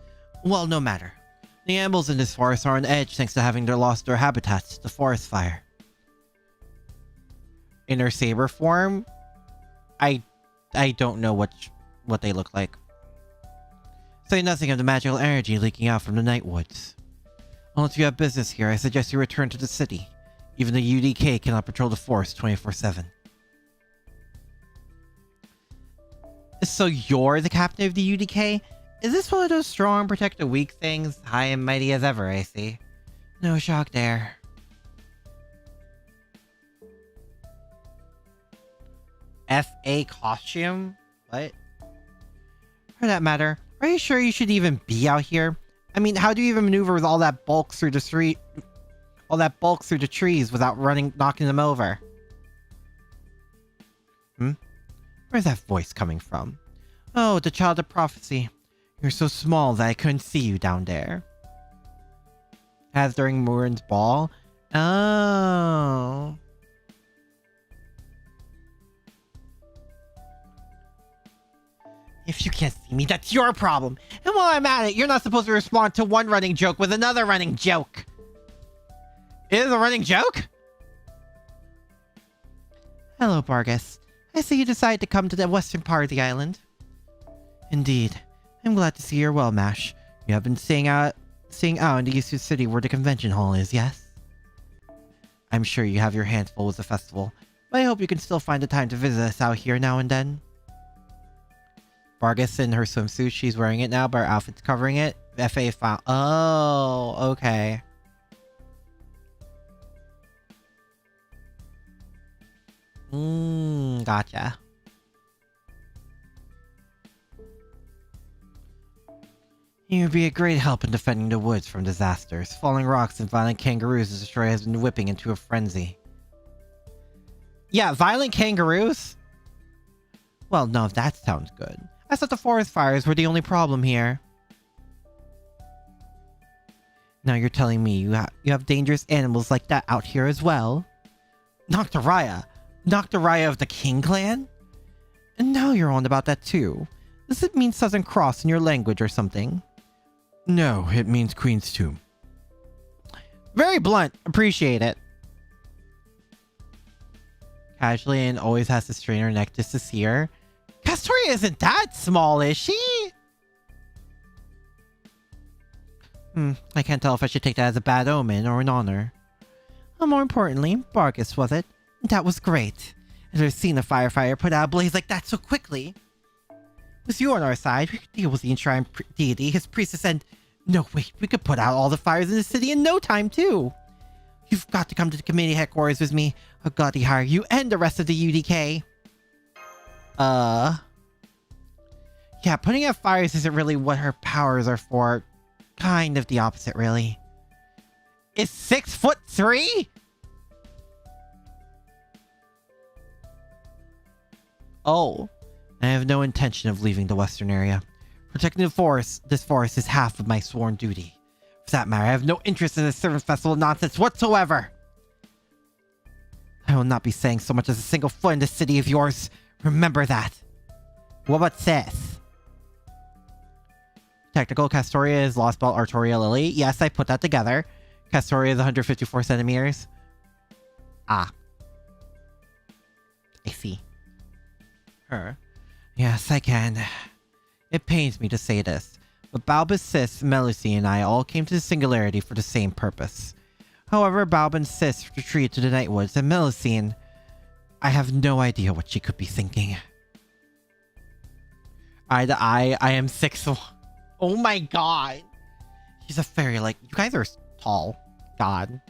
Well, no matter. The animals in this forest are on edge thanks to having lost their habitats to the forest fire. In their saber form, I don't know what they look like. Say nothing of the magical energy leaking out from the night woods. Unless you have business here, I suggest you return to the city. Even the UDK cannot patrol the forest 24/7. So you're the captain of the UDK? Is this one of those strong, protect the weak things? High and mighty as ever, I see. No shock there. FA costume? What? For that matter, are you sure you should even be out here? I mean, how do you even maneuver with all that bulk through the street? All that bulk through the trees without knocking them over? Where's that voice coming from? Oh, the child of prophecy. You're so small that I couldn't see you down there. As during Murin's ball? Oh. If you can't see me, that's your problem. And while I'm at it, you're not supposed to respond to one running joke with another running joke. It is a running joke? Hello, Bargus. I see you decided to come to the western part of the island. Indeed. I'm glad to see you're well, Mash. You have been staying out in the Yusu City where the convention hall is, yes? I'm sure you have your hands full with the festival, but I hope you can still find the time to visit us out here now and then. Vargas in her swimsuit, she's wearing it now, but her outfit's covering it. FA file. Oh, okay. Gotcha. You would be a great help in defending the woods from disasters. Falling rocks and violent kangaroos as the destroyer has been whipping into a frenzy. Yeah, violent kangaroos? Well, no, that sounds good. I thought the forest fires were the only problem here. Now you're telling me you have dangerous animals like that out here as well? Nocturaya? Nocturaya of the King Clan? And now you're on about that too. Does it mean Southern Cross in your language or something? No, it means Queen's Tomb. Very blunt. Appreciate it. Casually and always has to strain her neck just to see her. Castoria isn't that small, is she? I can't tell if I should take that as a bad omen or an honor. And more importantly, Bargus, was it? That was great. I've never seen a firefighter put out a blaze like that so quickly. With you on our side, we could deal with the enshrined deity, his priestess, and... No, wait, we could put out all the fires in the city in no time, too. You've got to come to the committee headquarters with me. I'll gladly hire you and the rest of the UDK. Yeah, putting out fires isn't really what her powers are for. Kind of the opposite, really. Is 6'3"? Oh. I have no intention of leaving the western area. Protecting the forest, this forest is half of my sworn duty. For that matter, I have no interest in this servant festival nonsense whatsoever. I will not be setting so much as a single foot in this city of yours. Remember that. What about Seth? Technical, Castoria is Lost Belt Artoria Lily. Yes, I put that together. Castoria is 154 centimeters. Ah. I see. Her. Yes, I can. It pains me to say this, but Balbus, Sis, Melusine, and I all came to the Singularity for the same purpose. However, Balb and Sis retreated to the Nightwoods, and Melusine... I have no idea what she could be thinking. Eye to eye, I am 6'1". Oh my god! She's a fairy, like... You guys are tall. God.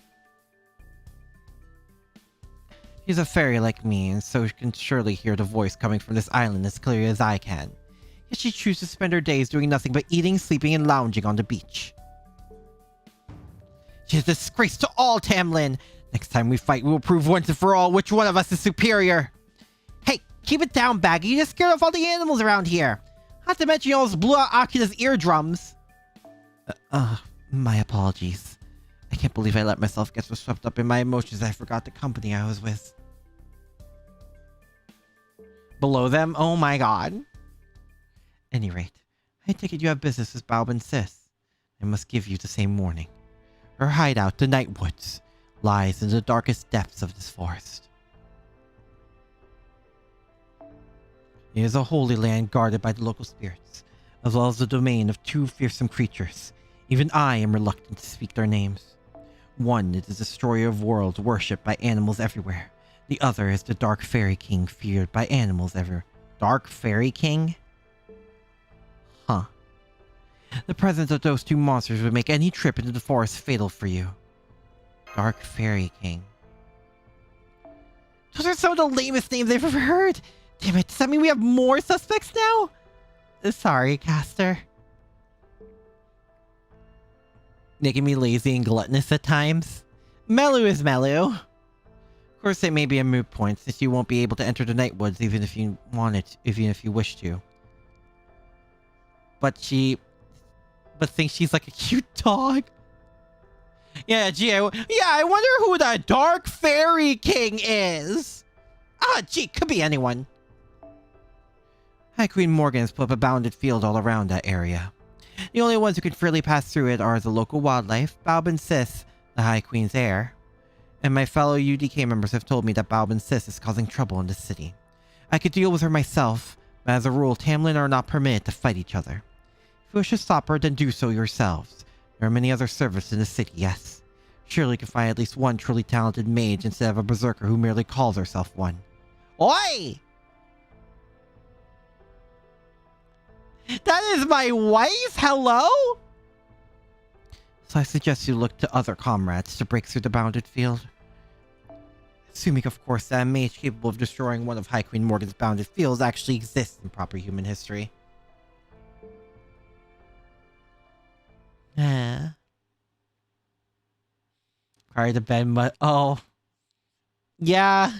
She's a fairy like me, and so she can surely hear the voice coming from this island as clearly as I can. Yet she chooses to spend her days doing nothing but eating, sleeping, and lounging on the beach. She is a disgrace to all Tamlin! Next time we fight, we will prove once and for all which one of us is superior! Hey, keep it down, Baggy! You just scared off all the animals around here! Not to mention you almost blew out Akira's eardrums! My apologies. I can't believe I let myself get so swept up in my emotions that I forgot the company I was with. Below them? Oh my god. Any rate, I take it you have business with Balb and Sis. I must give you the same warning. Her hideout, the Nightwoods, lies in the darkest depths of this forest. It is a holy land guarded by the local spirits, as well as the domain of two fearsome creatures. Even I am reluctant to speak their names. One is the destroyer of worlds worshipped by animals everywhere. The other is the Dark Fairy King feared by animals everywhere. Dark Fairy King? Huh. The presence of those two monsters would make any trip into the forest fatal for you. Dark Fairy King. Those are some of the lamest names I've ever heard! Damn it, does that mean we have more suspects now? Sorry, Caster. Making me lazy and gluttonous at times. Melu is Melu. Of course, it may be a moot point, since you won't be able to enter the Night Woods even if you even if you wish to. But thinks she's like a cute dog. Yeah, gee, I wonder who the Dark Fairy King is. Ah, gee, could be anyone. High Queen Morgan has put up a bounded field all around that area. The only ones who can freely pass through it are the local wildlife, Balb and Sis, the High Queen's heir. And my fellow UDK members have told me that Balb and Sis is causing trouble in the city. I could deal with her myself, but as a rule, Tamlin are not permitted to fight each other. If you wish to stop her, then do so yourselves. There are many other servants in the city, yes. Surely you can find at least one truly talented mage instead of a berserker who merely calls herself one. Oi! That is my wife? Hello? So I suggest you look to other comrades to break through the bounded field. Assuming, of course, that a mage capable of destroying one of High Queen Morgan's bounded fields actually exists in proper human history. Prior to bed, oh. Yeah.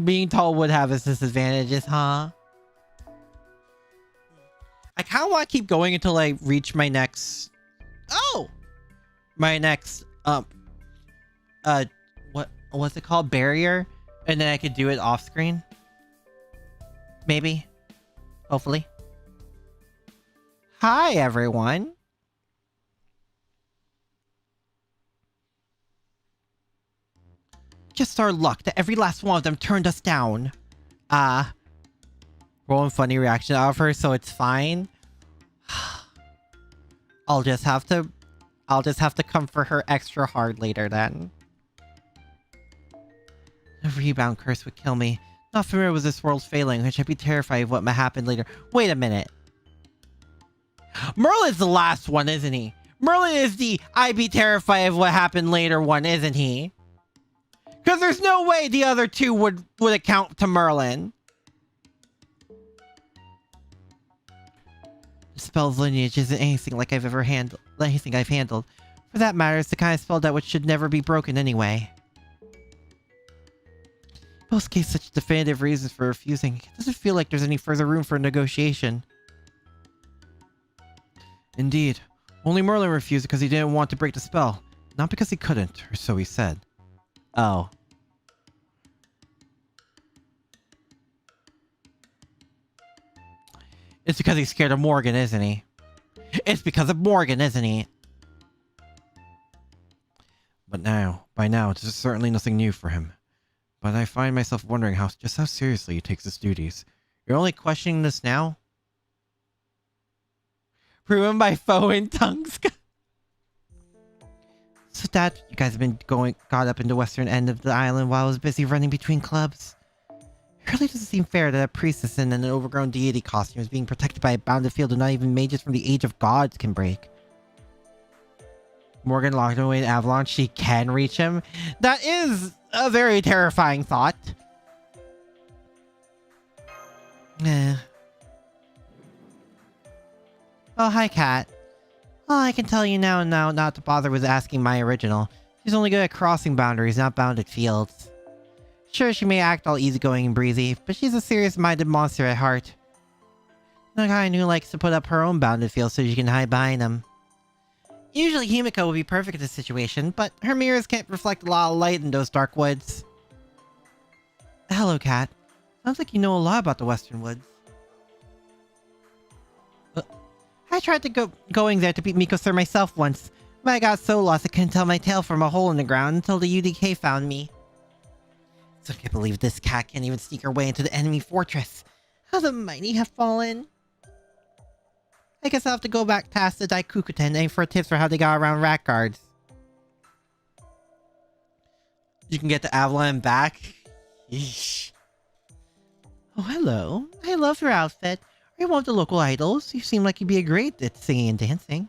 Being tall would have its disadvantages, huh? I kind of want to keep going until I reach my next... Oh! My next, what's it called? Barrier? And then I could do it off screen? Maybe? Hopefully. Hi, everyone! Just our luck that every last one of them turned us down. Rolling funny reaction out of her, so it's fine. I'll just have to comfort her extra hard later then. A rebound curse would kill me. Not familiar with this world's failing, which I'd be terrified of what might happen later. Wait a minute. Merlin's the last one, isn't he? Merlin is the I'd be terrified of what happened later one, isn't he? Because there's no way the other two would account to Merlin. The spell's lineage isn't anything like I've handled. For that matter, it's the kind of spell that should never be broken anyway. Most case such definitive reasons for refusing. It doesn't feel like there's any further room for negotiation. Indeed. Only Merlin refused because he didn't want to break the spell. Not because he couldn't, or so he said. Oh. It's because he's scared of Morgan, isn't he? It's because of Morgan, isn't he? But by now, this is certainly nothing new for him. But I find myself wondering just how seriously he takes his duties. You're only questioning this now? Proven by foe and tongues. So Dad, you guys have been got up in the western end of the island while I was busy running between clubs. It really doesn't seem fair that a priestess in an overgrown deity costume is being protected by a bounded field that not even mages from the Age of Gods can break. Morgan locked away in Avalon, she can reach him? That is a very terrifying thought. Oh, hi, Kat. Well, I can tell you now not to bother with asking my original. She's only good at crossing boundaries, not bounded fields. Sure, she may act all easygoing and breezy, but she's a serious-minded monster at heart. The kind who likes to put up her own bounded field so she can hide behind them. Usually Himiko would be perfect in this situation, but her mirrors can't reflect a lot of light in those dark woods. Hello, Kat. Sounds like you know a lot about the Western Woods. I tried to going there to beat Mikosur myself once, but I got so lost I couldn't tell my tale from a hole in the ground until the UDK found me. So I can't believe this cat can't even sneak her way into the enemy fortress. How the mighty have fallen. I guess I'll have to go back past the Daikukuten and aim for tips for how they got around rat guards. You can get the Avalon back. Yeesh. Oh, hello. I love your outfit. Are you one of the local idols? You seem like you'd be great at singing and dancing.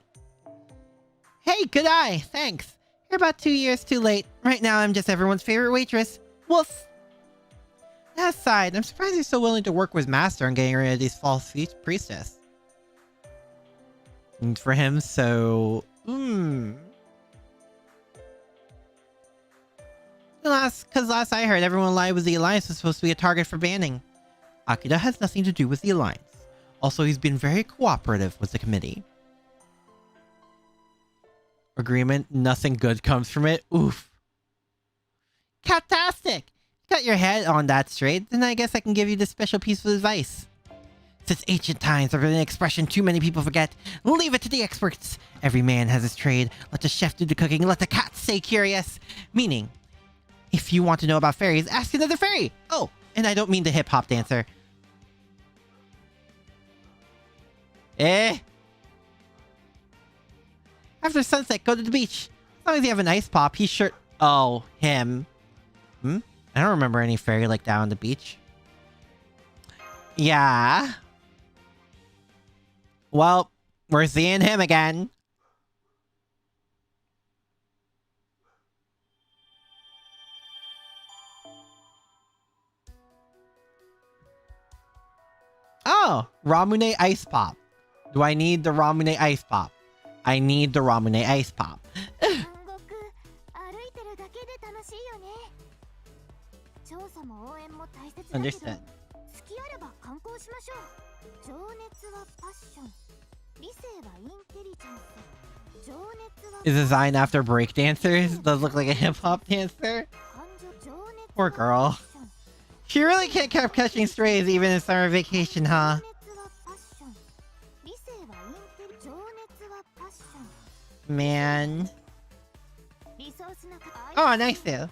Hey, good eye. Thanks. You're about 2 years too late. Right now, I'm just everyone's favorite waitress. Woof. That aside, I'm surprised you're so willing to work with Master on getting rid of these false priestess. And for him, so... Last I heard, everyone lied was the Alliance was supposed to be a target for banning. Akira has nothing to do with the Alliance. Also, he's been very cooperative with the committee. Agreement, nothing good comes from it. Oof. Fantastic! Got your head on that straight, then I guess I can give you this special piece of advice. Since ancient times, there's been an expression too many people forget. Leave it to the experts. Every man has his trade. Let the chef do the cooking. Let the cat stay curious. Meaning, if you want to know about fairies, ask another fairy. Oh, and I don't mean the hip-hop dancer. After sunset, go to the beach. As long as you have an ice pop, he's sure... Oh, him. I don't remember any fairy like that on the beach. Yeah. Well, we're seeing him again. Oh, Ramune Ice Pop. Do I need the Ramune Ice Pop? I need the Ramune Ice Pop. Understood. Is designed after breakdancers? Does look like a hip-hop dancer? Poor girl. She really can't keep catching strays even in summer vacation, huh? Man. Oh, nice too.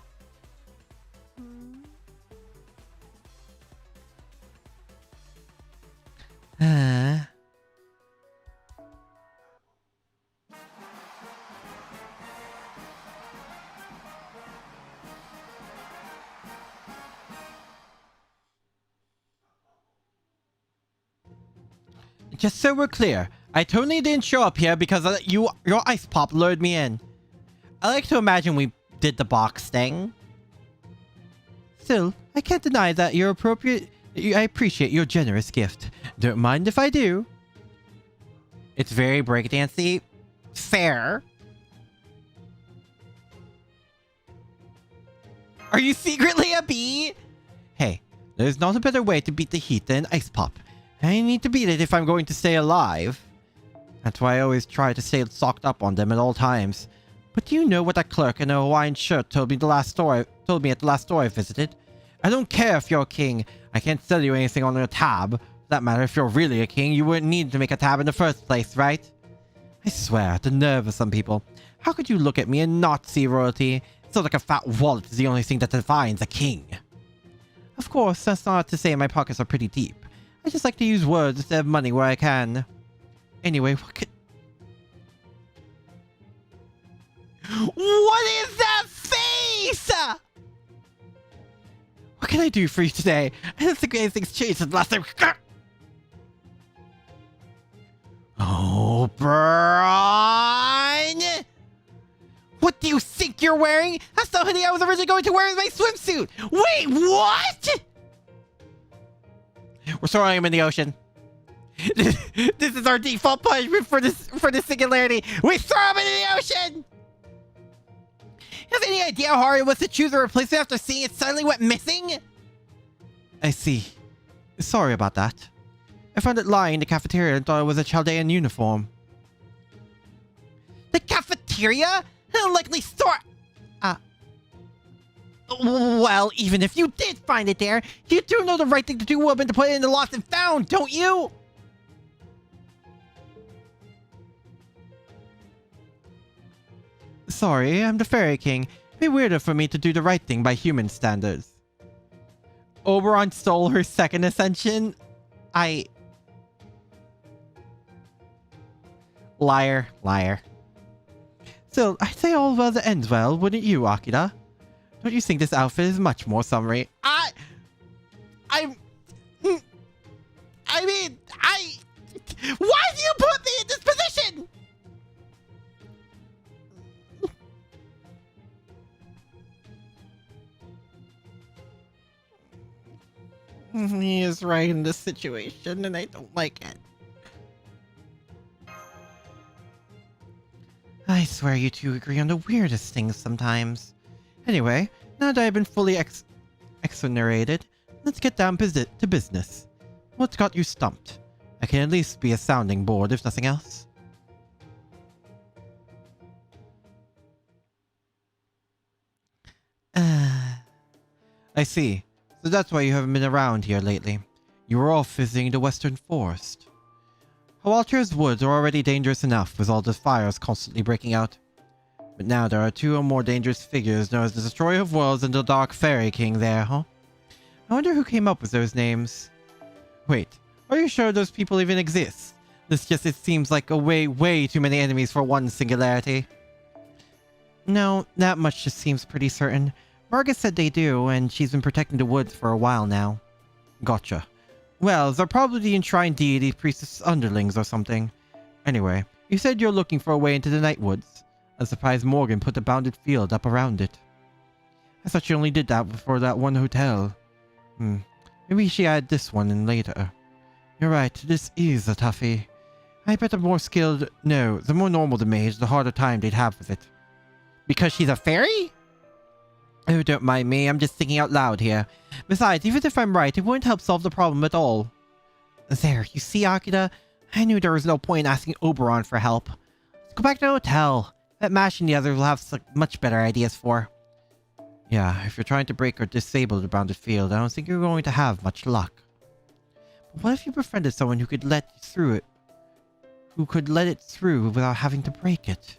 Just so we're clear, I totally didn't show up here because your ice pop lured me in. I like to imagine we did the box thing. Still, I can't deny that you're appropriate. I appreciate your generous gift. Don't mind if I do. It's very breakdancey. Fair. Are you secretly a bee? Hey, there's not a better way to beat the heat than ice pop. I need to beat it if I'm going to stay alive. That's why I always try to stay stocked up on them at all times. But do you know what that clerk in a Hawaiian shirt told me at the last store I visited? I don't care if you're a king. I can't sell you anything on your tab. For that matter, if you're really a king, you wouldn't need to make a tab in the first place, right? I swear, the nerve of some people. How could you look at me and not see royalty? It's not like a fat wallet is the only thing that defines a king. Of course, that's not to say my pockets are pretty deep. I just like to use words instead of money where I can. Anyway, what is that face? What can I do for you today? I don't think anything's changed since last time. Oh, Brian! What do you think you're wearing? That's the hoodie I was originally going to wear as my swimsuit! Wait, what?! We're throwing him in the ocean. This is our default punishment for this singularity. We throw him into the ocean! You have any idea how hard it was to choose a replacement after seeing it suddenly went missing? I see. Sorry about that. I found it lying in the cafeteria and thought it was a Chaldean uniform. The cafeteria? An unlikely store! Well, even if you did find it there, you do know the right thing to do would have been to put it in the lost and found, don't you? Sorry, I'm the Fairy King. It'd be weirder for me to do the right thing by human standards. Oberon stole her second ascension? Liar, liar. Still, I'd say all well that ends well, wouldn't you, Akira? Don't you think this outfit is much more summery? Why do you put me in this position? He is right in this situation, and I don't like it. I swear you two agree on the weirdest things sometimes. Anyway, now that I've been fully exonerated, let's get down to business. What's got you stumped? I can at least be a sounding board, if nothing else. I see. So that's why you haven't been around here lately. You were off visiting the Western Forest. Hawaltra's woods are already dangerous enough with all the fires constantly breaking out. But now there are two or more dangerous figures known as the Destroyer of Worlds and the Dark Fairy King there, huh? I wonder who came up with those names. Wait, are you sure those people even exist? It seems like way too many enemies for one singularity. No, that much just seems pretty certain. Margaret said they do, and she's been protecting the woods for a while now. Gotcha. Well, they're probably the enshrined deity priestess underlings or something. Anyway, you said you're looking for a way into the night woods. I'm surprised Morgan put the bounded field up around it. I thought she only did that for that one hotel. Maybe she added this one in later. You're right, this is a toughie. I bet the more normal the mage, the harder time they'd have with it. Because she's a fairy? Oh, don't mind me, I'm just thinking out loud here. Besides, even if I'm right, it wouldn't help solve the problem at all. There, you see, Akira? I knew there was no point in asking Oberon for help. Let's go back to the hotel. That Mash and the others will have much better ideas for. Yeah, if you're trying to break or disable the bounded field, I don't think you're going to have much luck. But what if you befriended someone who could let it through without having to break it?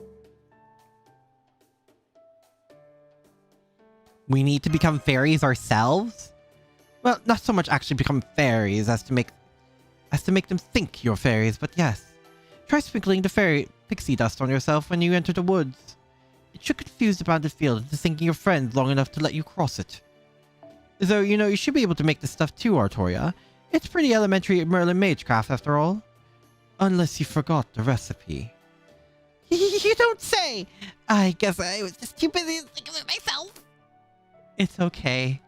We need to become fairies ourselves? Well, not so much actually become fairies as to make them think you're fairies, but yes. Try sprinkling the fairy pixie dust on yourself when you enter the woods. It should confuse the bounded field into thinking you're friends long enough to let you cross it. Though, you should be able to make this stuff too, Artoria. It's pretty elementary Merlin magecraft after all. Unless you forgot the recipe. You don't say! I guess I was just too busy thinking of myself. It's okay.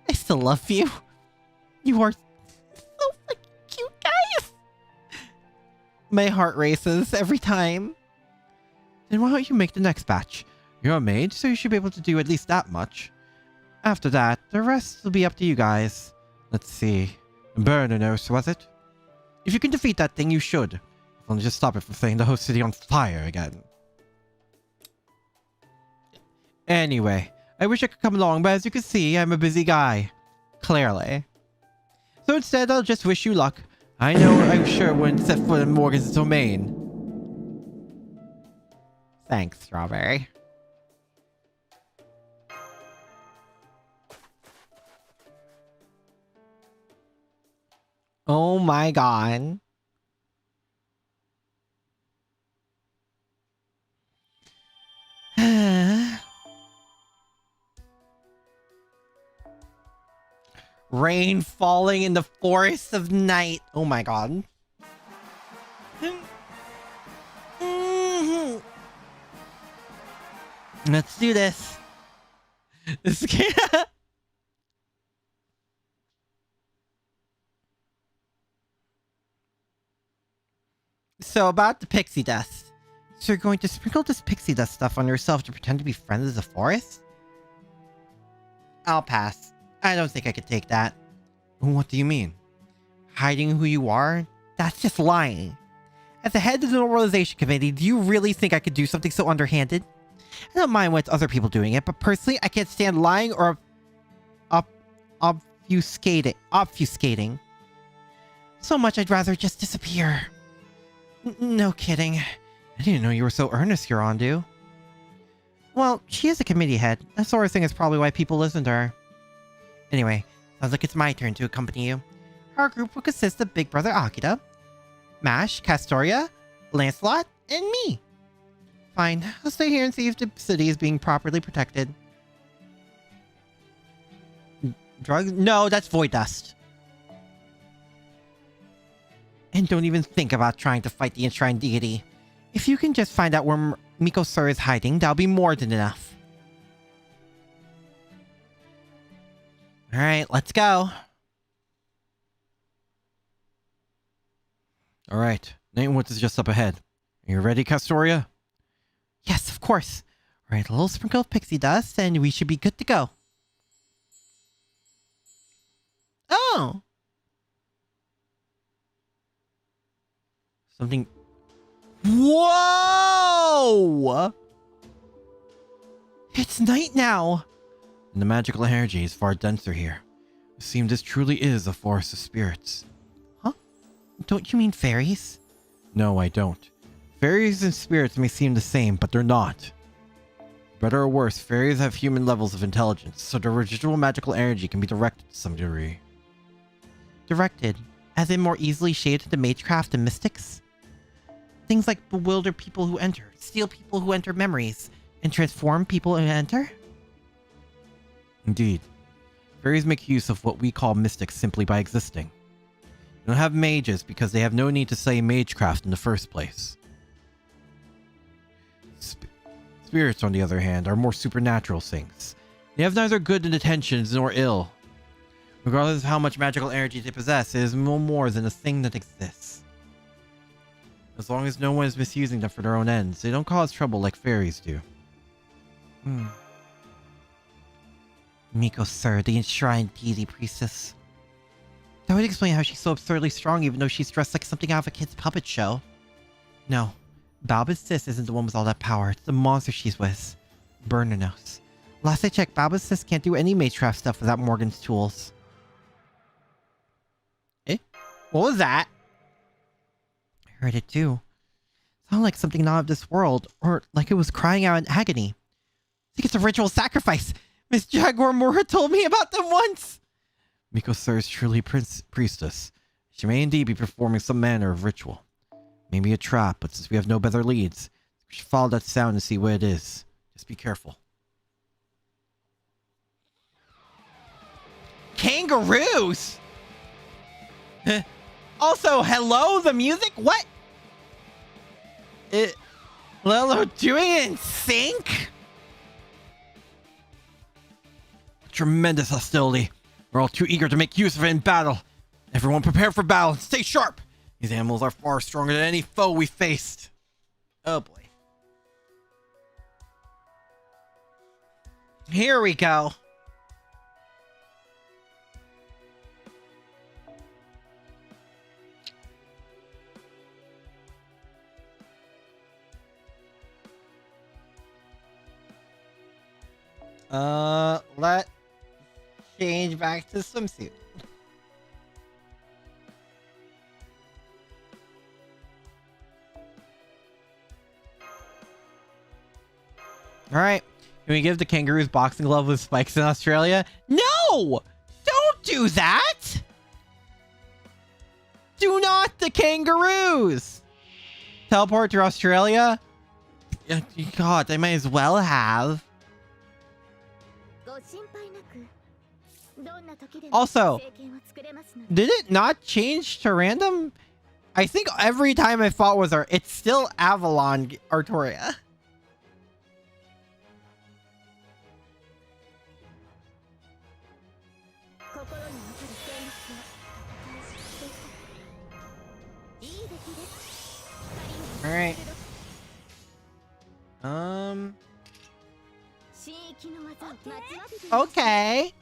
I still love you. You are so fucking cute, guys. My heart races every time. Then why don't you make the next batch? You're a mage, so you should be able to do at least that much. After that, the rest will be up to you guys. Let's see. Burnernos, was it? If you can defeat that thing, you should. If only just stop it from setting the whole city on fire again. Anyway, I wish I could come along, but as you can see, I'm a busy guy. Clearly. So instead, I'll just wish you luck. I know I'm sure wouldn't set foot in Morgan's domain. Thanks, Strawberry. Oh my god. Rain falling in the forest of night. Oh my god. Let's do this. So about the pixie dust. So you're going to sprinkle this pixie dust stuff on yourself to pretend to be friends of the forest? I'll pass. I don't think I could take that. What do you mean? Hiding who you are? That's just lying. As the head of the normalization committee, do you really think I could do something so underhanded? I don't mind when it's other people doing it, but personally, I can't stand lying or obfuscating. So much I'd rather just disappear. No kidding. I didn't know you were so earnest, Hurondu. Well, she is a committee head. That sort of thing is probably why people listen to her. Anyway, sounds like it's my turn to accompany you. Our group will consist of Big Brother Akira, Mash, Castoria, Lancelot, and me. Fine, I'll stay here and see if the city is being properly protected. Drugs? No, that's void dust. And don't even think about trying to fight the enshrined deity. If you can just find out where Miko-Sir is hiding, that'll be more than enough. Alright, let's go. Alright, Nightwoods is just up ahead. Are you ready, Castoria? Yes, of course. Alright, a little sprinkle of pixie dust and we should be good to go. Oh! Something... Whoa! It's night now! And the magical energy is far denser here. It seems this truly is a forest of spirits. Huh? Don't you mean fairies? No, I don't. Fairies and spirits may seem the same, but they're not. Better or worse, fairies have human levels of intelligence, so their residual magical energy can be directed to some degree. Directed? As in more easily shaded to magecraft and mystics? Things like bewilder people who enter, steal people who enter memories, and transform people who enter? Indeed. Fairies make use of what we call mystics simply by existing. They don't have mages because they have no need to study magecraft in the first place. Spirits, on the other hand, are more supernatural things. They have neither good intentions nor ill. Regardless of how much magical energy they possess, it is no more than a thing that exists. As long as no one is misusing them for their own ends, they don't cause trouble like fairies do. Miko-Sir, the enshrined deity priestess. That would explain how she's so absurdly strong even though she's dressed like something out of a kid's puppet show. No, Balba's sis isn't the one with all that power. It's the monster she's with. Burner knows. Last I checked, Balba's sis can't do any magecraft stuff without Morgan's tools. Eh? What was that? I heard it too. Sounded like something not of this world, or like it was crying out in agony. I think it's a ritual sacrifice. Miss Jaguar Mora told me about them once. Miko-Sir is truly priestess. She may indeed be performing some manner of ritual. Maybe a trap, but since we have no better leads, we should follow that sound and see what it is. Just be careful. Kangaroos? Also, hello, the music? What? Lilo doing it in sync? Tremendous hostility. We're all too eager to make use of it in battle. Everyone prepare for battle and stay sharp. These animals are far stronger than any foe we faced. Oh boy. Here we go. Let's change back to swimsuit. Alright. Can we give the kangaroos boxing glove with spikes in Australia? No! Don't do that! Do not the kangaroos! Teleport to Australia? God, they might as well have. Also, did it not change to random? I think every time I fought with her, it's still Avalon Artoria. Alright. Okay.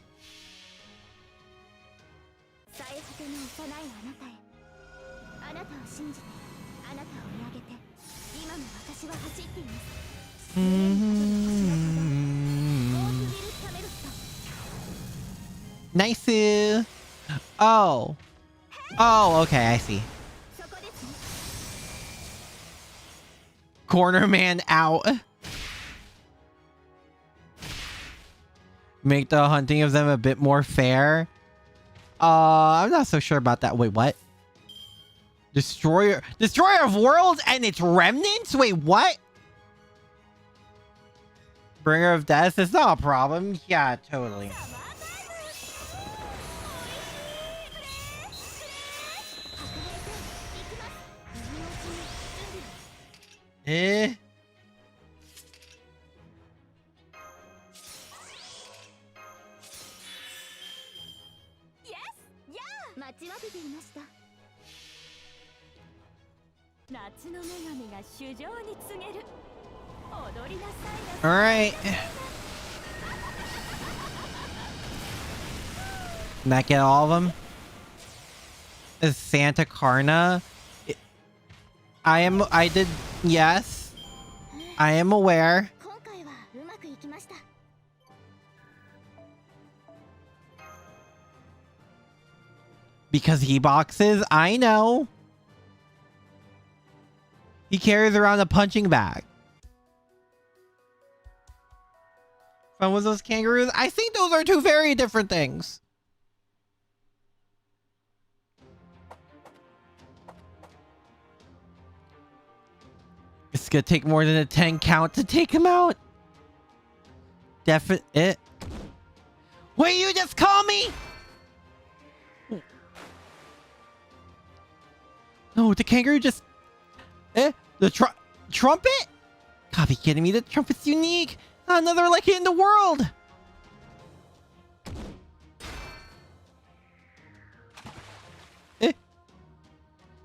Nice. Oh. Oh, okay, I see. Corner man out. Make the hunting of them a bit more fair. I'm not so sure about that. Wait, what? Destroyer of worlds and its remnants? Wait, what? Bringer of death? It's not a problem. Yeah, totally. Eh? Alright. Can that get all of them? Is Santa Karna? Yes. I am aware. Because he boxes? I know. He carries around a punching bag. Fun with those kangaroos? I think those are two very different things. It's gonna take more than a 10 count to take him out. Definite. Wait, you just call me? No, the kangaroo just... The trumpet? God, be kidding me. The trumpet's unique. Not another like it in the world.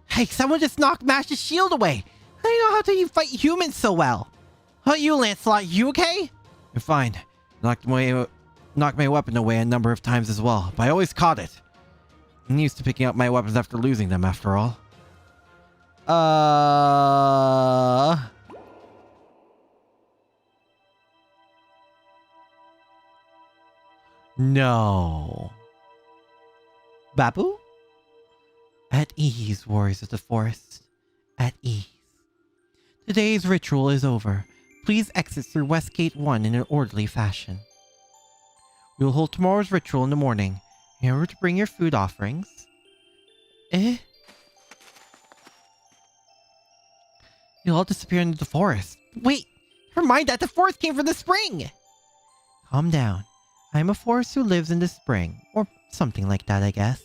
Hey, someone just knocked Mash's shield away. I don't know how do you fight humans so well. How about you, Lancelot? You okay? I'm fine. Knocked my weapon away a number of times as well, but I always caught it. I'm used to picking up my weapons after losing them, after all. No. Babu? At ease, warriors of the forest. At ease. Today's ritual is over. Please exit through West Gate 1 in an orderly fashion. We will hold tomorrow's ritual in the morning. Remember to bring your food offerings. You'll all disappear into the forest. Wait! Never mind that! The forest came from the spring! Calm down. I am a forest who lives in the spring. Or something like that, I guess.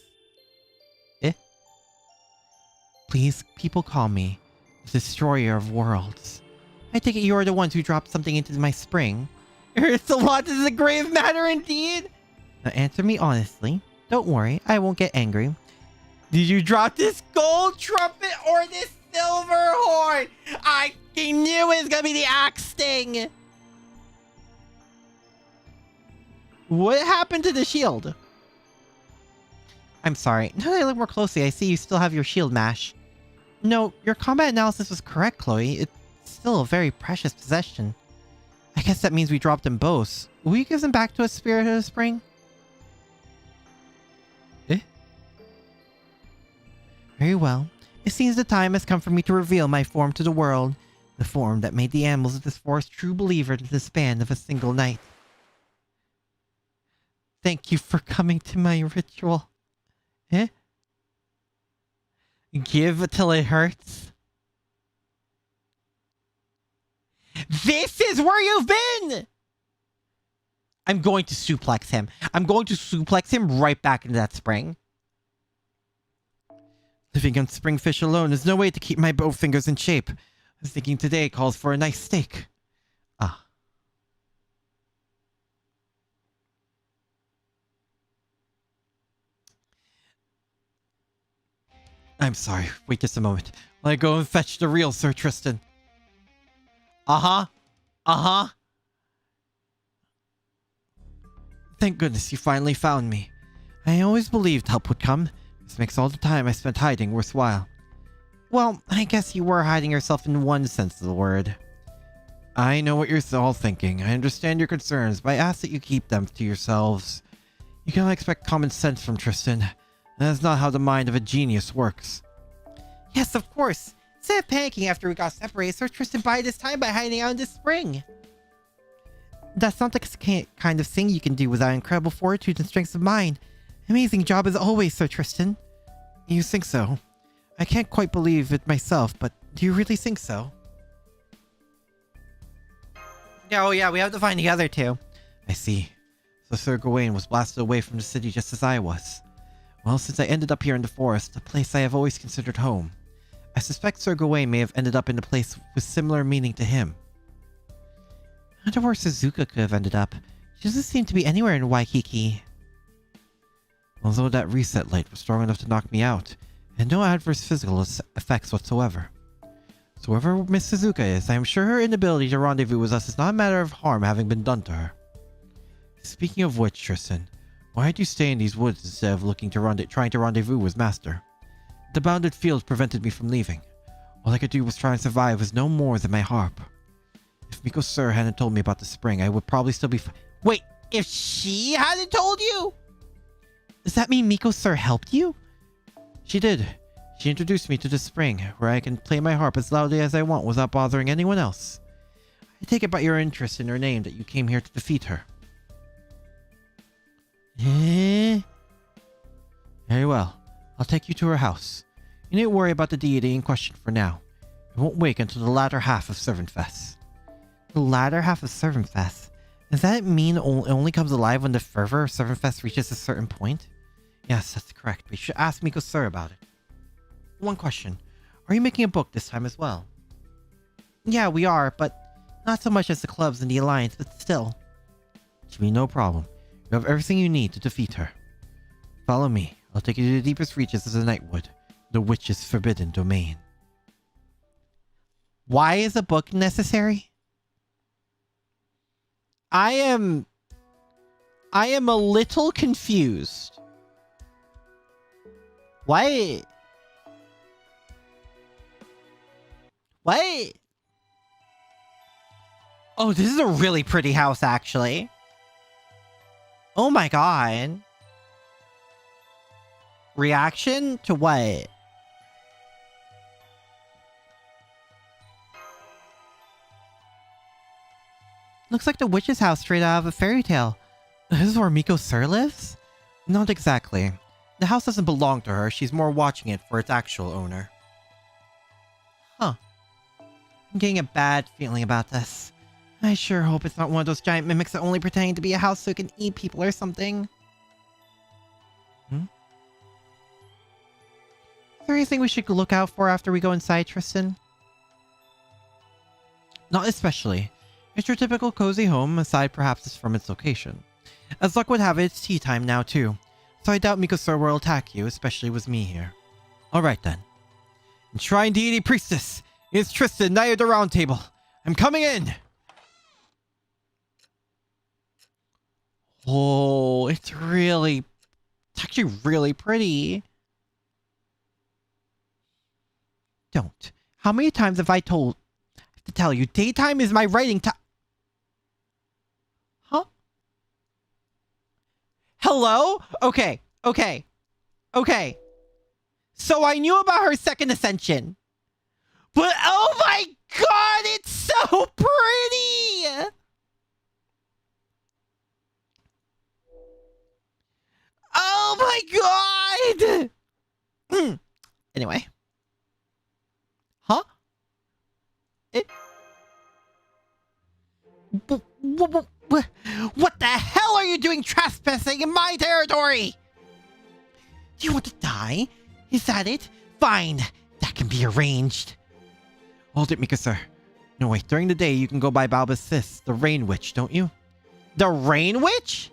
Please, people call me the Destroyer of Worlds. I take it you are the ones who dropped something into my spring. It's a lot. This is a grave matter indeed. Now answer me honestly. Don't worry, I won't get angry. Did you drop this gold trumpet or this silver horn? I knew it was gonna be the axe sting. What happened to the shield? I'm sorry. Now that I look more closely, I see you still have your shield, Mash. No, your combat analysis was correct, Chloe. It's still a very precious possession. I guess that means we dropped them both. Will you give them back to us, Spirit of the Spring? Very well. It seems the time has come for me to reveal my form to the world. The form that made the animals of this forest true believers in the span of a single night. Thank you for coming to my ritual. Give till it hurts. This is where you've been! I'm going to suplex him. I'm going to suplex him right back into that spring. Living on springfish alone is no way to keep my bow fingers in shape. I was thinking today calls for a nice steak. Ah. I'm sorry. Wait just a moment. While I go and fetch the real Sir Tristan. Thank goodness you finally found me. I always believed help would come. This makes all the time I spent hiding worthwhile. Well, I guess you were hiding yourself in one sense of the word. I know what you're all thinking. I understand your concerns, but I ask that you keep them to yourselves. You cannot expect common sense from Tristan. That is not how the mind of a genius works. Yes, of course. Instead of panicking after we got separated, Sir Tristan bided his time by hiding out in this spring. That's not the kind of thing you can do without incredible fortitude and strength of mind. Amazing job as always, Sir Tristan. You think so? I can't quite believe it myself, but do you really think so? Yeah, oh yeah, we have to find the other two. I see. So Sir Gawain was blasted away from the city just as I was. Well, since I ended up here in the forest, a place I have always considered home, I suspect Sir Gawain may have ended up in a place with similar meaning to him. I wonder where Suzuka could have ended up. She doesn't seem to be anywhere in Waikiki. Although that reset light was strong enough to knock me out, it had no adverse physical effects whatsoever. So whoever Miss Suzuka is, I am sure her inability to rendezvous with us is not a matter of harm having been done to her. Speaking of which, Tristan, why did you stay in these woods instead of trying to rendezvous with Master? The bounded field prevented me from leaving. All I could do was try and survive with no more than my harp. If Miko Sir hadn't told me about the spring, I would probably still be Wait, if she hadn't told you? Does that mean Miko Sir helped you? She did. She introduced me to the spring, where I can play my harp as loudly as I want without bothering anyone else. I take it by your interest in her name that you came here to defeat her. Eh? Very well. I'll take you to her house. You needn't worry about the deity in question for now. It won't wake until the latter half of Servant Fest. The latter half of Servant Fest? Does that mean it only comes alive when the fervor of Servant Fest reaches a certain point? Yes, that's correct, but you should ask Miko Sir about it. One question. Are you making a book this time as well? Yeah, we are, but not so much as the clubs and the alliance, but still. Should be no problem. You have everything you need to defeat her. Follow me. I'll take you to the deepest reaches of the Nightwood, the witch's forbidden domain. Why is a book necessary? I am a little confused. What? What? Oh, this is a really pretty house, actually. Oh my god. Reaction to what? Looks like the witch's house straight out of a fairy tale. This is where Miko Sir lives? Not exactly. The house doesn't belong to her. She's more watching it for its actual owner. Huh. I'm getting a bad feeling about this. I sure hope it's not one of those giant mimics that only pretending to be a house so it can eat people or something. Hmm? Is there anything we should look out for after we go inside, Tristan? Not especially. It's your typical cozy home, aside perhaps from its location. As luck would have it, it's tea time now too. So I doubt Miko Sir will attack you, especially with me here. Alright then. Enshrined Deity Priestess, it's Tristan, Knight of the Round Table. I'm coming in! Oh, it's actually really pretty. Don't. How many times have I to tell you, daytime is my writing time? Huh? Hello? Okay. So I knew about her second ascension. But oh my god, it's so pretty! Oh my god! Anyway. Huh? What the hell are you doing trespassing in my territory? Do you want to die? Is that it? Fine. That can be arranged. Hold it, Miko Sir. No, wait. During the day, you can go by Balba's sis, the Rain Witch, don't you? The Rain Witch?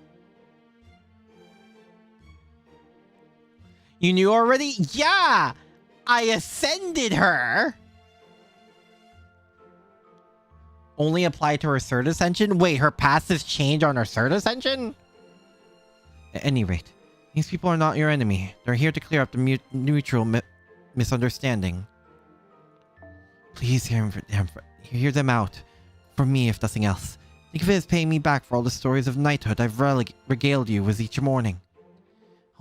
You knew already? Yeah! I ascended her! Only apply to her third ascension? Wait, her passives change on her third ascension? At any rate, these people are not your enemy. They're here to clear up the mutual misunderstanding. Please hear them out. For me, if nothing else. Think of it as paying me back for all the stories of knighthood I've regaled you with each morning.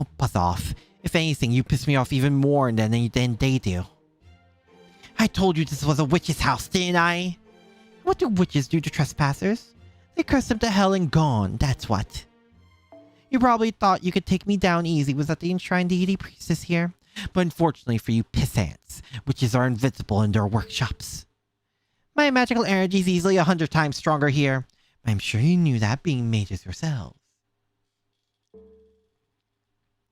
Oh, buzz off. If anything, you piss me off even more than they do. I told you this was a witch's house, didn't I? What do witches do to trespassers? They curse them to hell and gone, that's what. You probably thought you could take me down easy without the enshrined deity priestess here. But unfortunately for you pissants, witches are invincible in their workshops. My magical energy is easily 100 times stronger here. I'm sure you knew that being mages yourselves.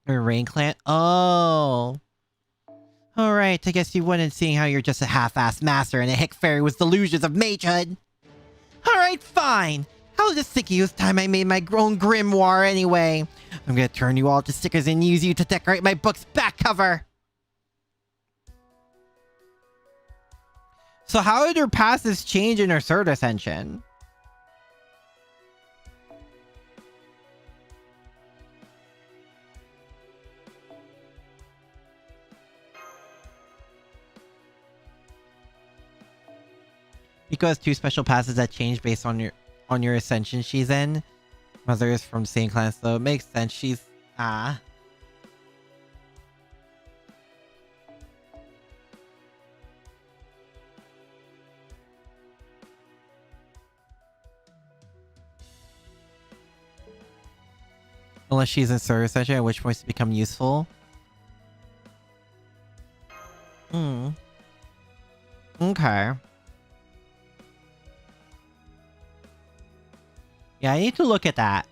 A rain clan? Oh. Alright, I guess you wouldn't, seeing how you're just a half-assed master and a hick fairy with delusions of magehood. Alright, fine. I'll just think it was time I made my own grimoire anyway. I'm gonna turn you all to stickers and use you to decorate my book's back cover. So how did her passives change in her third ascension? Because 2 special passes that change based on your ascension she's in. Mother is from same class, so it makes sense. She's unless she's in third ascension, at which point to become useful. Okay. Yeah, I need to look at that.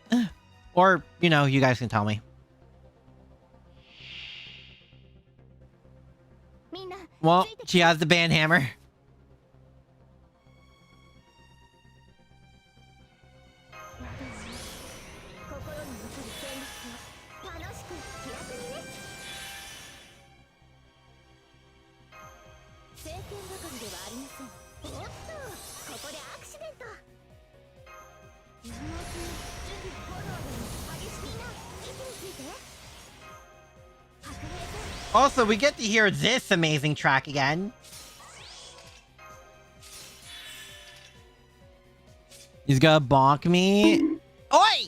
Or, you know, you guys can tell me. Well, she has the band hammer. Also, we get to hear this amazing track again. He's gonna bonk me. Oi!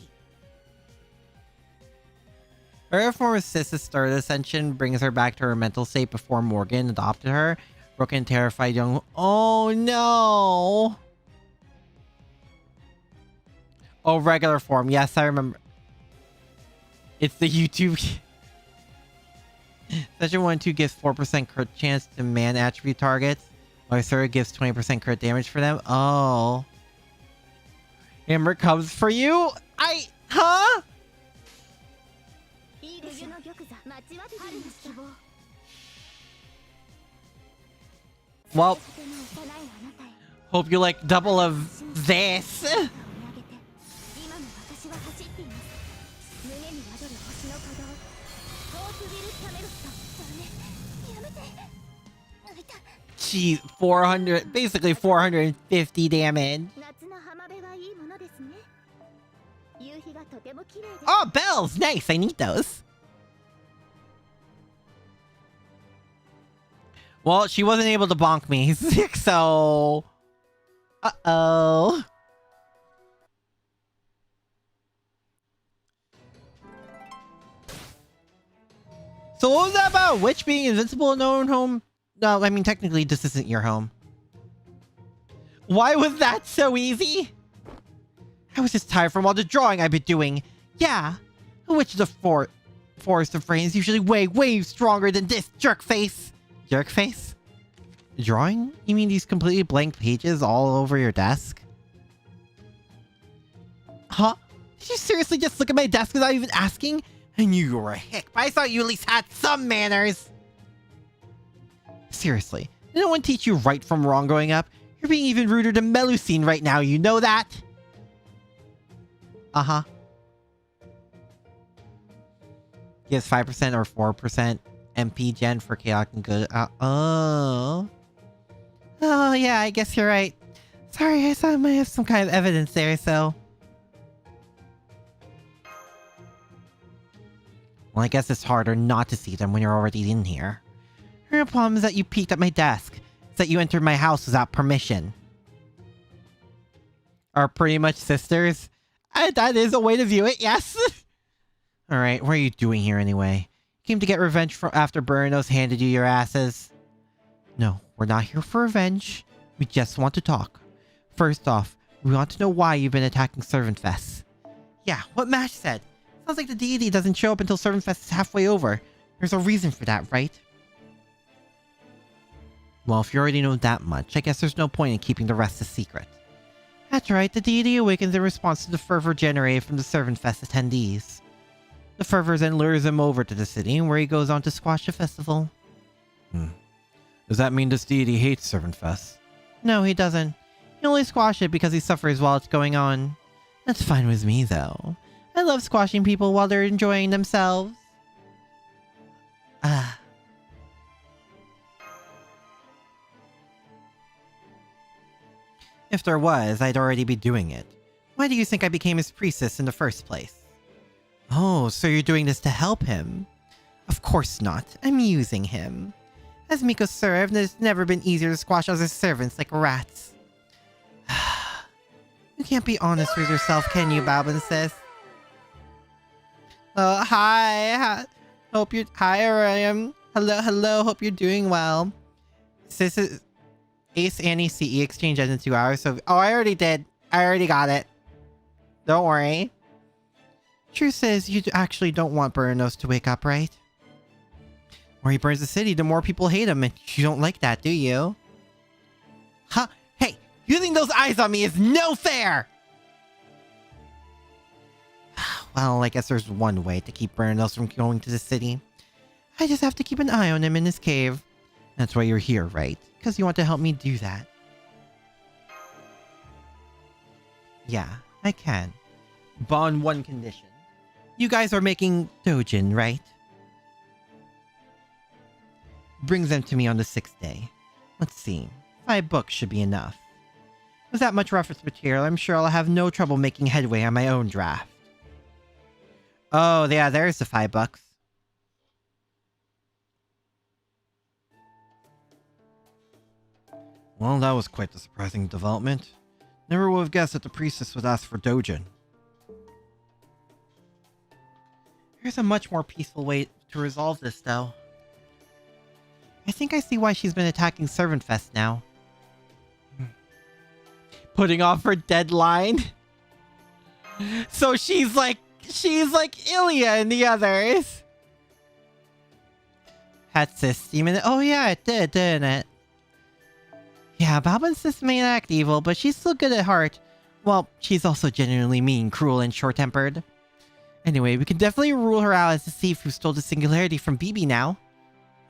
Her former sister's third ascension brings her back to her mental state before Morgan adopted her. Broken, terrified young... Oh, no! Oh, regular form. Yes, I remember. It's the YouTube... Session 1 and 2 gives 4% crit chance to man attribute targets, while third gives 20% crit damage for them. Oh. Amber comes for you? Huh? Well, hope you like double of this. Jeez, 400, basically 450 damage. Oh, bells! Nice, I need those. Well, she wasn't able to bonk me, so... Uh-oh. So what was that about? Witch being invincible in her own home? No, I mean, technically, this isn't your home. Why was that so easy? I was just tired from all the drawing I've been doing. Yeah, a witch is a forest of brains, usually way stronger than this jerk face. Jerk face? Drawing? You mean these completely blank pages all over your desk? Huh? Did you seriously just look at my desk without even asking? I knew you were a hick, but I thought you at least had some manners. Seriously, did no one teach you right from wrong growing up? You're being even ruder to Melusine right now, you know that? Uh-huh. Gives 5% or 4% MP gen for chaotic and good. Oh, yeah, I guess you're right. Sorry, I thought I might have some kind of evidence there, so... Well, I guess it's harder not to see them when you're already in here. The real problem is that you peeked at my desk. It's that you entered my house without permission. Are pretty much sisters? That is a way to view it, yes. Alright, what are you doing here anyway? Came to get revenge after Burnos handed you your asses? No, we're not here for revenge. We just want to talk. First off, we want to know why you've been attacking Servant Fest. Yeah, what Mash said. Sounds like the deity doesn't show up until Servant Fest is halfway over. There's a reason for that, right? Well, if you already know that much, I guess there's no point in keeping the rest a secret. That's right, the deity awakens in response to the fervor generated from the Servant Fest attendees. The fervor then lures him over to the city, where he goes on to squash the festival. Does that mean this deity hates Servant Fest? No, he doesn't. He only squashes it because he suffers while it's going on. That's fine with me, though. I love squashing people while they're enjoying themselves. If there was, I'd already be doing it. Why do you think I became his priestess in the first place? Oh, so you're doing this to help him? Of course not. I'm using him. As Miko served, it's never been easier to squash other servants like rats. You can't be honest with yourself, can you, Balban sis? Hi. Hi, Ariam. Hello, hope you're doing well. Sis is Ace Annie CE exchange ends in 2 hours, so... Oh, I already did. I already got it. Don't worry. Truth is, you actually don't want Burnos to wake up, right? The more he burns the city, the more people hate him, and you don't like that, do you? Huh? Hey, using those eyes on me is no fair! Well, I guess there's one way to keep Burnos from going to the city. I just have to keep an eye on him in his cave. That's why you're here, right? Because you want to help me do that. Yeah, I can. But on one condition. You guys are making Dojin, right? Bring them to me on the 6th day. Let's see. 5 books should be enough. With that much reference material, I'm sure I'll have no trouble making headway on my own draft. Oh, yeah, there's the 5 books. Well, that was quite the surprising development. Never would have guessed that the priestess would ask for Dojin. There's a much more peaceful way to resolve this, though. I think I see why she's been attacking Servant Fest now. Putting off her deadline? So she's like Ilya and the others. Had Sis steaming it? Oh yeah, it did, didn't it? Yeah, Balban's Sis may act evil, but she's still good at heart. Well, she's also genuinely mean, cruel, and short-tempered. Anyway, we can definitely rule her out as the thief who stole the singularity from BB now.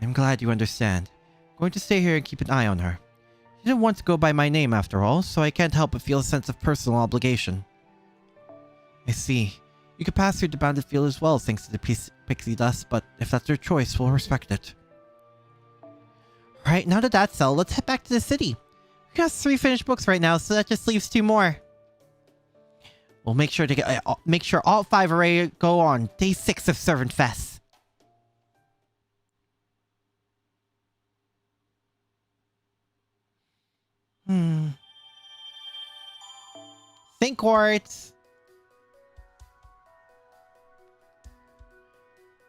I'm glad you understand. I'm going to stay here and keep an eye on her. She didn't want to go by my name after all, so I can't help but feel a sense of personal obligation. I see. You could pass through the bandit field as well thanks to the pixie dust, but if that's your choice, we'll respect it. Alright, now that that's settled, let's head back to the city. We got 3 finished books right now, so that just leaves 2 more. We'll make sure all 5 are ready to go on day 6 of Servant Fest. Think quartz.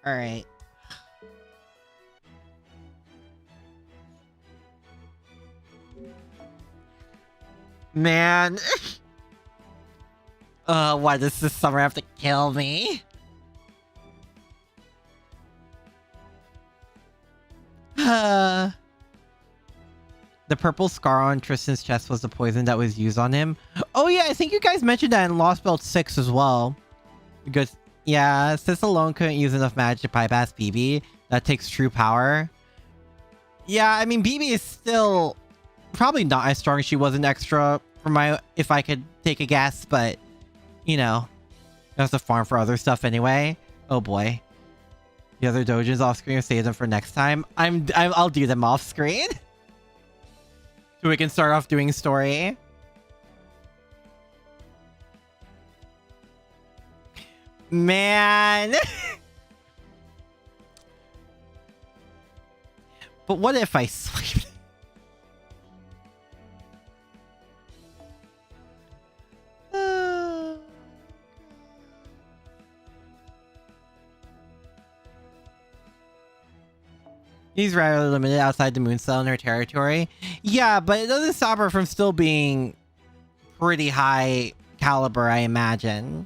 Alright. Man. Why does this summer have to kill me? The purple scar on Tristan's chest was the poison that was used on him. Oh yeah, I think you guys mentioned that in Lost Belt 6 as well. Because, yeah, Sis alone couldn't use enough magic to bypass BB. That takes true power. Yeah, I mean, BB is still probably not as strong as she was in Extra, if I could take a guess, but, you know, you have to farm for other stuff anyway. Oh boy. The other dojins off screen, save them for next time. I'll do them off screen. So we can start off doing story. Man. But what if I sleep? He's rather limited outside the moon cell in her territory. Yeah, but it doesn't stop her from still being pretty high caliber, I imagine.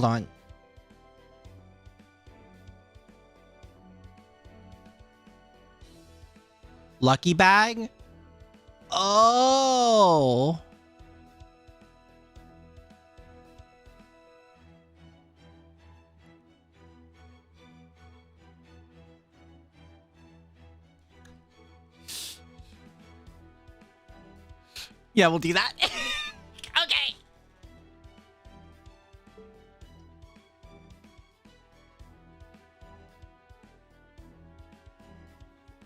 Hold on. Lucky bag? Oh. Yeah, we'll do that. Okay.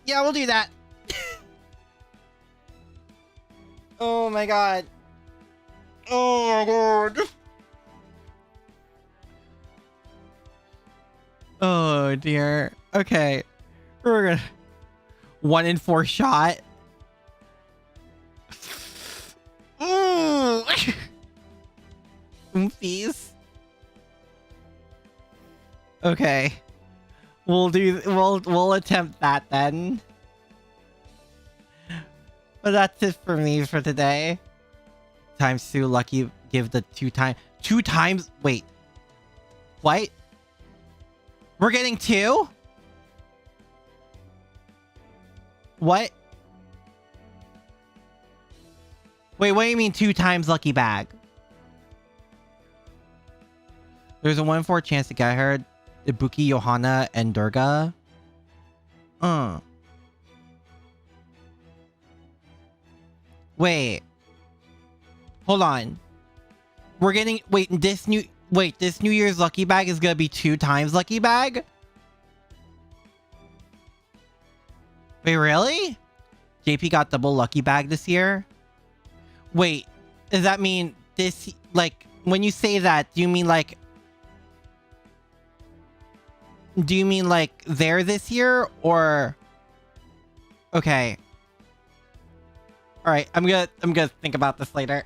Yeah, we'll do that. Oh my god. Oh my god. Oh dear. Okay. We're gonna 1 in 4 shot. Oomfies. Okay. We'll attempt that then. But that's it for me for today. Times 2 lucky, give the 2 times. Wait. What? We're getting 2? What? Wait, what do you mean 2 times lucky bag? There's a 1 in 4 chance to get her. Ibuki, Johanna, and Durga. Wait. Hold on. We're getting... Wait, this New Year's lucky bag is gonna be 2 times lucky bag? Wait, really? JP got double lucky bag this year? Wait, does that mean this... Like, when you say that, do you mean like... Do you mean like there this year or... Okay. All right, I'm gonna think about this later.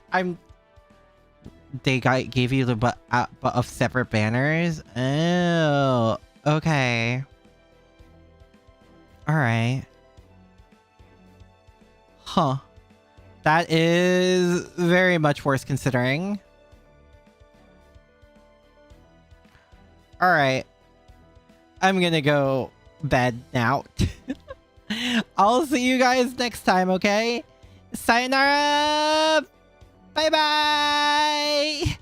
They gave you the but of separate banners. Oh, okay. All right. Huh. That is very much worth considering. All right. I'm gonna go bed now. I'll see you guys next time, okay? Sayonara! Bye-bye!